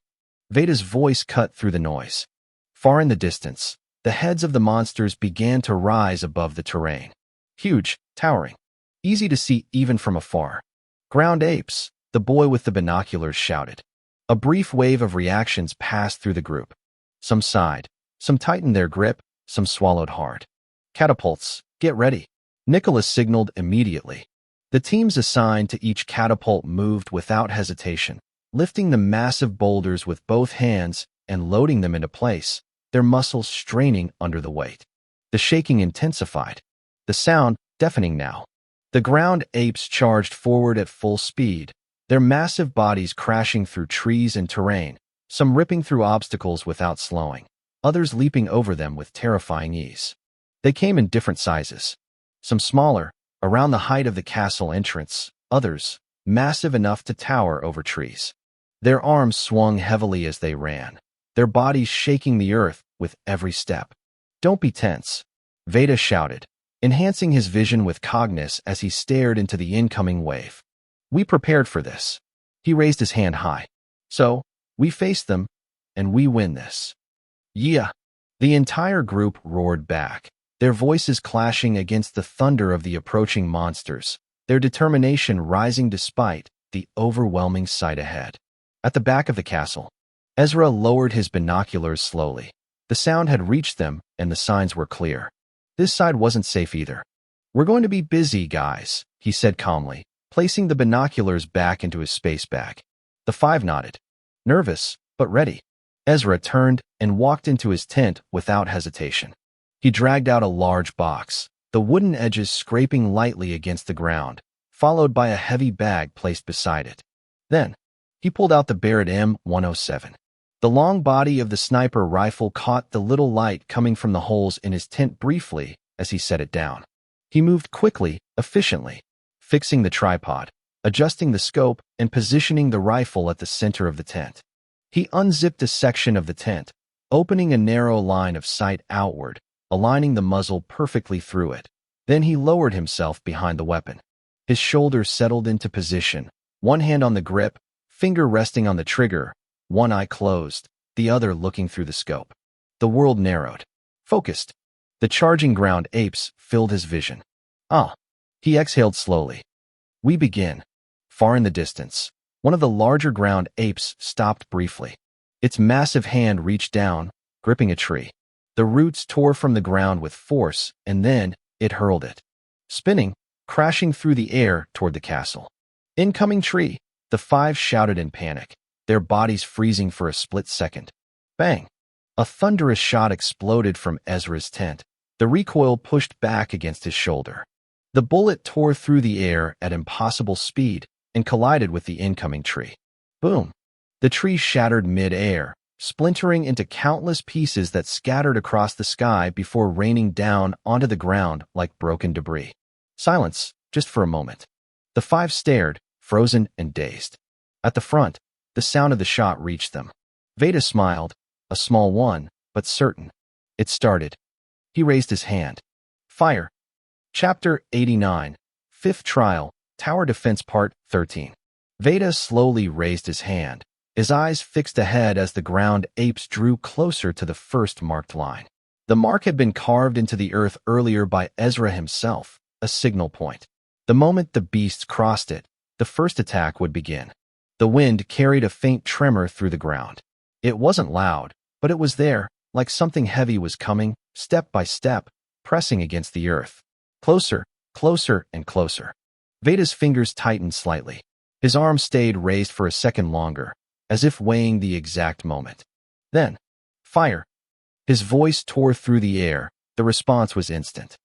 Veda's voice cut through the noise. Far in the distance, the heads of the monsters began to rise above the terrain. Huge, towering, easy to see even from afar. Ground apes, the boy with the binoculars shouted. A brief wave of reactions passed through the group. Some sighed, some tightened their grip, some swallowed hard. Catapults, get ready. Nicholas signaled immediately. The teams assigned to each catapult moved without hesitation, lifting the massive boulders with both hands and loading them into place, their muscles straining under the weight. The shaking intensified, the sound deafening now. The ground apes charged forward at full speed, their massive bodies crashing through trees and terrain, some ripping through obstacles without slowing, others leaping over them with terrifying ease. They came in different sizes. Some smaller, around the height of the castle entrance, others, massive enough to tower over trees. Their arms swung heavily as they ran, their bodies shaking the earth with every step. Don't be tense, Veda shouted, enhancing his vision with cognizance as he stared into the incoming wave. We prepared for this. He raised his hand high. So, we face them, and we win this. Yeah. The entire group roared back, their voices clashing against the thunder of the approaching monsters, their determination rising despite the overwhelming sight ahead. At the back of the castle, Ezra lowered his binoculars slowly. The sound had reached them, and the signs were clear. This side wasn't safe either. We're going to be busy, guys, he said calmly, placing the binoculars back into his space bag. The 5 nodded. Nervous, but ready. Ezra turned and walked into his tent without hesitation. He dragged out a large box, the wooden edges scraping lightly against the ground, followed by a heavy bag placed beside it. Then, he pulled out the Barrett M107. The long body of the sniper rifle caught the little light coming from the holes in his tent briefly as he set it down. He moved quickly, efficiently, fixing the tripod, adjusting the scope, and positioning the rifle at the center of the tent. He unzipped a section of the tent, opening a narrow line of sight outward, aligning the muzzle perfectly through it. Then he lowered himself behind the weapon. His shoulders settled into position, one hand on the grip, finger resting on the trigger, one eye closed, the other looking through the scope. The world narrowed. Focused. The charging ground apes filled his vision. Ah! He exhaled slowly. We begin. Far in the distance, one of the larger ground apes stopped briefly. Its massive hand reached down, gripping a tree. The roots tore from the ground with force, and then it hurled it, spinning, crashing through the air toward the castle. Incoming tree, the five shouted in panic, their bodies freezing for a split second. Bang! A thunderous shot exploded from Ezra's tent. The recoil pushed back against his shoulder. The bullet tore through the air at impossible speed and collided with the incoming tree. Boom! The tree shattered mid-air, splintering into countless pieces that scattered across the sky before raining down onto the ground like broken debris. Silence, just for a moment. The five stared, frozen and dazed. At the front, the sound of the shot reached them. Veda smiled, a small one, but certain. It started. He raised his hand. Fire. Chapter 89, Fifth Trial, Tower Defense Part 13. Veda slowly raised his hand, his eyes fixed ahead as the ground apes drew closer to the first marked line. The mark had been carved into the earth earlier by Ezra himself, a signal point. The moment the beasts crossed it, the first attack would begin. The wind carried a faint tremor through the ground. It wasn't loud, but it was there, like something heavy was coming, step by step, pressing against the earth. Closer, closer, and closer. Veda's fingers tightened slightly. His arm stayed raised for a second longer, as if weighing the exact moment. Then, fire. His voice tore through the air. The response was instant.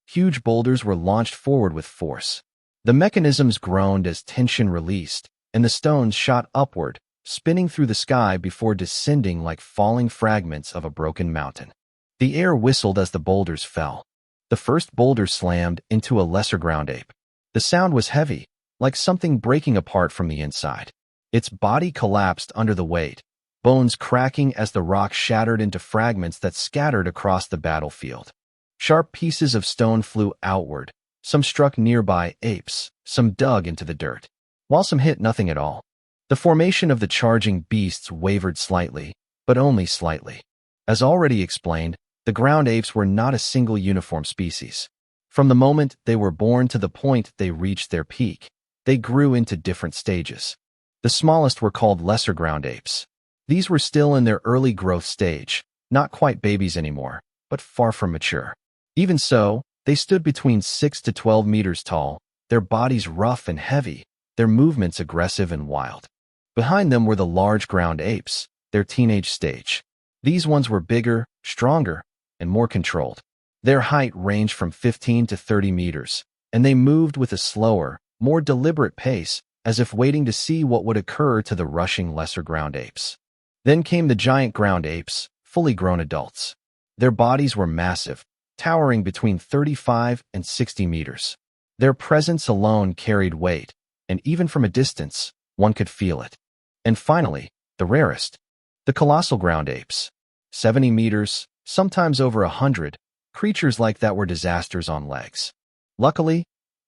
Huge boulders were launched forward with force. The mechanisms groaned as tension released, and the stones shot upward, spinning through the sky before descending like falling fragments of a broken mountain. The air whistled as the boulders fell. The first boulder slammed into a lesser ground ape. The sound was heavy, like something breaking apart from the inside. Its body collapsed under the weight, bones cracking as the rock shattered into fragments that scattered across the battlefield. Sharp pieces of stone flew outward. Some struck nearby apes, some dug into the dirt, while some hit nothing at all. The formation of the charging beasts wavered slightly, but only slightly. As already explained, the ground apes were not a single uniform species. From the moment they were born to the point they reached their peak, they grew into different stages. The smallest were called lesser ground apes. These were still in their early growth stage, not quite babies anymore, but far from mature. Even so, they stood between 6 to 12 meters tall, their bodies rough and heavy, their movements aggressive and wild. Behind them were the large ground apes, their teenage stage. These ones were bigger, stronger, and more controlled. Their height ranged from 15 to 30 meters, and they moved with a slower, more deliberate pace, as if waiting to see what would occur to the rushing lesser ground apes. Then came the giant ground apes, fully grown adults. Their bodies were massive, towering between 35 and 60 meters. Their presence alone carried weight, and even from a distance, one could feel it. And finally, the rarest, the colossal ground apes. 70 meters, sometimes over 100, creatures like that were disasters on legs. Luckily,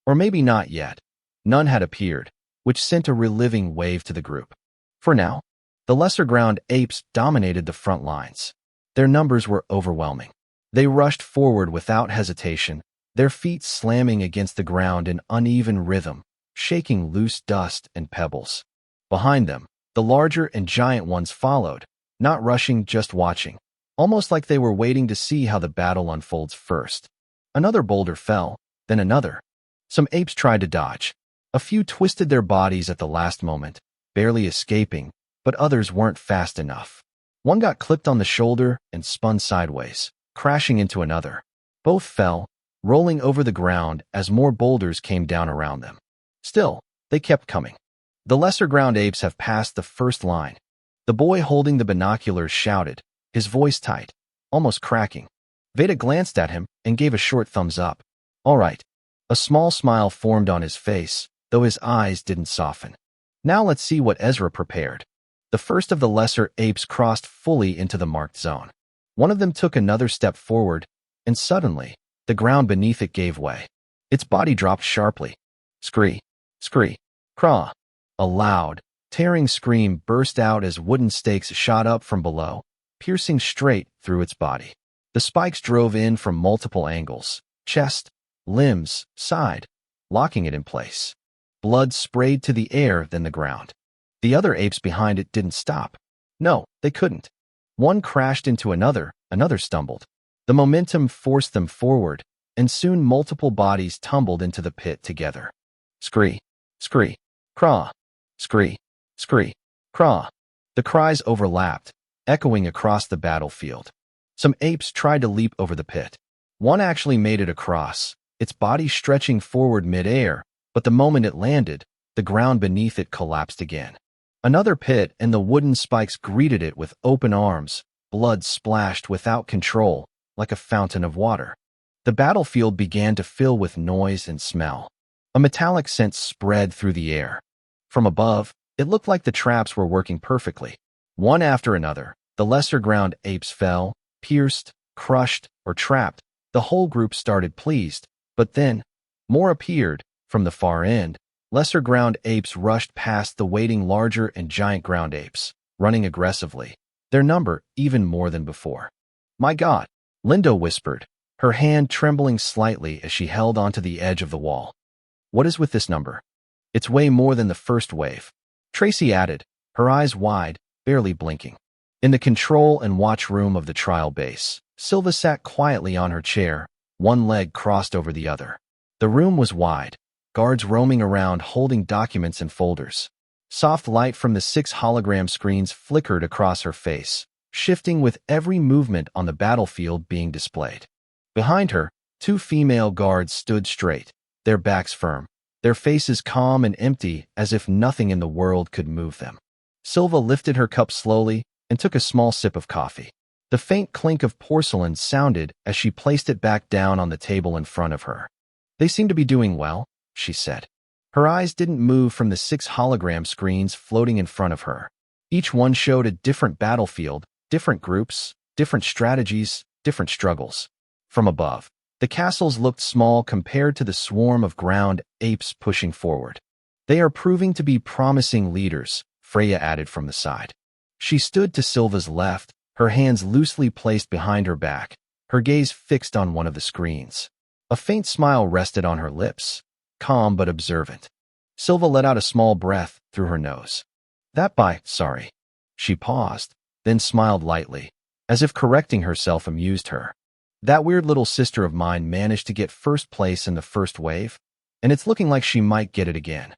or maybe not yet, none had appeared, which sent a reliving wave to the group. For now, the lesser ground apes dominated the front lines. Their numbers were overwhelming. They rushed forward without hesitation, their feet slamming against the ground in uneven rhythm, shaking loose dust and pebbles. Behind them, the larger and giant ones followed, not rushing, just watching, almost like they were waiting to see how the battle unfolds first. Another boulder fell, then another. Some apes tried to dodge. A few twisted their bodies at the last moment, barely escaping, but others weren't fast enough. One got clipped on the shoulder and spun sideways, crashing into another. Both fell, rolling over the ground as more boulders came down around them. Still, they kept coming. The lesser ground apes have passed the first line. The boy holding the binoculars shouted, his voice tight, almost cracking. Veda glanced at him and gave a short thumbs up. All right. A small smile formed on his face, though his eyes didn't soften. Now let's see what Ezra prepared. The first of the lesser apes crossed fully into the marked zone. One of them took another step forward, and suddenly, the ground beneath it gave way. Its body dropped sharply. Scree, scree, craw. A loud, tearing scream burst out as wooden stakes shot up from below, piercing straight through its body. The spikes drove in from multiple angles, chest, limbs, side, locking it in place. Blood sprayed to the air, then the ground. The other apes behind it didn't stop. No, they couldn't. One crashed into another stumbled. The momentum forced them forward, and soon multiple bodies tumbled into the pit together. Scree, scree, craw, scree, scree, craw. The cries overlapped, echoing across the battlefield. Some apes tried to leap over the pit. One actually made it across, its body stretching forward mid-air, but the moment it landed, the ground beneath it collapsed again. Another pit, and the wooden spikes greeted it with open arms, blood splashed without control, like a fountain of water. The battlefield began to fill with noise and smell. A metallic scent spread through the air. From above, it looked like the traps were working perfectly. One after another, the lesser ground apes fell, pierced, crushed, or trapped. The whole group started pleased, but then, more appeared. From the far end, lesser ground apes rushed past the waiting larger and giant ground apes, running aggressively, their number even more than before. My God, Linda whispered, her hand trembling slightly as she held onto the edge of the wall. What is with this number? It's way more than the first wave. Tracy added, her eyes wide, barely blinking. In the control and watch room of the trial base, Silva sat quietly on her chair, one leg crossed over the other. The room was wide, guards roaming around holding documents and folders. Soft light from the 6 hologram screens flickered across her face, shifting with every movement on the battlefield being displayed. Behind her, 2 female guards stood straight, their backs firm, their faces calm and empty as if nothing in the world could move them. Silva lifted her cup slowly and took a small sip of coffee. The faint clink of porcelain sounded as she placed it back down on the table in front of her. They seem to be doing well, she said. Her eyes didn't move from the 6 hologram screens floating in front of her. Each one showed a different battlefield, different groups, different strategies, different struggles. From above, the castles looked small compared to the swarm of ground apes pushing forward. They are proving to be promising leaders, Freya added from the side. She stood to Silva's left, her hands loosely placed behind her back, her gaze fixed on one of the screens. A faint smile rested on her lips, calm but observant. Silva let out a small breath through her nose. Sorry. She paused, then smiled lightly, as if correcting herself amused her. That weird little sister of mine managed to get first place in the first wave, and it's looking like she might get it again.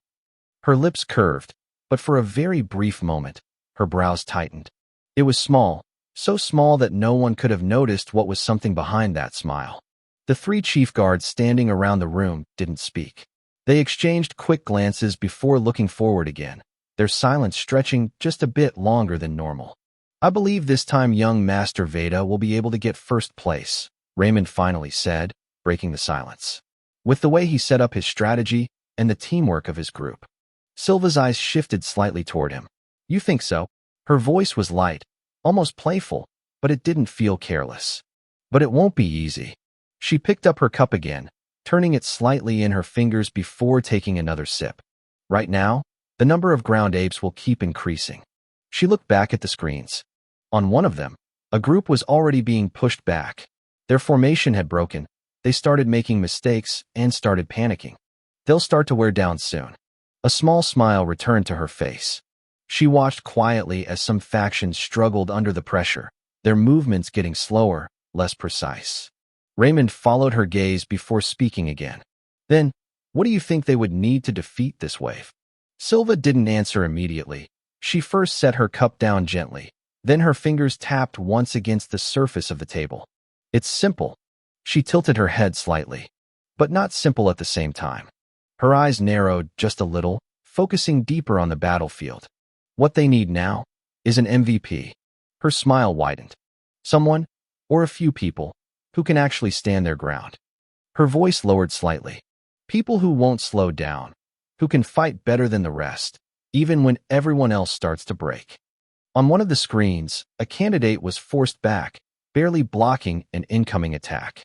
Her lips curved, but for a very brief moment, her brows tightened. It was small, so small that no one could have noticed what was something behind that smile. The 3 chief guards standing around the room didn't speak. They exchanged quick glances before looking forward again, their silence stretching just a bit longer than normal. I believe this time young Master Veda will be able to get first place, Raymond finally said, breaking the silence. With the way he set up his strategy and the teamwork of his group. Silva's eyes shifted slightly toward him. You think so? Her voice was light, almost playful, but it didn't feel careless. But it won't be easy. She picked up her cup again, turning it slightly in her fingers before taking another sip. Right now, the number of ground apes will keep increasing. She looked back at the screens. On one of them, a group was already being pushed back. Their formation had broken. They started making mistakes and started panicking. They'll start to wear down soon. A small smile returned to her face. She watched quietly as some factions struggled under the pressure, their movements getting slower, less precise. Raymond followed her gaze before speaking again. Then, what do you think they would need to defeat this wave? Silva didn't answer immediately. She first set her cup down gently. Then her fingers tapped once against the surface of the table. It's simple. She tilted her head slightly, but not simple at the same time. Her eyes narrowed just a little, focusing deeper on the battlefield. What they need now is an MVP. Her smile widened. Someone, or a few people, who can actually stand their ground. Her voice lowered slightly. People who won't slow down, who can fight better than the rest, even when everyone else starts to break. On one of the screens, a candidate was forced back, barely blocking an incoming attack.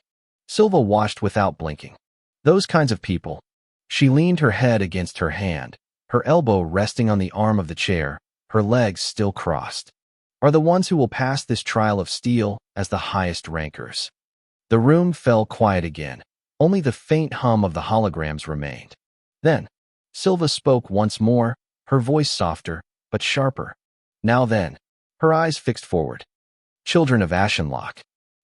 Silva watched without blinking. Those kinds of people. She leaned her head against her hand, her elbow resting on the arm of the chair, her legs still crossed, are the ones who will pass this trial of steel as the highest rankers. The room fell quiet again. Only the faint hum of the holograms remained. Then, Silva spoke once more, her voice softer, but sharper. Now then, her eyes fixed forward. Children of Ashenlocke.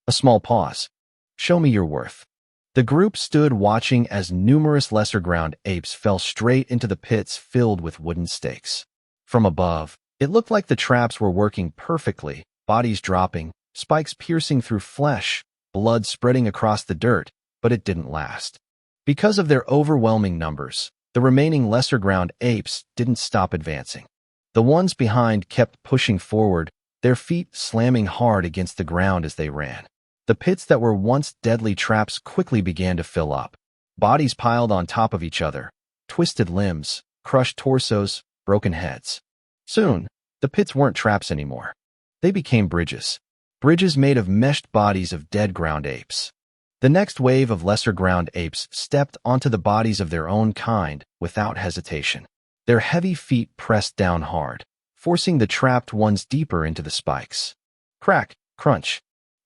A small pause. Show me your worth. The group stood watching as numerous lesser ground apes fell straight into the pits filled with wooden stakes. From above, it looked like the traps were working perfectly, bodies dropping, spikes piercing through flesh, blood spreading across the dirt, but it didn't last. Because of their overwhelming numbers, the remaining lesser ground apes didn't stop advancing. The ones behind kept pushing forward, their feet slamming hard against the ground as they ran. The pits that were once deadly traps quickly began to fill up. Bodies piled on top of each other, twisted limbs, crushed torsos, broken heads. Soon, the pits weren't traps anymore. They became bridges. Bridges made of meshed bodies of dead ground apes. The next wave of lesser ground apes stepped onto the bodies of their own kind without hesitation. Their heavy feet pressed down hard, forcing the trapped ones deeper into the spikes. Crack, crunch.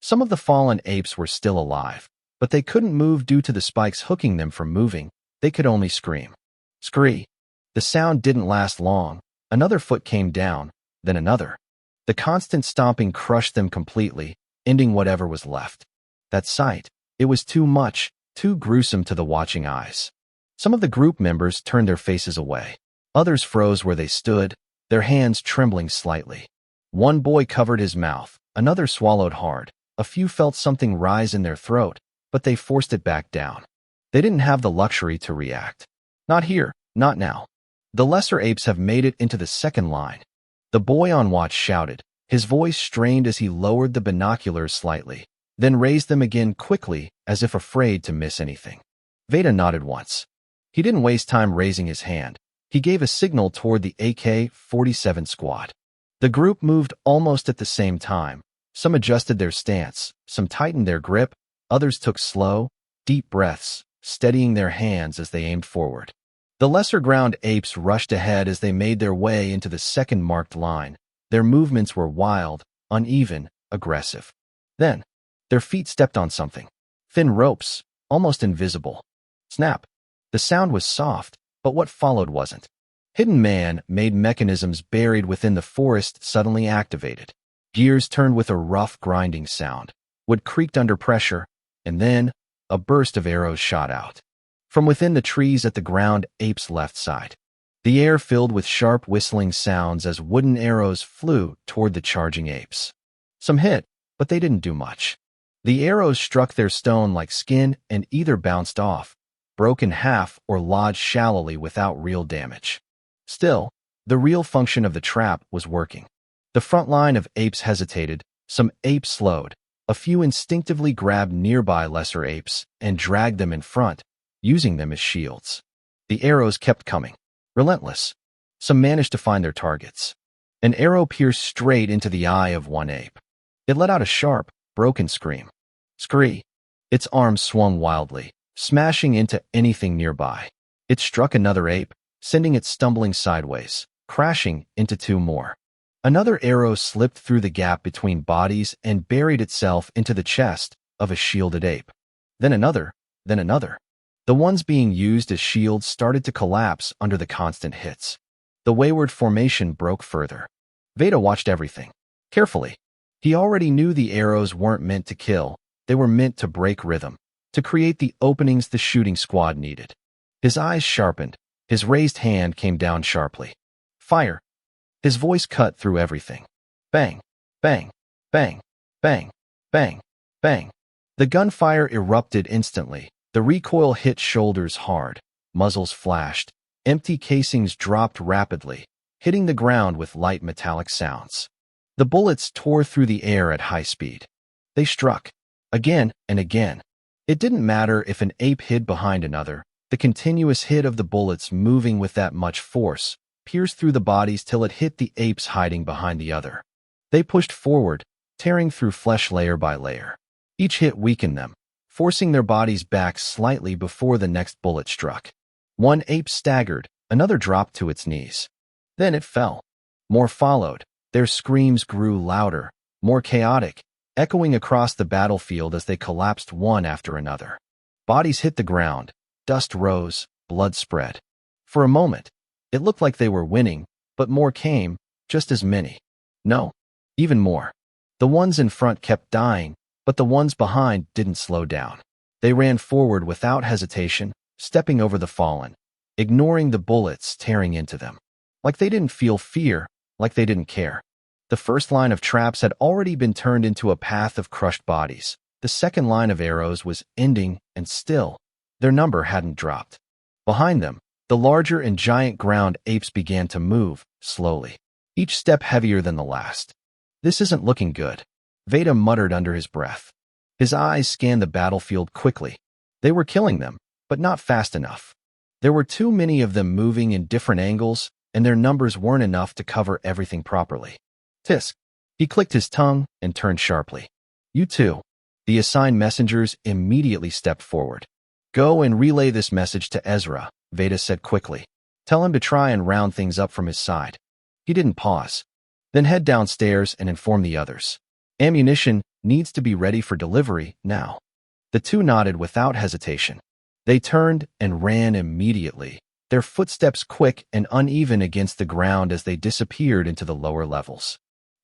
Some of the fallen apes were still alive, but they couldn't move due to the spikes hooking them from moving. They could only scream. Scree. The sound didn't last long. Another foot came down, then another. The constant stomping crushed them completely, ending whatever was left. That sight, it was too much, too gruesome to the watching eyes. Some of the group members turned their faces away. Others froze where they stood, their hands trembling slightly. One boy covered his mouth, another swallowed hard. A few felt something rise in their throat, but they forced it back down. They didn't have the luxury to react. Not here, not now. The lesser apes have made it into the second line. The boy on watch shouted, his voice strained as he lowered the binoculars slightly, then raised them again quickly as if afraid to miss anything. Veda nodded once. He didn't waste time raising his hand. He gave a signal toward the AK-47 squad. The group moved almost at the same time. Some adjusted their stance, some tightened their grip, others took slow, deep breaths, steadying their hands as they aimed forward. The lesser ground apes rushed ahead as they made their way into the second marked line. Their movements were wild, uneven, aggressive. Then, their feet stepped on something. Thin ropes, almost invisible. Snap. The sound was soft, but what followed wasn't. Hidden man-made mechanisms buried within the forest suddenly activated. Gears turned with a rough, grinding sound. Wood creaked under pressure, and then a burst of arrows shot out. From within the trees at the ground ape's left side. The air filled with sharp whistling sounds as wooden arrows flew toward the charging apes. Some hit, but they didn't do much. The arrows struck their stone like skin and either bounced off, broke in half, or lodged shallowly without real damage. Still, the real function of the trap was working. The front line of apes hesitated, some apes slowed, a few instinctively grabbed nearby lesser apes and dragged them in front, using them as shields. The arrows kept coming, relentless. Some managed to find their targets. An arrow pierced straight into the eye of one ape. It let out a sharp, broken scream. Scree. Its arms swung wildly, smashing into anything nearby. It struck another ape, sending it stumbling sideways, crashing into two more. Another arrow slipped through the gap between bodies and buried itself into the chest of a shielded ape. Then another, then another. The ones being used as shields started to collapse under the constant hits. The wayward formation broke further. Veda watched everything, carefully. He already knew the arrows weren't meant to kill, they were meant to break rhythm, to create the openings the shooting squad needed. His eyes sharpened, his raised hand came down sharply. Fire! His voice cut through everything. Bang, bang, bang, bang, bang, bang. The gunfire erupted instantly. The recoil hit shoulders hard. muzzles flashed. Empty casings dropped rapidly, hitting the ground with light metallic sounds. The bullets tore through the air at high speed. They struck, again and again. It didn't matter if an ape hid behind another. The continuous hit of the bullets moving with that much force pierced through the bodies till it hit the apes hiding behind the other. They pushed forward, tearing through flesh layer by layer. Each hit weakened them, forcing their bodies back slightly before the next bullet struck. One ape staggered, another dropped to its knees. Then it fell. More followed. Their screams grew louder, more chaotic, echoing across the battlefield as they collapsed one after another. Bodies hit the ground, dust rose, blood spread. For a moment, it looked like they were winning, but more came, just as many. No, even more. The ones in front kept dying, but the ones behind didn't slow down. They ran forward without hesitation, stepping over the fallen, ignoring the bullets tearing into them. Like they didn't feel fear, like they didn't care. The first line of traps had already been turned into a path of crushed bodies. The second line of arrows was ending, and still, their number hadn't dropped. Behind them, the larger and giant ground apes began to move, slowly, each step heavier than the last. This isn't looking good, Veda muttered under his breath. His eyes scanned the battlefield quickly. They were killing them, but not fast enough. There were too many of them moving in different angles, and their numbers weren't enough to cover everything properly. Tisk. He clicked his tongue and turned sharply. You two. The assigned messengers immediately stepped forward. Go and relay this message to Ezra, Veda said quickly. Tell him to try and round things up from his side. He didn't pause. Then head downstairs and inform the others. Ammunition needs to be ready for delivery now. The two nodded without hesitation. They turned and ran immediately, their footsteps quick and uneven against the ground as they disappeared into the lower levels.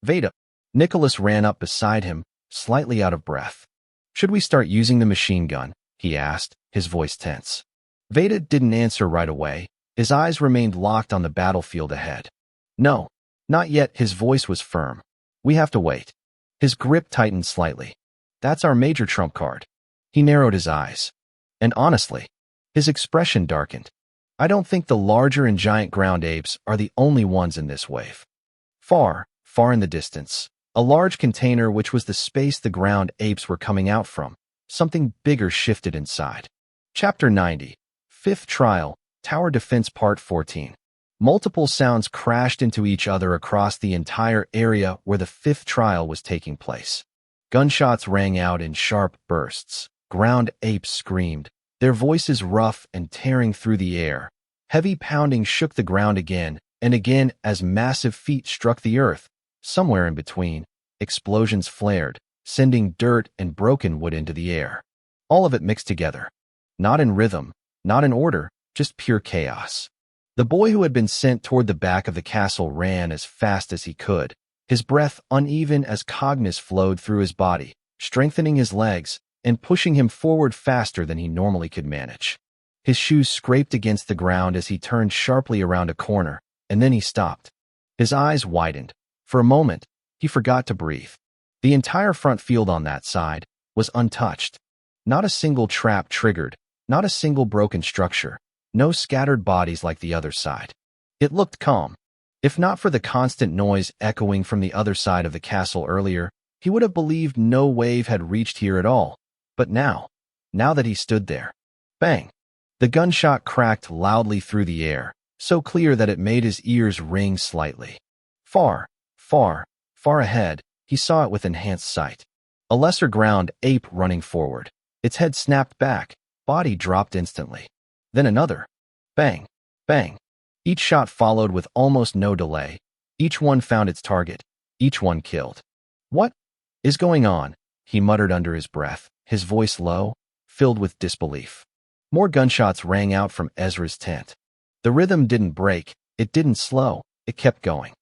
Veda. Nicholas ran up beside him, slightly out of breath. Should we start using the machine gun? He asked, his voice tense. Veda didn't answer right away. His eyes remained locked on the battlefield ahead. No, not yet. His voice was firm. We have to wait. His grip tightened slightly. That's our major trump card. He narrowed his eyes. And honestly, his expression darkened. I don't think the larger and giant ground apes are the only ones in this wave. Far, far in the distance, a large container which was the space the ground apes were coming out from, something bigger shifted inside. Chapter 90. Fifth Trial, Tower Defense Part 14. Multiple sounds crashed into each other across the entire area where the fifth trial was taking place. Gunshots rang out in sharp bursts. Ground apes screamed, their voices rough and tearing through the air. Heavy pounding shook the ground again and again as massive feet struck the earth. Somewhere in between, explosions flared, sending dirt and broken wood into the air. All of it mixed together. Not in rhythm, not in order, just pure chaos. The boy who had been sent toward the back of the castle ran as fast as he could, his breath uneven as cognus flowed through his body, strengthening his legs and pushing him forward faster than he normally could manage. His shoes scraped against the ground as he turned sharply around a corner, and then he stopped. His eyes widened. For a moment, he forgot to breathe. The entire front field on that side was untouched. Not a single trap triggered, not a single broken structure, no scattered bodies like the other side. It looked calm. If not for the constant noise echoing from the other side of the castle earlier, he would have believed no wave had reached here at all. But now that he stood there, bang! The gunshot cracked loudly through the air, so clear that it made his ears ring slightly. Far, far, far ahead, he saw it with enhanced sight. A lesser ground ape running forward. Its head snapped back, body dropped instantly. Then another. Bang, bang. Each shot followed with almost no delay. Each one found its target. Each one killed. What is going on? He muttered under his breath, his voice low, filled with disbelief. More gunshots rang out from Ezra's tent. The rhythm didn't break, it didn't slow, it kept going.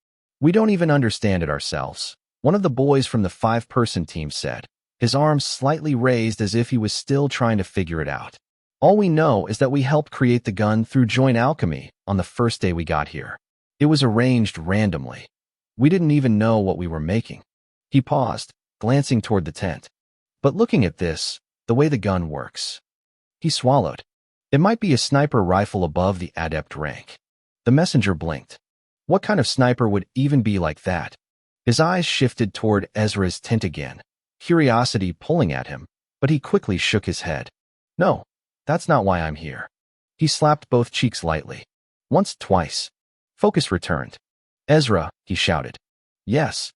We don't even understand it ourselves, one of the boys from the 5-person team said, his arms slightly raised as if he was still trying to figure it out. All we know is that we helped create the gun through Gun Alchemy on the first day we got here. It was arranged randomly. We didn't even know what we were making. He paused, glancing toward the tent. But looking at this, the way the gun works. He swallowed. It might be a sniper rifle above the adept rank. The messenger blinked. What kind of sniper would even be like that? His eyes shifted toward Ezra's tent again, curiosity pulling at him, but he quickly shook his head. No, that's not why I'm here. He slapped both cheeks lightly. Once, twice. Focus returned. Ezra, he shouted. Yes.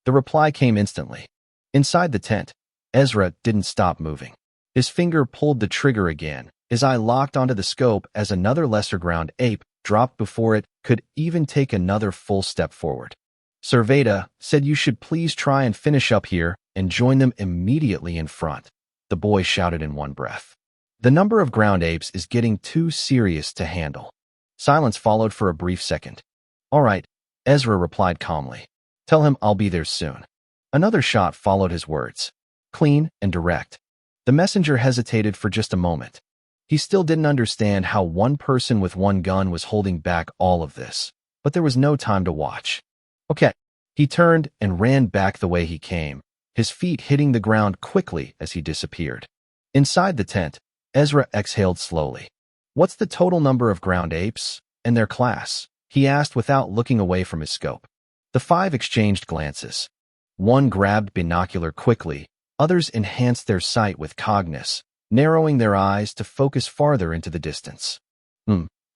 The reply came instantly. Inside the tent, Ezra didn't stop moving. His finger pulled the trigger again, his eye locked onto the scope as another lesser ground ape dropped before it could even take another full step forward. Serveda said you should please try and finish up here and join them immediately in front, the boy shouted in one breath. The number of ground apes is getting too serious to handle. Silence followed for a brief second. All right, Ezra replied calmly. Tell him I'll be there soon. Another shot followed his words. Clean and direct. The messenger hesitated for just a moment. He still didn't understand how one person with one gun was holding back all of this, but there was no time to watch. Okay. He turned and ran back the way he came, his feet hitting the ground quickly as he disappeared. Inside the tent, Ezra exhaled slowly. What's the total number of ground apes and their class? He asked without looking away from his scope. The 5 exchanged glances. One grabbed binocular quickly, others enhanced their sight with cognus, narrowing their eyes to focus farther into the distance.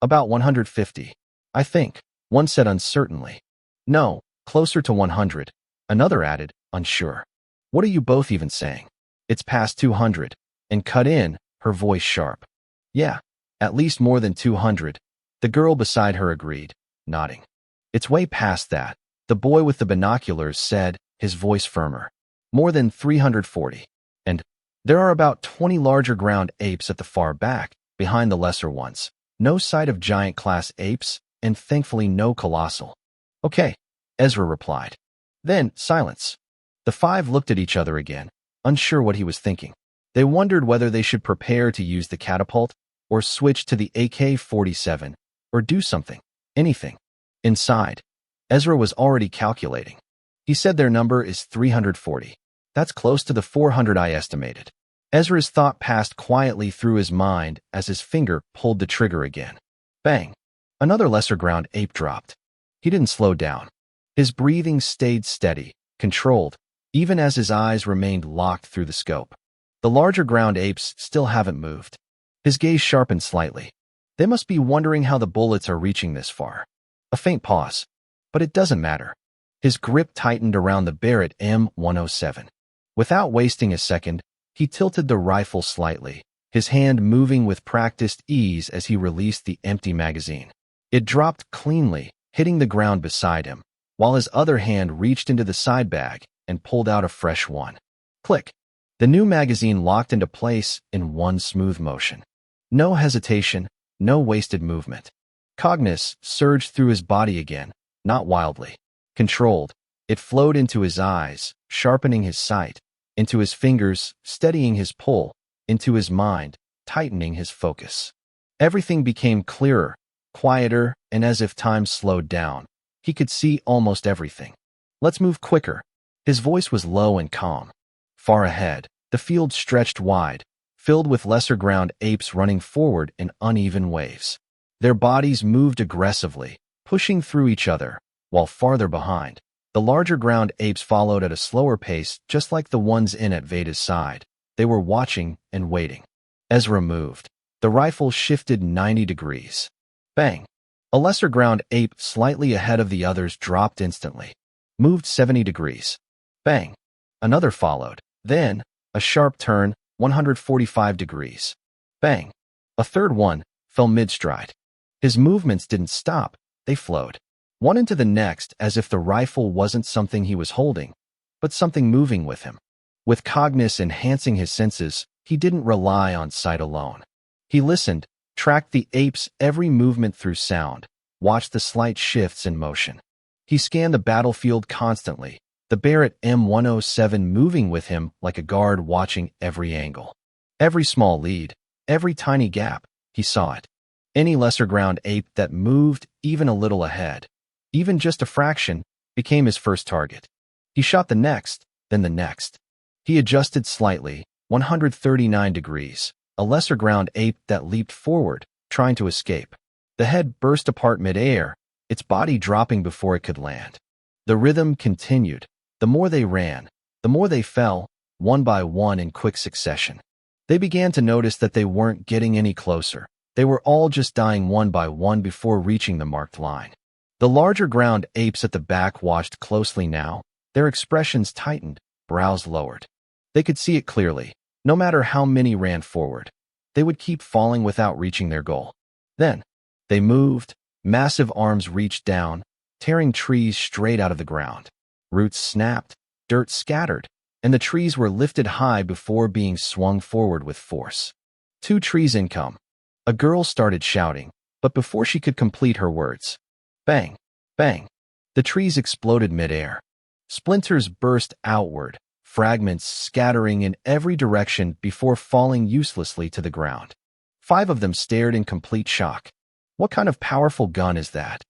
About 150. I think, one said uncertainly. No, closer to 100. Another added, unsure. What are you both even saying? It's past 200. And cut in, her voice sharp. Yeah, at least more than 200. The girl beside her agreed, nodding. It's way past that, the boy with the binoculars said, his voice firmer. More than 340. And there are about 20 larger ground apes at the far back, behind the lesser ones. No sight of giant class apes, and thankfully no colossal. Okay, Ezra replied. Then, silence. The 5 looked at each other again, unsure what he was thinking. They wondered whether they should prepare to use the catapult, or switch to the AK-47, or do something, anything. Inside, Ezra was already calculating. He said their number is 340. That's close to the 400 I estimated. Ezra's thought passed quietly through his mind as his finger pulled the trigger again. Bang! Another lesser ground ape dropped. He didn't slow down. His breathing stayed steady, controlled, even as his eyes remained locked through the scope. The larger ground apes still haven't moved. His gaze sharpened slightly. They must be wondering how the bullets are reaching this far. A faint pause. But it doesn't matter. His grip tightened around the Barrett M107. Without wasting a second, he tilted the rifle slightly, his hand moving with practiced ease as he released the empty magazine. It dropped cleanly, hitting the ground beside him, while his other hand reached into the side bag and pulled out a fresh one. Click. The new magazine locked into place in one smooth motion. No hesitation, no wasted movement. Cognus surged through his body again, not wildly. Controlled, it flowed into his eyes, sharpening his sight, into his fingers, steadying his pull, into his mind, tightening his focus. Everything became clearer, quieter, and as if time slowed down. He could see almost everything. Let's move quicker. His voice was low and calm. Far ahead, the field stretched wide, filled with lesser ground apes running forward in uneven waves. Their bodies moved aggressively, pushing through each other, while farther behind, the larger ground apes followed at a slower pace just like the ones in at Veda's side. They were watching and waiting. Ezra moved. The rifle shifted 90 degrees. Bang! A lesser ground ape slightly ahead of the others dropped instantly. Moved 70 degrees. Bang! Another followed. Then, a sharp turn, 145 degrees. Bang! A third one fell mid-stride. His movements didn't stop, they flowed. One into the next as if the rifle wasn't something he was holding, but something moving with him. With Cognus enhancing his senses, he didn't rely on sight alone. He listened, tracked the ape's every movement through sound, watched the slight shifts in motion. He scanned the battlefield constantly, the Barrett M107 moving with him like a guard watching every angle. Every small lead, every tiny gap, he saw it. Any lesser ground ape that moved even a little ahead, even just a fraction, became his first target. He shot the next, then the next. He adjusted slightly, 139 degrees, a lesser ground ape that leaped forward, trying to escape. The head burst apart mid-air, its body dropping before it could land. The rhythm continued. The more they ran, the more they fell, one by one in quick succession. They began to notice that they weren't getting any closer. They were all just dying one by one before reaching the marked line. The larger ground apes at the back watched closely now, their expressions tightened, brows lowered. They could see it clearly. No matter how many ran forward, they would keep falling without reaching their goal. Then, they moved. Massive arms reached down, tearing trees straight out of the ground. Roots snapped, dirt scattered, and the trees were lifted high before being swung forward with force. 2 trees income. A girl started shouting, but before she could complete her words, bang, bang, the trees exploded mid-air. Splinters burst outward, fragments scattering in every direction before falling uselessly to the ground. 5 of them stared in complete shock. What kind of powerful gun is that?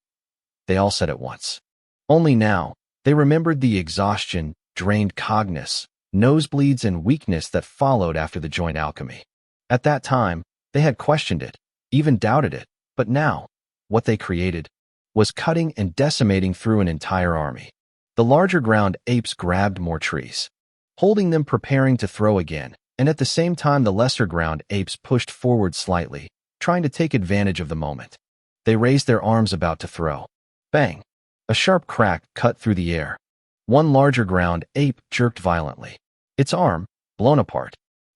They all said at once. Only now, they remembered the exhaustion, drained cognition, nosebleeds and weakness that followed after the joint alchemy. At that time, they had questioned it, even doubted it, but now, what they created was cutting and decimating through an entire army. The larger ground apes grabbed more trees, holding them preparing to throw again, and at the same time the lesser ground apes pushed forward slightly, trying to take advantage of the moment. They raised their arms about to throw. Bang! A sharp crack cut through the air. One larger ground ape jerked violently. Its arm, blown apart.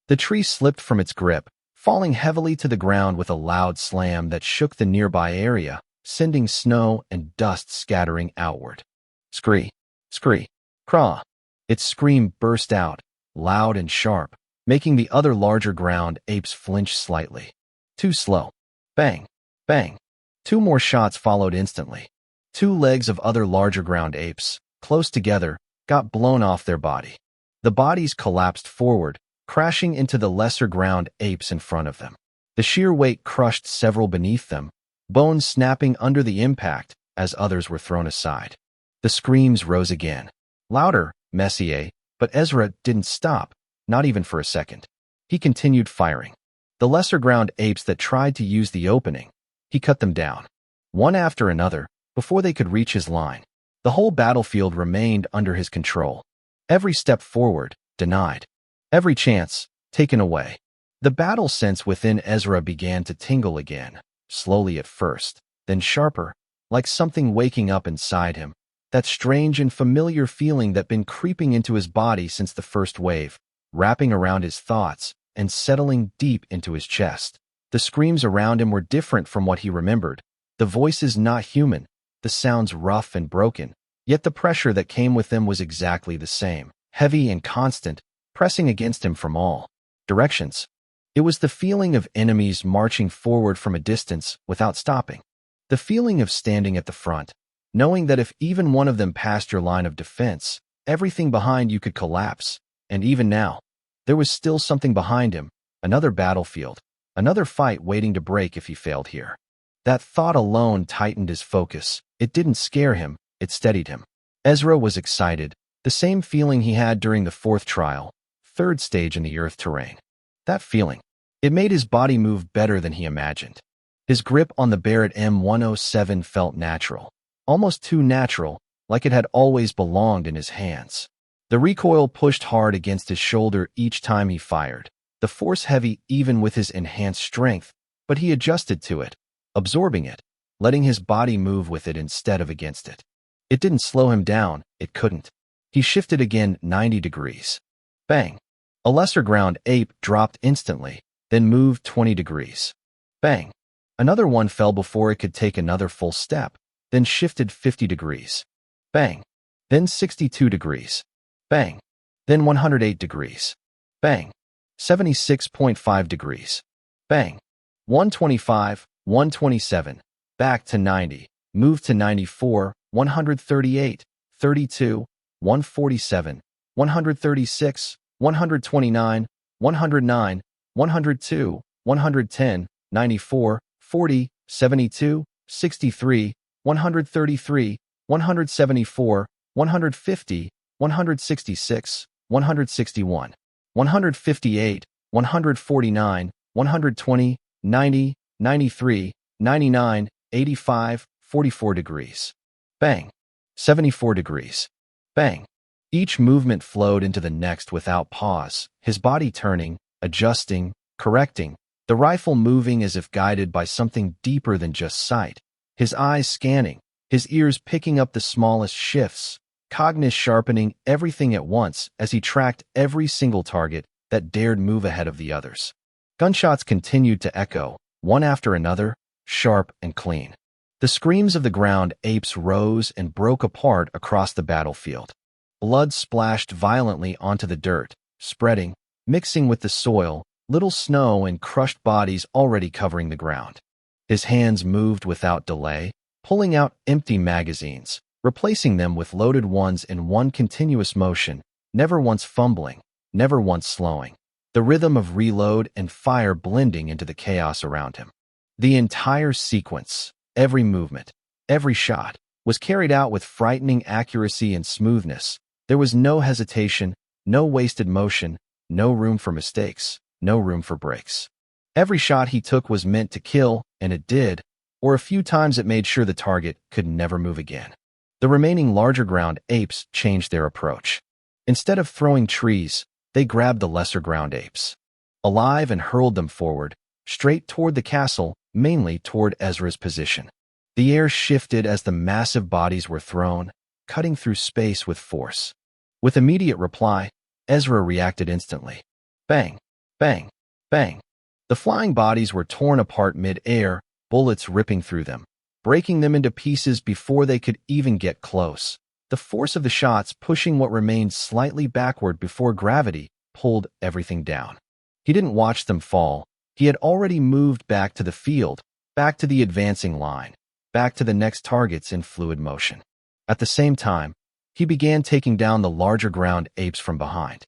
The tree slipped from its grip, falling heavily to the ground with a loud slam that shook the nearby area, sending snow and dust scattering outward. Scree! Scree! Craw! Its scream burst out, loud and sharp, making the other larger ground apes flinch slightly. Too slow. Bang! Bang! 2 more shots followed instantly. 2 legs of other larger ground apes, close together, got blown off their body. The bodies collapsed forward, crashing into the lesser ground apes in front of them. The sheer weight crushed several beneath them, bones snapping under the impact as others were thrown aside. The screams rose again. Louder, Messier, but Ezra didn't stop, not even for a second. He continued firing. The lesser ground apes that tried to use the opening, he cut them down, one after another, before they could reach his line. The whole battlefield remained under his control. Every step forward, denied. Every chance, taken away. The battle sense within Ezra began to tingle again, slowly at first, then sharper, like something waking up inside him. That strange and familiar feeling that been creeping into his body since the first wave, wrapping around his thoughts, and settling deep into his chest. The screams around him were different from what he remembered. The voices not human, the sounds rough and broken, yet the pressure that came with them was exactly the same, heavy and constant, pressing against him from all directions. It was the feeling of enemies marching forward from a distance without stopping. The feeling of standing at the front, knowing that if even one of them passed your line of defense, everything behind you could collapse. And even now, there was still something behind him, another battlefield, another fight waiting to break if he failed here. That thought alone tightened his focus. It didn't scare him, it steadied him. Ezra was excited, the same feeling he had during the 4th trial, 3rd stage in the Earth terrain. That feeling, it made his body move better than he imagined. His grip on the Barrett M107 felt natural, almost too natural, like it had always belonged in his hands. The recoil pushed hard against his shoulder each time he fired, the force heavy even with his enhanced strength, but he adjusted to it, absorbing it, letting his body move with it instead of against it. It didn't slow him down, it couldn't. He shifted again 90 degrees. Bang! A lesser ground ape dropped instantly, then moved 20 degrees. Bang! Another one fell before it could take another full step, then shifted 50 degrees. Bang! Then 62 degrees. Bang! Then 108 degrees. Bang! 76.5 degrees. Bang! 125, 127, back to 90, moved to 94, 138, 32, 147, 136, 129, 109, 102, 110, 94, 40, 72, 63, 133, 174, 150, 166, 161, 158, 149, 120, 90, 93, 99, 85, 44 degrees. Bang. 74 degrees. Bang. Each movement flowed into the next without pause, his body turning, adjusting, correcting, the rifle moving as if guided by something deeper than just sight, his eyes scanning, his ears picking up the smallest shifts, cognition sharpening everything at once as he tracked every single target that dared move ahead of the others. Gunshots continued to echo, one after another, sharp and clean. The screams of the ground apes rose and broke apart across the battlefield. Blood splashed violently onto the dirt, spreading, mixing with the soil, little snow and crushed bodies already covering the ground. His hands moved without delay, pulling out empty magazines, replacing them with loaded ones in one continuous motion, never once fumbling, never once slowing. The rhythm of reload and fire blending into the chaos around him. The entire sequence, every movement, every shot, was carried out with frightening accuracy and smoothness. There was no hesitation, no wasted motion, no room for mistakes, no room for breaks. Every shot he took was meant to kill, and it did, or a few times it made sure the target could never move again. The remaining larger ground apes changed their approach. Instead of throwing trees, they grabbed the lesser ground apes, alive, and hurled them forward, straight toward the castle, mainly toward Ezra's position. The air shifted as the massive bodies were thrown, cutting through space with force. With immediate reply, Ezra reacted instantly. Bang, bang, bang. The flying bodies were torn apart mid-air, bullets ripping through them, breaking them into pieces before they could even get close. The force of the shots pushing what remained slightly backward before gravity pulled everything down. He didn't watch them fall. He had already moved back to the field, back to the advancing line, back to the next targets in fluid motion. At the same time, he began taking down the larger ground apes from behind.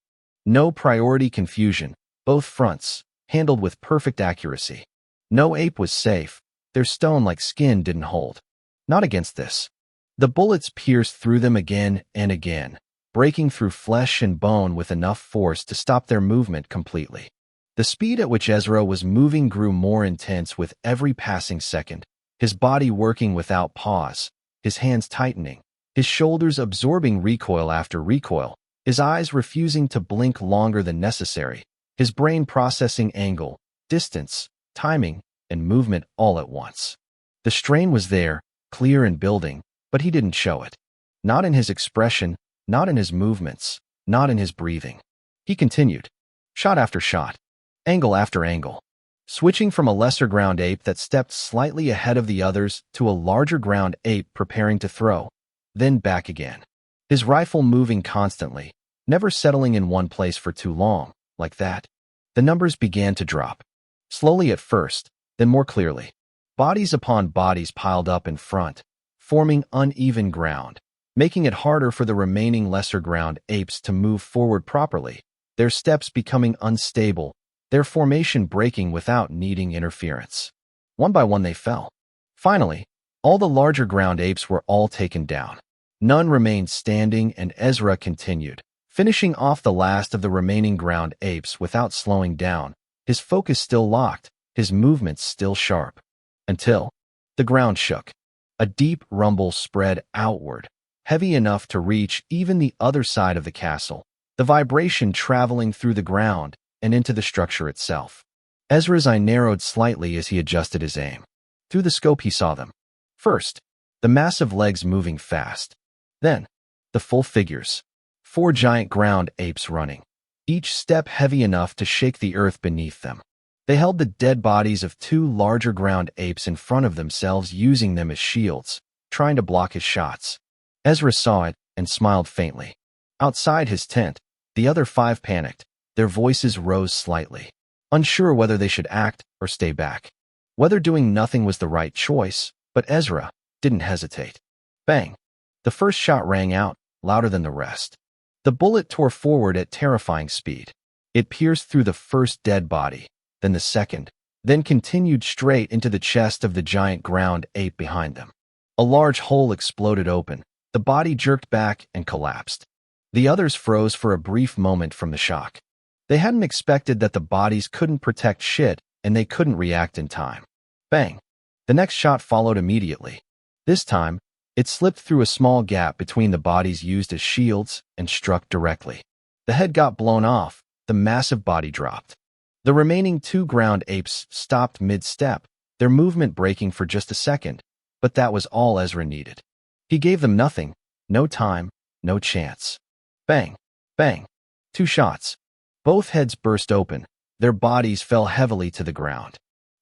No priority confusion, both fronts, handled with perfect accuracy. No ape was safe. Their stone-like skin didn't hold. Not against this. The bullets pierced through them again and again, breaking through flesh and bone with enough force to stop their movement completely. The speed at which Ezra was moving grew more intense with every passing second, his body working without pause, his hands tightening, his shoulders absorbing recoil after recoil, his eyes refusing to blink longer than necessary, his brain processing angle, distance, timing, and movement all at once. The strain was there, clear and building, but he didn't show it. Not in his expression, not in his movements, not in his breathing. He continued, shot after shot, angle after angle, switching from a lesser ground ape that stepped slightly ahead of the others to a larger ground ape preparing to throw, then back again. His rifle moving constantly, never settling in one place for too long, like that. The numbers began to drop. Slowly at first, then more clearly. Bodies upon bodies piled up in front, forming uneven ground, making it harder for the remaining lesser ground apes to move forward properly, their steps becoming unstable, their formation breaking without needing interference. One by one they fell. Finally, all the larger ground apes were all taken down. None remained standing, and Ezra continued, finishing off the last of the remaining ground apes without slowing down, his focus still locked, his movements still sharp. Until the ground shook. A deep rumble spread outward, heavy enough to reach even the other side of the castle, the vibration traveling through the ground and into the structure itself. Ezra's eye narrowed slightly as he adjusted his aim. Through the scope he saw them. First, the massive legs moving fast. Then, the full figures. 4 giant ground apes running, each step heavy enough to shake the earth beneath them. They held the dead bodies of 2 larger ground apes in front of themselves, using them as shields, trying to block his shots. Ezra saw it and smiled faintly. Outside his tent, the other 5 panicked. Their voices rose slightly, unsure whether they should act or stay back, whether doing nothing was the right choice, but Ezra didn't hesitate. Bang! The first shot rang out, louder than the rest. The bullet tore forward at terrifying speed. It pierced through the first dead body, then the second, then continued straight into the chest of the giant ground ape behind them. A large hole exploded open. The body jerked back and collapsed. The others froze for a brief moment from the shock. They hadn't expected that the bodies couldn't protect shit and they couldn't react in time. Bang! The next shot followed immediately. This time, it slipped through a small gap between the bodies used as shields and struck directly. The head got blown off, the massive body dropped. The remaining 2 ground apes stopped mid-step, their movement breaking for just a second, but that was all Ezra needed. He gave them nothing, no time, no chance. Bang! Bang! 2 shots. Both heads burst open, their bodies fell heavily to the ground.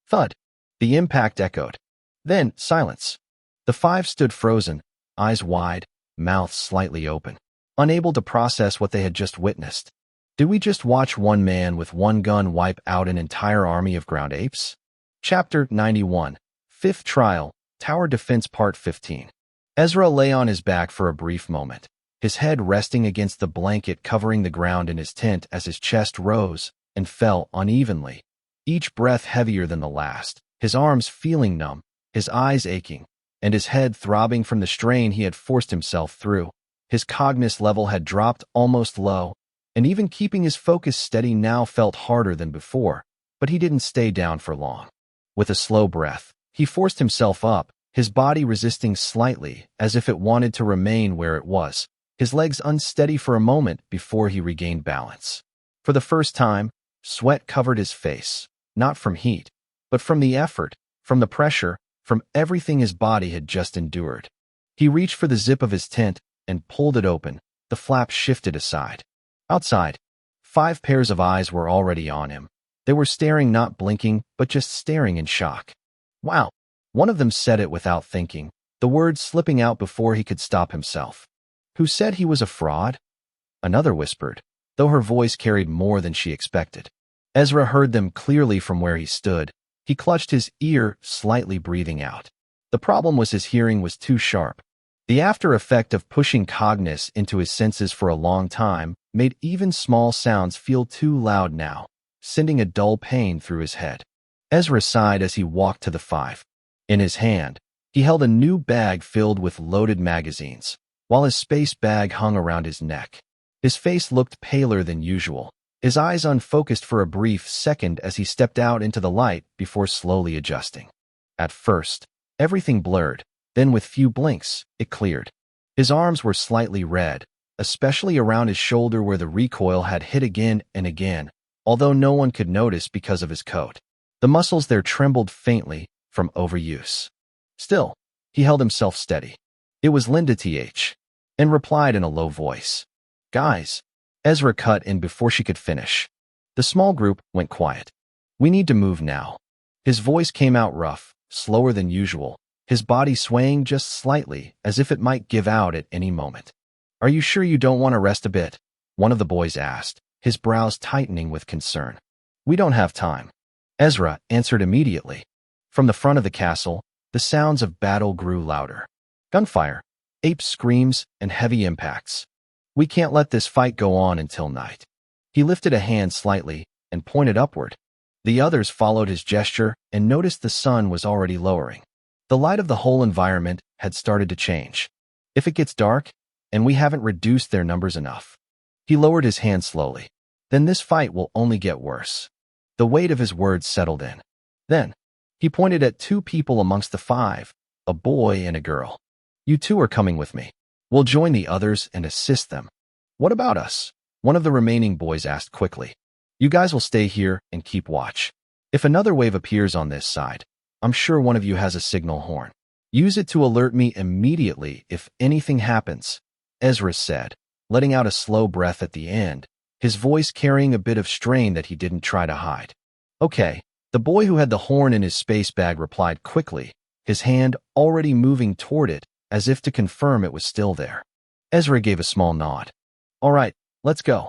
Thud! The impact echoed. Then, silence. The 5 stood frozen, eyes wide, mouths slightly open, unable to process what they had just witnessed. Did we just watch one man with 1 gun wipe out an entire army of ground apes? Chapter 91, 5th Trial, Tower Defense Part 15. Ezra lay on his back for a brief moment, his head resting against the blanket covering the ground in his tent as his chest rose and fell unevenly, each breath heavier than the last, his arms feeling numb, his eyes aching, and his head throbbing from the strain he had forced himself through. His cognition level had dropped almost low, and even keeping his focus steady now felt harder than before, but he didn't stay down for long. With a slow breath, he forced himself up, his body resisting slightly as if it wanted to remain where it was, his legs unsteady for a moment before he regained balance. For the first time, sweat covered his face, not from heat, but from the effort, from the pressure, from everything his body had just endured. He reached for the zip of his tent and pulled it open, the flap shifted aside. Outside, 5 pairs of eyes were already on him. They were staring, not blinking, but just staring in shock. Wow! One of them said it without thinking, the words slipping out before he could stop himself. Who said he was a fraud? Another whispered, though her voice carried more than she expected. Ezra heard them clearly from where he stood. He clutched his ear, slightly breathing out. The problem was his hearing was too sharp. The after effect of pushing cognition into his senses for a long time made even small sounds feel too loud now, sending a dull pain through his head. Ezra sighed as he walked to the 5. In his hand, he held a new bag filled with loaded magazines, while his space bag hung around his neck. His face looked paler than usual, his eyes unfocused for a brief second as he stepped out into the light before slowly adjusting. At first, everything blurred, then with few blinks, it cleared. His arms were slightly red, especially around his shoulder where the recoil had hit again and again, although no one could notice because of his coat. The muscles there trembled faintly from overuse. Still, he held himself steady. It was Linda TH, and replied in a low voice. Guys, Ezra cut in before she could finish. The small group went quiet. We need to move now. His voice came out rough, slower than usual, his body swaying just slightly as if it might give out at any moment. Are you sure you don't want to rest a bit? One of the boys asked, his brows tightening with concern. We don't have time. Ezra answered immediately. From the front of the castle, the sounds of battle grew louder. Gunfire, ape screams, and heavy impacts. We can't let this fight go on until night. He lifted a hand slightly and pointed upward. The others followed his gesture and noticed the sun was already lowering. The light of the whole environment had started to change. If it gets dark, and we haven't reduced their numbers enough. He lowered his hand slowly. Then this fight will only get worse. The weight of his words settled in. Then, he pointed at 2 people amongst the 5, a boy and a girl. You 2 are coming with me. We'll join the others and assist them. What about us? One of the remaining boys asked quickly. You guys will stay here and keep watch. If another wave appears on this side, I'm sure one of you has a signal horn. Use it to alert me immediately if anything happens, Ezra said, letting out a slow breath at the end, his voice carrying a bit of strain that he didn't try to hide. Okay, the boy who had the horn in his space bag replied quickly, his hand already moving toward it as if to confirm it was still there. Ezra gave a small nod. All right, let's go.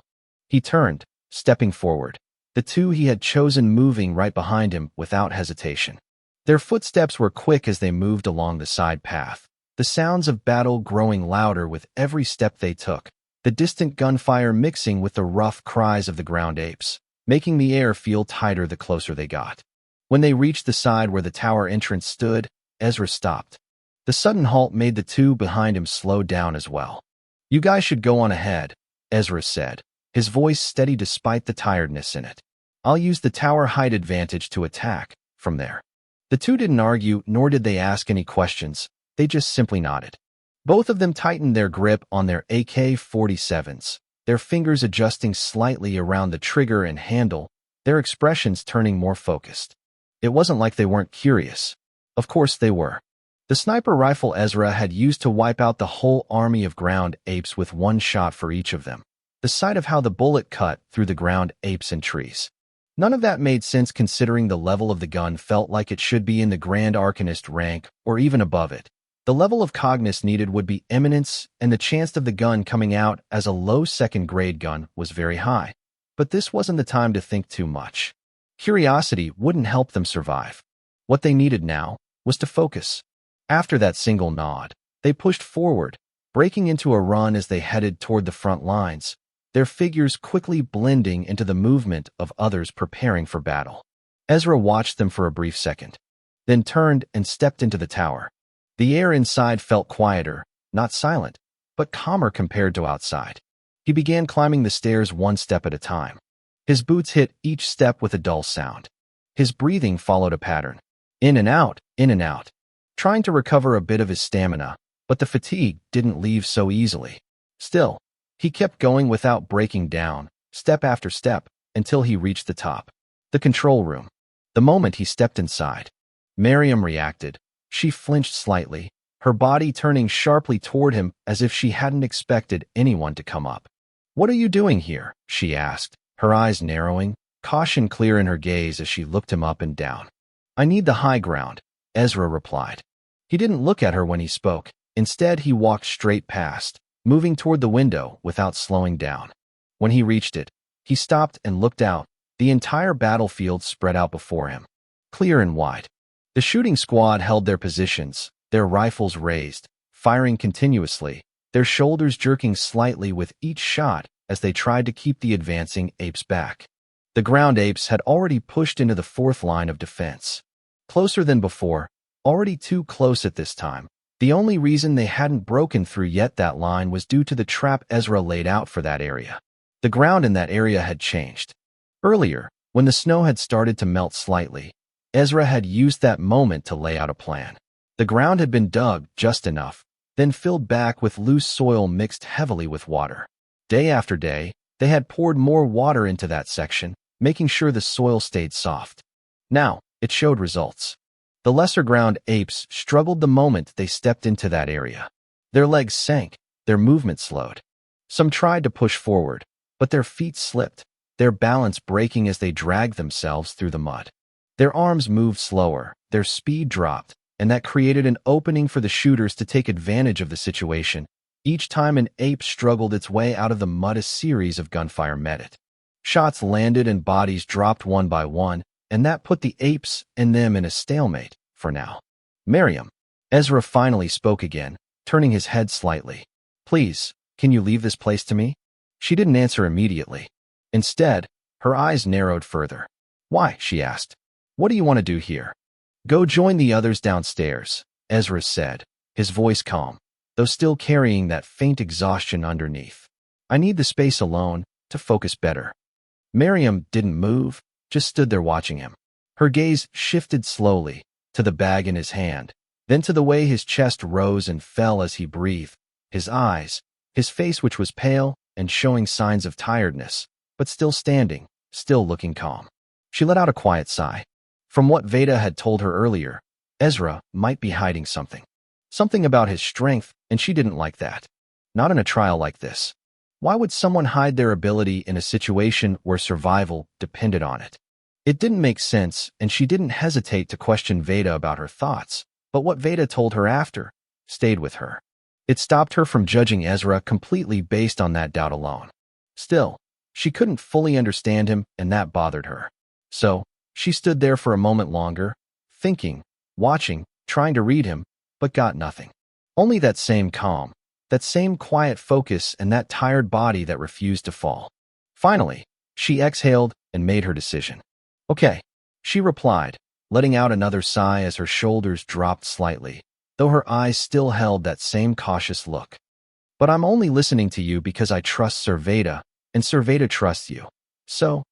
He turned, stepping forward, the 2 he had chosen moving right behind him without hesitation. Their footsteps were quick as they moved along the side path, the sounds of battle growing louder with every step they took, the distant gunfire mixing with the rough cries of the ground apes, making the air feel tighter the closer they got. When they reached the side where the tower entrance stood, Ezra stopped. The sudden halt made the 2 behind him slow down as well. You guys should go on ahead, Ezra said, his voice steady despite the tiredness in it. I'll use the tower height advantage to attack from there. The two didn't argue, nor did they ask any questions. They just simply nodded. Both of them tightened their grip on their AK-47s, their fingers adjusting slightly around the trigger and handle, their expressions turning more focused. It wasn't like they weren't curious. Of course they were. The sniper rifle Ezra had used to wipe out the whole army of ground apes with one shot for each of them. The sight of how the bullet cut through the ground apes and trees. None of that made sense considering the level of the gun felt like it should be in the Grand Arcanist rank or even above it. The level of cognizance needed would be eminence, and the chance of the gun coming out as a low second-grade gun was very high. But this wasn't the time to think too much. Curiosity wouldn't help them survive. What they needed now was to focus. After that single nod, they pushed forward, breaking into a run as they headed toward the front lines, their figures quickly blending into the movement of others preparing for battle. Ezra watched them for a brief second, then turned and stepped into the tower. The air inside felt quieter, not silent, but calmer compared to outside. He began climbing the stairs one step at a time. His boots hit each step with a dull sound. His breathing followed a pattern. In and out, trying to recover a bit of his stamina, but the fatigue didn't leave so easily. Still, he kept going without breaking down, step after step, until he reached the top. The control room. The moment he stepped inside, Miriam reacted. She flinched slightly, her body turning sharply toward him as if she hadn't expected anyone to come up. "What are you doing here?" she asked, her eyes narrowing, caution clear in her gaze as she looked him up and down. "I need the high ground," Ezra replied. He didn't look at her when he spoke. Instead, he walked straight past, moving toward the window without slowing down. When he reached it, he stopped and looked out. The entire battlefield spread out before him, clear and wide. The shooting squad held their positions, their rifles raised, firing continuously, their shoulders jerking slightly with each shot as they tried to keep the advancing apes back. The ground apes had already pushed into the fourth line of defense. Closer than before, already too close at this time. The only reason they hadn't broken through yet that line was due to the trap Ezra laid out for that area. The ground in that area had changed. Earlier, when the snow had started to melt slightly, Ezra had used that moment to lay out a plan. The ground had been dug just enough, then filled back with loose soil mixed heavily with water. Day after day, they had poured more water into that section, making sure the soil stayed soft. Now, it showed results. The lesser ground apes struggled the moment they stepped into that area. Their legs sank, their movement slowed. Some tried to push forward, but their feet slipped, their balance breaking as they dragged themselves through the mud. Their arms moved slower, their speed dropped, and that created an opening for the shooters to take advantage of the situation. Each time an ape struggled its way out of the mud, a series of gunfire met it. Shots landed and bodies dropped one by one, and that put the apes and them in a stalemate, for now. "Miriam," Ezra finally spoke again, turning his head slightly. "Please, can you leave this place to me?" She didn't answer immediately. Instead, her eyes narrowed further. "Why?" she asked. "What do you want to do here?" "Go join the others downstairs," Ezra said, his voice calm, though still carrying that faint exhaustion underneath. "I need the space alone to focus better." Miriam didn't move, just stood there watching him. Her gaze shifted slowly to the bag in his hand, then to the way his chest rose and fell as he breathed, his eyes, his face which was pale and showing signs of tiredness, but still standing, still looking calm. She let out a quiet sigh. From what Veda had told her earlier, Ezra might be hiding something. Something about his strength, and she didn't like that. Not in a trial like this. Why would someone hide their ability in a situation where survival depended on it? It didn't make sense, and she didn't hesitate to question Veda about her thoughts, but what Veda told her after stayed with her. It stopped her from judging Ezra completely based on that doubt alone. Still, she couldn't fully understand him, and that bothered her. So, she stood there for a moment longer, thinking, watching, trying to read him, but got nothing. Only that same calm, that same quiet focus, and that tired body that refused to fall. Finally, she exhaled and made her decision. "Okay," she replied, letting out another sigh as her shoulders dropped slightly, though her eyes still held that same cautious look. "But I'm only listening to you because I trust Sir Veda, and Sir Veda trusts you. So,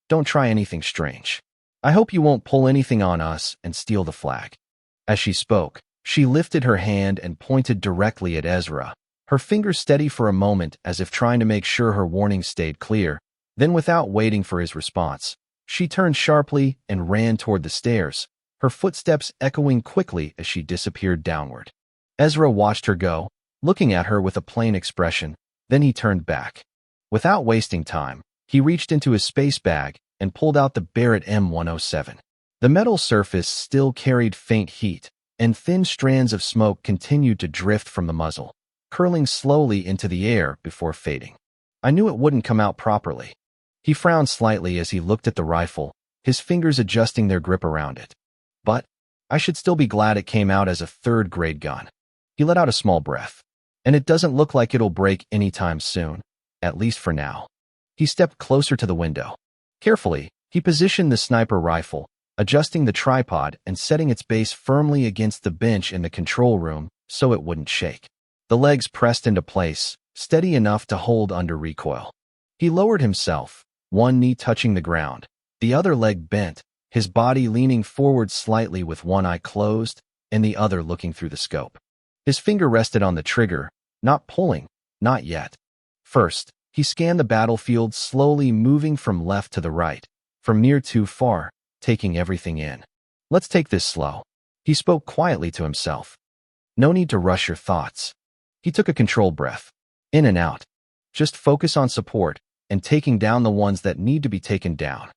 Don't try anything strange. I hope you won't pull anything on us and steal the flag." As she spoke, she lifted her hand and pointed directly at Ezra, her fingers steady for a moment as if trying to make sure her warning stayed clear. Then, without waiting for his response, she turned sharply and ran toward the stairs, her footsteps echoing quickly as she disappeared downward. Ezra watched her go, looking at her with a plain expression. Then he turned back. Without wasting time, he reached into his space bag and pulled out the Barrett M107. The metal surface still carried faint heat, and thin strands of smoke continued to drift from the muzzle, curling slowly into the air before fading. I knew it wouldn't come out properly. He frowned slightly as he looked at the rifle, his fingers adjusting their grip around it. But I should still be glad it came out as a third-grade gun. He let out a small breath. And it doesn't look like it'll break anytime soon, at least for now. He stepped closer to the window. Carefully, he positioned the sniper rifle, adjusting the tripod and setting its base firmly against the bench in the control room so it wouldn't shake. The legs pressed into place, steady enough to hold under recoil. He lowered himself, one knee touching the ground, the other leg bent, his body leaning forward slightly with one eye closed and the other looking through the scope. His finger rested on the trigger, not pulling, not yet. First, he scanned the battlefield, slowly moving from left to the right, from near to far, taking everything in. "Let's take this slow," he spoke quietly to himself. "No need to rush your thoughts." He took a controlled breath, in and out. Just focus on support and taking down the ones that need to be taken down.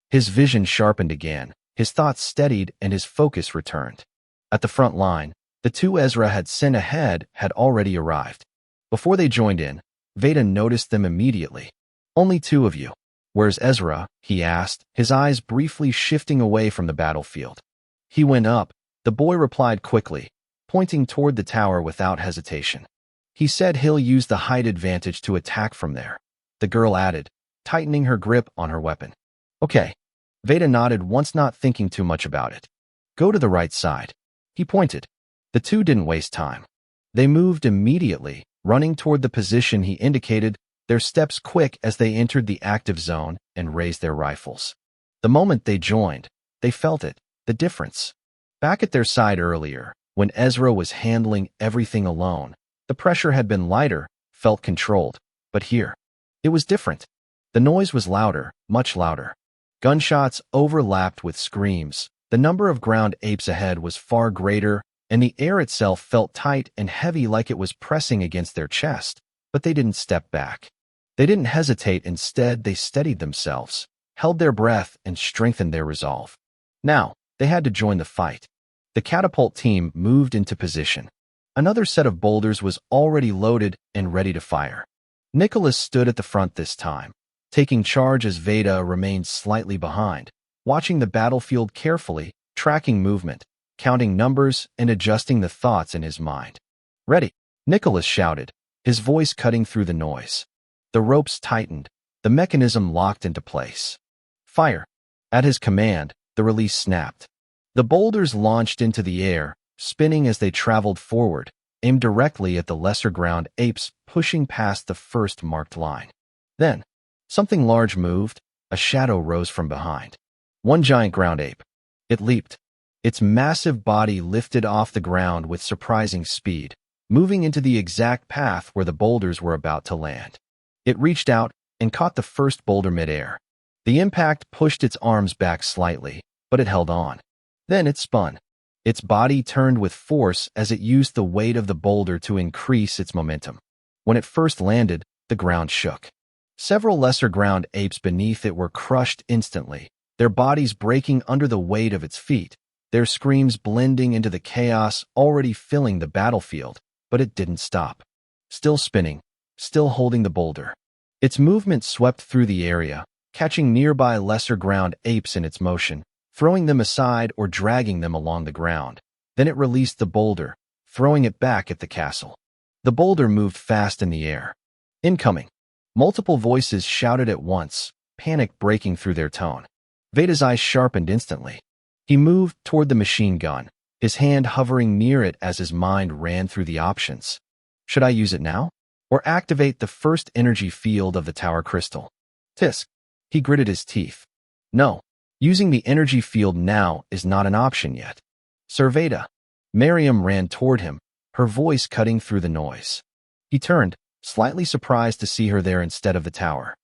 His vision sharpened again, his thoughts steadied, and his focus returned. At the front line, the two Ezra had sent ahead had already arrived. Before they joined in, Veda noticed them immediately. "Only two of you. Where's Ezra?" he asked, his eyes briefly shifting away from the battlefield. "He went up," the boy replied quickly, pointing toward the tower without hesitation. "He said he'll use the height advantage to attack from there," the girl added, tightening her grip on her weapon. "Okay." Veda nodded, once not thinking too much about it. "Go to the right side." He pointed. The two didn't waste time. They moved immediately, running toward the position he indicated, their steps quick as they entered the active zone and raised their rifles. The moment they joined, they felt it, the difference. Back at their side earlier, when Ezra was handling everything alone, the pressure had been lighter, felt controlled. But here, it was different. The noise was louder, much louder. Gunshots overlapped with screams. The number of ground apes ahead was far greater, and the air itself felt tight and heavy, like it was pressing against their chest. But they didn't step back. They didn't hesitate. Instead, they steadied themselves, held their breath, and strengthened their resolve. Now, they had to join the fight. The catapult team moved into position. Another set of boulders was already loaded and ready to fire. Nicholas stood at the front this time, taking charge as Veda remained slightly behind, watching the battlefield carefully, tracking movement, counting numbers, and adjusting the thoughts in his mind. "Ready," Nicholas shouted, his voice cutting through the noise. The ropes tightened, the mechanism locked into place. "Fire." At his command, the release snapped. The boulders launched into the air, spinning as they traveled forward, aimed directly at the lesser ground apes pushing past the first marked line. Then, something large moved, a shadow rose from behind. One giant ground ape. It leaped. Its massive body lifted off the ground with surprising speed, moving into the exact path where the boulders were about to land. It reached out and caught the first boulder midair. The impact pushed its arms back slightly, but it held on. Then it spun. Its body turned with force as it used the weight of the boulder to increase its momentum. When it first landed, the ground shook. Several lesser ground apes beneath it were crushed instantly, their bodies breaking under the weight of its feet, their screams blending into the chaos already filling the battlefield. But it didn't stop. Still spinning, still holding the boulder. Its movement swept through the area, catching nearby lesser ground apes in its motion, throwing them aside or dragging them along the ground. Then it released the boulder, throwing it back at the castle. The boulder moved fast in the air. "Incoming!" Multiple voices shouted at once, panic breaking through their tone. Veda's eyes sharpened instantly. He moved toward the machine gun, his hand hovering near it as his mind ran through the options. Should I use it now? Or activate the first energy field of the tower crystal? Tisk. He gritted his teeth, No, using the energy field now is not an option yet. Sir Veda. Miriam ran toward him, her voice cutting through the noise. He turned, slightly surprised to see her there instead of the tower.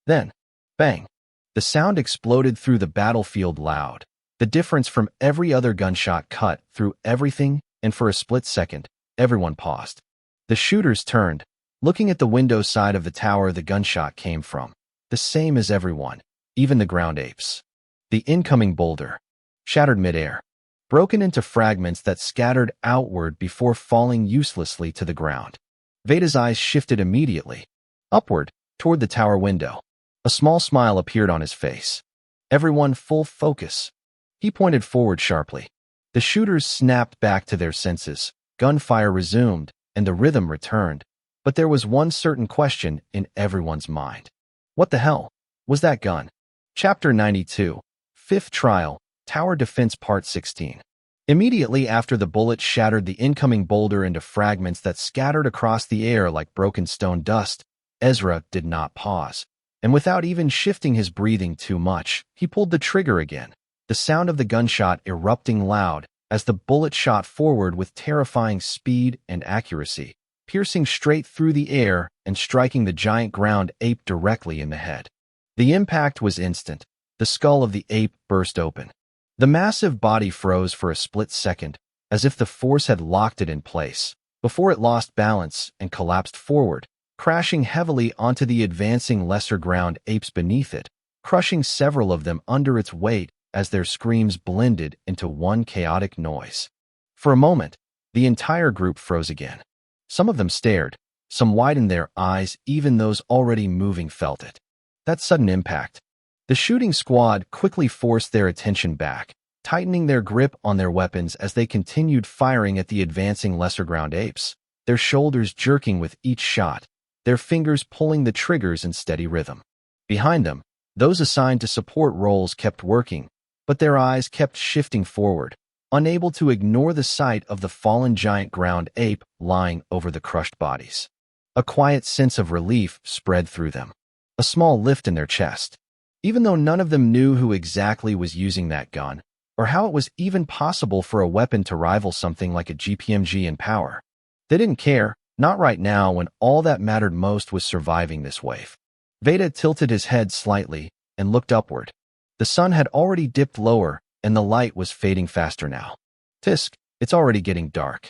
Then, bang! The sound exploded through the battlefield loud. The difference from every other gunshot cut through everything, and for a split second, everyone paused. The shooters turned, looking at the window side of the tower the gunshot came from. The same as everyone, even the ground apes. The incoming boulder, shattered midair, broken into fragments that scattered outward before falling uselessly to the ground. Veda's eyes shifted immediately, upward, toward the tower window. A small smile appeared on his face. Everyone full focus. He pointed forward sharply. The shooters snapped back to their senses. Gunfire resumed, and the rhythm returned. But there was one certain question in everyone's mind. What the hell was that gun? Chapter 92, Fifth Trial, Tower Defense Part 16. Immediately after the bullet shattered the incoming boulder into fragments that scattered across the air like broken stone dust, Ezra did not pause. And without even shifting his breathing too much, he pulled the trigger again, the sound of the gunshot erupting loud as the bullet shot forward with terrifying speed and accuracy, piercing straight through the air and striking the giant ground ape directly in the head. The impact was instant. The skull of the ape burst open. The massive body froze for a split second, as if the force had locked it in place, before it lost balance and collapsed forward, crashing heavily onto the advancing lesser ground apes beneath it, crushing several of them under its weight as their screams blended into one chaotic noise. For a moment, the entire group froze again. Some of them stared, some widened their eyes, even those already moving felt it. That sudden impact. The shooting squad quickly forced their attention back, tightening their grip on their weapons as they continued firing at the advancing lesser ground apes, their shoulders jerking with each shot, their fingers pulling the triggers in steady rhythm. Behind them, those assigned to support roles kept working, but their eyes kept shifting forward, unable to ignore the sight of the fallen giant ground ape lying over the crushed bodies. A quiet sense of relief spread through them, a small lift in their chest. Even though none of them knew who exactly was using that gun, or how it was even possible for a weapon to rival something like a GPMG in power, they didn't care. Not right now, when all that mattered most was surviving this wave. Veda tilted his head slightly and looked upward. The sun had already dipped lower, and the light was fading faster now. Tisk, it's already getting dark.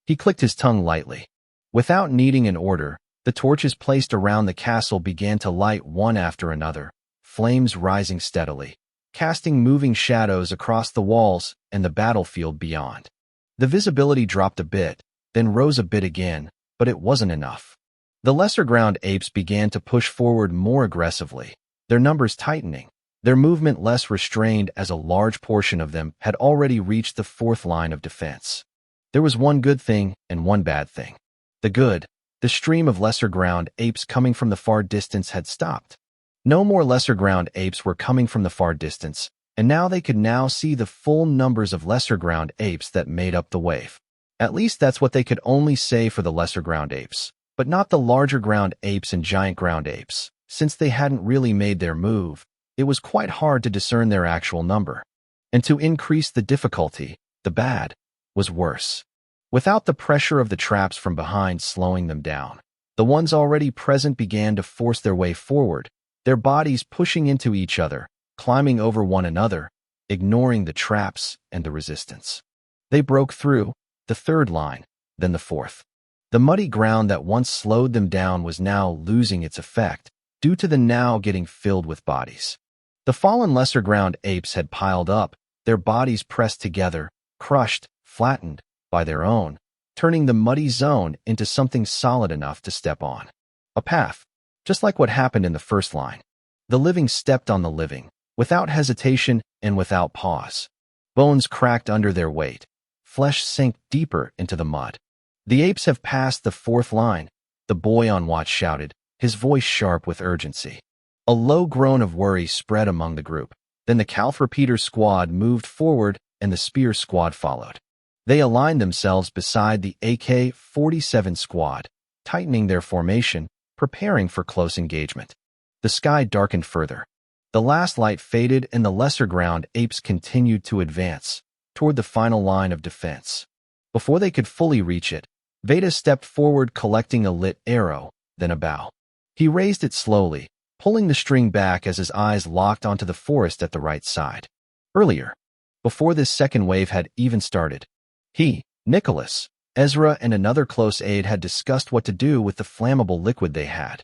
He clicked his tongue lightly. Without needing an order, the torches placed around the castle began to light one after another, flames rising steadily, casting moving shadows across the walls and the battlefield beyond. The visibility dropped a bit, then rose a bit again, but it wasn't enough. The lesser ground apes began to push forward more aggressively, their numbers tightening, their movement less restrained as a large portion of them had already reached the fourth line of defense. There was one good thing and one bad thing. The good, the stream of lesser ground apes coming from the far distance had stopped. No more lesser ground apes were coming from the far distance, and now they could now see the full numbers of lesser ground apes that made up the wave. At least that's what they could only say for the lesser ground apes, but not the larger ground apes and giant ground apes. Since they hadn't really made their move, it was quite hard to discern their actual number. And to increase the difficulty, the bad was worse. Without the pressure of the traps from behind slowing them down, the ones already present began to force their way forward, their bodies pushing into each other, climbing over one another, ignoring the traps and the resistance. They broke through the third line, then the fourth. The muddy ground that once slowed them down was now losing its effect, due to the now getting filled with bodies. The fallen lesser ground apes had piled up, their bodies pressed together, crushed, flattened, by their own, turning the muddy zone into something solid enough to step on. A path, just like what happened in the first line. The living stepped on the living, without hesitation and without pause. Bones cracked under their weight. Flesh sank deeper into the mud. The apes have passed the fourth line, the boy on watch shouted, his voice sharp with urgency. A low groan of worry spread among the group. Then the Calf Repeater squad moved forward and the Spear squad followed. They aligned themselves beside the AK-47 squad, tightening their formation, preparing for close engagement. The sky darkened further. The last light faded and the lesser ground apes continued to advance toward the final line of defense. Before they could fully reach it, Veda stepped forward collecting a lit arrow, then a bow. He raised it slowly, pulling the string back as his eyes locked onto the forest at the right side. Earlier, before this second wave had even started, he, Nicholas, Ezra, and another close aide had discussed what to do with the flammable liquid they had.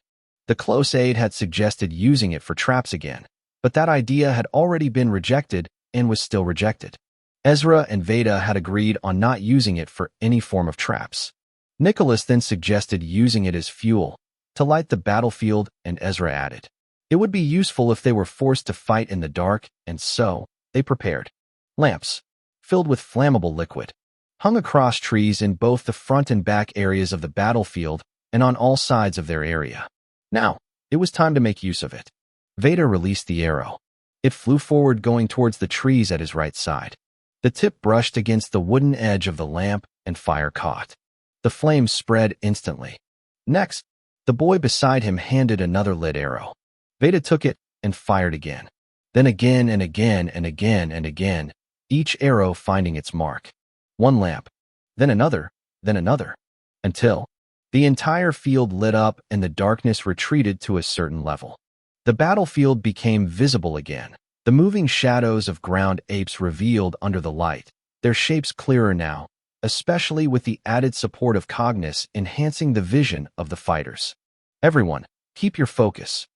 The close aide had suggested using it for traps again, but that idea had already been rejected and was still rejected. Ezra and Veda had agreed on not using it for any form of traps. Nicholas then suggested using it as fuel to light the battlefield, and Ezra added, it would be useful if they were forced to fight in the dark, and so they prepared lamps filled with flammable liquid, hung across trees in both the front and back areas of the battlefield and on all sides of their area. Now, it was time to make use of it. Veda released the arrow. It flew forward going towards the trees at his right side. The tip brushed against the wooden edge of the lamp and fire caught. The flames spread instantly. Next, the boy beside him handed another lit arrow. Veda took it and fired again. Then again and again and again and again, each arrow finding its mark. One lamp, then another, until the entire field lit up and the darkness retreated to a certain level. The battlefield became visible again. The moving shadows of ground apes revealed under the light, their shapes clearer now, especially with the added support of Cognis enhancing the vision of the fighters. Everyone, keep your focus,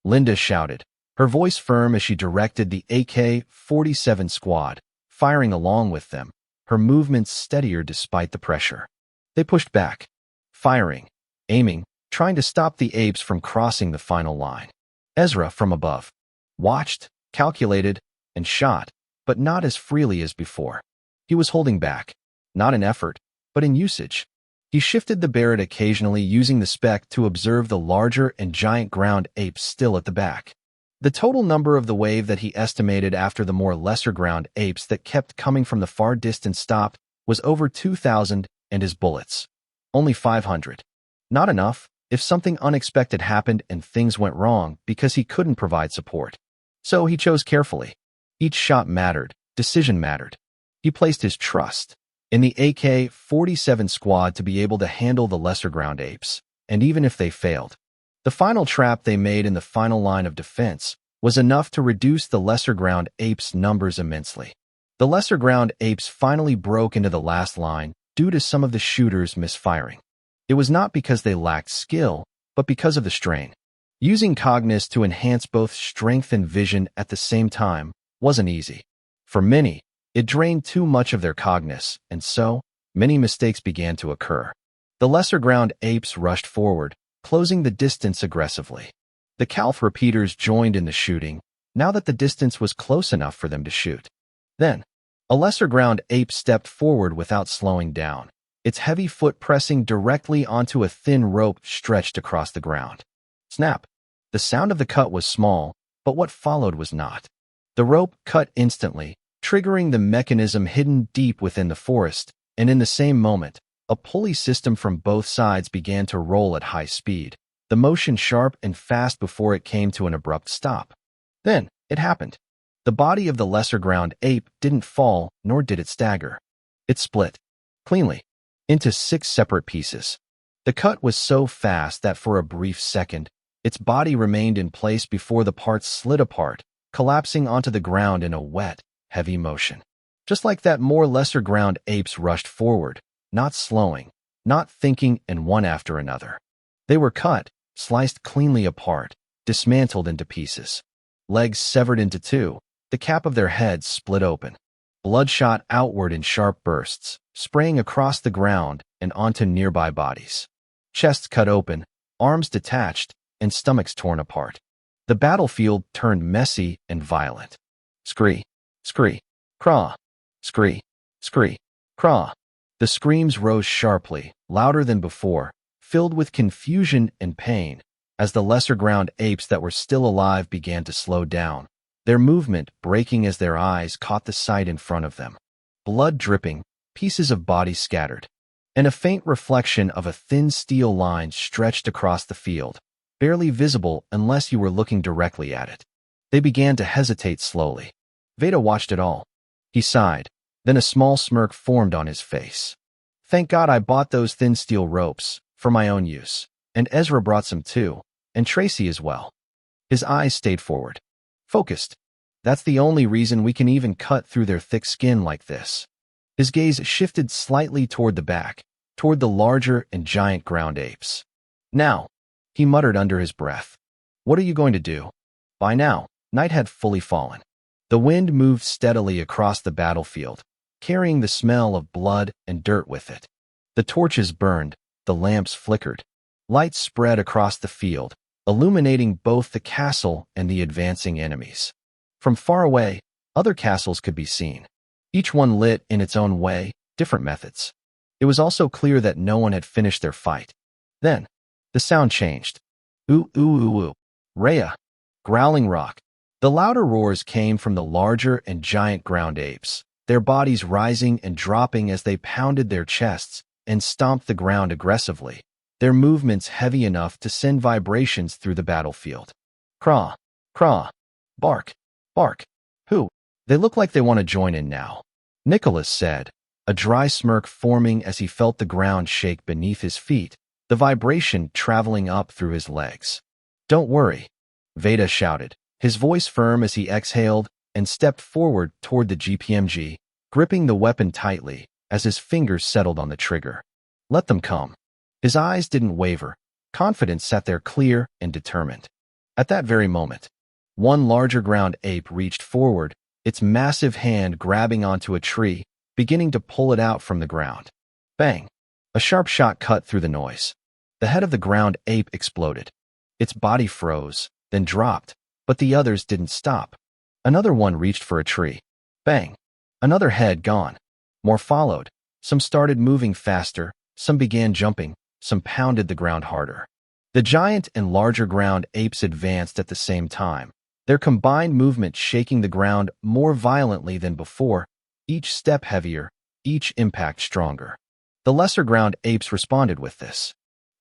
Linda shouted, her voice firm as she directed the AK-47 squad, firing along with them, her movements steadier despite the pressure. They pushed back, firing, aiming, trying to stop the apes from crossing the final line. Ezra, from above, watched, calculated, and shot, but not as freely as before. He was holding back, not in effort, but in usage. He shifted the Barrett occasionally, using the spec to observe the larger and giant ground apes still at the back. The total number of the wave that he estimated after the more lesser ground apes that kept coming from the far distance stopped was over 2,000, and his bullets, only 500. Not enough if something unexpected happened and things went wrong because he couldn't provide support. So he chose carefully. Each shot mattered, decision mattered. He placed his trust in the AK-47 squad to be able to handle the lesser ground apes, and even if they failed, the final trap they made in the final line of defense was enough to reduce the lesser ground apes' numbers immensely. The lesser ground apes finally broke into the last line due to some of the shooters misfiring. It was not because they lacked skill, but because of the strain. Using Cognis to enhance both strength and vision at the same time wasn't easy. For many, it drained too much of their Cognis, and so, many mistakes began to occur. The lesser ground apes rushed forward, closing the distance aggressively. The Calf repeaters joined in the shooting, now that the distance was close enough for them to shoot. Then, a lesser ground ape stepped forward without slowing down, its heavy foot pressing directly onto a thin rope stretched across the ground. Snap! The sound of the cut was small, but what followed was not. The rope cut instantly, triggering the mechanism hidden deep within the forest, and in the same moment, a pulley system from both sides began to roll at high speed, the motion sharp and fast before it came to an abrupt stop. Then, it happened. The body of the lesser ground ape didn't fall, nor did it stagger. It split, cleanly, into 6 separate pieces. The cut was so fast that for a brief second, its body remained in place before the parts slid apart, collapsing onto the ground in a wet, heavy motion. Just like that, more lesser ground apes rushed forward, not slowing, not thinking, and one after another. They were cut, sliced cleanly apart, dismantled into pieces. Legs severed into 2, the cap of their heads split open. Blood shot outward in sharp bursts, spraying across the ground and onto nearby bodies. Chests cut open, arms detached, and stomachs torn apart. The battlefield turned messy and violent. Scree, scree, craw, scree, scree, craw. The screams rose sharply, louder than before, filled with confusion and pain, as the lesser ground apes that were still alive began to slow down, their movement breaking as their eyes caught the sight in front of them. Blood dripping, pieces of bodies scattered, and a faint reflection of a thin steel line stretched across the field, barely visible unless you were looking directly at it. They began to hesitate slowly. Veda watched it all. He sighed. Then a small smirk formed on his face. Thank God I bought those thin steel ropes, for my own use. And Ezra brought some too, and Tracy as well. His eyes stayed forward. Focused. That's the only reason we can even cut through their thick skin like this. His gaze shifted slightly toward the back, toward the larger and giant ground apes. Now, he muttered under his breath. What are you going to do? By now, night had fully fallen. The wind moved steadily across the battlefield, carrying the smell of blood and dirt with it. The torches burned, the lamps flickered. Light spread across the field, illuminating both the castle and the advancing enemies. From far away, other castles could be seen, each one lit in its own way, different methods. It was also clear that no one had finished their fight. Then, the sound changed. Ooh, ooh, ooh, ooh. Rhea. Growling rock. The louder roars came from the larger and giant ground apes, their bodies rising and dropping as they pounded their chests and stomped the ground aggressively, their movements heavy enough to send vibrations through the battlefield. Craw, craw, bark, bark. Who? They look like they want to join in now, Nicholas said, a dry smirk forming as he felt the ground shake beneath his feet, the vibration traveling up through his legs. Don't worry, Veda shouted, his voice firm as he exhaled and stepped forward toward the GPMG, gripping the weapon tightly as his fingers settled on the trigger. Let them come. His eyes didn't waver. Confidence sat there clear and determined. At that very moment, one larger ground ape reached forward, its massive hand grabbing onto a tree, beginning to pull it out from the ground. Bang! A sharp shot cut through the noise. The head of the ground ape exploded. Its body froze, then dropped, but the others didn't stop. Another one reached for a tree. Bang! Another head gone. More followed. Some started moving faster, some began jumping, some pounded the ground harder. The giant and larger ground apes advanced at the same time, their combined movement shaking the ground more violently than before, each step heavier, each impact stronger. The lesser ground apes responded with this.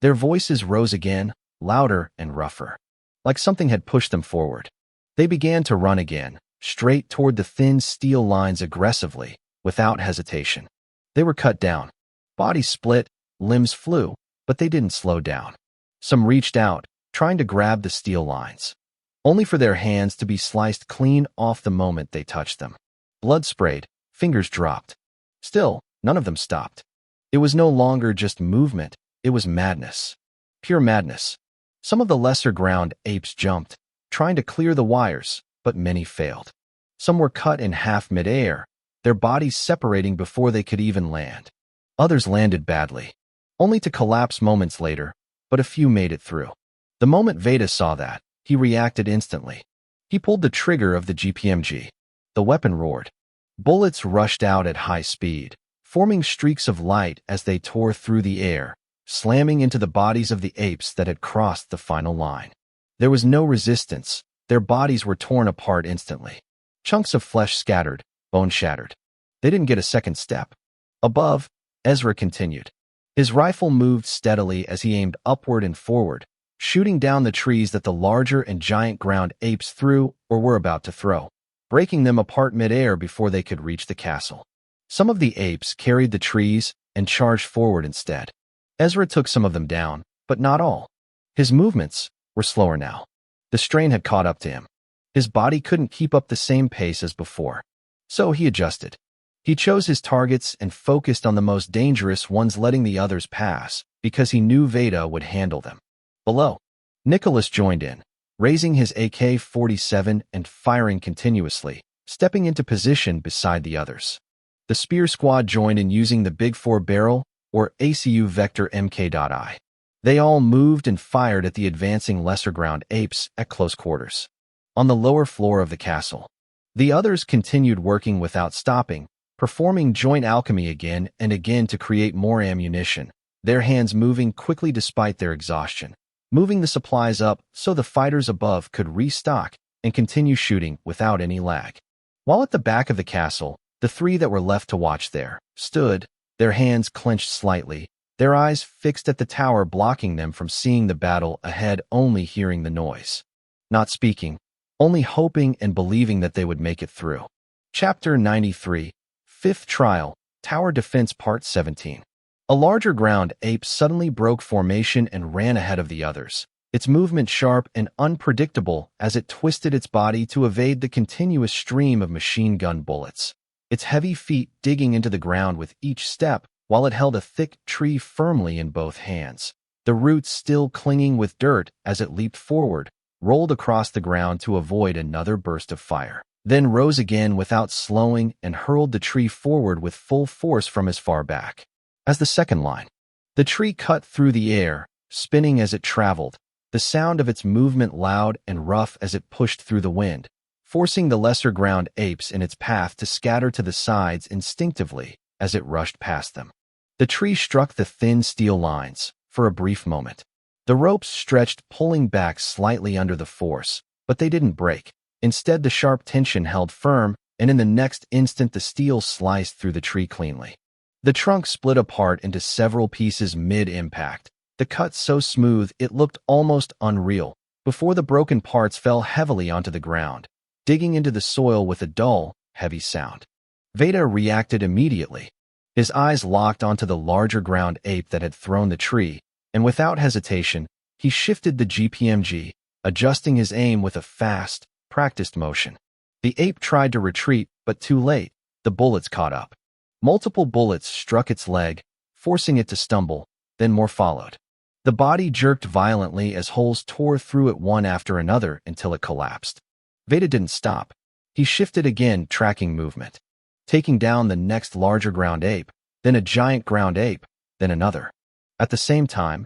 Their voices rose again, louder and rougher, like something had pushed them forward. They began to run again, straight toward the thin steel lines aggressively, without hesitation. They were cut down. Bodies split, limbs flew, but they didn't slow down. Some reached out, trying to grab the steel lines, only for their hands to be sliced clean off the moment they touched them. Blood sprayed, fingers dropped. Still, none of them stopped. It was no longer just movement, it was madness. Pure madness. Some of the lesser ground apes jumped, trying to clear the wires, but many failed. Some were cut in half mid-air, their bodies separating before they could even land. Others landed badly, only to collapse moments later, but a few made it through. The moment Veda saw that, he reacted instantly. He pulled the trigger of the GPMG. The weapon roared. Bullets rushed out at high speed, forming streaks of light as they tore through the air, slamming into the bodies of the apes that had crossed the final line. There was no resistance. Their bodies were torn apart instantly. Chunks of flesh scattered, bone shattered. They didn't get a second step. Above, Ezra continued. His rifle moved steadily as he aimed upward and forward, shooting down the trees that the larger and giant ground apes threw or were about to throw, breaking them apart mid-air before they could reach the castle. Some of the apes carried the trees and charged forward instead. Ezra took some of them down, but not all. His movements were slower now. The strain had caught up to him. His body couldn't keep up the same pace as before. So he adjusted. He chose his targets and focused on the most dangerous ones, letting the others pass, because he knew Veda would handle them. Below, Nicholas joined in, raising his AK-47 and firing continuously, stepping into position beside the others. The spear squad joined in using the Big 4 barrel, or ACU Vector MK.I. They all moved and fired at the advancing lesser ground apes at close quarters. On the lower floor of the castle, the others continued working without stopping, performing joint alchemy again and again to create more ammunition, their hands moving quickly despite their exhaustion, moving the supplies up so the fighters above could restock and continue shooting without any lag. While at the back of the castle, the three that were left to watch there stood, their hands clenched slightly, their eyes fixed at the tower, blocking them from seeing the battle ahead, only hearing the noise. Not speaking, only hoping and believing that they would make it through. Chapter 93, Fifth Trial, Tower Defense Part 17. A larger ground ape suddenly broke formation and ran ahead of the others, its movement sharp and unpredictable as it twisted its body to evade the continuous stream of machine gun bullets, its heavy feet digging into the ground with each step while it held a thick tree firmly in both hands. The roots still clinging with dirt as it leaped forward, rolled across the ground to avoid another burst of fire, then rose again without slowing and hurled the tree forward with full force from as far back as the second line. The tree cut through the air, spinning as it traveled, the sound of its movement loud and rough as it pushed through the wind, forcing the lesser ground apes in its path to scatter to the sides instinctively as it rushed past them. The tree struck the thin steel lines for a brief moment. The ropes stretched, pulling back slightly under the force, but they didn't break. Instead, the sharp tension held firm, and in the next instant the steel sliced through the tree cleanly. The trunk split apart into several pieces mid-impact, the cut so smooth it looked almost unreal, before the broken parts fell heavily onto the ground, digging into the soil with a dull, heavy sound. Veda reacted immediately. His eyes locked onto the larger ground ape that had thrown the tree, and without hesitation, he shifted the GPMG, adjusting his aim with a fast, practiced motion. The ape tried to retreat, but too late. The bullets caught up. Multiple bullets struck its leg, forcing it to stumble, then more followed. The body jerked violently as holes tore through it one after another until it collapsed. Veda didn't stop. He shifted again, tracking movement, taking down the next larger ground ape, then a giant ground ape, then another. At the same time,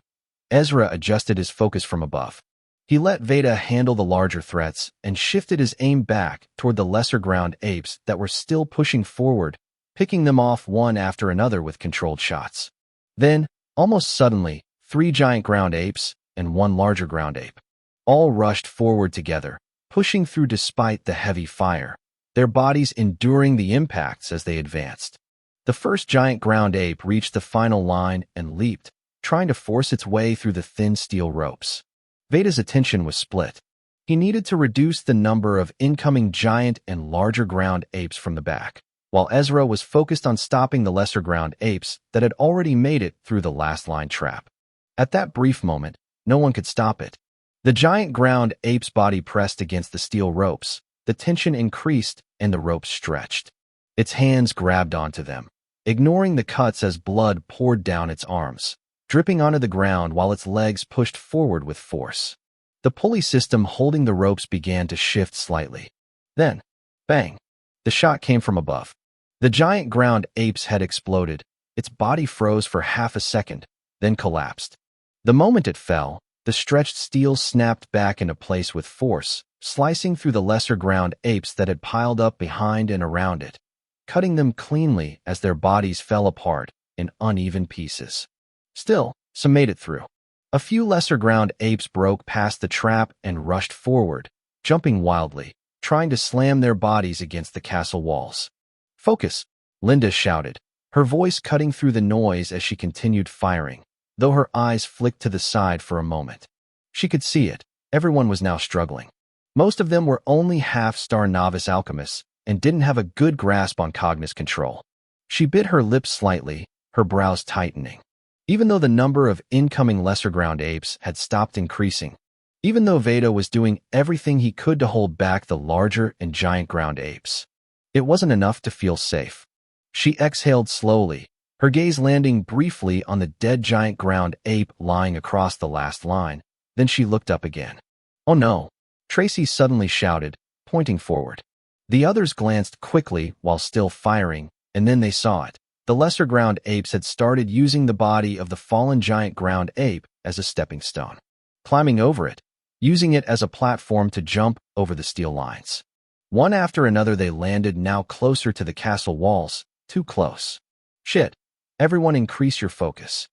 Ezra adjusted his focus from above. He let Veda handle the larger threats and shifted his aim back toward the lesser ground apes that were still pushing forward, picking them off one after another with controlled shots. Then, almost suddenly, 3 giant ground apes and 1 larger ground ape all rushed forward together, pushing through despite the heavy fire, their bodies enduring the impacts as they advanced. The first giant ground ape reached the final line and leaped, trying to force its way through the thin steel ropes. Veda's attention was split. He needed to reduce the number of incoming giant and larger ground apes from the back, while Ezra was focused on stopping the lesser ground apes that had already made it through the last line trap. At that brief moment, no one could stop it. The giant ground ape's body pressed against the steel ropes, the tension increased, and the ropes stretched. Its hands grabbed onto them, ignoring the cuts as blood poured down its arms, dripping onto the ground while its legs pushed forward with force. The pulley system holding the ropes began to shift slightly. Then, bang! The shot came from above. The giant ground ape's head exploded. Its body froze for half a second, then collapsed. The moment it fell, the stretched steel snapped back into place with force, slicing through the lesser ground apes that had piled up behind and around it, cutting them cleanly as their bodies fell apart in uneven pieces. Still, some made it through. A few lesser ground apes broke past the trap and rushed forward, jumping wildly, trying to slam their bodies against the castle walls. "Focus!" Linda shouted, her voice cutting through the noise as she continued firing, though her eyes flicked to the side for a moment. She could see it. Everyone was now struggling. Most of them were only half-star novice alchemists and didn't have a good grasp on cognitive control. She bit her lips slightly, her brows tightening. Even though the number of incoming lesser ground apes had stopped increasing, even though Veda was doing everything he could to hold back the larger and giant ground apes, it wasn't enough to feel safe. She exhaled slowly, her gaze landing briefly on the dead giant ground ape lying across the last line. Then she looked up again. "Oh no!" Tracy suddenly shouted, pointing forward. The others glanced quickly while still firing, and then they saw it. The lesser ground apes had started using the body of the fallen giant ground ape as a stepping stone, climbing over it, using it as a platform to jump over the steel lines. One after another they landed, now closer to the castle walls, too close. "Shit! Everyone increase your focus,"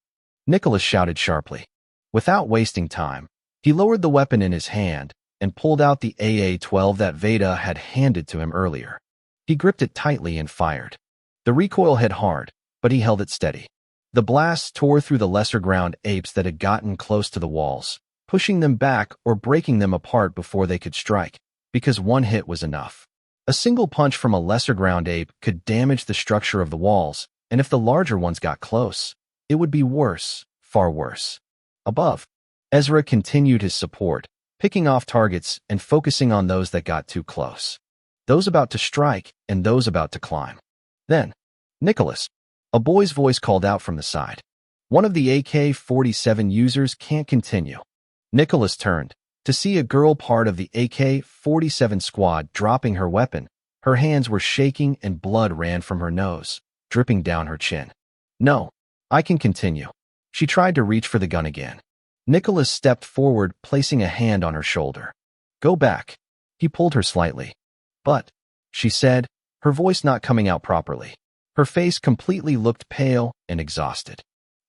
Nicholas shouted sharply. Without wasting time, he lowered the weapon in his hand and pulled out the AA-12 that Veda had handed to him earlier. He gripped it tightly and fired. The recoil hit hard, but he held it steady. The blasts tore through the lesser ground apes that had gotten close to the walls, pushing them back or breaking them apart before they could strike. because one hit was enough. A single punch from a lesser ground ape could damage the structure of the walls, and if the larger ones got close, it would be worse, far worse. Above, Ezra continued his support, picking off targets and focusing on those that got too close. Those about to strike and those about to climb. Then, Nicholas, a boy's voice called out from the side. One of the AK-47 users can't continue. Nicholas turned to see a girl part of the AK-47 squad dropping her weapon. Her hands were shaking and blood ran from her nose, dripping down her chin. No, I can continue. She tried to reach for the gun again. Nicholas stepped forward, placing a hand on her shoulder. Go back. He pulled her slightly. But, she said, her voice not coming out properly. Her face completely looked pale and exhausted.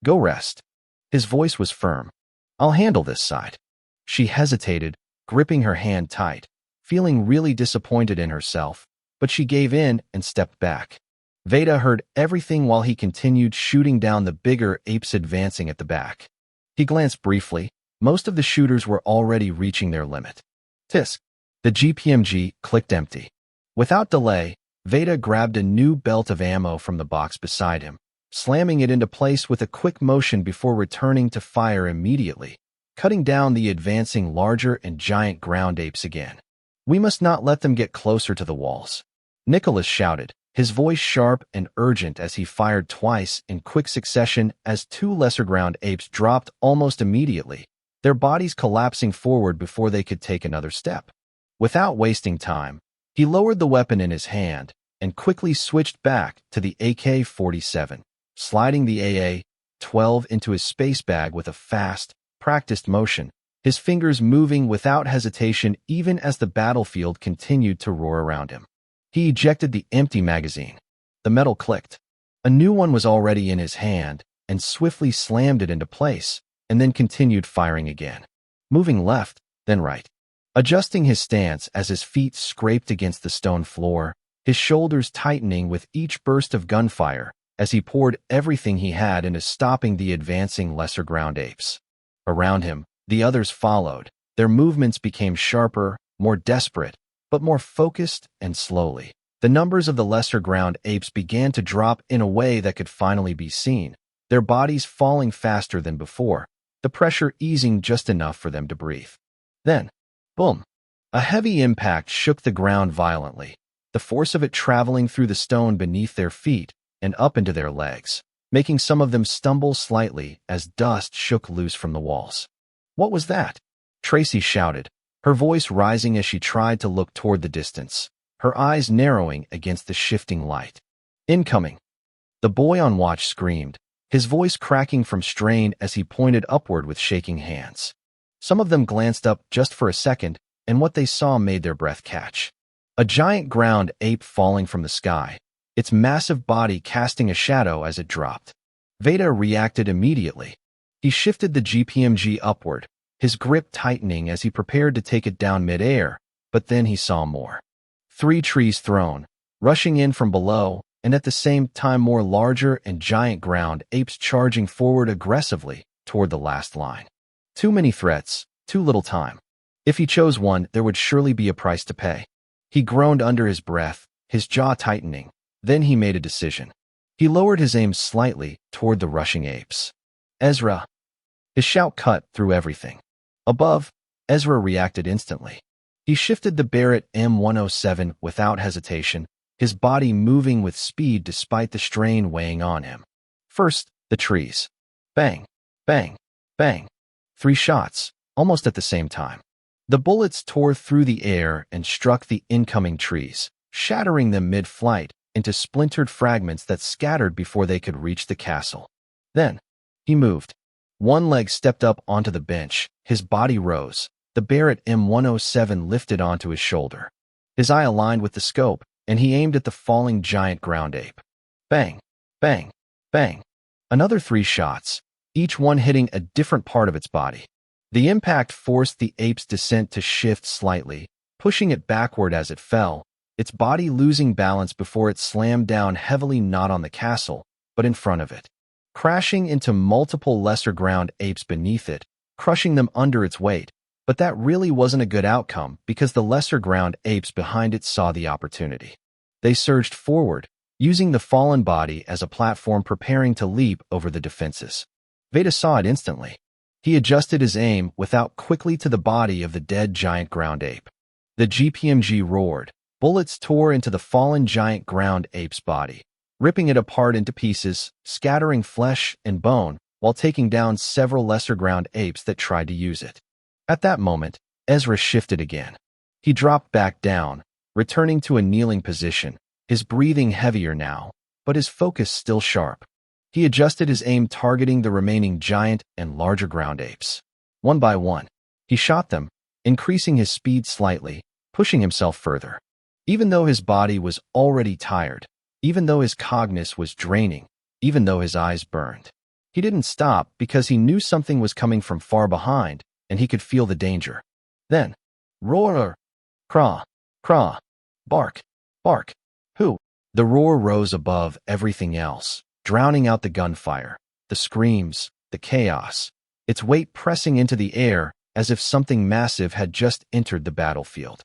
Go rest. His voice was firm. I'll handle this side. She hesitated, gripping her hand tight, feeling really disappointed in herself, but she gave in and stepped back. Veda heard everything while he continued shooting down the bigger apes advancing at the back. He glanced briefly. Most of the shooters were already reaching their limit. Tisk. The GPMG clicked empty. Without delay, Veda grabbed a new belt of ammo from the box beside him, slamming it into place with a quick motion before returning to fire immediately, cutting down the advancing larger and giant ground apes again. We must not let them get closer to the walls. Nicholas shouted, his voice sharp and urgent as he fired twice in quick succession as two lesser ground apes dropped almost immediately, their bodies collapsing forward before they could take another step. Without wasting time, he lowered the weapon in his hand and quickly switched back to the AK-47, sliding the AA-12 into his space bag with a fast, practiced motion, his fingers moving without hesitation even as the battlefield continued to roar around him. He ejected the empty magazine. The metal clicked. A new one was already in his hand and swiftly slammed it into place, and then continued firing again, moving left, then right, adjusting his stance as his feet scraped against the stone floor, his shoulders tightening with each burst of gunfire as he poured everything he had into stopping the advancing lesser ground apes. Around him, the others followed. Their movements became sharper, more desperate, but more focused and slowly. The numbers of the lesser ground apes began to drop in a way that could finally be seen, their bodies falling faster than before, the pressure easing just enough for them to breathe. Then, boom! A heavy impact shook the ground violently, the force of it traveling through the stone beneath their feet and up into their legs, making some of them stumble slightly as dust shook loose from the walls. What was that? Tracy shouted, her voice rising as she tried to look toward the distance, her eyes narrowing against the shifting light. Incoming! The boy on watch screamed, his voice cracking from strain as he pointed upward with shaking hands. Some of them glanced up just for a second, and what they saw made their breath catch. A giant ground ape falling from the sky, its massive body casting a shadow as it dropped. Veda reacted immediately. He shifted the GPMG upward, his grip tightening as he prepared to take it down mid-air, but then he saw more. 3 trees thrown, rushing in from below, and at the same time more larger and giant ground apes charging forward aggressively toward the last line. Too many threats, too little time. If he chose one, there would surely be a price to pay. He groaned under his breath, his jaw tightening. Then he made a decision. He lowered his aim slightly toward the rushing apes. Ezra! His shout cut through everything. Above, Ezra reacted instantly. He shifted the Barrett M107 without hesitation, his body moving with speed despite the strain weighing on him. First, the trees. Bang, bang, bang. 3 shots, almost at the same time. The bullets tore through the air and struck the incoming trees, shattering them mid-flight into splintered fragments that scattered before they could reach the castle. Then, he moved. One leg stepped up onto the bench, his body rose, the Barrett M107 lifted onto his shoulder. His eye aligned with the scope, and he aimed at the falling giant ground ape. Bang, bang, bang. Another 3 shots, each one hitting a different part of its body. The impact forced the ape's descent to shift slightly, pushing it backward as it fell, its body losing balance before it slammed down heavily not on the castle, but in front of it, crashing into multiple lesser ground apes beneath it, crushing them under its weight, But that really wasn't a good outcome because the lesser ground apes behind it saw the opportunity. They surged forward, using the fallen body as a platform preparing to leap over the defenses. Veda saw it instantly. He adjusted his aim without quickly to the body of the dead giant ground ape. The GPMG roared. Bullets tore into the fallen giant ground ape's body, ripping it apart into pieces, scattering flesh and bone, while taking down several lesser ground apes that tried to use it. At that moment, Ezra shifted again. He dropped back down, returning to a kneeling position, his breathing heavier now, but his focus still sharp. He adjusted his aim, targeting the remaining giant and larger ground apes. One by one, he shot them, increasing his speed slightly, pushing himself further. Even though his body was already tired, even though his cognition was draining, even though his eyes burned, he didn't stop because he knew something was coming from far behind, and he could feel the danger. Then, roar, craw, craw, bark, bark. Who? The roar rose above everything else, drowning out the gunfire, the screams, the chaos, its weight pressing into the air as if something massive had just entered the battlefield.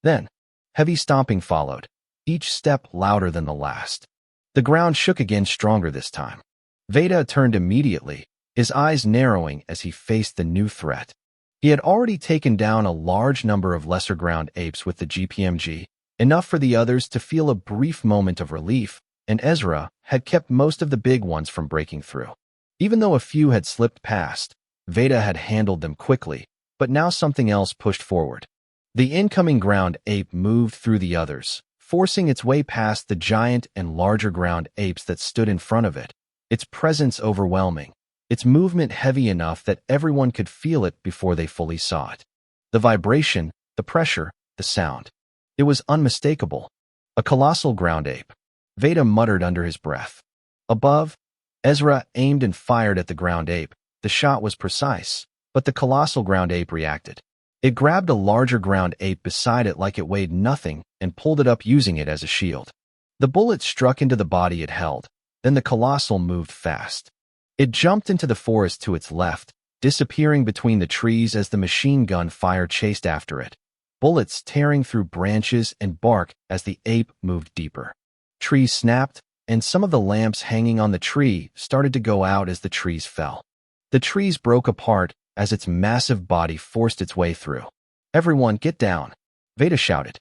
Then, heavy stomping followed, each step louder than the last. The ground shook again, stronger this time. Veda turned immediately, his eyes narrowing as he faced the new threat. He had already taken down a large number of lesser ground apes with the GPMG, enough for the others to feel a brief moment of relief, and Ezra had kept most of the big ones from breaking through. Even though a few had slipped past, Veda had handled them quickly, but now something else pushed forward. The incoming ground ape moved through the others, forcing its way past the giant and larger ground apes that stood in front of it, its presence overwhelming, its movement heavy enough that everyone could feel it before they fully saw it. The vibration, the pressure, the sound. It was unmistakable. A colossal ground ape. Veda muttered under his breath. Above, Ezra aimed and fired at the ground ape. The shot was precise, but the colossal ground ape reacted. It grabbed a larger ground ape beside it like it weighed nothing and pulled it up, using it as a shield. The bullet struck into the body it held. Then the colossal moved fast. It jumped into the forest to its left, disappearing between the trees as the machine gun fire chased after it. Bullets tearing through branches and bark as the ape moved deeper. Trees snapped, and some of the lamps hanging on the tree started to go out as the trees fell. The trees broke apart as its massive body forced its way through. Everyone, get down, Veda shouted.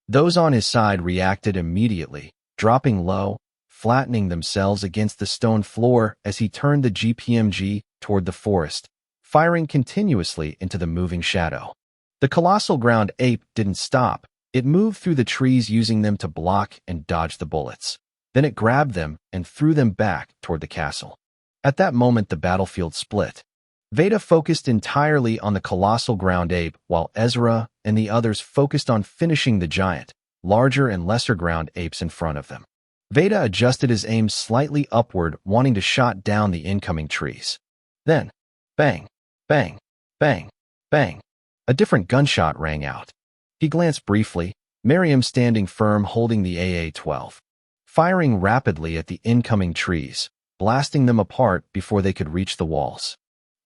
Those on his side reacted immediately, dropping low, flattening themselves against the stone floor as he turned the GPMG toward the forest, firing continuously into the moving shadow. The colossal ground ape didn't stop. It moved through the trees, using them to block and dodge the bullets. Then it grabbed them and threw them back toward the castle. At that moment, the battlefield split. Veda focused entirely on the colossal ground ape, while Ezra and the others focused on finishing the giant, larger and lesser ground apes in front of them. Veda adjusted his aim slightly upward, wanting to shot down the incoming trees. Then, bang, bang, bang, bang. A different gunshot rang out. He glanced briefly, Miriam standing firm holding the AA-12, firing rapidly at the incoming trees, blasting them apart before they could reach the walls.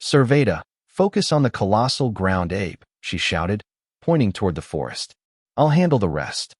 Sir Veda, focus on the colossal ground ape, she shouted, pointing toward the forest. I'll handle the rest.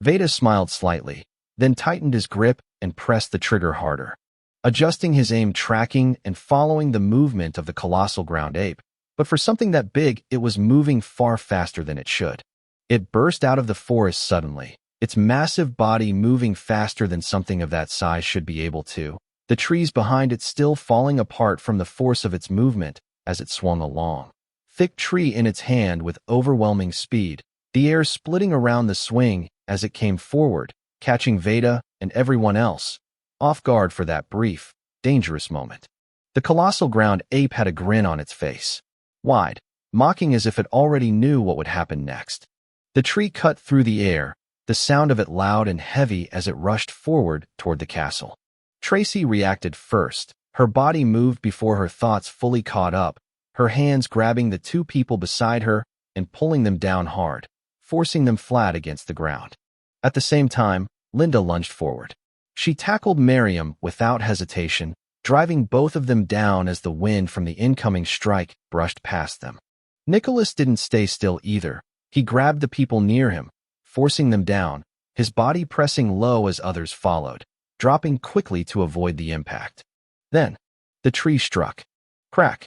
Veda smiled slightly, then tightened his grip and pressed the trigger harder, adjusting his aim, tracking and following the movement of the colossal ground ape. But for something that big, it was moving far faster than it should. It burst out of the forest suddenly, its massive body moving faster than something of that size should be able to, the trees behind it still falling apart from the force of its movement as it swung along. Thick tree in its hand with overwhelming speed, the air splitting around the swing as it came forward, catching Veda and everyone else off guard for that brief, dangerous moment. The colossal ground ape had a grin on its face, wide, mocking as if it already knew what would happen next. The tree cut through the air, the sound of it loud and heavy as it rushed forward toward the castle. Tracy reacted first. Her body moved before her thoughts fully caught up, her hands grabbing the two people beside her and pulling them down hard, forcing them flat against the ground. At the same time, Linda lunged forward. She tackled Miriam without hesitation, driving both of them down as the wind from the incoming strike brushed past them. Nicholas didn't stay still either. He grabbed the people near him, forcing them down, his body pressing low as others followed, dropping quickly to avoid the impact. Then, the tree struck. Crack.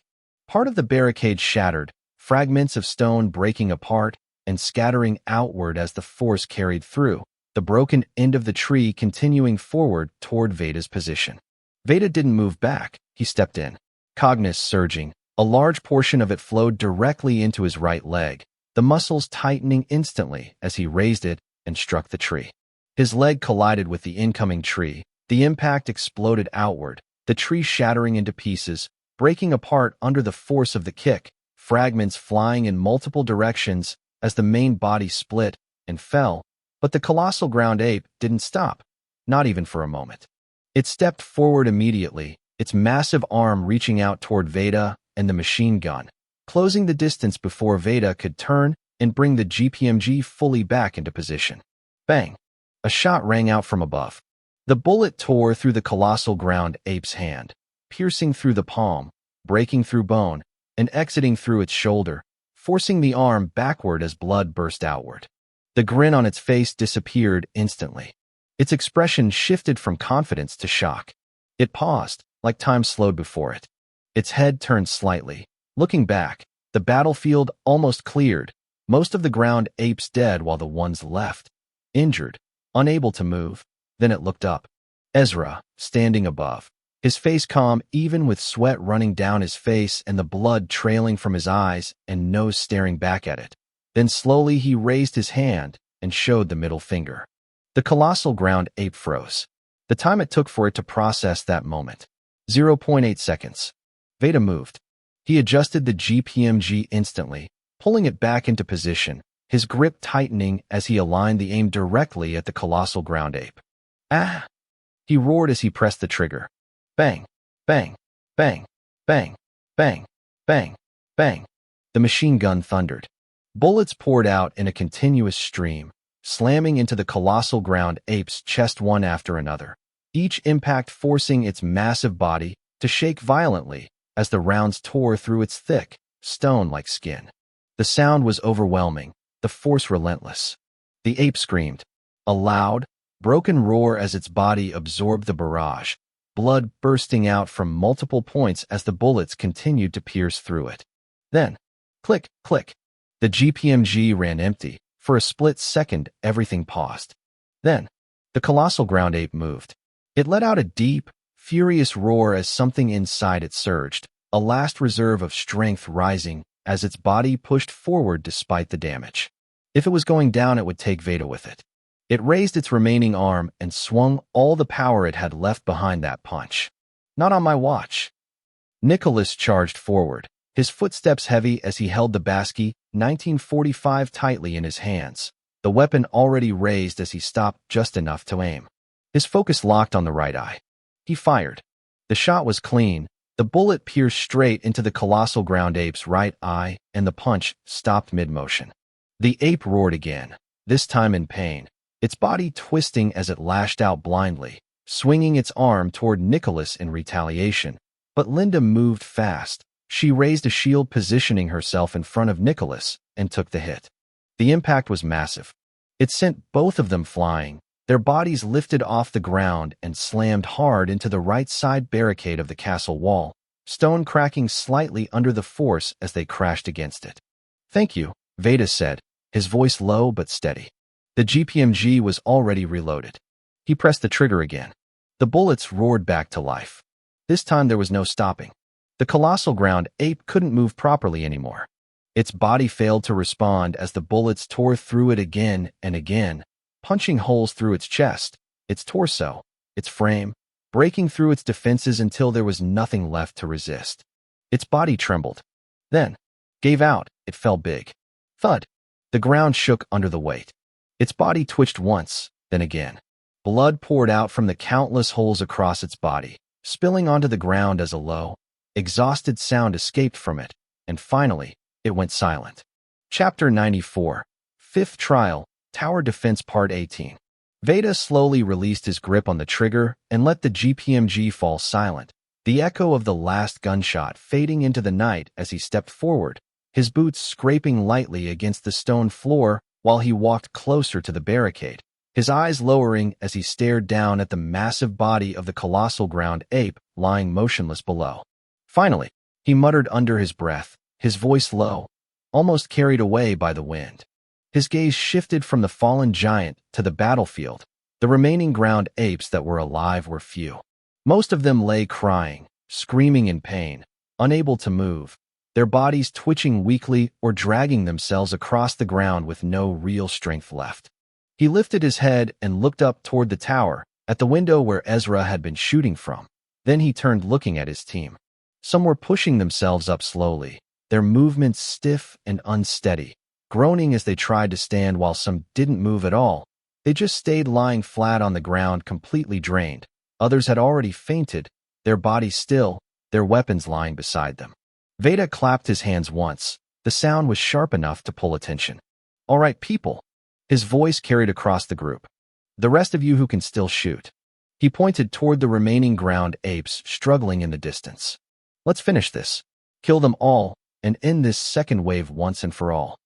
Part of the barricade shattered, fragments of stone breaking apart and scattering outward as the force carried through, the broken end of the tree continuing forward toward Veda's position. Veda didn't move back. He stepped in. Cognition surging. A large portion of it flowed directly into his right leg, the muscles tightening instantly as he raised it and struck the tree. His leg collided with the incoming tree. The impact exploded outward, the tree shattering into pieces, breaking apart under the force of the kick, fragments flying in multiple directions as the main body split and fell. But the colossal ground ape didn't stop, not even for a moment. It stepped forward immediately, its massive arm reaching out toward Veda and the machine gun, closing the distance before Veda could turn and bring the GPMG fully back into position. Bang! A shot rang out from above. The bullet tore through the colossal ground ape's hand, piercing through the palm, breaking through bone, and exiting through its shoulder, forcing the arm backward as blood burst outward. The grin on its face disappeared instantly. Its expression shifted from confidence to shock. It paused, like time slowed before it. Its head turned slightly. Looking back, the battlefield almost cleared, most of the ground apes dead while the ones left, injured, unable to move. Then it looked up. Ezra, standing above, his face calm even with sweat running down his face and the blood trailing from his eyes and nose staring back at it. Then slowly he raised his hand and showed the middle finger. The colossal ground ape froze. The time it took for it to process that moment. 0.8 seconds. Veda moved. He adjusted the GPMG instantly, pulling it back into position, his grip tightening as he aligned the aim directly at the colossal ground ape. Ah! He roared as he pressed the trigger. Bang! Bang! Bang! Bang! Bang! Bang! Bang! The machine gun thundered. Bullets poured out in a continuous stream, slamming into the colossal ground ape's chest one after another, each impact forcing its massive body to shake violently as the rounds tore through its thick, stone-like skin. The sound was overwhelming, the force relentless. The ape screamed, a loud, broken roar as its body absorbed the barrage, blood bursting out from multiple points as the bullets continued to pierce through it. Then, click, click. The GPMG ran empty. For a split second, everything paused. Then, the colossal ground ape moved. It let out a deep, furious roar as something inside it surged, a last reserve of strength rising as its body pushed forward despite the damage. If it was going down, it would take Veda with it. It raised its remaining arm and swung all the power it had left behind that punch. Not on my watch. Nicholas charged forward, his footsteps heavy as he held the Basque 1945 tightly in his hands, the weapon already raised as he stopped just enough to aim. His focus locked on the right eye. He fired. The shot was clean. The bullet pierced straight into the colossal ground ape's right eye, and the punch stopped mid-motion. The ape roared again, this time in pain, its body twisting as it lashed out blindly, swinging its arm toward Nicholas in retaliation. But Linda moved fast. She raised a shield, positioning herself in front of Nicholas, and took the hit. The impact was massive. It sent both of them flying, their bodies lifted off the ground and slammed hard into the right side barricade of the castle wall, stone cracking slightly under the force as they crashed against it. "Thank you," Veda said, his voice low but steady. The GPMG was already reloaded. He pressed the trigger again. The bullets roared back to life. This time there was no stopping. The colossal ground ape couldn't move properly anymore. Its body failed to respond as the bullets tore through it again and again, punching holes through its chest, its torso, its frame, breaking through its defenses until there was nothing left to resist. Its body trembled. Then, gave out. It fell big. Thud. The ground shook under the weight. Its body twitched once, then again. Blood poured out from the countless holes across its body, spilling onto the ground as a low, exhausted sound escaped from it, and finally, it went silent. Chapter 94. Fifth Trial, Tower Defense Part 18. Veda slowly released his grip on the trigger and let the GPMG fall silent, the echo of the last gunshot fading into the night as he stepped forward, his boots scraping lightly against the stone floor while he walked closer to the barricade, his eyes lowering as he stared down at the massive body of the colossal ground ape lying motionless below. Finally, he muttered under his breath, his voice low, almost carried away by the wind. His gaze shifted from the fallen giant to the battlefield. The remaining ground apes that were alive were few. Most of them lay crying, screaming in pain, unable to move, their bodies twitching weakly or dragging themselves across the ground with no real strength left. He lifted his head and looked up toward the tower, at the window where Ezra had been shooting from. Then he turned, looking at his team. Some were pushing themselves up slowly, their movements stiff and unsteady, groaning as they tried to stand, while some didn't move at all. They just stayed lying flat on the ground, completely drained. Others had already fainted, their bodies still, their weapons lying beside them. Veda clapped his hands once. The sound was sharp enough to pull attention. "All right, people." His voice carried across the group. "The rest of you who can still shoot." He pointed toward the remaining ground apes struggling in the distance. "Let's finish this. Kill them all and end this second wave once and for all."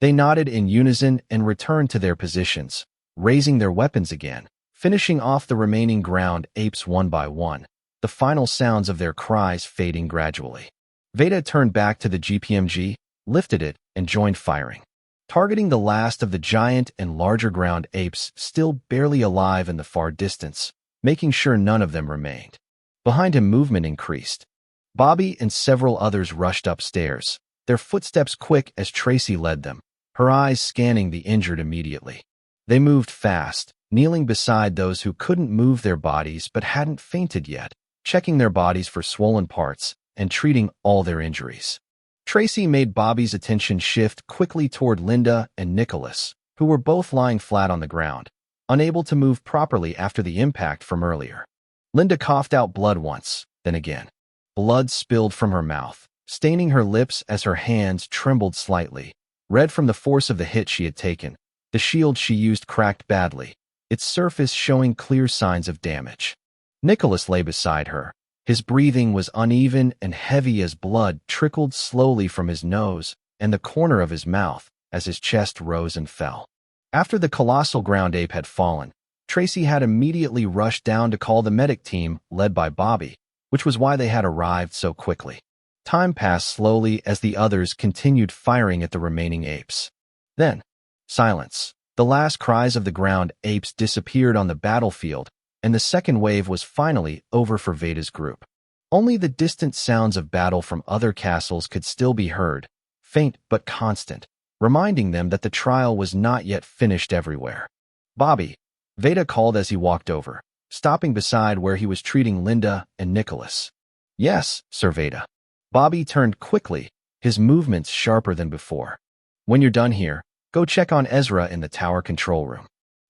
They nodded in unison and returned to their positions, raising their weapons again, finishing off the remaining ground apes one by one, the final sounds of their cries fading gradually. Veda turned back to the GPMG, lifted it, and joined firing, targeting the last of the giant and larger ground apes still barely alive in the far distance, making sure none of them remained. Behind him, movement increased. Bobby and several others rushed upstairs, their footsteps quick as Tracy led them, her eyes scanning the injured immediately. They moved fast, kneeling beside those who couldn't move their bodies but hadn't fainted yet, checking their bodies for swollen parts and treating all their injuries. Tracy made Bobby's attention shift quickly toward Linda and Nicholas, who were both lying flat on the ground, unable to move properly after the impact from earlier. Linda coughed out blood once, then again. Blood spilled from her mouth, staining her lips as her hands trembled slightly, red from the force of the hit she had taken. The shield she used cracked badly, its surface showing clear signs of damage. Nicholas lay beside her. His breathing was uneven and heavy as blood trickled slowly from his nose and the corner of his mouth as his chest rose and fell. After the colossal ground ape had fallen, Tracy had immediately rushed down to call the medic team led by Bobby, which was why they had arrived so quickly. Time passed slowly as the others continued firing at the remaining apes. Then, silence. The last cries of the ground apes disappeared on the battlefield, and the second wave was finally over for Veda's group. Only the distant sounds of battle from other castles could still be heard, faint but constant, reminding them that the trial was not yet finished everywhere. "Bobby," Veda called as he walked over, stopping beside where he was treating Linda and Nicholas. "Yes, Sir Veda." Bobby turned quickly, his movements sharper than before. "When you're done here, go check on Ezra in the tower control room."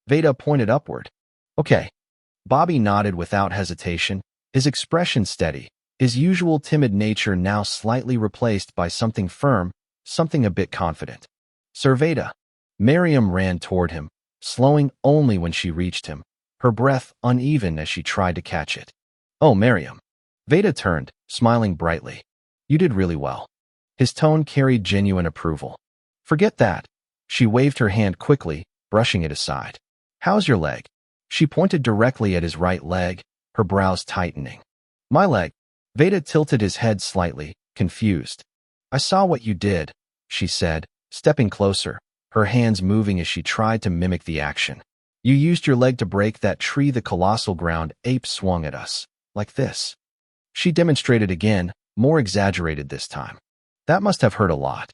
Veda pointed upward. "Okay." Bobby nodded without hesitation, his expression steady, his usual timid nature now slightly replaced by something firm, something a bit confident. "Sir Veda." Miriam ran toward him, slowing only when she reached him, her breath uneven as she tried to catch it. "Oh, Miriam." Veda turned, smiling brightly. "You did really well." His tone carried genuine approval. "Forget that." She waved her hand quickly, brushing it aside. "How's your leg?" She pointed directly at his right leg, her brows tightening. "My leg." Veda tilted his head slightly, confused. "I saw what you did," she said, stepping closer, her hands moving as she tried to mimic the action. "You used your leg to break that tree the colossal ground ape swung at us, like this." She demonstrated again, more exaggerated this time. "That must have hurt a lot."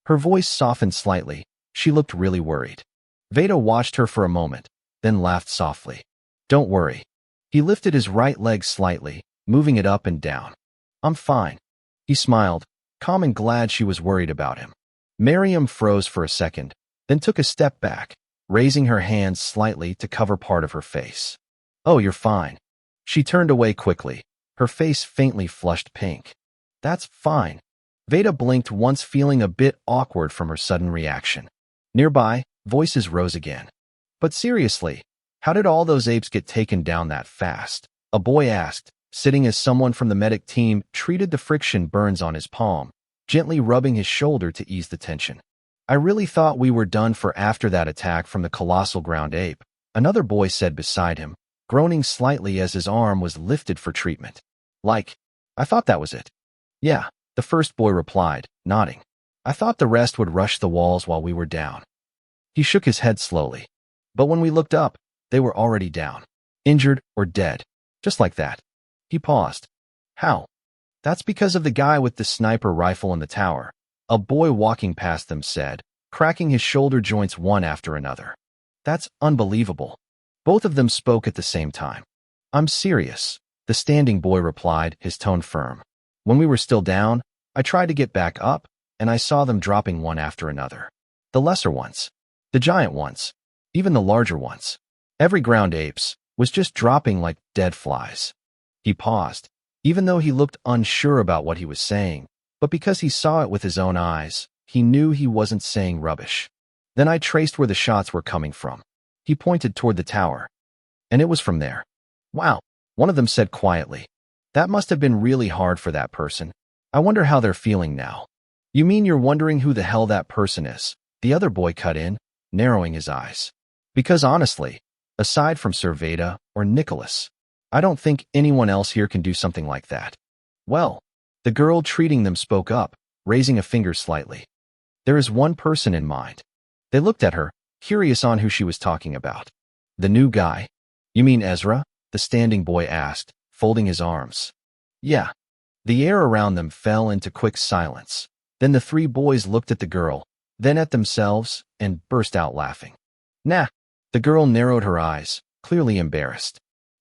Her voice softened slightly. She looked really worried. Veda watched her for a moment, then laughed softly. "Don't worry." He lifted his right leg slightly, moving it up and down. "I'm fine." He smiled, calm and glad she was worried about him. Miriam froze for a second, then took a step back, raising her hands slightly to cover part of her face. "Oh, you're fine." She turned away quickly, her face faintly flushed pink. "That's fine." Veda blinked once, feeling a bit awkward from her sudden reaction. Nearby, voices rose again. "But seriously, how did all those apes get taken down that fast?" a boy asked, sitting as someone from the medic team treated the friction burns on his palm, gently rubbing his shoulder to ease the tension. I really thought we were done for after that attack from the colossal ground ape, another boy said beside him, groaning slightly as his arm was lifted for treatment. Like, I thought that was it. Yeah, the first boy replied, nodding. I thought the rest would rush the walls while we were down. He shook his head slowly. But when we looked up, they were already down. Injured or dead. Just like that. He paused. How? That's because of the guy with the sniper rifle in the tower, a boy walking past them said, cracking his shoulder joints one after another. That's unbelievable. Both of them spoke at the same time. I'm serious, the standing boy replied, his tone firm. When we were still down, I tried to get back up, and I saw them dropping one after another. The lesser ones. The giant ones. Even the larger ones. Every ground apes was just dropping like dead flies. He paused, even though he looked unsure about what he was saying, but because he saw it with his own eyes, he knew he wasn't saying rubbish. Then I traced where the shots were coming from. He pointed toward the tower. And it was from there. Wow, one of them said quietly. That must have been really hard for that person. I wonder how they're feeling now. You mean you're wondering who the hell that person is? The other boy cut in, narrowing his eyes. Because honestly, aside from Sir Veda or Nicholas, I don't think anyone else here can do something like that. Well, the girl treating them spoke up, raising a finger slightly. There is one person in mind. They looked at her, curious on who she was talking about. The new guy? You mean Ezra? The standing boy asked, folding his arms. Yeah. The air around them fell into quick silence. Then the three boys looked at the girl, then at themselves, and burst out laughing. Nah. The girl narrowed her eyes, clearly embarrassed.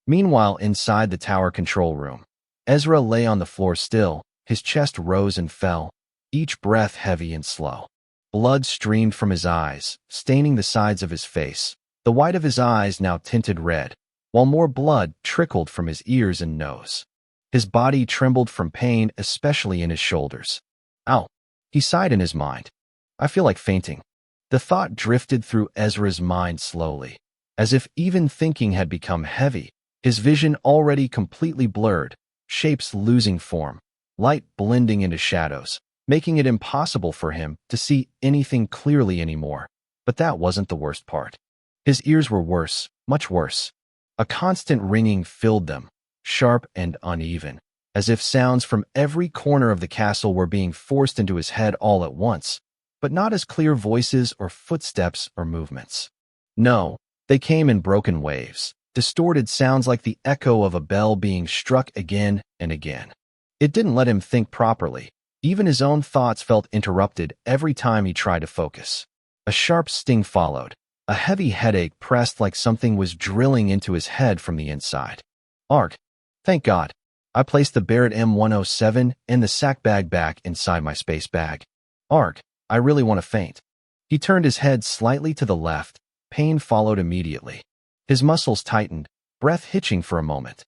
Meanwhile, inside the tower control room, Ezra lay on the floor still, his chest rose and fell, each breath heavy and slow. Blood streamed from his eyes, staining the sides of his face, the white of his eyes now tinted red, while more blood trickled from his ears and nose. His body trembled from pain, especially in his shoulders. Ow! He sighed in his mind. I feel like fainting. The thought drifted through Ezra's mind slowly, as if even thinking had become heavy, his vision already completely blurred, shapes losing form, light blending into shadows, making it impossible for him to see anything clearly anymore. But that wasn't the worst part. His ears were worse, much worse. A constant ringing filled them, sharp and uneven, as if sounds from every corner of the castle were being forced into his head all at once, but not as clear voices or footsteps or movements. No, they came in broken waves, distorted sounds like the echo of a bell being struck again and again. It didn't let him think properly. Even his own thoughts felt interrupted every time he tried to focus. A sharp sting followed. A heavy headache pressed like something was drilling into his head from the inside. Arg. Thank God. I placed the Barrett M107 and the sack bag back inside my space bag. Arg. I really want to faint. He turned his head slightly to the left. Pain followed immediately. His muscles tightened, breath hitching for a moment.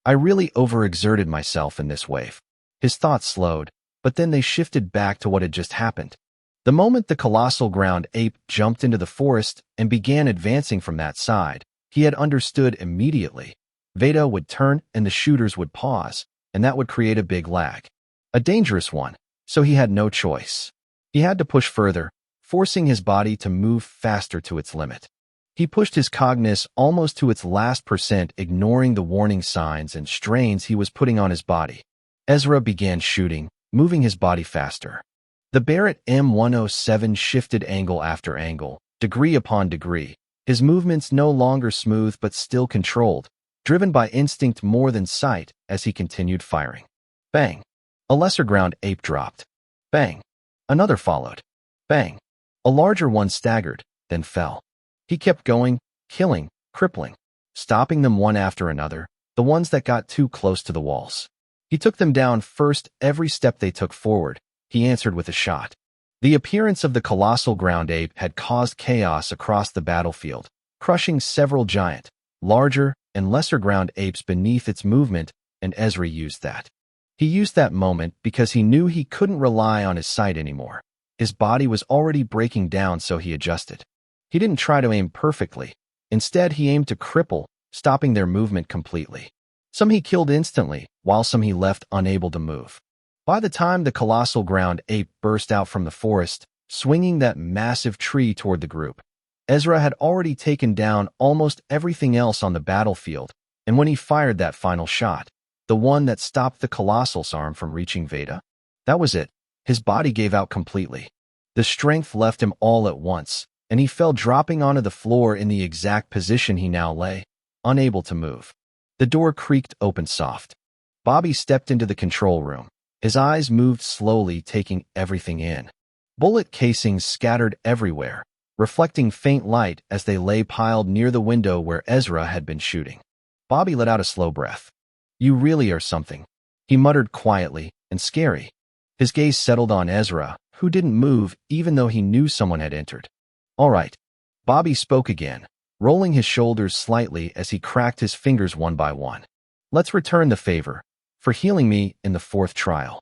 I really overexerted myself in this wave. His thoughts slowed, but then they shifted back to what had just happened. The moment the colossal ground ape jumped into the forest and began advancing from that side, he had understood immediately. Veda would turn and the shooters would pause, and that would create a big lag. A dangerous one, so he had no choice. He had to push further, forcing his body to move faster to its limit. He pushed his cogniz almost to its last %, ignoring the warning signs and strains he was putting on his body. Ezra began shooting, moving his body faster. The Barrett M107 shifted angle after angle, degree upon degree, his movements no longer smooth but still controlled, driven by instinct more than sight as he continued firing. Bang! A lesser ground ape dropped. Bang! Another followed. Bang! A larger one staggered, then fell. He kept going, killing, crippling, stopping them one after another, the ones that got too close to the walls. He took them down first every step they took forward. He answered with a shot. The appearance of the colossal ground ape had caused chaos across the battlefield, crushing several giant, larger, and lesser ground apes beneath its movement, and Ezra used that. He used that moment because he knew he couldn't rely on his sight anymore. His body was already breaking down, so he adjusted. He didn't try to aim perfectly. Instead, he aimed to cripple, stopping their movement completely. Some he killed instantly, while some he left unable to move. By the time the colossal ground ape burst out from the forest, swinging that massive tree toward the group, Ezra had already taken down almost everything else on the battlefield, and when he fired that final shot, the one that stopped the colossal's arm from reaching Veda, that was it. His body gave out completely. The strength left him all at once, and he fell dropping onto the floor in the exact position he now lay, unable to move. The door creaked open soft. Bobby stepped into the control room. His eyes moved slowly, taking everything in. Bullet casings scattered everywhere, reflecting faint light as they lay piled near the window where Ezra had been shooting. Bobby let out a slow breath. "You really are something," he muttered quietly and scary. His gaze settled on Ezra, who didn't move even though he knew someone had entered. "All right." Bobby spoke again, rolling his shoulders slightly as he cracked his fingers one by one. "Let's return the favor for healing me in the 4th trial."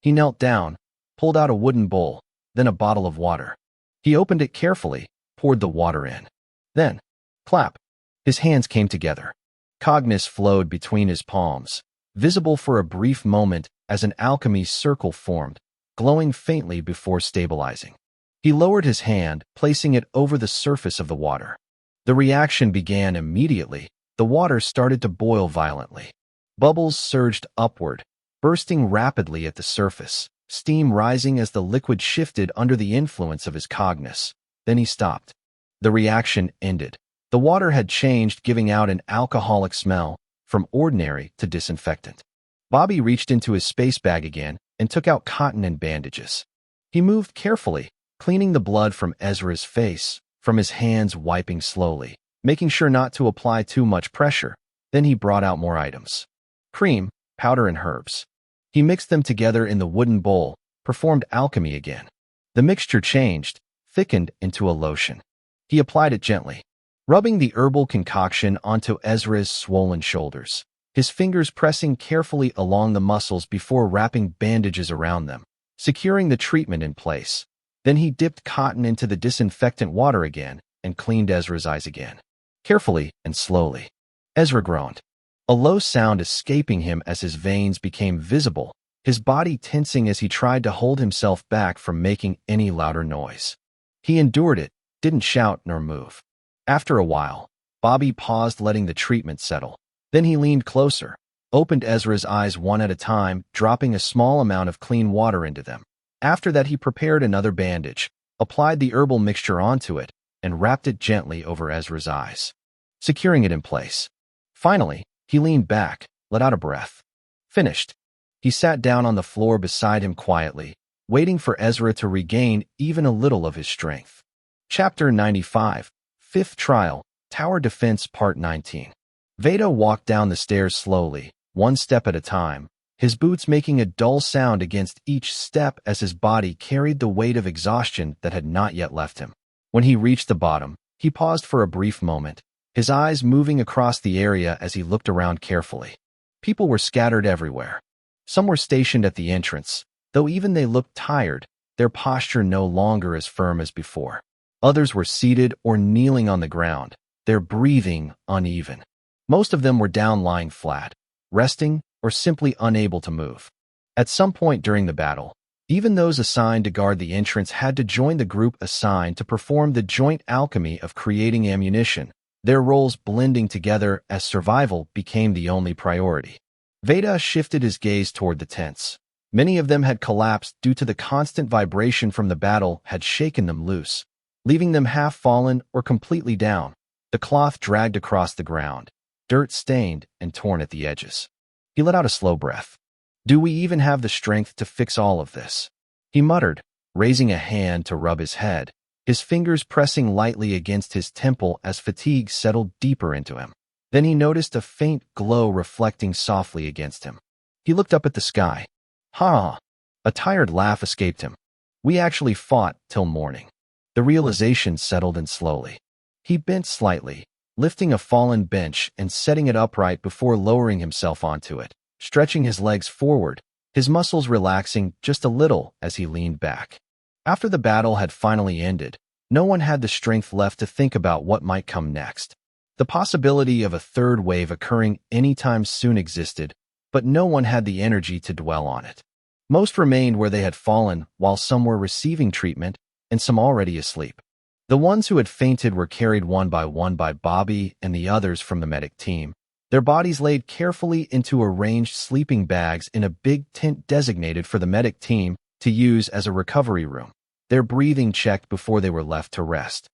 He knelt down, pulled out a wooden bowl, then a bottle of water. He opened it carefully, poured the water in. Then, clap. His hands came together. Cognis flowed between his palms, visible for a brief moment as an alchemy circle formed, glowing faintly before stabilizing. He lowered his hand, placing it over the surface of the water. The reaction began immediately. The water started to boil violently. Bubbles surged upward, bursting rapidly at the surface, steam rising as the liquid shifted under the influence of his cognis. Then he stopped. The reaction ended. The water had changed, giving out an alcoholic smell, from ordinary to disinfectant. Bobby reached into his space bag again and took out cotton and bandages. He moved carefully, cleaning the blood from Ezra's face, from his hands, wiping slowly, making sure not to apply too much pressure. Then he brought out more items. Cream, powder, and herbs. He mixed them together in the wooden bowl, performed alchemy again. The mixture changed, thickened into a lotion. He applied it gently, rubbing the herbal concoction onto Ezra's swollen shoulders, his fingers pressing carefully along the muscles before wrapping bandages around them, securing the treatment in place. Then he dipped cotton into the disinfectant water again and cleaned Ezra's eyes again, carefully and slowly. Ezra groaned, a low sound escaping him as his veins became visible, his body tensing as he tried to hold himself back from making any louder noise. He endured it, didn't shout nor move. After a while, Bobby paused, letting the treatment settle. Then he leaned closer, opened Ezra's eyes one at a time, dropping a small amount of clean water into them. After that, he prepared another bandage, applied the herbal mixture onto it, and wrapped it gently over Ezra's eyes, securing it in place. Finally, he leaned back, let out a breath. Finished. He sat down on the floor beside him quietly, waiting for Ezra to regain even a little of his strength. Chapter 95, 5th Trial, Tower Defense Part 19. Veda walked down the stairs slowly, one step at a time, his boots making a dull sound against each step as his body carried the weight of exhaustion that had not yet left him. When he reached the bottom, he paused for a brief moment, his eyes moving across the area as he looked around carefully. People were scattered everywhere. Some were stationed at the entrance, though even they looked tired, their posture no longer as firm as before. Others were seated or kneeling on the ground, their breathing uneven. Most of them were down, lying flat, resting, or simply unable to move. At some point during the battle, even those assigned to guard the entrance had to join the group assigned to perform the joint alchemy of creating ammunition, their roles blending together as survival became the only priority. Veda shifted his gaze toward the tents. Many of them had collapsed due to the constant vibration from the battle had shaken them loose, leaving them half fallen or completely down, the cloth dragged across the ground, dirt stained and torn at the edges. He let out a slow breath. "Do we even have the strength to fix all of this?" he muttered, raising a hand to rub his head, his fingers pressing lightly against his temple as fatigue settled deeper into him. Then he noticed a faint glow reflecting softly against him. He looked up at the sky. "Ha!" A tired laugh escaped him. "We actually fought till morning." The realization settled in slowly. He bent slightly, lifting a fallen bench and setting it upright before lowering himself onto it, stretching his legs forward, his muscles relaxing just a little as he leaned back. After the battle had finally ended, no one had the strength left to think about what might come next. The possibility of a third wave occurring anytime soon existed, but no one had the energy to dwell on it. Most remained where they had fallen, while some were receiving treatment and some already asleep. The ones who had fainted were carried one by Bobby and the others from the medic team, their bodies laid carefully into arranged sleeping bags in a big tent designated for the medic team to use as a recovery room, their breathing checked before they were left to rest.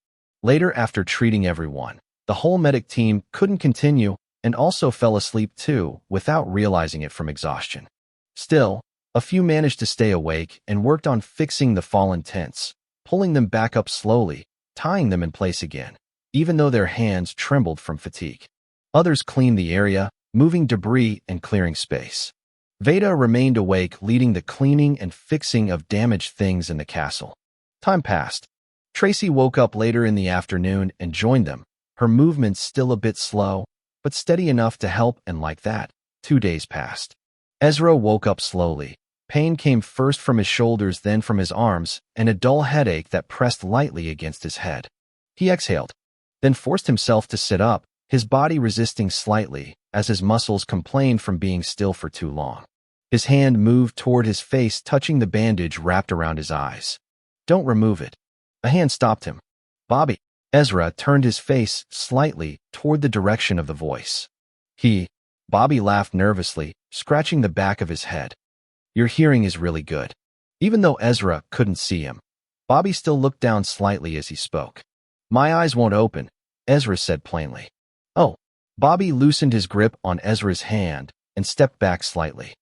Later, after treating everyone, the whole medic team couldn't continue and also fell asleep too, without realizing it from exhaustion. Still, a few managed to stay awake and worked on fixing the fallen tents, pulling them back up slowly, tying them in place again, even though their hands trembled from fatigue. Others cleaned the area, moving debris and clearing space. Veda remained awake, leading the cleaning and fixing of damaged things in the castle. Time passed. Tracy woke up later in the afternoon and joined them, her movements still a bit slow, but steady enough to help, and like that, 2 days passed. Ezra woke up slowly. Pain came first from his shoulders, then from his arms, and a dull headache that pressed lightly against his head. He exhaled, then forced himself to sit up, his body resisting slightly as his muscles complained from being still for too long. His hand moved toward his face, touching the bandage wrapped around his eyes. "Don't remove it." A hand stopped him. "Bobby." Ezra turned his face slightly toward the direction of the voice. Bobby laughed nervously, scratching the back of his head. "Your hearing is really good." Even though Ezra couldn't see him, Bobby still looked down slightly as he spoke. "My eyes won't open," Ezra said plainly. "Oh." Bobby loosened his grip on Ezra's hand and stepped back slightly.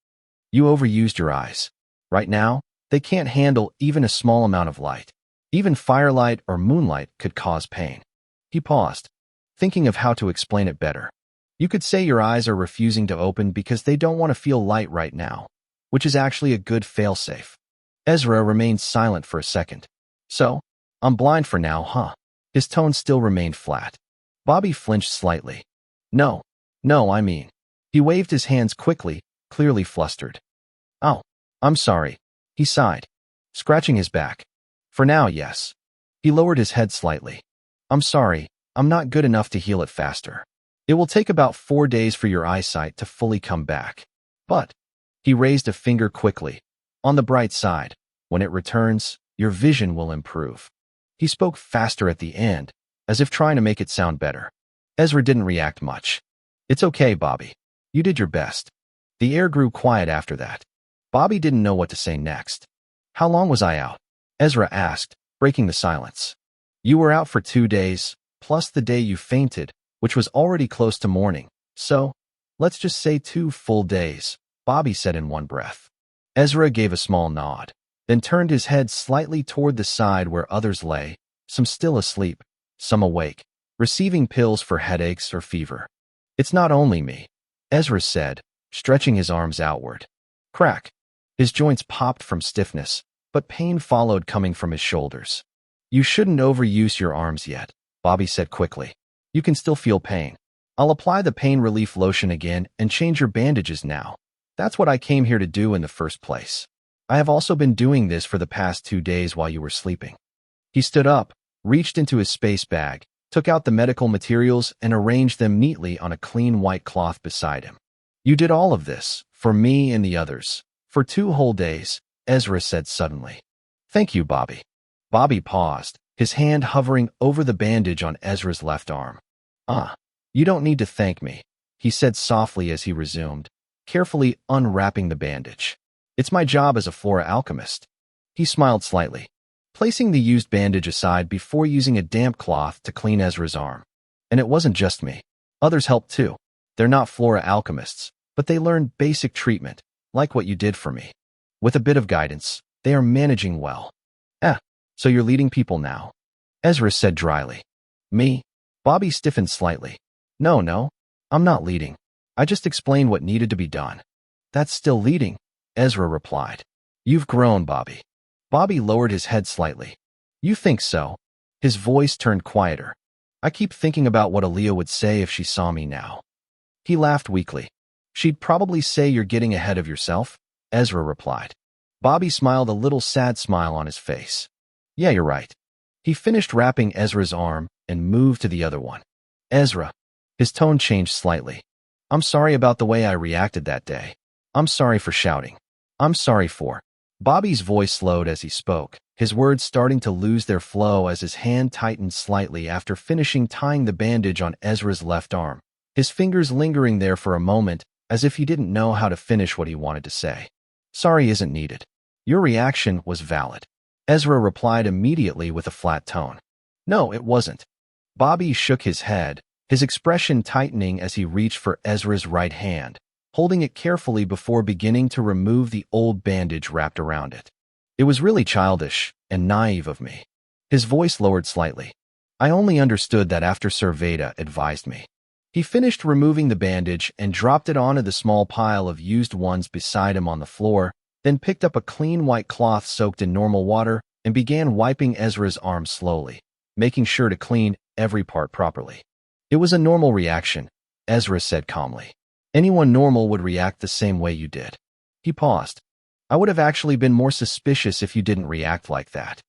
"You overused your eyes. Right now, they can't handle even a small amount of light. Even firelight or moonlight could cause pain." He paused, thinking of how to explain it better. "You could say your eyes are refusing to open because they don't want to feel light right now, which is actually a good failsafe." Ezra remained silent for a second. "So, I'm blind for now, huh?" His tone still remained flat. Bobby flinched slightly. No, I mean." He waved his hands quickly, clearly flustered. "Oh, I'm sorry," he sighed, scratching his back. "For now, yes." He lowered his head slightly. "I'm sorry, I'm not good enough to heal it faster. It will take about 4 days for your eyesight to fully come back. But," he raised a finger quickly, "on the bright side, when it returns, your vision will improve." He spoke faster at the end, as if trying to make it sound better. Ezra didn't react much. "It's okay, Bobby. You did your best." The air grew quiet after that. Bobby didn't know what to say next. "How long was I out?" Ezra asked, breaking the silence. "You were out for 2 days, plus the day you fainted, which was already close to morning. So, let's just say 2 full days," Bobby said in one breath. Ezra gave a small nod, then turned his head slightly toward the side where others lay, some still asleep, some awake, receiving pills for headaches or fever. "It's not only me," Ezra said, stretching his arms outward. Crack. His joints popped from stiffness, but pain followed coming from his shoulders. "You shouldn't overuse your arms yet," Bobby said quickly. "You can still feel pain. I'll apply the pain relief lotion again and change your bandages now. That's what I came here to do in the first place. I have also been doing this for the past 2 days while you were sleeping." He stood up, reached into his space bag, took out the medical materials and arranged them neatly on a clean white cloth beside him. "You did all of this, for me and the others, for 2 whole days," Ezra said suddenly. "Thank you, Bobby." Bobby paused, his hand hovering over the bandage on Ezra's left arm. You don't need to thank me," he said softly as he resumed, carefully unwrapping the bandage. "It's my job as a flora alchemist." He smiled slightly, placing the used bandage aside before using a damp cloth to clean Ezra's arm. "And it wasn't just me. Others helped too. They're not flora alchemists, but they learned basic treatment, like what you did for me. With a bit of guidance, they are managing well." So you're leading people now?" Ezra said dryly. "Me?" Bobby stiffened slightly. No, I'm not leading. I just explained what needed to be done." "That's still leading," Ezra replied. "You've grown, Bobby." Bobby lowered his head slightly. "You think so?" His voice turned quieter. "I keep thinking about what Aaliyah would say if she saw me now." He laughed weakly. "She'd probably say you're getting ahead of yourself," Ezra replied. Bobby smiled, a little sad smile on his face. "Yeah, you're right." He finished wrapping Ezra's arm and moved to the other one. "Ezra." His tone changed slightly. "I'm sorry about the way I reacted that day. I'm sorry for shouting. I'm sorry for. Bobby's voice slowed as he spoke, his words starting to lose their flow as his hand tightened slightly after finishing tying the bandage on Ezra's left arm, his fingers lingering there for a moment as if he didn't know how to finish what he wanted to say. Sorry isn't needed. Your reaction was valid. Ezra replied immediately with a flat tone. No, it wasn't. Bobby shook his head, his expression tightening as he reached for Ezra's right hand, holding it carefully before beginning to remove the old bandage wrapped around it. It was really childish and naive of me. His voice lowered slightly. I only understood that after Sir Veda advised me. He finished removing the bandage and dropped it onto the small pile of used ones beside him on the floor, then picked up a clean white cloth soaked in normal water and began wiping Ezra's arm slowly, making sure to clean every part properly. It was a normal reaction, Ezra said calmly. Anyone normal would react the same way you did. He paused. I would have actually been more suspicious if you didn't react like that.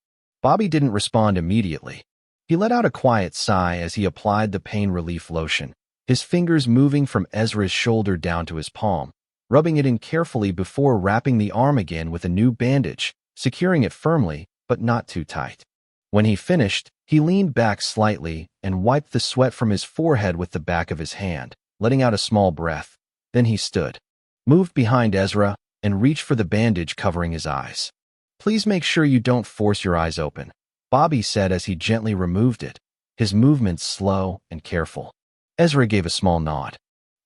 Bobby didn't respond immediately. He let out a quiet sigh as he applied the pain relief lotion, his fingers moving from Ezra's shoulder down to his palm, rubbing it in carefully before wrapping the arm again with a new bandage, securing it firmly, but not too tight. When he finished, he leaned back slightly and wiped the sweat from his forehead with the back of his hand, letting out a small breath. Then he stood, moved behind Ezra, and reached for the bandage covering his eyes. Please make sure you don't force your eyes open, Bobby said as he gently removed it, his movements slow and careful. Ezra gave a small nod.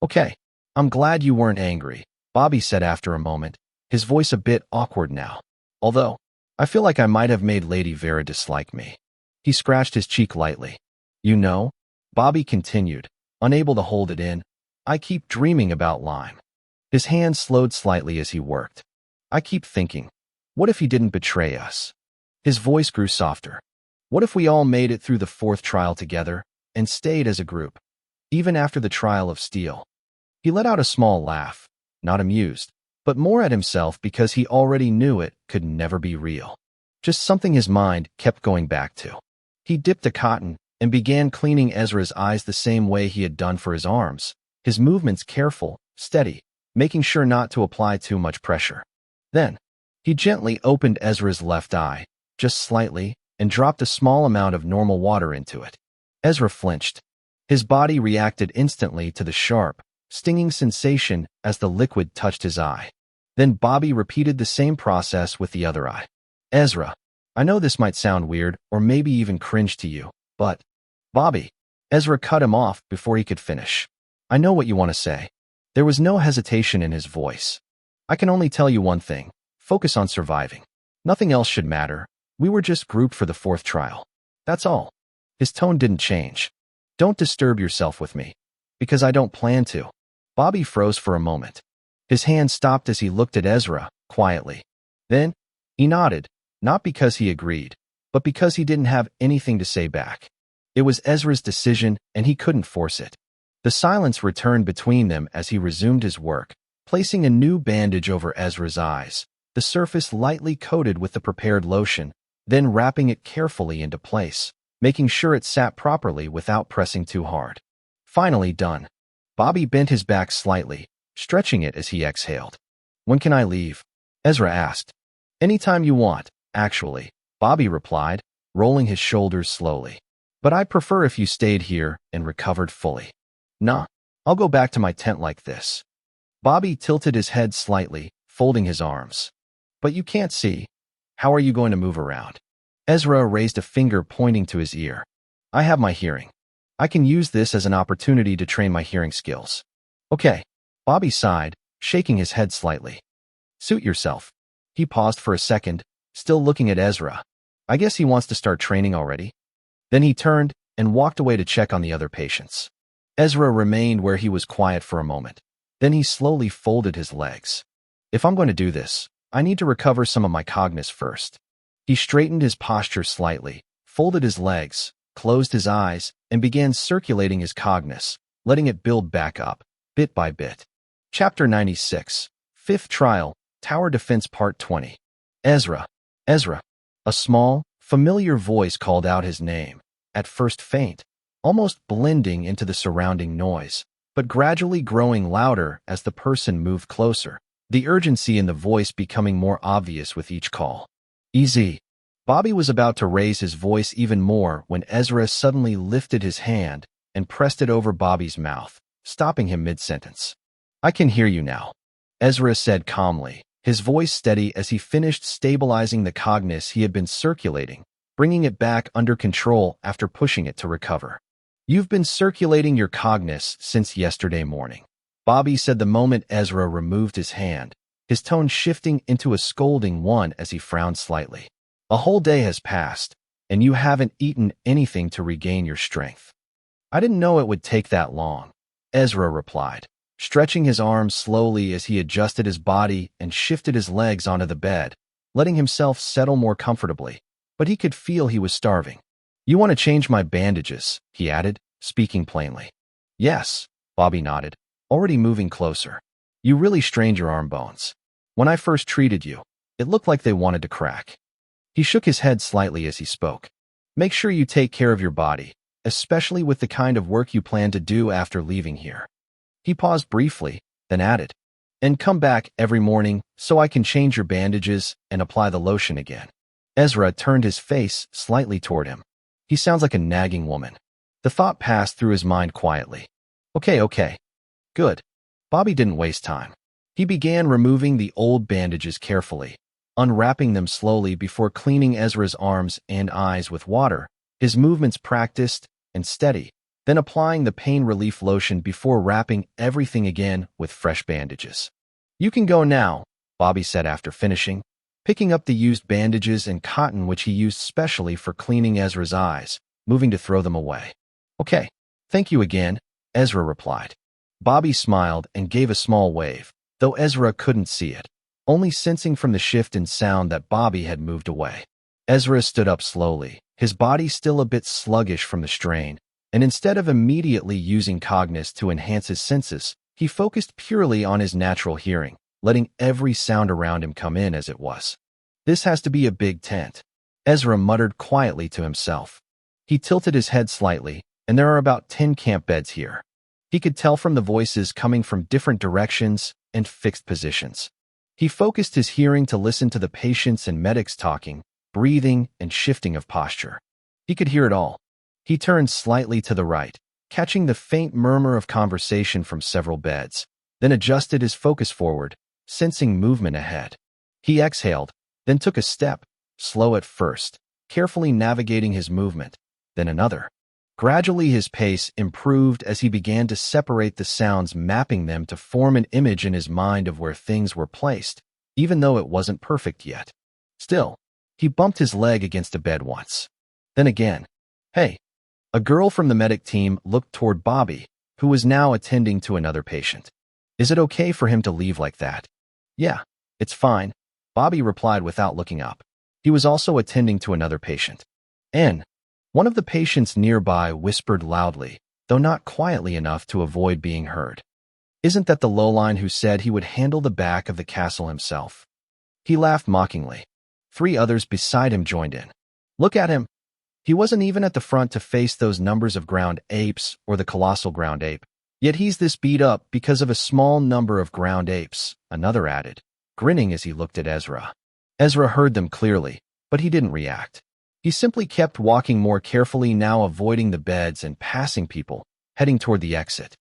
Okay, I'm glad you weren't angry, Bobby said after a moment, his voice a bit awkward now. Although, I feel like I might have made Lady Vera dislike me. He scratched his cheek lightly. You know, Bobby continued, unable to hold it in, I keep dreaming about Lime. His hand slowed slightly as he worked. I keep thinking, what if he didn't betray us? His voice grew softer. What if we all made it through the fourth trial together and stayed as a group, even after the trial of Steel? He let out a small laugh, not amused, but more at himself because he already knew it could never be real. Just something his mind kept going back to. He dipped a cotton and began cleaning Ezra's eyes the same way he had done for his arms, his movements careful, steady, making sure not to apply too much pressure. Then, he gently opened Ezra's left eye, just slightly, and dropped a small amount of normal water into it. Ezra flinched. His body reacted instantly to the sharp, stinging sensation as the liquid touched his eye. Then Bobby repeated the same process with the other eye. Ezra, I know this might sound weird or maybe even cringe to you, but... Bobby. Ezra cut him off before he could finish. I know what you want to say. There was no hesitation in his voice. I can only tell you one thing. Focus on surviving. Nothing else should matter. We were just grouped for the fourth trial. That's all. His tone didn't change. Don't disturb yourself with me. Because I don't plan to. Bobby froze for a moment. His hand stopped as he looked at Ezra, quietly. Then, he nodded, not because he agreed, but because he didn't have anything to say back. It was Ezra's decision, and he couldn't force it. The silence returned between them as he resumed his work, placing a new bandage over Ezra's eyes, the surface lightly coated with the prepared lotion, then wrapping it carefully into place, making sure it sat properly without pressing too hard. Finally done. Bobby bent his back slightly, stretching it as he exhaled. When can I leave? Ezra asked. Anytime you want, actually, Bobby replied, rolling his shoulders slowly. But I'd prefer if you stayed here and recovered fully. Nah, I'll go back to my tent like this. Bobby tilted his head slightly, folding his arms. But you can't see. How are you going to move around? Ezra raised a finger pointing to his ear. I have my hearing. I can use this as an opportunity to train my hearing skills. Okay. Bobby sighed, shaking his head slightly. Suit yourself. He paused for a second, still looking at Ezra. I guess he wants to start training already. Then he turned and walked away to check on the other patients. Ezra remained where he was quiet for a moment. Then he slowly folded his legs. If I'm going to do this, I need to recover some of my cognition first. He straightened his posture slightly, folded his legs, closed his eyes, and began circulating his cognition, letting it build back up, bit by bit. Chapter 96, Fifth Trial, Tower Defense Part 20. Ezra. Ezra. A small, familiar voice called out his name, at first faint, almost blending into the surrounding noise, but gradually growing louder as the person moved closer, the urgency in the voice becoming more obvious with each call. Easy. Bobby was about to raise his voice even more when Ezra suddenly lifted his hand and pressed it over Bobby's mouth, stopping him mid-sentence. I can hear you now, Ezra said calmly, his voice steady as he finished stabilizing the cognition he had been circulating, bringing it back under control after pushing it to recover. You've been circulating your cognition since yesterday morning, Bobby said the moment Ezra removed his hand, his tone shifting into a scolding one as he frowned slightly. A whole day has passed, and you haven't eaten anything to regain your strength. I didn't know it would take that long, Ezra replied, stretching his arms slowly as he adjusted his body and shifted his legs onto the bed, letting himself settle more comfortably, but he could feel he was starving. You want to change my bandages, he added, speaking plainly. Yes, Bobby nodded, already moving closer. You really strained your arm bones. When I first treated you, it looked like they wanted to crack. He shook his head slightly as he spoke. Make sure you take care of your body, especially with the kind of work you plan to do after leaving here. He paused briefly, then added, and come back every morning so I can change your bandages and apply the lotion again. Ezra turned his face slightly toward him. He sounds like a nagging woman. The thought passed through his mind quietly. Okay. Good. Bobby didn't waste time. He began removing the old bandages carefully, unwrapping them slowly before cleaning Ezra's arms and eyes with water, his movements practiced and steady, then applying the pain relief lotion before wrapping everything again with fresh bandages. You can go now, Bobby said after finishing, picking up the used bandages and cotton which he used specially for cleaning Ezra's eyes, moving to throw them away. Okay, thank you again, Ezra replied. Bobby smiled and gave a small wave, though Ezra couldn't see it, only sensing from the shift in sound that Bobby had moved away. Ezra stood up slowly, his body still a bit sluggish from the strain, and instead of immediately using cognition to enhance his senses, he focused purely on his natural hearing, letting every sound around him come in as it was. This has to be a big tent, Ezra muttered quietly to himself. He tilted his head slightly, and there are about 10 camp beds here. He could tell from the voices coming from different directions and fixed positions. He focused his hearing to listen to the patients and medics talking, breathing, and shifting of posture. He could hear it all. He turned slightly to the right, catching the faint murmur of conversation from several beds, then adjusted his focus forward, sensing movement ahead. He exhaled, then took a step, slow at first, carefully navigating his movement, then another. Gradually his pace improved as he began to separate the sounds, mapping them to form an image in his mind of where things were placed, even though it wasn't perfect yet. Still, he bumped his leg against a bed once. Then again. Hey. A girl from the medic team looked toward Bobby, who was now attending to another patient. Is it okay for him to leave like that? Yeah, it's fine, Bobby replied without looking up. He was also attending to another patient. One of the patients nearby whispered loudly, though not quietly enough to avoid being heard. Isn't that the lowline who said he would handle the back of the castle himself? He laughed mockingly. 3 others beside him joined in. Look at him. He wasn't even at the front to face those numbers of ground apes or the colossal ground ape. Yet he's this beat up because of a small number of ground apes, another added, grinning as he looked at Ezra. Ezra heard them clearly, but he didn't react. He simply kept walking more carefully, now avoiding the beds and passing people, heading toward the exit.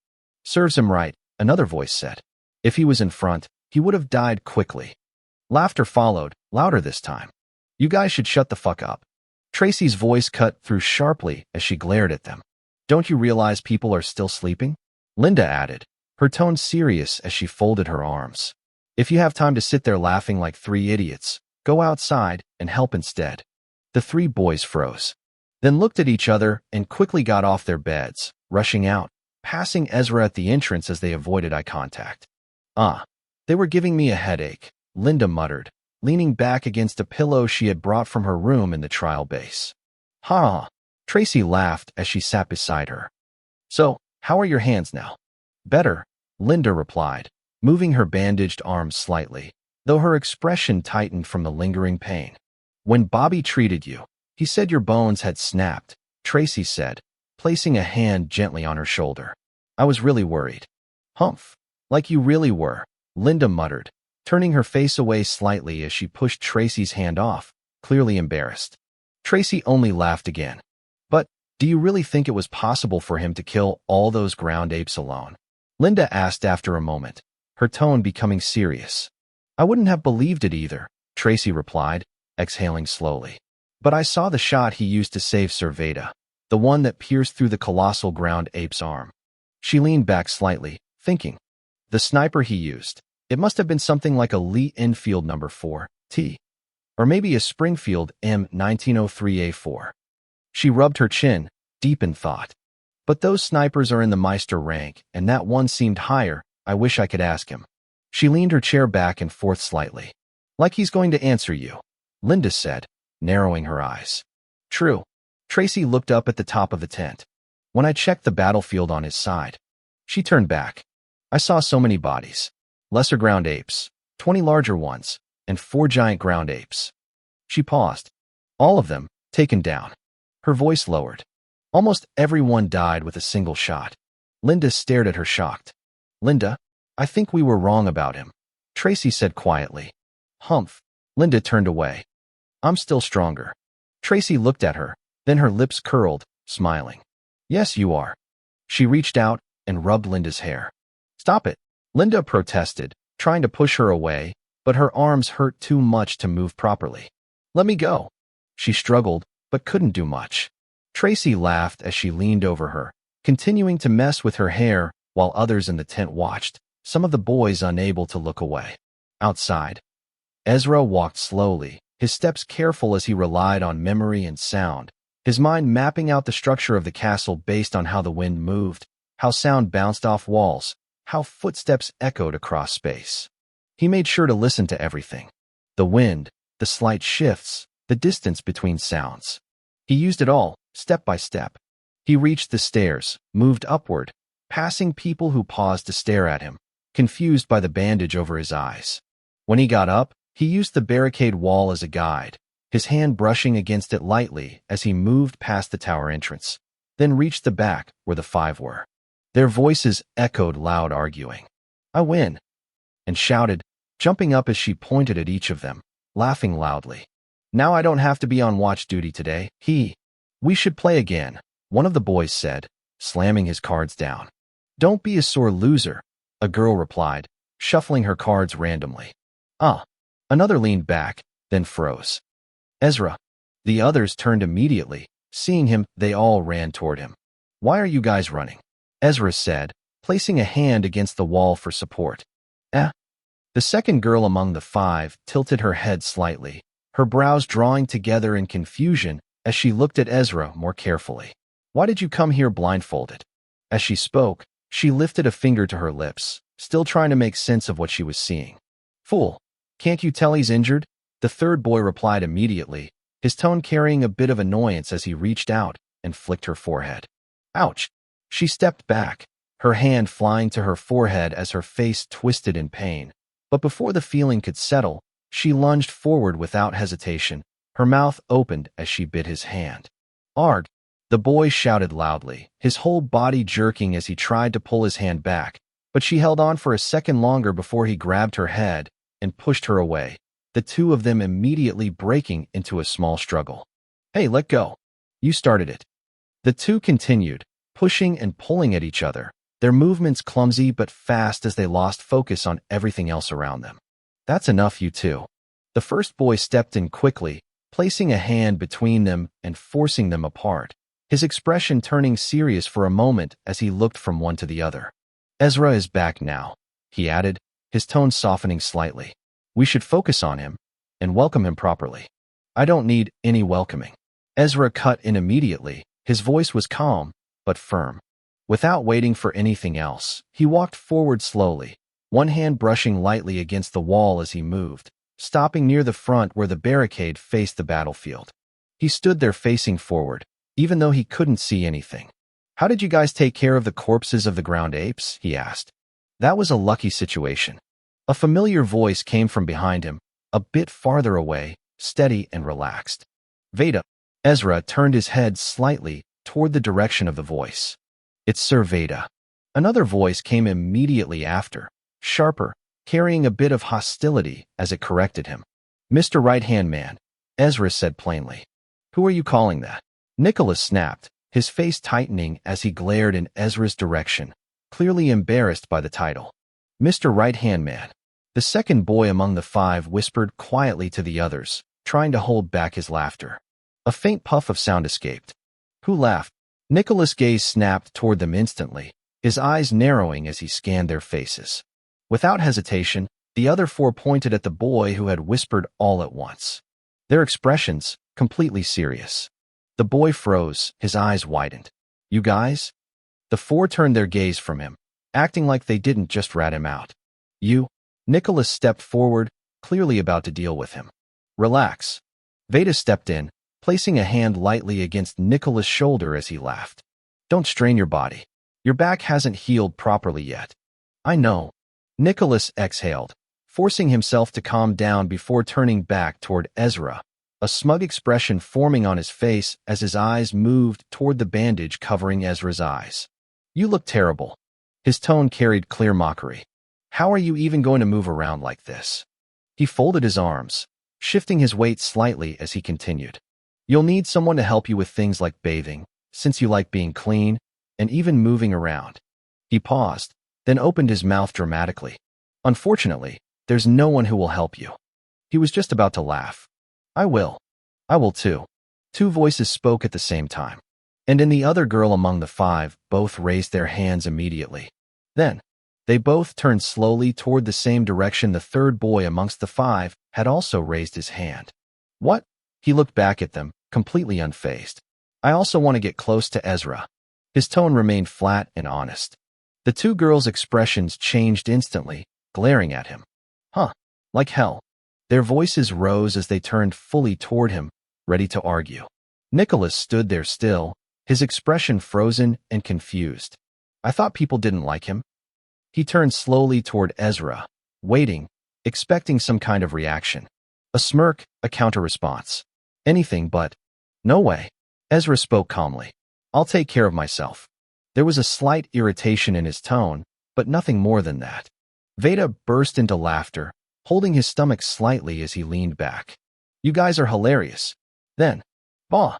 Serves him right, another voice said. If he was in front, he would have died quickly. Laughter followed, louder this time. You guys should shut the fuck up. Tracy's voice cut through sharply as she glared at them. Don't you realize people are still sleeping? Linda added, her tone serious as she folded her arms. If you have time to sit there laughing like 3 idiots, go outside and help instead. The 3 boys froze, then looked at each other and quickly got off their beds, rushing out, passing Ezra at the entrance as they avoided eye contact. They were giving me a headache, Linda muttered, leaning back against a pillow she had brought from her room in the trial base. Ha! Tracy laughed as she sat beside her. So, how are your hands now? Better, Linda replied, moving her bandaged arms slightly, though her expression tightened from the lingering pain. When Bobby treated you, he said your bones had snapped, Tracy said, placing a hand gently on her shoulder. I was really worried. Humph, like you really were, Linda muttered, turning her face away slightly as she pushed Tracy's hand off, clearly embarrassed. Tracy only laughed again. But, do you really think it was possible for him to kill all those ground apes alone? Linda asked after a moment, her tone becoming serious. I wouldn't have believed it either, Tracy replied, exhaling slowly. But I saw the shot he used to save Sir Veda, the one that pierced through the colossal ground ape's arm. She leaned back slightly, thinking. The sniper he used. It must have been something like a Lee Enfield No. 4T. Or maybe a Springfield M1903A4. She rubbed her chin, deep in thought. But those snipers are in the Meister rank, and that one seemed higher. I wish I could ask him. She leaned her chair back and forth slightly. Like he's going to answer you, Linda said, narrowing her eyes. True. Tracy looked up at the top of the tent. When I checked the battlefield on his side. She turned back. I saw so many bodies. Lesser ground apes, 20 larger ones, and 4 giant ground apes. She paused. All of them, taken down. Her voice lowered. Almost everyone died with a single shot. Linda stared at her shocked. Linda, I think we were wrong about him, Tracy said quietly. Humph. Linda turned away. I'm still stronger. Tracy looked at her, then her lips curled, smiling. Yes, you are. She reached out and rubbed Linda's hair. Stop it. Linda protested, trying to push her away, but her arms hurt too much to move properly. Let me go. She struggled, but couldn't do much. Tracy laughed as she leaned over her, continuing to mess with her hair while others in the tent watched, some of the boys unable to look away. Outside, Ezra walked slowly, his steps careful as he relied on memory and sound, his mind mapping out the structure of the castle based on how the wind moved, how sound bounced off walls, how footsteps echoed across space. He made sure to listen to everything. The wind, the slight shifts, the distance between sounds. He used it all, step by step. He reached the stairs, moved upward, passing people who paused to stare at him, confused by the bandage over his eyes. When he got up, he used the barricade wall as a guide, his hand brushing against it lightly as he moved past the tower entrance, then reached the back where the 5 were. Their voices echoed loud arguing. I win, and shouted, jumping up as she pointed at each of them, laughing loudly. Now I don't have to be on watch duty today. We should play again, one of the boys said, slamming his cards down. Don't be a sore loser, a girl replied, shuffling her cards randomly. Another leaned back, then froze. Ezra. The others turned immediately. Seeing him, they all ran toward him. Why are you guys running? Ezra said, placing a hand against the wall for support. The second girl among the 5 tilted her head slightly, her brows drawing together in confusion as she looked at Ezra more carefully. Why did you come here blindfolded? As she spoke, she lifted a finger to her lips, still trying to make sense of what she was seeing. Fool, can't you tell he's injured? The third boy replied immediately, his tone carrying a bit of annoyance as he reached out and flicked her forehead. Ouch! She stepped back, her hand flying to her forehead as her face twisted in pain. But before the feeling could settle, she lunged forward without hesitation, her mouth opened as she bit his hand. Arg! The boy shouted loudly, his whole body jerking as he tried to pull his hand back, but she held on for a second longer before he grabbed her head and pushed her away, the two of them immediately breaking into a small struggle. Hey, let go. You started it. The two continued, pushing and pulling at each other, their movements clumsy but fast as they lost focus on everything else around them. That's enough, you two. The first boy stepped in quickly, placing a hand between them and forcing them apart, his expression turning serious for a moment as he looked from one to the other. Ezra is back now, he added, his tone softening slightly. We should focus on him and welcome him properly. I don't need any welcoming. Ezra cut in immediately, his voice was calm but firm. Without waiting for anything else, he walked forward slowly, one hand brushing lightly against the wall as he moved, stopping near the front where the barricade faced the battlefield. He stood there facing forward, even though he couldn't see anything. How did you guys take care of the corpses of the ground apes? He asked. That was a lucky situation. A familiar voice came from behind him, a bit farther away, steady and relaxed. Veda. Ezra turned his head slightly toward the direction of the voice. It's Sir Veda. Another voice came immediately after, sharper, carrying a bit of hostility as it corrected him. "Mr. Right-Hand Man," Ezra said plainly. "Who are you calling that?" Nicholas snapped, his face tightening as he glared in Ezra's direction, clearly embarrassed by the title. "Mr. Right-Hand Man," the second boy among the five whispered quietly to the others, trying to hold back his laughter. A faint puff of sound escaped. Who laughed? Nicholas' gaze snapped toward them instantly, his eyes narrowing as he scanned their faces. Without hesitation, the other four pointed at the boy who had whispered all at once. Their expressions completely serious. The boy froze, his eyes widened. "You guys?" The four turned their gaze from him, acting like they didn't just rat him out. "You?" Nicholas stepped forward, clearly about to deal with him. "Relax." Veda stepped in, placing a hand lightly against Nicholas' shoulder as he laughed. "Don't strain your body. Your back hasn't healed properly yet." "I know." Nicholas exhaled, forcing himself to calm down before turning back toward Ezra, a smug expression forming on his face as his eyes moved toward the bandage covering Ezra's eyes. "You look terrible." His tone carried clear mockery. "How are you even going to move around like this?" He folded his arms, shifting his weight slightly as he continued. "You'll need someone to help you with things like bathing, since you like being clean, and even moving around." He paused, then opened his mouth dramatically. "Unfortunately, there's no one who will help you." He was just about to laugh. "I will. I will too." Two voices spoke at the same time, and in the other girl among the five, both raised their hands immediately. Then, they both turned slowly toward the same direction the third boy amongst the five had also raised his hand. "What?" He looked back at them, completely unfazed. "I also want to get close to Ezra." His tone remained flat and honest. The two girls' expressions changed instantly, glaring at him. "Huh. Like hell." Their voices rose as they turned fully toward him, ready to argue. Nicholas stood there still, his expression frozen and confused. "I thought people didn't like him." He turned slowly toward Ezra, waiting, expecting some kind of reaction. A smirk, a counter-response. Anything but. "No way." Ezra spoke calmly. "I'll take care of myself." There was a slight irritation in his tone, but nothing more than that. Veda burst into laughter, holding his stomach slightly as he leaned back. "You guys are hilarious." Then, "Bah!"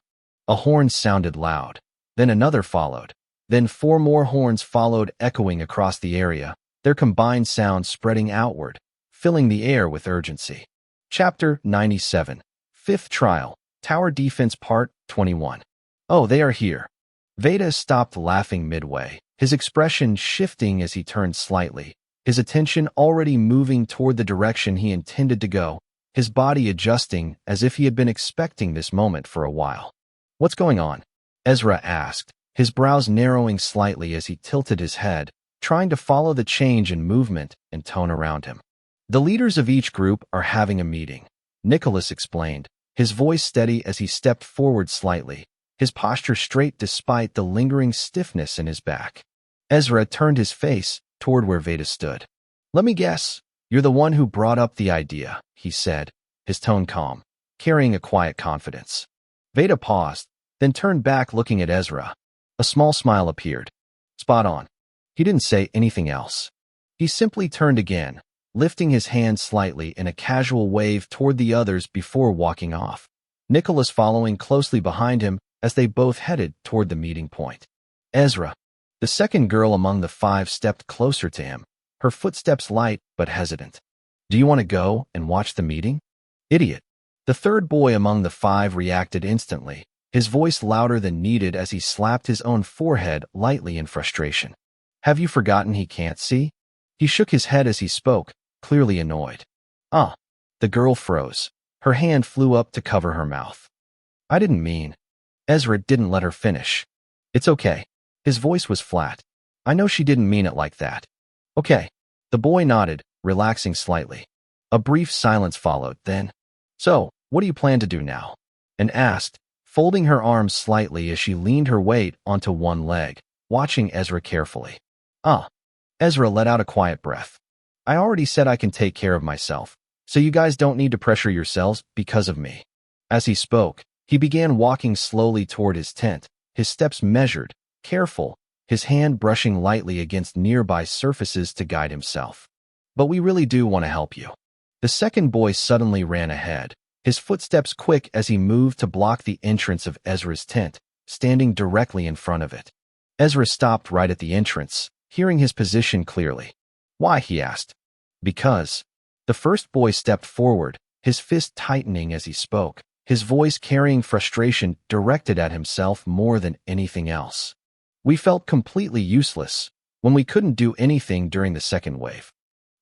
A horn sounded loud. Then another followed. Then four more horns followed, echoing across the area, their combined sound spreading outward, filling the air with urgency. Chapter 97. Fifth Trial, Tower Defense Part 21. "Oh, they are here." Veda stopped laughing midway, his expression shifting as he turned slightly, his attention already moving toward the direction he intended to go, his body adjusting as if he had been expecting this moment for a while. "What's going on?" Ezra asked, his brows narrowing slightly as he tilted his head, trying to follow the change in movement and tone around him. "The leaders of each group are having a meeting," Nicholas explained, his voice steady as he stepped forward slightly, his posture straight despite the lingering stiffness in his back. Ezra turned his face toward where Veda stood. "Let me guess, you're the one who brought up the idea," he said, his tone calm, carrying a quiet confidence. Veda paused, then turned back looking at Ezra. A small smile appeared. "Spot on." He didn't say anything else. He simply turned again, lifting his hand slightly in a casual wave toward the others before walking off, Nicholas following closely behind him as they both headed toward the meeting point. Ezra, the second girl among the five, stepped closer to him, her footsteps light but hesitant. "Do you want to go and watch the meeting?" "Idiot." The third boy among the five reacted instantly, his voice louder than needed as he slapped his own forehead lightly in frustration. "Have you forgotten he can't see?" He shook his head as he spoke, clearly annoyed. "Ah." The girl froze. Her hand flew up to cover her mouth. "I didn't mean." Ezra didn't let her finish. "It's okay." His voice was flat. "I know she didn't mean it like that." "Okay." The boy nodded, relaxing slightly. A brief silence followed, then, "So, what do you plan to do now?" and asked, folding her arms slightly as she leaned her weight onto one leg, watching Ezra carefully. "Ah." Ezra let out a quiet breath. "I already said I can take care of myself, so you guys don't need to pressure yourselves because of me." As he spoke, he began walking slowly toward his tent, his steps measured, careful, his hand brushing lightly against nearby surfaces to guide himself. but we really do want to help you. The second boy suddenly ran ahead, his footsteps quick as he moved to block the entrance of Ezra's tent, standing directly in front of it. Ezra stopped right at the entrance, hearing his position clearly. Why? He asked. Because. The first boy stepped forward, his fist tightening as he spoke, his voice carrying frustration directed at himself more than anything else. We felt completely useless when we couldn't do anything during the second wave.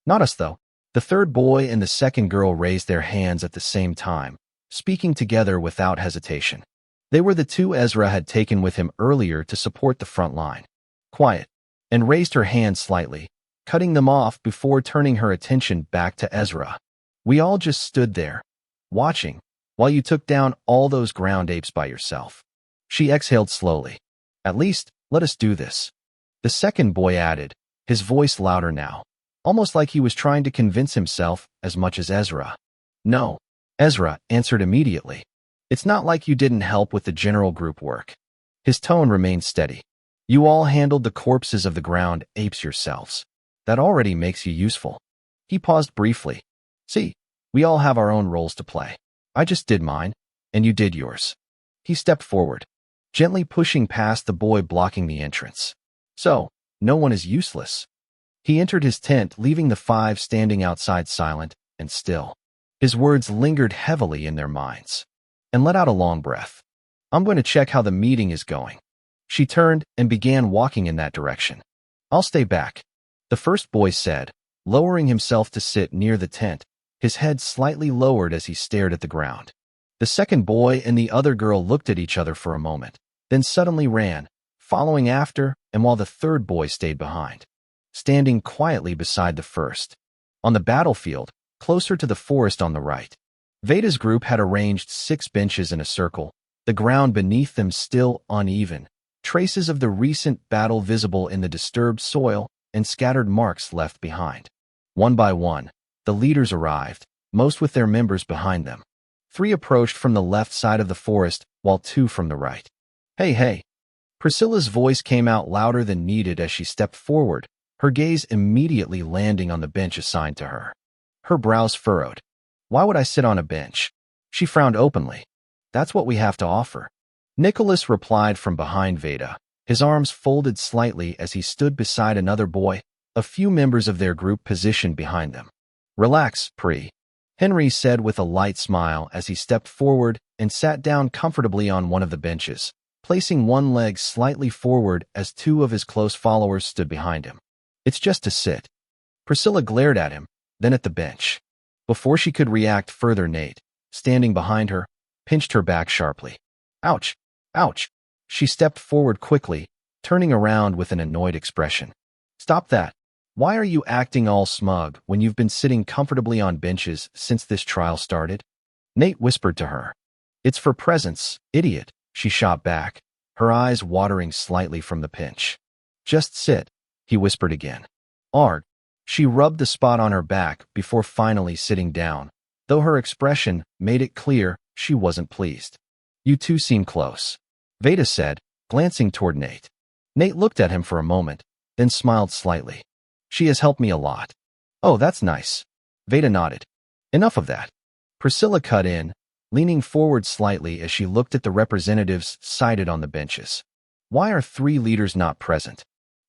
Not us, though. The third boy and the second girl raised their hands at the same time, speaking together without hesitation. They were the two Ezra had taken with him earlier to support the front line. Quiet, and raised her hand slightly, cutting them off before turning her attention back to Ezra. We all just stood there, watching, while you took down all those ground apes by yourself. She exhaled slowly. At least, let us do this. The second boy added, his voice louder now, almost like he was trying to convince himself as much as Ezra. No, Ezra answered immediately. It's not like you didn't help with the general group work. His tone remained steady. You all handled the corpses of the ground apes yourselves. That already makes you useful. He paused briefly. See, we all have our own roles to play. I just did mine, and you did yours. He stepped forward, gently pushing past the boy blocking the entrance. So, no one is useless. He entered his tent, leaving the five standing outside silent and still. His words lingered heavily in their minds, and let out a long breath. I'm going to check how the meeting is going. She turned and began walking in that direction. I'll stay back, the first boy said, lowering himself to sit near the tent, his head slightly lowered as he stared at the ground. The second boy and the other girl looked at each other for a moment, then suddenly ran, following after, and while the third boy stayed behind, standing quietly beside the first. On the battlefield, closer to the forest on the right, Veda's group had arranged 6 benches in a circle, the ground beneath them still uneven, traces of the recent battle visible in the disturbed soil and scattered marks left behind. One by one, the leaders arrived, most with their members behind them. 3 approached from the left side of the forest, while 2 from the right. Hey, hey! Priscilla's voice came out louder than needed as she stepped forward, her gaze immediately landing on the bench assigned to her. Her brows furrowed. Why would I sit on a bench? She frowned openly. That's what we have to offer. Nicholas replied from behind Veda, his arms folded slightly as he stood beside another boy, a few members of their group positioned behind them. Relax, Pri, Henry said with a light smile as he stepped forward and sat down comfortably on one of the benches, placing one leg slightly forward as 2 of his close followers stood behind him. It's just to sit. Priscilla glared at him, then at the bench. Before she could react further, Nate, standing behind her, pinched her back sharply. Ouch! Ouch! She stepped forward quickly, turning around with an annoyed expression. Stop that. Why are you acting all smug when you've been sitting comfortably on benches since this trial started? Nate whispered to her. It's for presents, idiot, she shot back, her eyes watering slightly from the pinch. Just sit, he whispered again. Arg. She rubbed the spot on her back before finally sitting down, though her expression made it clear she wasn't pleased. You two seem close, Veda said, glancing toward Nate. Nate looked at him for a moment, then smiled slightly. She has helped me a lot. Oh, that's nice. Veda nodded. Enough of that. Priscilla cut in, leaning forward slightly as she looked at the representatives sighted on the benches. Why are 3 leaders not present?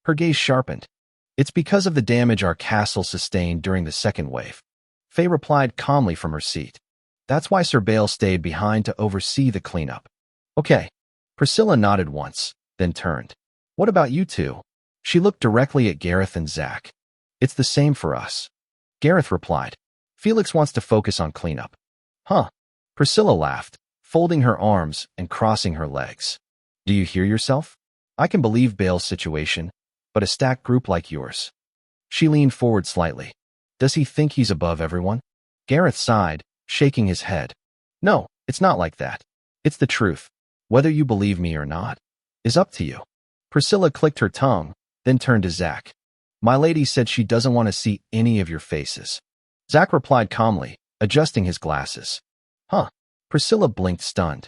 Her gaze sharpened. It's because of the damage our castle sustained during the second wave. Faye replied calmly from her seat. That's why Sir Bale stayed behind to oversee the cleanup. Okay. Priscilla nodded once, then turned. What about you two? She looked directly at Gareth and Zach. It's the same for us. Gareth replied. Felix wants to focus on cleanup. Huh. Priscilla laughed, folding her arms and crossing her legs. Do you hear yourself? I can believe Bale's situation, but a stacked group like yours. She leaned forward slightly. Does he think he's above everyone? Gareth sighed, shaking his head. No, it's not like that. It's the truth. Whether you believe me or not is up to you. Priscilla clicked her tongue, then turned to Zach. My lady said she doesn't want to see any of your faces. Zach replied calmly, adjusting his glasses. Huh. Priscilla blinked stunned.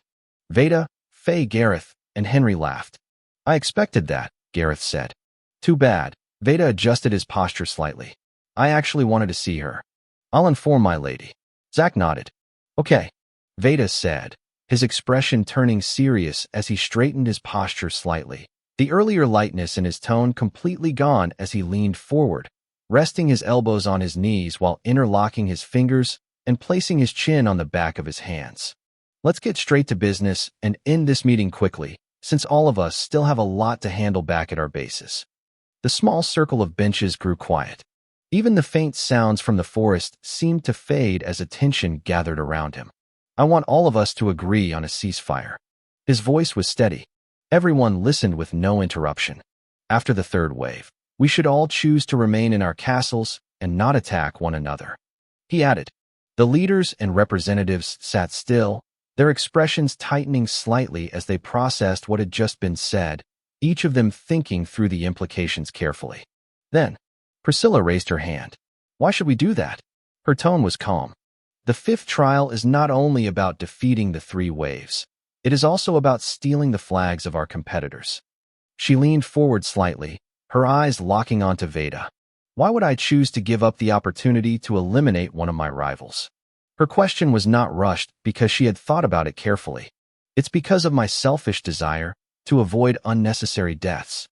Veda, Faye, Gareth, and Henry laughed. I expected that, Gareth said. Too bad. Veda adjusted his posture slightly. I actually wanted to see her. I'll inform my lady. Zack nodded. Okay, Veda said, his expression turning serious as he straightened his posture slightly. The earlier lightness in his tone completely gone as he leaned forward, resting his elbows on his knees while interlocking his fingers and placing his chin on the back of his hands. Let's get straight to business and end this meeting quickly, since all of us still have a lot to handle back at our bases. The small circle of benches grew quiet. Even the faint sounds from the forest seemed to fade as attention gathered around him. I want all of us to agree on a ceasefire. His voice was steady. Everyone listened with no interruption. After the third wave, we should all choose to remain in our castles and not attack one another. He added. The leaders and representatives sat still, their expressions tightening slightly as they processed what had just been said, each of them thinking through the implications carefully. Then, Priscilla raised her hand. Why should we do that? Her tone was calm. The fifth trial is not only about defeating the three waves. It is also about stealing the flags of our competitors. She leaned forward slightly, her eyes locking onto Veda. Why would I choose to give up the opportunity to eliminate one of my rivals? Her question was not rushed because she had thought about it carefully. It's because of my selfish desire to avoid unnecessary deaths.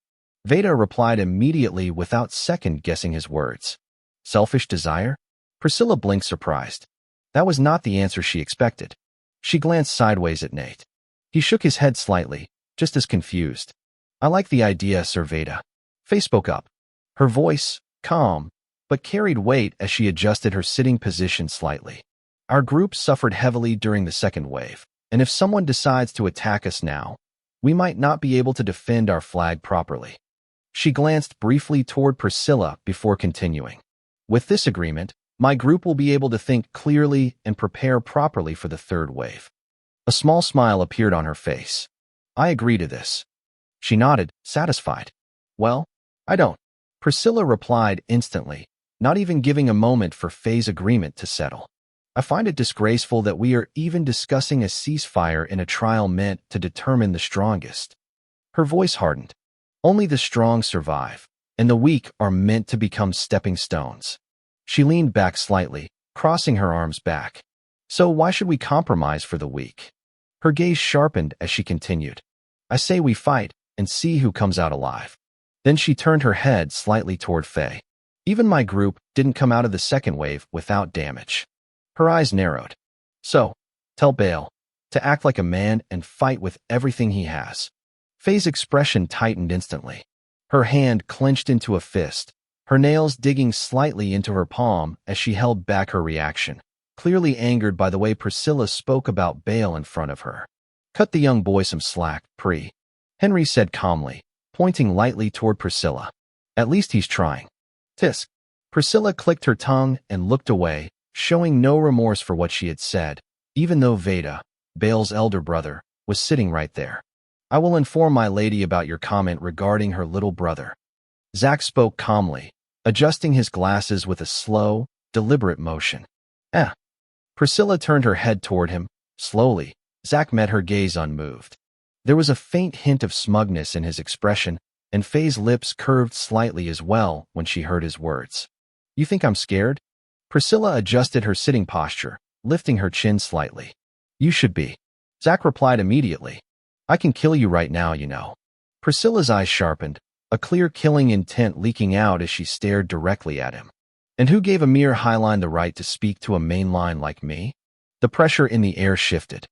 Veda replied immediately without second-guessing his words. Selfish desire? Priscilla blinked surprised. That was not the answer she expected. She glanced sideways at Nate. He shook his head slightly, just as confused. I like the idea, Sir Veda. Faye spoke up. Her voice, calm, but carried weight as she adjusted her sitting position slightly. Our group suffered heavily during the second wave, and if someone decides to attack us now, we might not be able to defend our flag properly. She glanced briefly toward Priscilla before continuing. With this agreement, my group will be able to think clearly and prepare properly for the third wave. A small smile appeared on her face. I agree to this. She nodded, satisfied. Well, I don't. Priscilla replied instantly, not even giving a moment for Faye's agreement to settle. I find it disgraceful that we are even discussing a ceasefire in a trial meant to determine the strongest. Her voice hardened. Only the strong survive, and the weak are meant to become stepping stones. She leaned back slightly, crossing her arms back. So why should we compromise for the weak? Her gaze sharpened as she continued. I say we fight and see who comes out alive. Then she turned her head slightly toward Faye. Even my group didn't come out of the second wave without damage. Her eyes narrowed. So, tell Bale to act like a man and fight with everything he has. Faye's expression tightened instantly. Her hand clenched into a fist, her nails digging slightly into her palm as she held back her reaction, clearly angered by the way Priscilla spoke about Bale in front of her. Cut the young boy some slack, Pri. Henry said calmly, pointing lightly toward Priscilla. At least he's trying. Tisk. Priscilla clicked her tongue and looked away, showing no remorse for what she had said, even though Veda, Bale's elder brother, was sitting right there. I will inform my lady about your comment regarding her little brother. Zack spoke calmly, adjusting his glasses with a slow, deliberate motion. Priscilla turned her head toward him. Slowly, Zack met her gaze unmoved. There was a faint hint of smugness in his expression, and Faye's lips curved slightly as well when she heard his words. You think I'm scared? Priscilla adjusted her sitting posture, lifting her chin slightly. You should be. Zack replied immediately. I can kill you right now, you know. Priscilla's eyes sharpened, a clear killing intent leaking out as she stared directly at him. And who gave a mere highline the right to speak to a mainline like me? The pressure in the air shifted.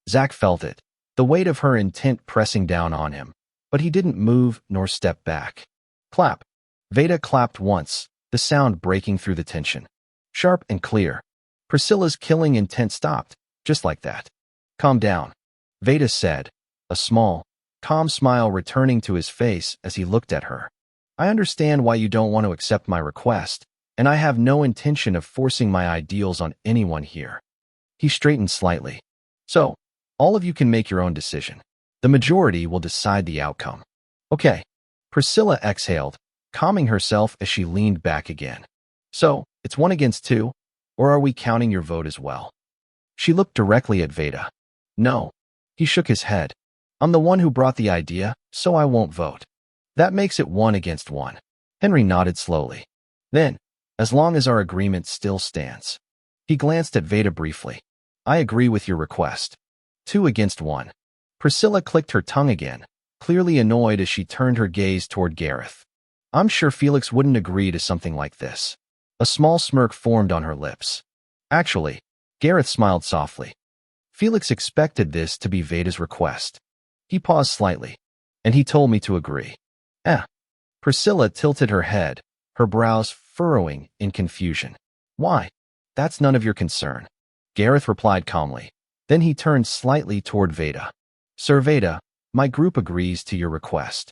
Zack felt it, the weight of her intent pressing down on him, but he didn't move nor step back. Clap. Veda clapped once, the sound breaking through the tension. Sharp and clear. Priscilla's killing intent stopped, just like that. Calm down, Veda said, a small, calm smile returning to his face as he looked at her. I understand why you don't want to accept my request, and I have no intention of forcing my ideals on anyone here. He straightened slightly. So, all of you can make your own decision. The majority will decide the outcome. Okay. Priscilla exhaled, calming herself as she leaned back again. So, it's 1 against 2, or are we counting your vote as well? She looked directly at Veda. No. He shook his head. I'm the one who brought the idea, so I won't vote. That makes it 1 against 1. Henry nodded slowly. Then, as long as our agreement still stands. He glanced at Veda briefly. I agree with your request. 2 against 1. Priscilla clicked her tongue again, clearly annoyed as she turned her gaze toward Gareth. I'm sure Felix wouldn't agree to something like this. A small smirk formed on her lips. Actually, Gareth smiled softly. Felix expected this to be Veda's request. He paused slightly, and he told me to agree. Priscilla tilted her head, her brows furrowing in confusion. Why? That's none of your concern. Gareth replied calmly. Then he turned slightly toward Veda. Sir Veda, my group agrees to your request.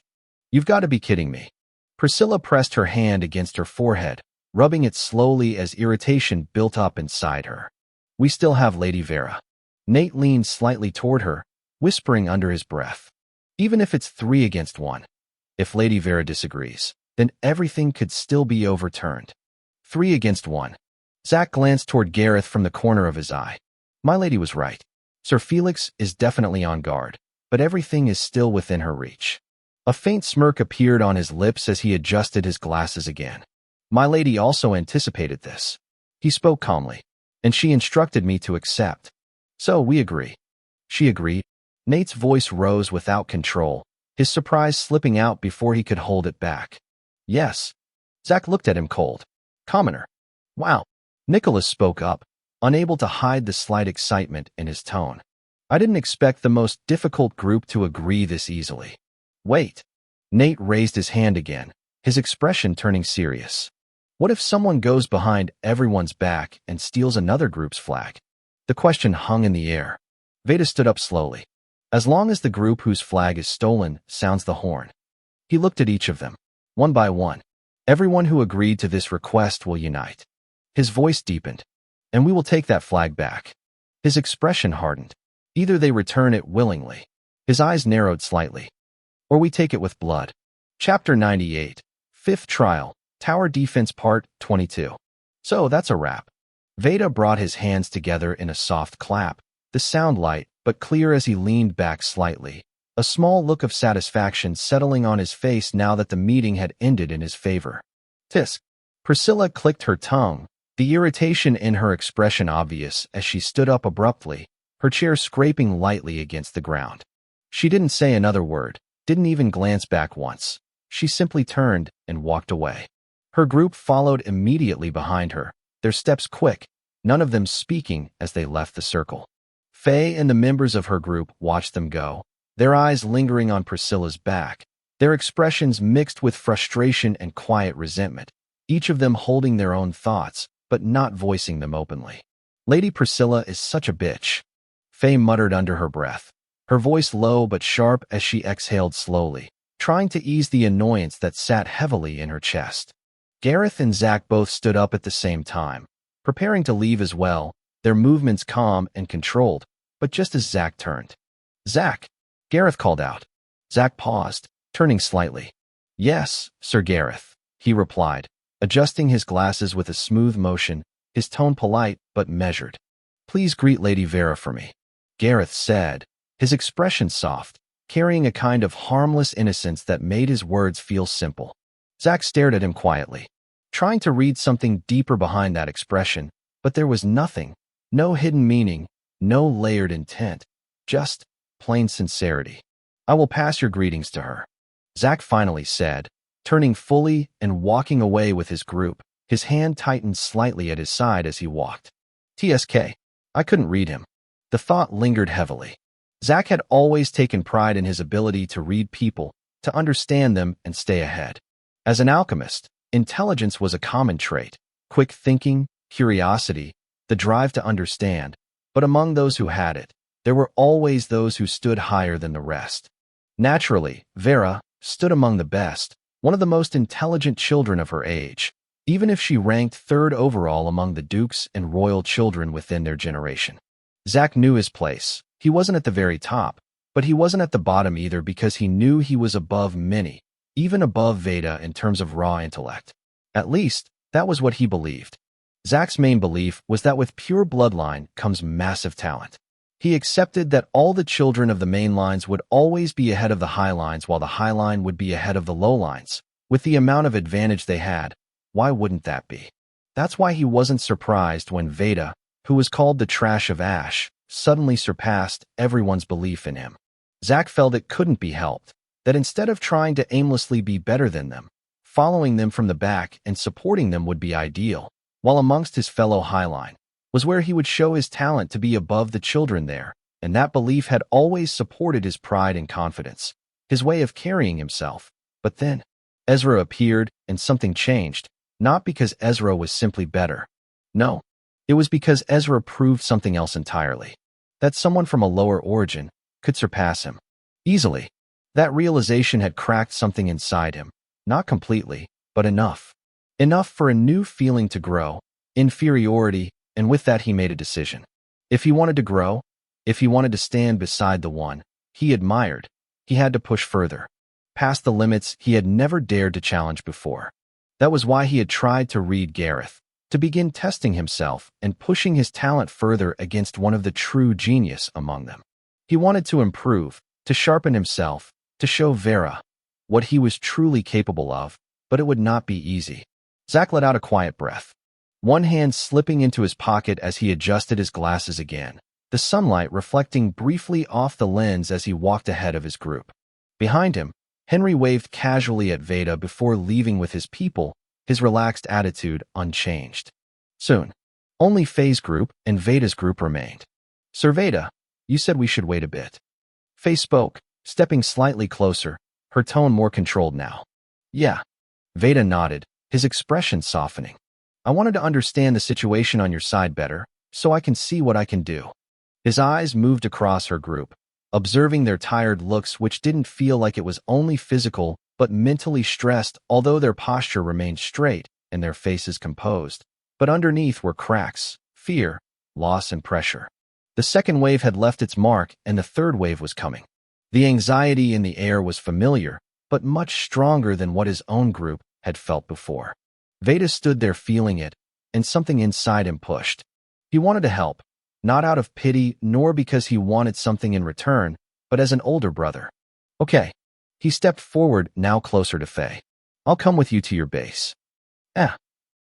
You've got to be kidding me. Priscilla pressed her hand against her forehead, rubbing it slowly as irritation built up inside her. We still have Lady Vera. Nate leaned slightly toward her, whispering under his breath. Even if it's 3 against 1. If Lady Vera disagrees, then everything could still be overturned. 3 against 1. Zach glanced toward Gareth from the corner of his eye. My lady was right. Sir Felix is definitely on guard, but everything is still within her reach. A faint smirk appeared on his lips as he adjusted his glasses again. My lady also anticipated this. He spoke calmly, and she instructed me to accept. So we agree. She agreed. Nate's voice rose without control, his surprise slipping out before he could hold it back. Yes. Zach looked at him cold. Commoner. Wow. Nicholas spoke up, unable to hide the slight excitement in his tone. I didn't expect the most difficult group to agree this easily. Wait. Nate raised his hand again, his expression turning serious. What if someone goes behind everyone's back and steals another group's flag? The question hung in the air. Veda stood up slowly. As long as the group whose flag is stolen sounds the horn. He looked at each of them, one by one. Everyone who agreed to this request will unite. His voice deepened. And we will take that flag back. His expression hardened. Either they return it willingly. His eyes narrowed slightly. Or we take it with blood. Chapter 98. Fifth Trial. Tower Defense Part 22. So that's a wrap. Veda brought his hands together in a soft clap, the sound light but clear as he leaned back slightly, a small look of satisfaction settling on his face now that the meeting had ended in his favor. Tisk. Priscilla clicked her tongue, the irritation in her expression obvious as she stood up abruptly, her chair scraping lightly against the ground. She didn't say another word, didn't even glance back once. She simply turned and walked away. Her group followed immediately behind her, their steps quick, none of them speaking as they left the circle. Faye and the members of her group watched them go, their eyes lingering on Priscilla's back, their expressions mixed with frustration and quiet resentment, each of them holding their own thoughts, but not voicing them openly. Lady Priscilla is such a bitch. Faye muttered under her breath, her voice low but sharp as she exhaled slowly, trying to ease the annoyance that sat heavily in her chest. Gareth and Zach both stood up at the same time, preparing to leave as well, their movements calm and controlled, but just as Zach turned. Zach, Gareth called out. Zach paused, turning slightly. Yes, Sir Gareth, he replied, adjusting his glasses with a smooth motion, his tone polite but measured. Please greet Lady Vera for me, Gareth said, his expression soft, carrying a kind of harmless innocence that made his words feel simple. Zach stared at him quietly, trying to read something deeper behind that expression, but there was nothing, no hidden meaning, no layered intent, just plain sincerity. I will pass your greetings to her, Zach finally said, turning fully and walking away with his group, his hand tightened slightly at his side as he walked. TSK. I couldn't read him. The thought lingered heavily. Zach had always taken pride in his ability to read people, to understand them and stay ahead. As an alchemist, intelligence was a common trait, quick thinking, curiosity, the drive to understand, but among those who had it, there were always those who stood higher than the rest. Naturally, Vera stood among the best, one of the most intelligent children of her age, even if she ranked third overall among the dukes and royal children within their generation. Zach knew his place. He wasn't at the very top, but he wasn't at the bottom either because he knew he was above many, even above Veda in terms of raw intellect. At least, that was what he believed. Zach's main belief was that with pure bloodline comes massive talent. He accepted that all the children of the main lines would always be ahead of the high lines while the high line would be ahead of the low lines. With the amount of advantage they had, why wouldn't that be? That's why he wasn't surprised when Veda, who was called the Trash of Ash, suddenly surpassed everyone's belief in him. Zack felt it couldn't be helped, that instead of trying to aimlessly be better than them, following them from the back and supporting them would be ideal, while amongst his fellow Highline was where he would show his talent to be above the children there, and that belief had always supported his pride and confidence, his way of carrying himself. But then, Ezra appeared, and something changed, not because Ezra was simply better. No, it was because Ezra proved something else entirely, that someone from a lower origin could surpass him easily. That realization had cracked something inside him, not completely, but enough. Enough for a new feeling to grow, inferiority, and with that he made a decision. If he wanted to grow, if he wanted to stand beside the one he admired, he had to push further, past the limits he had never dared to challenge before. That was why he had tried to read Gareth, to begin testing himself and pushing his talent further against one of the true genius among them. He wanted to improve, to sharpen himself, to show Vera what he was truly capable of, but it would not be easy. Zack let out a quiet breath, one hand slipping into his pocket as he adjusted his glasses again, the sunlight reflecting briefly off the lens as he walked ahead of his group. Behind him, Henry waved casually at Veda before leaving with his people, his relaxed attitude unchanged. Soon, only Faye's group and Veda's group remained. "Sir Veda, you said we should wait a bit." Faye spoke, stepping slightly closer, her tone more controlled now. "Yeah." Veda nodded, his expression softening. "I wanted to understand the situation on your side better, so I can see what I can do." His eyes moved across her group, observing their tired looks, which didn't feel like it was only physical but mentally stressed, although their posture remained straight and their faces composed. But underneath were cracks, fear, loss, and pressure. The second wave had left its mark, and the third wave was coming. The anxiety in the air was familiar, but much stronger than what his own group had felt before. Veda stood there feeling it, and something inside him pushed. He wanted to help, not out of pity nor because he wanted something in return, but as an older brother. "Okay." He stepped forward, now closer to Faye. "I'll come with you to your base."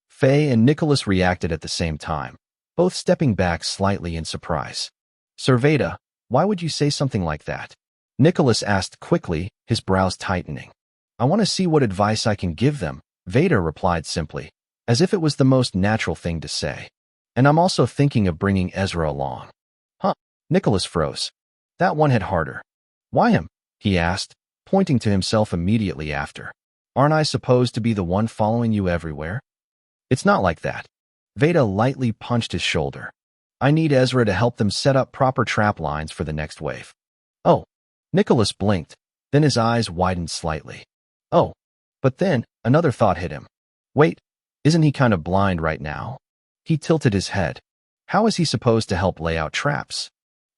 Faye and Nicholas reacted at the same time, both stepping back slightly in surprise. "Sir Veda, why would you say something like that?" Nicholas asked quickly, his brows tightening. "I want to see what advice I can give them," Veda replied simply, as if it was the most natural thing to say. "And I'm also thinking of bringing Ezra along." "Huh?" Nicholas froze. That one hit harder. "Why him?" he asked, pointing to himself immediately after. "Aren't I supposed to be the one following you everywhere?" "It's not like that." Veda lightly punched his shoulder. "I need Ezra to help them set up proper trap lines for the next wave." "Oh." Nicholas blinked, then his eyes widened slightly. "Oh." But then, another thought hit him. Wait, isn't he kind of blind right now? He tilted his head. How is he supposed to help lay out traps?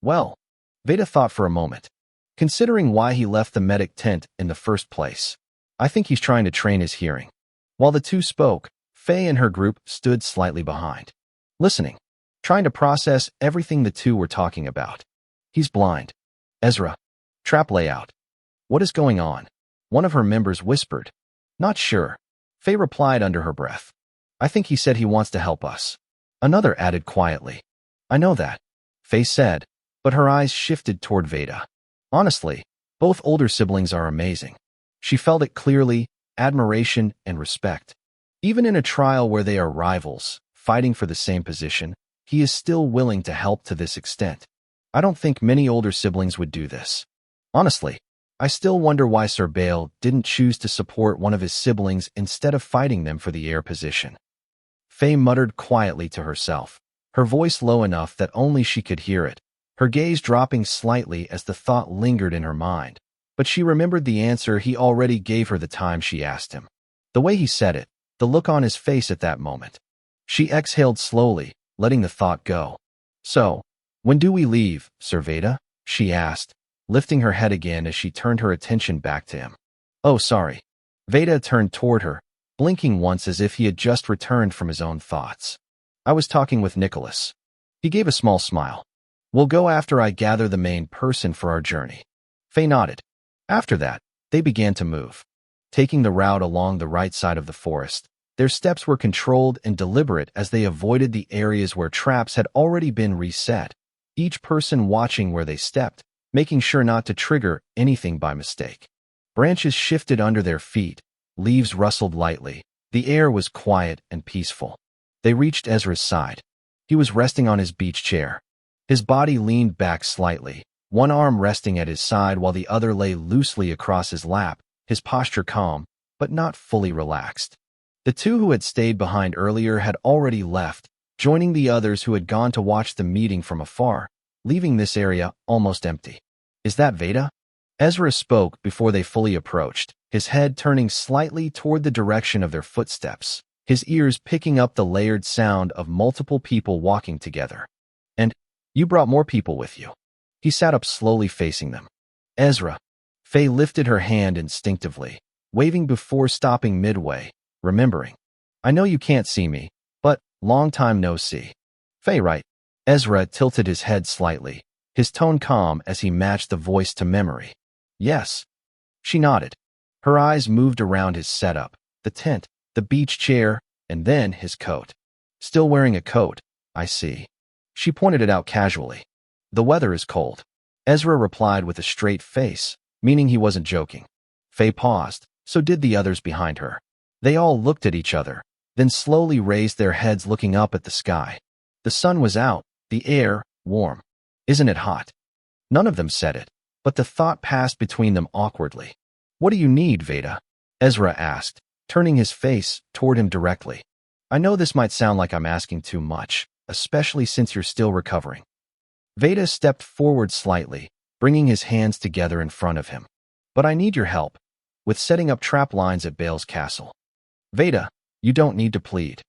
Well, Veda thought for a moment. Considering why he left the medic tent in the first place, I think he's trying to train his hearing. While the two spoke, Faye and her group stood slightly behind, listening, trying to process everything the two were talking about. He's blind. Ezra. Trap layout. What is going on? One of her members whispered. Not sure. Faye replied under her breath. I think he said he wants to help us. Another added quietly. I know that, Faye said, but her eyes shifted toward Veda. Honestly, both older siblings are amazing. She felt it clearly, admiration and respect. Even in a trial where they are rivals, fighting for the same position, he is still willing to help to this extent. I don't think many older siblings would do this. Honestly, I still wonder why Sir Bale didn't choose to support one of his siblings instead of fighting them for the heir position. Faye muttered quietly to herself, her voice low enough that only she could hear it, her gaze dropping slightly as the thought lingered in her mind. But she remembered the answer he already gave her the time she asked him. The way he said it, the look on his face at that moment. She exhaled slowly, letting the thought go. So, when do we leave, Sir Veda? She asked, lifting her head again as she turned her attention back to him. Oh, sorry. Veda turned toward her, blinking once as if he had just returned from his own thoughts. I was talking with Nicholas. He gave a small smile. We'll go after I gather the main person for our journey. Faye nodded. After that, they began to move, taking the route along the right side of the forest, Their steps were controlled and deliberate as they avoided the areas where traps had already been reset, each person watching where they stepped, making sure not to trigger anything by mistake. Branches shifted under their feet, leaves rustled lightly. The air was quiet and peaceful. They reached Ezra's side. He was resting on his beach chair. His body leaned back slightly, one arm resting at his side while the other lay loosely across his lap, his posture calm, but not fully relaxed. The two who had stayed behind earlier had already left, joining the others who had gone to watch the meeting from afar, leaving this area almost empty. "Is that Veda?" Ezra spoke before they fully approached, his head turning slightly toward the direction of their footsteps, his ears picking up the layered sound of multiple people walking together. "And you brought more people with you." He sat up slowly facing them. "Ezra." Faye lifted her hand instinctively, waving before stopping midway, remembering. "I know you can't see me, but long time no see." "Faye, right?" Ezra tilted his head slightly, his tone calm as he matched the voice to memory. "Yes." She nodded. Her eyes moved around his setup, the tent, the beach chair, and then his coat. "Still wearing a coat, I see." She pointed it out casually. "The weather is cold." Ezra replied with a straight face, meaning he wasn't joking. Faye paused, so did the others behind her. They all looked at each other, then slowly raised their heads looking up at the sky. The sun was out, the air warm. "Isn't it hot?" None of them said it, but the thought passed between them awkwardly. "What do you need, Veda?" Ezra asked, turning his face toward him directly. "I know this might sound like I'm asking too much, especially since you're still recovering." Veda stepped forward slightly, bringing his hands together in front of him. "But I need your help with setting up trap lines at Bale's castle." "Veda, you don't need to plead."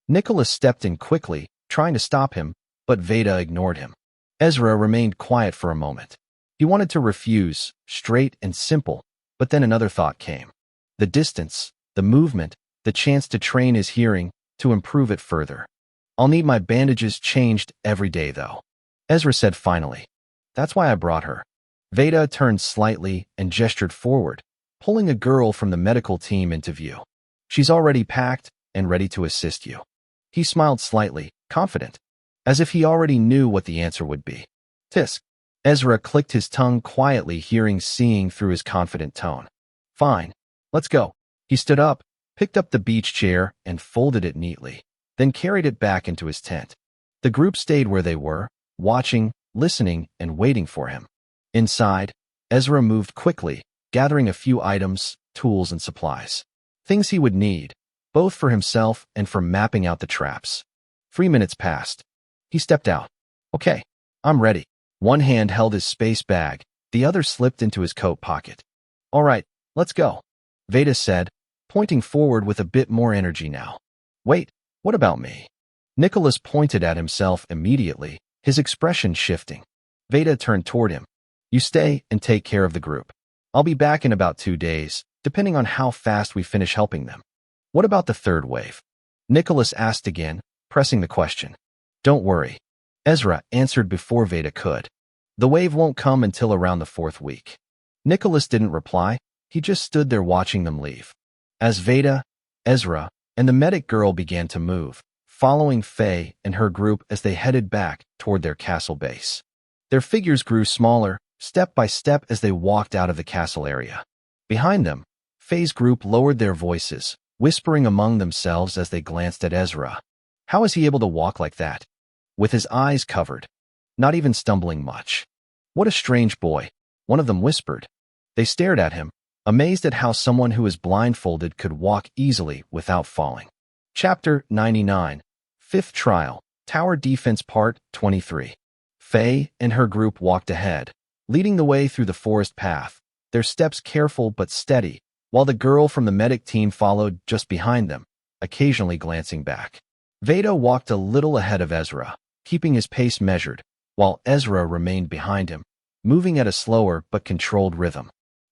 Nicholas stepped in quickly, trying to stop him, but Veda ignored him. Ezra remained quiet for a moment. He wanted to refuse, straight and simple, but then another thought came. The distance, the movement, the chance to train his hearing, to improve it further. "I'll need my bandages changed every day, though," Ezra said finally. "That's why I brought her." Veda turned slightly and gestured forward, pulling a girl from the medical team into view. "She's already packed and ready to assist you." He smiled slightly, confident, as if he already knew what the answer would be. "Tisk." Ezra clicked his tongue quietly, seeing through his confident tone. "Fine. Let's go." He stood up, picked up the beach chair, and folded it neatly, then carried it back into his tent. The group stayed where they were, watching, listening, and waiting for him. Inside, Ezra moved quickly, gathering a few items, tools, and supplies. Things he would need, both for himself and for mapping out the traps. 3 minutes passed. He stepped out. "Okay, I'm ready." One hand held his space bag, the other slipped into his coat pocket. "All right, let's go," Veda said, pointing forward with a bit more energy now. "Wait, what about me?" Nicholas pointed at himself immediately, his expression shifting. Veda turned toward him. "You stay and take care of the group. I'll be back in about 2 days, depending on how fast we finish helping them." "What about the third wave?" Nicholas asked again, pressing the question. "Don't worry," Ezra answered before Veda could. "The wave won't come until around the 4th week." Nicholas didn't reply, he just stood there watching them leave. As Veda, Ezra, and the medic girl began to move, following Faye and her group as they headed back toward their castle base. Their figures grew smaller, step by step as they walked out of the castle area. Behind them, Faye's group lowered their voices, whispering among themselves as they glanced at Ezra. How is he able to walk like that? With his eyes covered, not even stumbling much. "What a strange boy," one of them whispered. They stared at him, amazed at how someone who is blindfolded could walk easily without falling. Chapter 99, 5th Trial, Tower Defense Part 23. Faye and her group walked ahead, leading the way through the forest path, their steps careful but steady, while the girl from the medic team followed just behind them, occasionally glancing back. Veda walked a little ahead of Ezra, keeping his pace measured, while Ezra remained behind him, moving at a slower but controlled rhythm.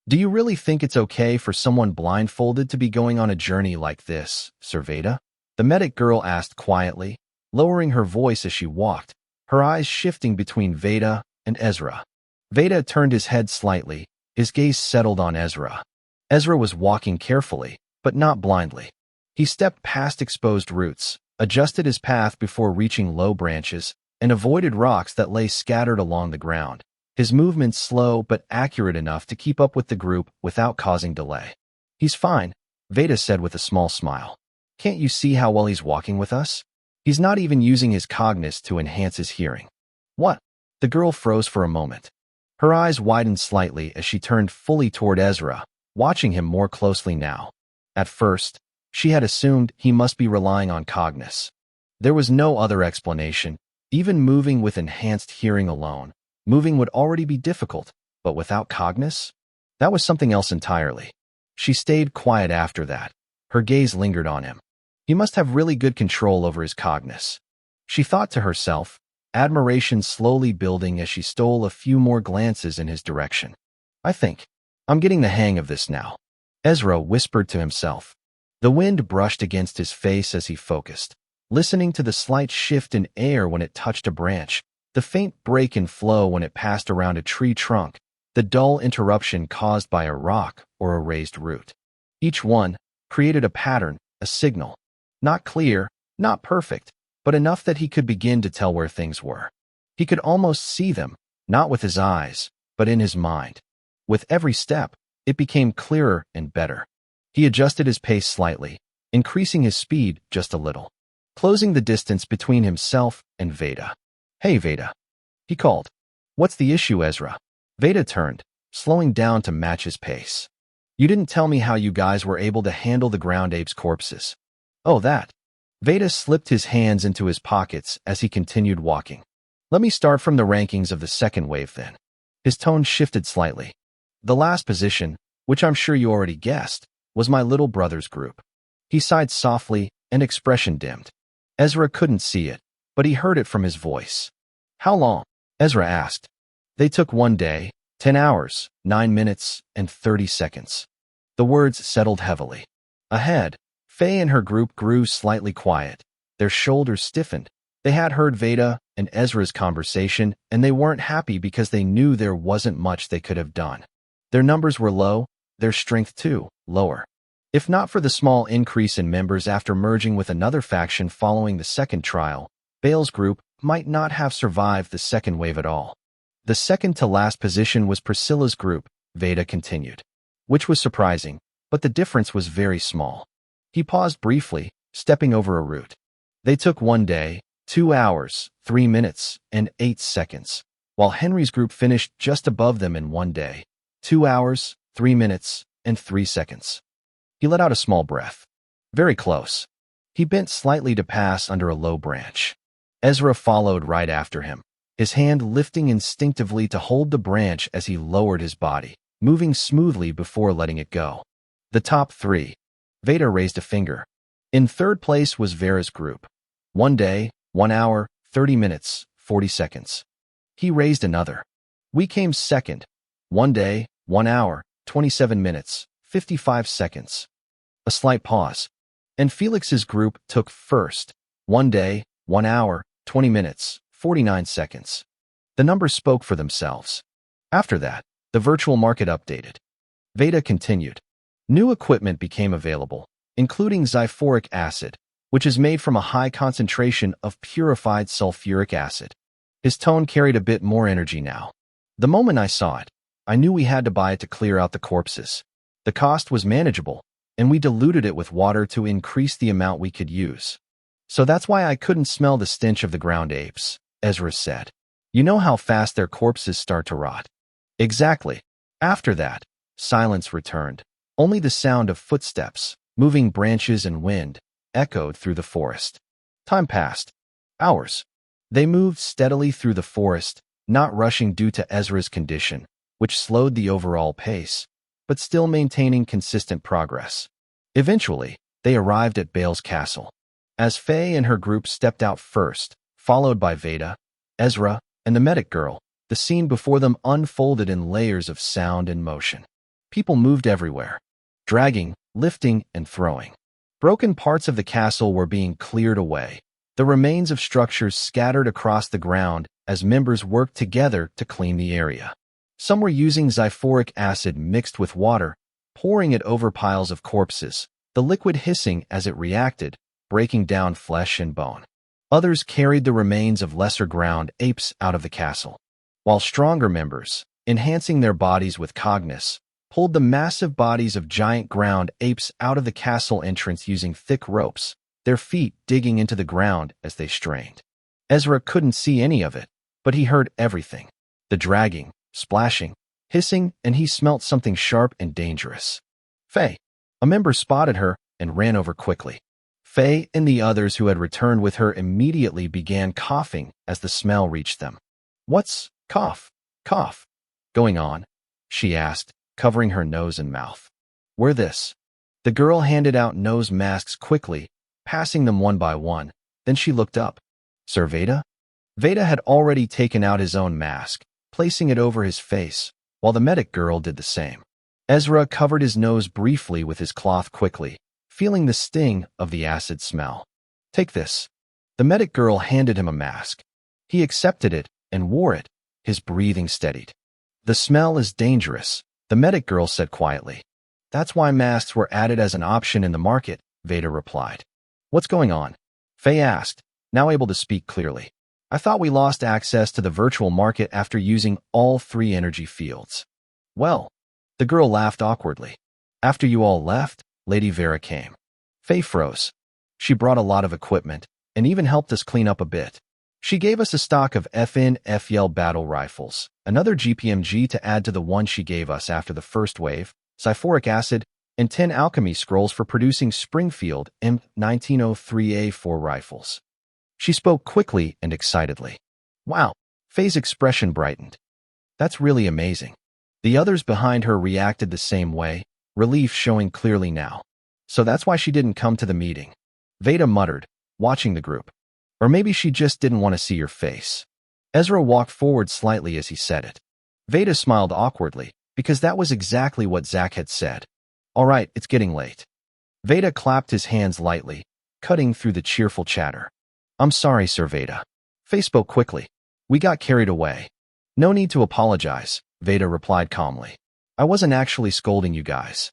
"Do you really think it's okay for someone blindfolded to be going on a journey like this, Sir Veda?" The medic girl asked quietly, lowering her voice as she walked, her eyes shifting between Veda and Ezra. Veda turned his head slightly, his gaze settled on Ezra. Ezra was walking carefully, but not blindly. He stepped past exposed roots, adjusted his path before reaching low branches, and avoided rocks that lay scattered along the ground. His movements slow but accurate enough to keep up with the group without causing delay. "He's fine," Veda said with a small smile. "Can't you see how well he's walking with us? He's not even using his cognizance to enhance his hearing." "What?" The girl froze for a moment. Her eyes widened slightly as she turned fully toward Ezra, watching him more closely now. At first, she had assumed he must be relying on cognizance. There was no other explanation. Even moving with enhanced hearing alone, moving would already be difficult, but without cognizance? That was something else entirely. She stayed quiet after that. Her gaze lingered on him. He must have really good control over his cognizance. She thought to herself, admiration slowly building as she stole a few more glances in his direction. "I think I'm getting the hang of this now," Ezra whispered to himself. The wind brushed against his face as he focused, listening to the slight shift in air when it touched a branch, the faint break in flow when it passed around a tree trunk, the dull interruption caused by a rock or a raised root. Each one created a pattern, a signal. Not clear, not perfect, but enough that he could begin to tell where things were. He could almost see them, not with his eyes, but in his mind. With every step, it became clearer and better. He adjusted his pace slightly, increasing his speed just a little, closing the distance between himself and Veda. "Hey, Veda," he called. "What's the issue, Ezra?" Veda turned, slowing down to match his pace. "You didn't tell me how you guys were able to handle the ground apes' corpses." "Oh, that." Veda slipped his hands into his pockets as he continued walking. "Let me start from the rankings of the second wave then." His tone shifted slightly. "The last position, which I'm sure you already guessed, was my little brother's group." He sighed softly, and expression dimmed. Ezra couldn't see it, but he heard it from his voice. "How long?" Ezra asked. "They took 1 day, 10 hours, 9 minutes, and 30 seconds. The words settled heavily. Ahead, Faye and her group grew slightly quiet. Their shoulders stiffened. They had heard Veda and Ezra's conversation, and they weren't happy because they knew there wasn't much they could have done. Their numbers were low, their strength too, lower. If not for the small increase in members after merging with another faction following the second trial, Bale's group might not have survived the second wave at all. The second-to-last position was Priscilla's group, Veda continued, which was surprising, but the difference was very small. He paused briefly, stepping over a root. They took 1 day, 2 hours, 3 minutes, and 8 seconds, while Henry's group finished just above them in 1 day, 2 hours, 3 minutes, and 3 seconds. He let out a small breath. Very close. He bent slightly to pass under a low branch. Ezra followed right after him, his hand lifting instinctively to hold the branch as he lowered his body, moving smoothly before letting it go. The top 3. Veda raised a finger. In third place was Vera's group. 1 day, 1 hour, 30 minutes, 40 seconds. He raised another. We came second. 1 day, 1 hour, 27 minutes, 55 seconds. A slight pause. And Felix's group took first. 1 day, 1 hour, 20 minutes, 49 seconds. The numbers spoke for themselves. After that, the virtual market updated. Veda continued. New equipment became available, including sulfuric acid, which is made from a high concentration of purified sulfuric acid. His tone carried a bit more energy now. The moment I saw it, I knew we had to buy it to clear out the corpses. The cost was manageable, and we diluted it with water to increase the amount we could use. So that's why I couldn't smell the stench of the ground apes, Ezra said. You know how fast their corpses start to rot. Exactly. After that, silence returned. Only the sound of footsteps, moving branches and wind, echoed through the forest. Time passed. Hours. They moved steadily through the forest, not rushing due to Ezra's condition, which slowed the overall pace, but still maintaining consistent progress. Eventually, they arrived at Bale's castle. As Faye and her group stepped out first, followed by Veda, Ezra, and the medic girl, the scene before them unfolded in layers of sound and motion. People moved everywhere, dragging, lifting, and throwing. Broken parts of the castle were being cleared away, the remains of structures scattered across the ground as members worked together to clean the area. Some were using sulfuric acid mixed with water, pouring it over piles of corpses, the liquid hissing as it reacted, breaking down flesh and bone. Others carried the remains of lesser ground apes out of the castle, while stronger members, enhancing their bodies with cognus, pulled the massive bodies of giant ground apes out of the castle entrance using thick ropes, their feet digging into the ground as they strained. Ezra couldn't see any of it, but he heard everything. The dragging, splashing, hissing, and he smelt something sharp and dangerous. Faye. A member spotted her and ran over quickly. Faye and the others who had returned with her immediately began coughing as the smell reached them. "What's cough going on?" she asked, covering her nose and mouth. "Wear this." The girl handed out nose masks quickly, passing them one by one. Then she looked up. "Sir Veda?" Veda had already taken out his own mask, placing it over his face, while the medic girl did the same. Ezra covered his nose briefly with his cloth quickly, feeling the sting of the acid smell. "Take this." The medic girl handed him a mask. He accepted it and wore it, his breathing steadied. "The smell is dangerous," the medic girl said quietly. "That's why masks were added as an option in the market," Veda replied. "What's going on?" Faye asked, now able to speak clearly. "I thought we lost access to the virtual market after using all 3 energy fields." "Well," the girl laughed awkwardly. "After you all left, Lady Vera came." Faye froze. "She brought a lot of equipment, and even helped us clean up a bit. She gave us a stock of FN/FL battle rifles, another GPMG to add to the one she gave us after the first wave, sulfuric acid, and 10 alchemy scrolls for producing Springfield M1903A4 rifles." She spoke quickly and excitedly. "Wow." Faye's expression brightened. "That's really amazing." The others behind her reacted the same way, relief showing clearly now. "So that's why she didn't come to the meeting," Veda muttered, watching the group. "Or maybe she just didn't want to see your face." Ezra walked forward slightly as he said it. Veda smiled awkwardly, because that was exactly what Zach had said. "All right, it's getting late." Veda clapped his hands lightly, cutting through the cheerful chatter. "I'm sorry, Sir Veda." Faye spoke quickly. "We got carried away." "No need to apologize," Veda replied calmly. "I wasn't actually scolding you guys."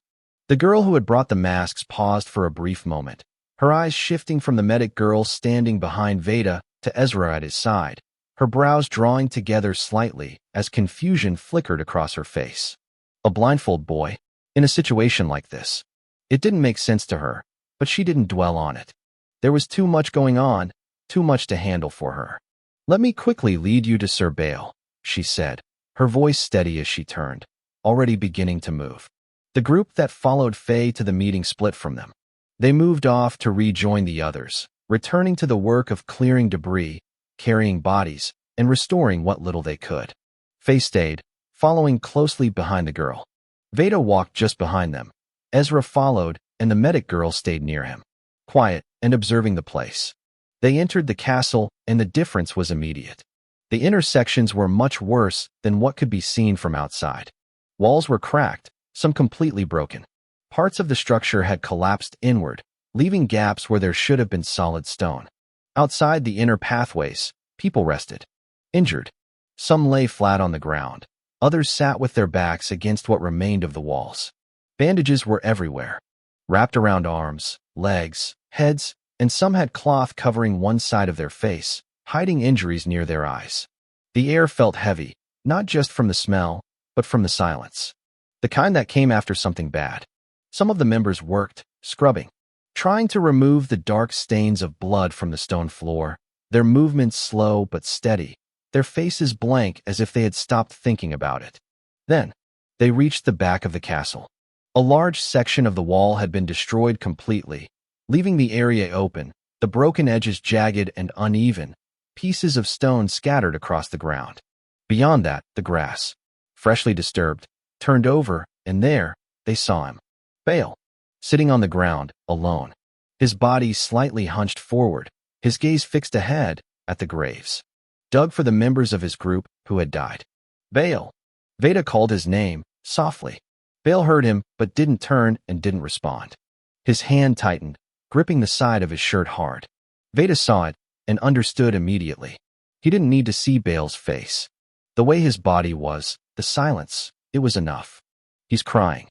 The girl who had brought the masks paused for a brief moment, her eyes shifting from the medic girl standing behind Veda to Ezra at his side, her brows drawing together slightly as confusion flickered across her face. A blindfold boy? In a situation like this? It didn't make sense to her, but she didn't dwell on it. There was too much going on, too much to handle for her. "Let me quickly lead you to Sir Bale," she said, her voice steady as she turned, already beginning to move. The group that followed Faye to the meeting split from them. They moved off to rejoin the others, returning to the work of clearing debris, carrying bodies, and restoring what little they could. Faye stayed, following closely behind the girl. Veda walked just behind them. Ezra followed, and the medic girl stayed near him, quiet and observing the place. They entered the castle, and the difference was immediate. The inner sections were much worse than what could be seen from outside. Walls were cracked, some completely broken. Parts of the structure had collapsed inward, leaving gaps where there should have been solid stone. Outside the inner pathways, people rested, injured. Some lay flat on the ground. Others sat with their backs against what remained of the walls. Bandages were everywhere, wrapped around arms, legs, heads, and some had cloth covering one side of their face, hiding injuries near their eyes. The air felt heavy, not just from the smell, but from the silence. The kind that came after something bad. Some of the members worked, scrubbing, trying to remove the dark stains of blood from the stone floor, their movements slow but steady, their faces blank as if they had stopped thinking about it. Then, they reached the back of the castle. A large section of the wall had been destroyed completely, leaving the area open, the broken edges jagged and uneven, pieces of stone scattered across the ground. Beyond that, the grass, freshly disturbed, turned over, and there, they saw him. Bale, sitting on the ground, alone, his body slightly hunched forward, his gaze fixed ahead at the graves, dug for the members of his group who had died. Bale. Veda called his name, softly. Bale heard him, but didn't turn and didn't respond. His hand tightened, gripping the side of his shirt hard. Veda saw it and understood immediately. He didn't need to see Bale's face. The way his body was, the silence, it was enough. He's crying.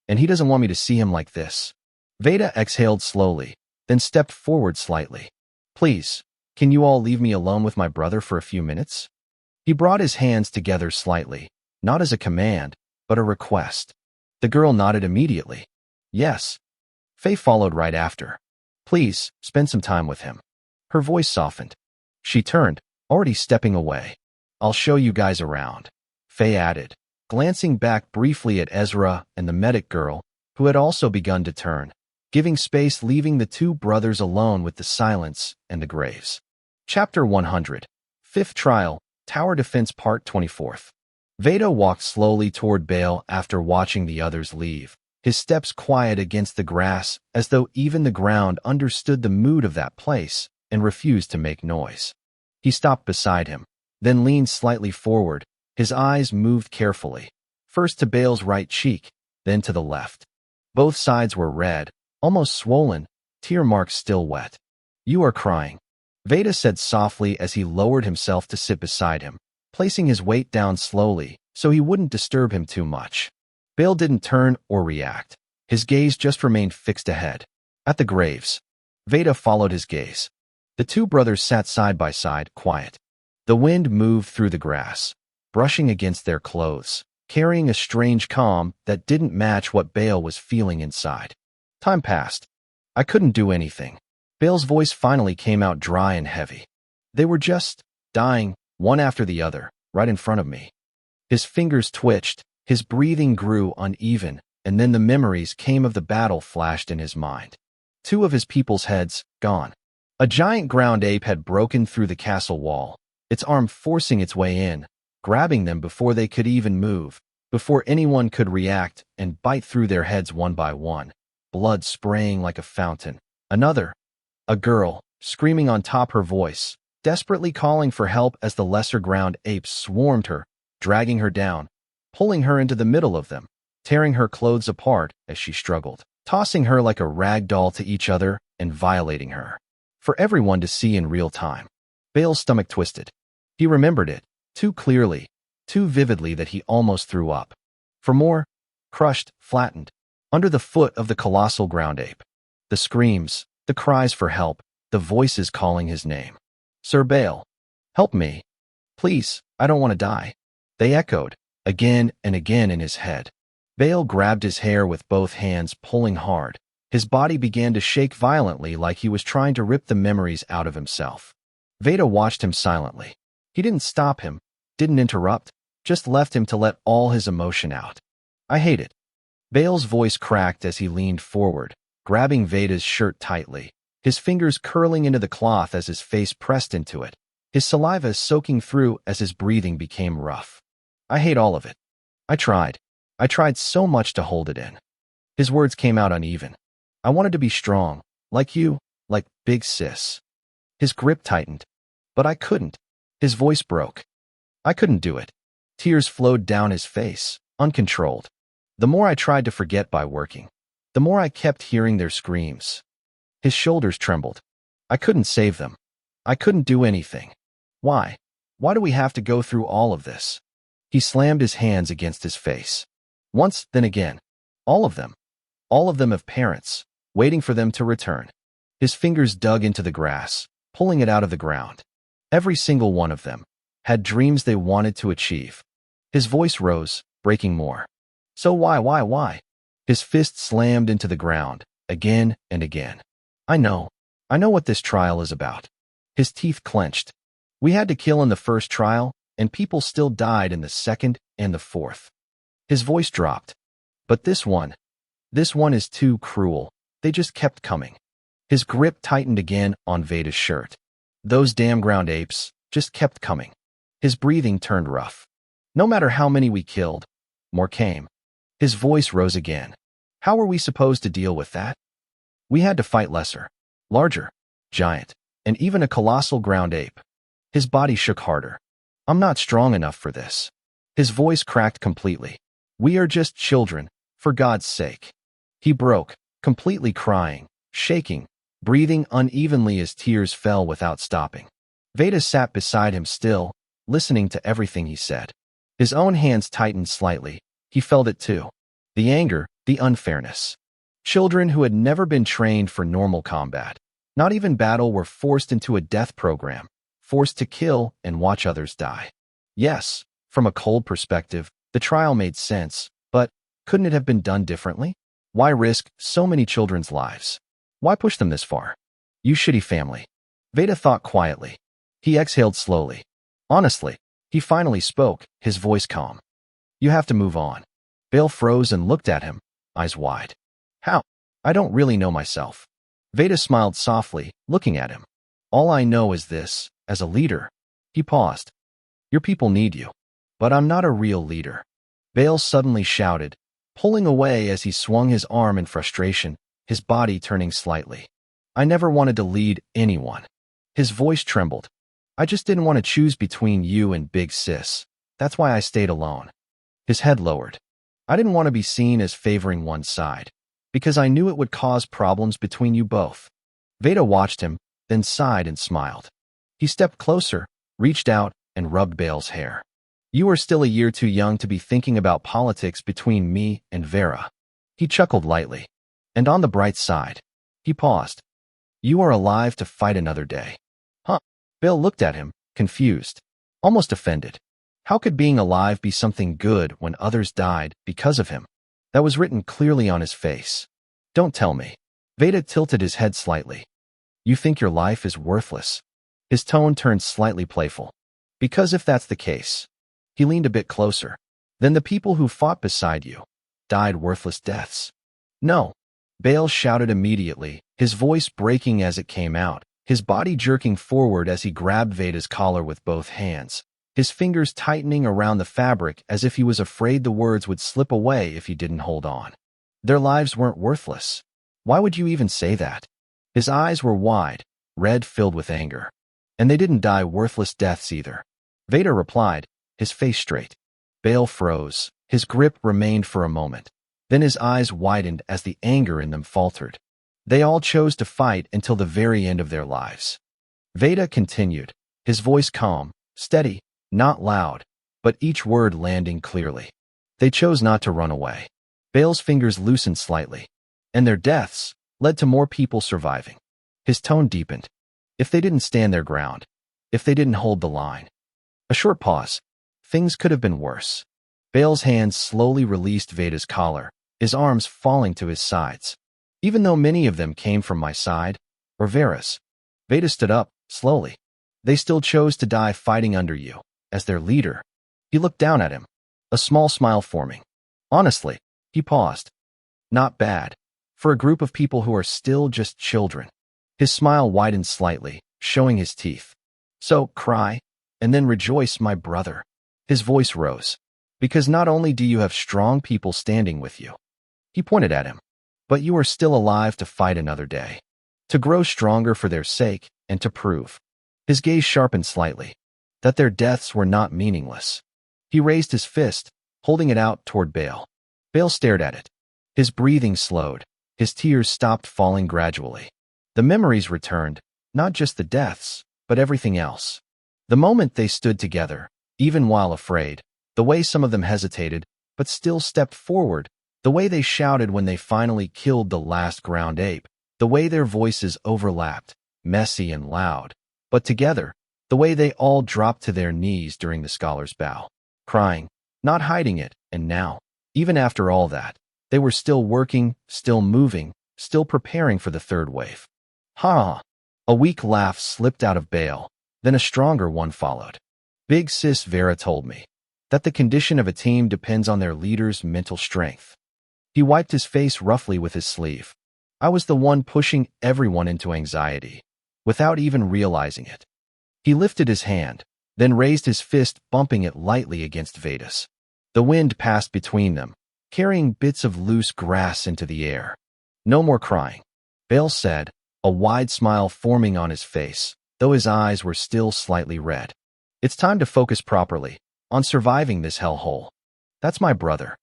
And he doesn't want me to see him like this. Veda exhaled slowly, then stepped forward slightly. Please, can you all leave me alone with my brother for a few minutes? He brought his hands together slightly, not as a command, but a request. The girl nodded immediately. Yes. Faye followed right after. Please, spend some time with him. Her voice softened. She turned, already stepping away. I'll show you guys around, Faye added, glancing back briefly at Ezra and the medic girl, who had also begun to turn, giving space, leaving the two brothers alone with the silence and the graves. Chapter 100. Fifth Trial, Tower Defense Part 24. Veda walked slowly toward Bale after watching the others leave, his steps quiet against the grass as though even the ground understood the mood of that place and refused to make noise. He stopped beside him, then leaned slightly forward. His eyes moved carefully, first to Bale's right cheek, then to the left. Both sides were red, almost swollen, tear marks still wet. You are crying, Veda said softly as he lowered himself to sit beside him, placing his weight down slowly so he wouldn't disturb him too much. Bale didn't turn or react. His gaze just remained fixed ahead, at the graves. Veda followed his gaze. The two brothers sat side by side, quiet. The wind moved through the grass, brushing against their clothes, carrying a strange calm that didn't match what Bale was feeling inside. Time passed. I couldn't do anything. Bale's voice finally came out dry and heavy. They were just dying, one after the other, right in front of me. His fingers twitched, his breathing grew uneven, and then the memories came of the battle flashed in his mind. Two of his people's heads, gone. A giant ground ape had broken through the castle wall, its arm forcing its way in, grabbing them before they could even move, before anyone could react and bite through their heads one by one, blood spraying like a fountain. Another, a girl, screaming on top her voice, desperately calling for help as the lesser ground apes swarmed her, dragging her down, pulling her into the middle of them, tearing her clothes apart as she struggled, tossing her like a rag doll to each other and violating her, for everyone to see in real time. Bale's stomach twisted. He remembered it, too clearly, too vividly that he almost threw up. For more, crushed, flattened, under the foot of the colossal ground ape. The screams, the cries for help, the voices calling his name. Sir Bale, help me. Please, I don't want to die. They echoed, again and again in his head. Bale grabbed his hair with both hands, pulling hard. His body began to shake violently like he was trying to rip the memories out of himself. Veda watched him silently. He didn't stop him, didn't interrupt, just left him to let all his emotion out. I hate it. Bale's voice cracked as he leaned forward, grabbing Veda's shirt tightly, his fingers curling into the cloth as his face pressed into it, his saliva soaking through as his breathing became rough. I hate all of it. I tried so much to hold it in. His words came out uneven. I wanted to be strong, like you, like Big Sis. His grip tightened, but I couldn't. His voice broke. I couldn't do it. Tears flowed down his face, uncontrolled. The more I tried to forget by working, the more I kept hearing their screams. His shoulders trembled. I couldn't save them. I couldn't do anything. Why? Why do we have to go through all of this? He slammed his hands against his face. Once, then again. All of them. All of them have parents, waiting for them to return. His fingers dug into the grass, pulling it out of the ground. Every single one of them had dreams they wanted to achieve. His voice rose, breaking more. So why? His fist slammed into the ground, again and again. I know what this trial is about. His teeth clenched. We had to kill in the first trial, and people still died in the second and the fourth. His voice dropped. But this one is too cruel. They just kept coming. His grip tightened again on Veda's shirt. Those damn ground apes just kept coming. His breathing turned rough. No matter how many we killed, more came. His voice rose again. How were we supposed to deal with that? We had to fight lesser, larger, giant, and even a colossal ground ape. His body shook harder. I'm not strong enough for this. His voice cracked completely. We are just children, for God's sake. He broke, completely crying, shaking, breathing unevenly as tears fell without stopping. Veda sat beside him still, listening to everything he said. His own hands tightened slightly. He felt it too. The anger, the unfairness. Children who had never been trained for normal combat, not even battle, were forced into a death program, forced to kill and watch others die. Yes, from a cold perspective, the trial made sense, but couldn't it have been done differently? Why risk so many children's lives? Why push them this far? You shitty family. Veda thought quietly. He exhaled slowly. Honestly, he finally spoke, his voice calm. You have to move on. Bale froze and looked at him, eyes wide. How? I don't really know myself. Veda smiled softly, looking at him. All I know is this, as a leader. He paused. Your people need you. But I'm not a real leader. Bale suddenly shouted, pulling away as he swung his arm in frustration, his body turning slightly. I never wanted to lead anyone. His voice trembled. I just didn't want to choose between you and Big Sis. That's why I stayed alone. His head lowered. I didn't want to be seen as favoring one side, because I knew it would cause problems between you both. Veda watched him, then sighed and smiled. He stepped closer, reached out, and rubbed Bale's hair. You are still a year too young to be thinking about politics between me and Vera. He chuckled lightly. And on the bright side. He paused. You are alive to fight another day. Huh? Bale looked at him, confused, almost offended. How could being alive be something good when others died because of him? That was written clearly on his face. Don't tell me. Veda tilted his head slightly. You think your life is worthless? His tone turned slightly playful. Because if that's the case, he leaned a bit closer. Then the people who fought beside you died worthless deaths. No. Bale shouted immediately, his voice breaking as it came out, his body jerking forward as he grabbed Veda's collar with both hands, his fingers tightening around the fabric as if he was afraid the words would slip away if he didn't hold on. Their lives weren't worthless. Why would you even say that? His eyes were wide, red, filled with anger. And they didn't die worthless deaths either. Veda replied, his face straight. Bale froze. His grip remained for a moment. Then his eyes widened as the anger in them faltered. They all chose to fight until the very end of their lives. Veda continued, his voice calm, steady, not loud, but each word landing clearly. They chose not to run away. Bale's fingers loosened slightly, and their deaths led to more people surviving. His tone deepened. If they didn't stand their ground, if they didn't hold the line. A short pause. Things could have been worse. Bale's hands slowly released Veda's collar, his arms falling to his sides. Even though many of them came from my side, or Vera's. Veda stood up, slowly. They still chose to die fighting under you, as their leader. He looked down at him, a small smile forming. Honestly, he paused. Not bad, for a group of people who are still just children. His smile widened slightly, showing his teeth. So, cry, and then rejoice, my brother. His voice rose. Because not only do you have strong people standing with you, he pointed at him, but you are still alive to fight another day, to grow stronger for their sake, and to prove. His gaze sharpened slightly, that their deaths were not meaningless. He raised his fist, holding it out toward Bale. Bale stared at it. His breathing slowed, his tears stopped falling gradually. The memories returned, not just the deaths, but everything else. The moment they stood together, even while afraid, the way some of them hesitated, but still stepped forward, the way they shouted when they finally killed the last ground ape, the way their voices overlapped, messy and loud, but together, the way they all dropped to their knees during the scholar's bow, crying, not hiding it, and now, even after all that, they were still working, still moving, still preparing for the third wave. Ha! A weak laugh slipped out of Bale, then a stronger one followed. Big Sis Vera told me that the condition of a team depends on their leader's mental strength. He wiped his face roughly with his sleeve. I was the one pushing everyone into anxiety, without even realizing it. He lifted his hand, then raised his fist, bumping it lightly against Veda's. The wind passed between them, carrying bits of loose grass into the air. No more crying, Bale said, a wide smile forming on his face, though his eyes were still slightly red. It's time to focus properly, on surviving this hellhole. That's my brother.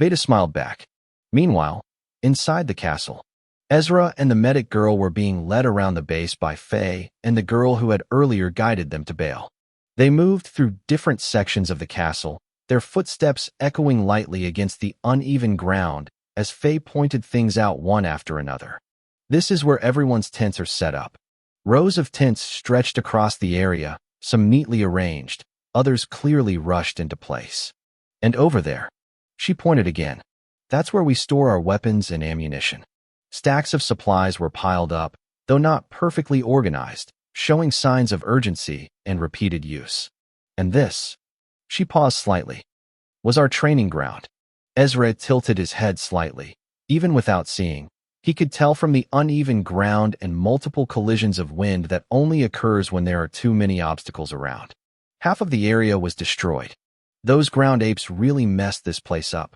Veda smiled back. Meanwhile, inside the castle, Ezra and the medic girl were being led around the base by Faye and the girl who had earlier guided them to Bale. They moved through different sections of the castle, their footsteps echoing lightly against the uneven ground as Faye pointed things out one after another. This is where everyone's tents are set up. Rows of tents stretched across the area, some neatly arranged, others clearly rushed into place. And over there, she pointed again. That's where we store our weapons and ammunition. Stacks of supplies were piled up, though not perfectly organized, showing signs of urgency and repeated use. And this, she paused slightly, was our training ground. Ezra tilted his head slightly. Even without seeing, he could tell from the uneven ground and multiple collisions of wind that only occurs when there are too many obstacles around. Half of the area was destroyed. Those ground apes really messed this place up.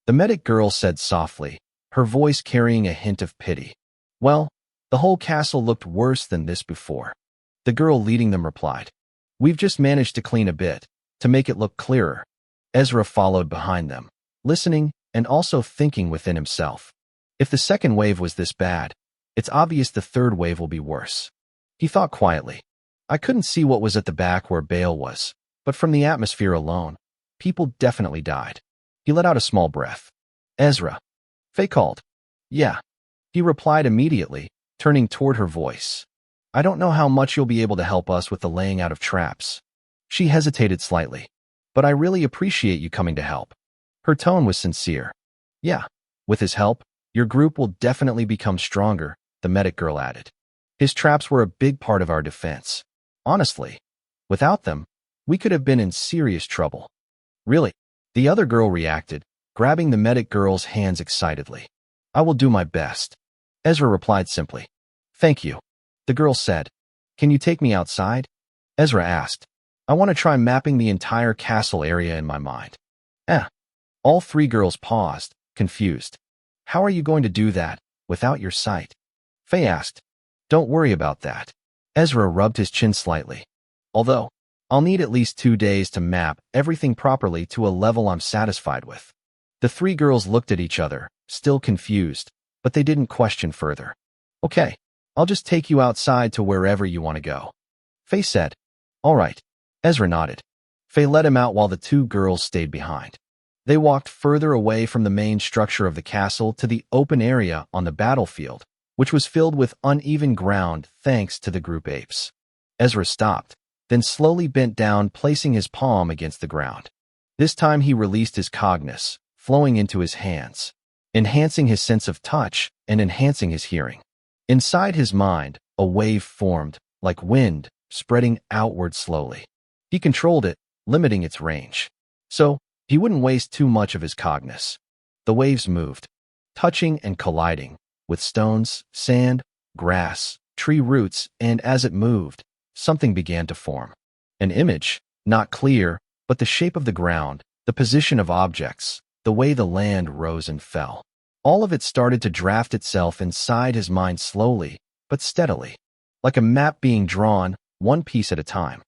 The medic girl said softly, her voice carrying a hint of pity. Well, the whole castle looked worse than this before. The girl leading them replied, We've just managed to clean a bit, to make it look clearer. Ezra followed behind them, listening and also thinking within himself. If the second wave was this bad, it's obvious the third wave will be worse. He thought quietly. I couldn't see what was at the back where Bale was, but from the atmosphere alone, people definitely died. He let out a small breath. Ezra. Faye called. Yeah. He replied immediately, turning toward her voice. I don't know how much you'll be able to help us with the laying out of traps. She hesitated slightly. But I really appreciate you coming to help. Her tone was sincere. Yeah. With his help, your group will definitely become stronger, the medic girl added. His traps were a big part of our defense. Honestly, without them, we could have been in serious trouble. Really? The other girl reacted, grabbing the medic girl's hands excitedly. I will do my best. Ezra replied simply. Thank you. The girl said. Can you take me outside? Ezra asked. I want to try mapping the entire castle area in my mind. All three girls paused, confused. How are you going to do that, without your sight? Faye asked. Don't worry about that. Ezra rubbed his chin slightly. Although, I'll need at least 2 days to map everything properly to a level I'm satisfied with. The three girls looked at each other, still confused, but they didn't question further. Okay, I'll just take you outside to wherever you want to go. Faye said. All right. Ezra nodded. Faye led him out while the two girls stayed behind. They walked further away from the main structure of the castle to the open area on the battlefield, which was filled with uneven ground thanks to the group apes. Ezra stopped, then slowly bent down, placing his palm against the ground. This time he released his cognus, flowing into his hands, enhancing his sense of touch and enhancing his hearing. Inside his mind, a wave formed, like wind, spreading outward slowly. He controlled it, limiting its range. So, he wouldn't waste too much of his cognus. The waves moved, touching and colliding, with stones, sand, grass, tree roots, and as it moved, something began to form. An image, not clear, but the shape of the ground, the position of objects, the way the land rose and fell. All of it started to draft itself inside his mind slowly, but steadily, like a map being drawn, one piece at a time.